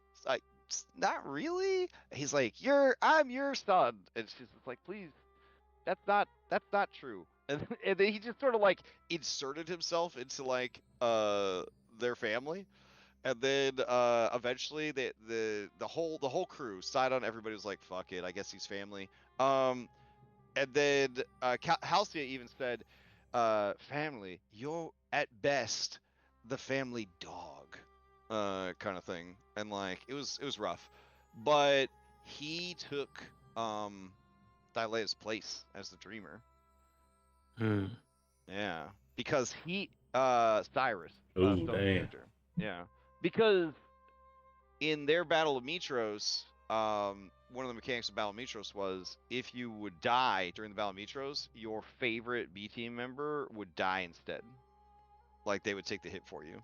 Not really. He's like, I'm your son. And she's just like, please, that's not true. And then he just sort of like inserted himself into like their family. And then eventually the whole crew side on everybody was like, fuck it, I guess he's family. And then Halcyon even said, family, you're at best the family dog, kind of thing. And like it was rough. But he took Thylea's place as the dreamer. Yeah. Because Cyrus, Oh, Stone's damn. character. Yeah. Because in their Battle of Mitros, one of the mechanics of Battle of Mitros was if you would die during the Battle of Mitros, your favorite B team member would die instead. Like, they would take the hit for you.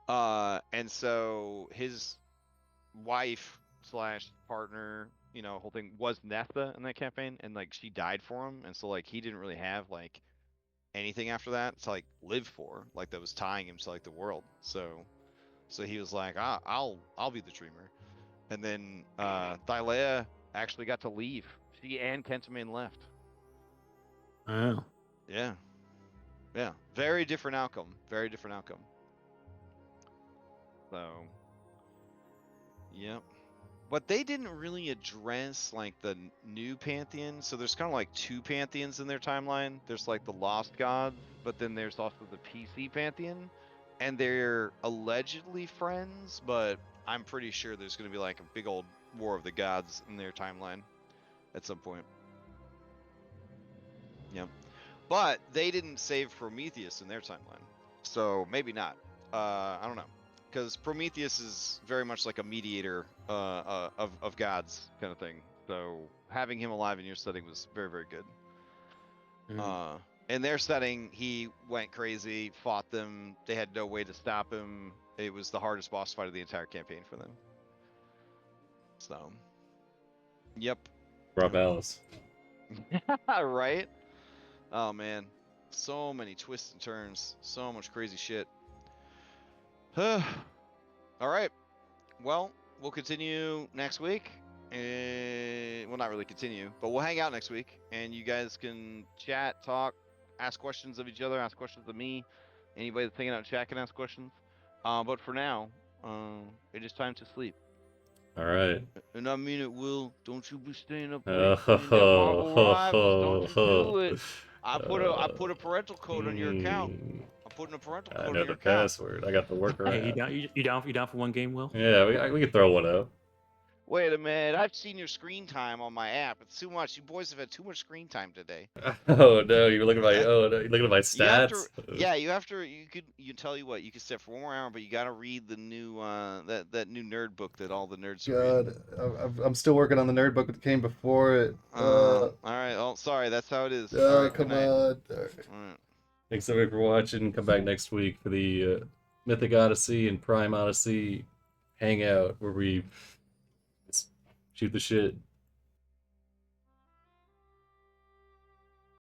And so his wife / partner, whole thing was Netha in that campaign, and like she died for him, and so like he didn't really have like anything after that to like live for, like that was tying him to like the world. So he was like, I'll be the dreamer. And then Thylea actually got to leave. She and Kentamane left. Wow. Yeah. Yeah. Very different outcome. Very different outcome. So, yep. But they didn't really address like the new pantheon. So there's kind of like two pantheons in their timeline. There's like the lost gods, but then there's also the PC pantheon, and they're allegedly friends, but I'm pretty sure there's going to be like a big old war of the gods in their timeline at some point. Yep. But they didn't save Prometheus in their timeline, so maybe not. I don't know. Because Prometheus is very much like a mediator of gods kind of thing. So having him alive in your setting was very, very good. In their setting, he went crazy, fought them. They had no way to stop him. It was the hardest boss fight of the entire campaign for them. So, yep. Rob Alice. Right? Oh, man. So many twists and turns. So much crazy shit. All right. Well, we'll continue next week. Well, not really continue, but we'll hang out next week, and you guys can chat, talk, ask questions of each other, ask questions of me. Anybody that's hanging out in chat can ask questions. But for now, it is time to sleep. All right. And I mean it, Will. Don't you be staying up late playing that Marvel Rivals. Don't you do it. I put a parental code on your account. I'm putting a parental I code know on your the account. password. I got the workaround. Hey, you down for one game, Will? Yeah, we can throw one up. Wait a minute, I've seen your screen time on my app. It's too much. You boys have had too much screen time today. Oh no, you're looking at my you're looking at my You have stats. to, yeah, you have to. You tell you what, you can set for 1 more hour, but you got to read the new that new nerd book that all the nerds are reading. God, I'm still working on the nerd book that came before it. All right. Oh, sorry. That's how it is. All right, Come good night. on. All right. Thanks everybody for watching. Come back next week for the Mythic Odyssey and Prime Odyssey hangout where we shoot the shit.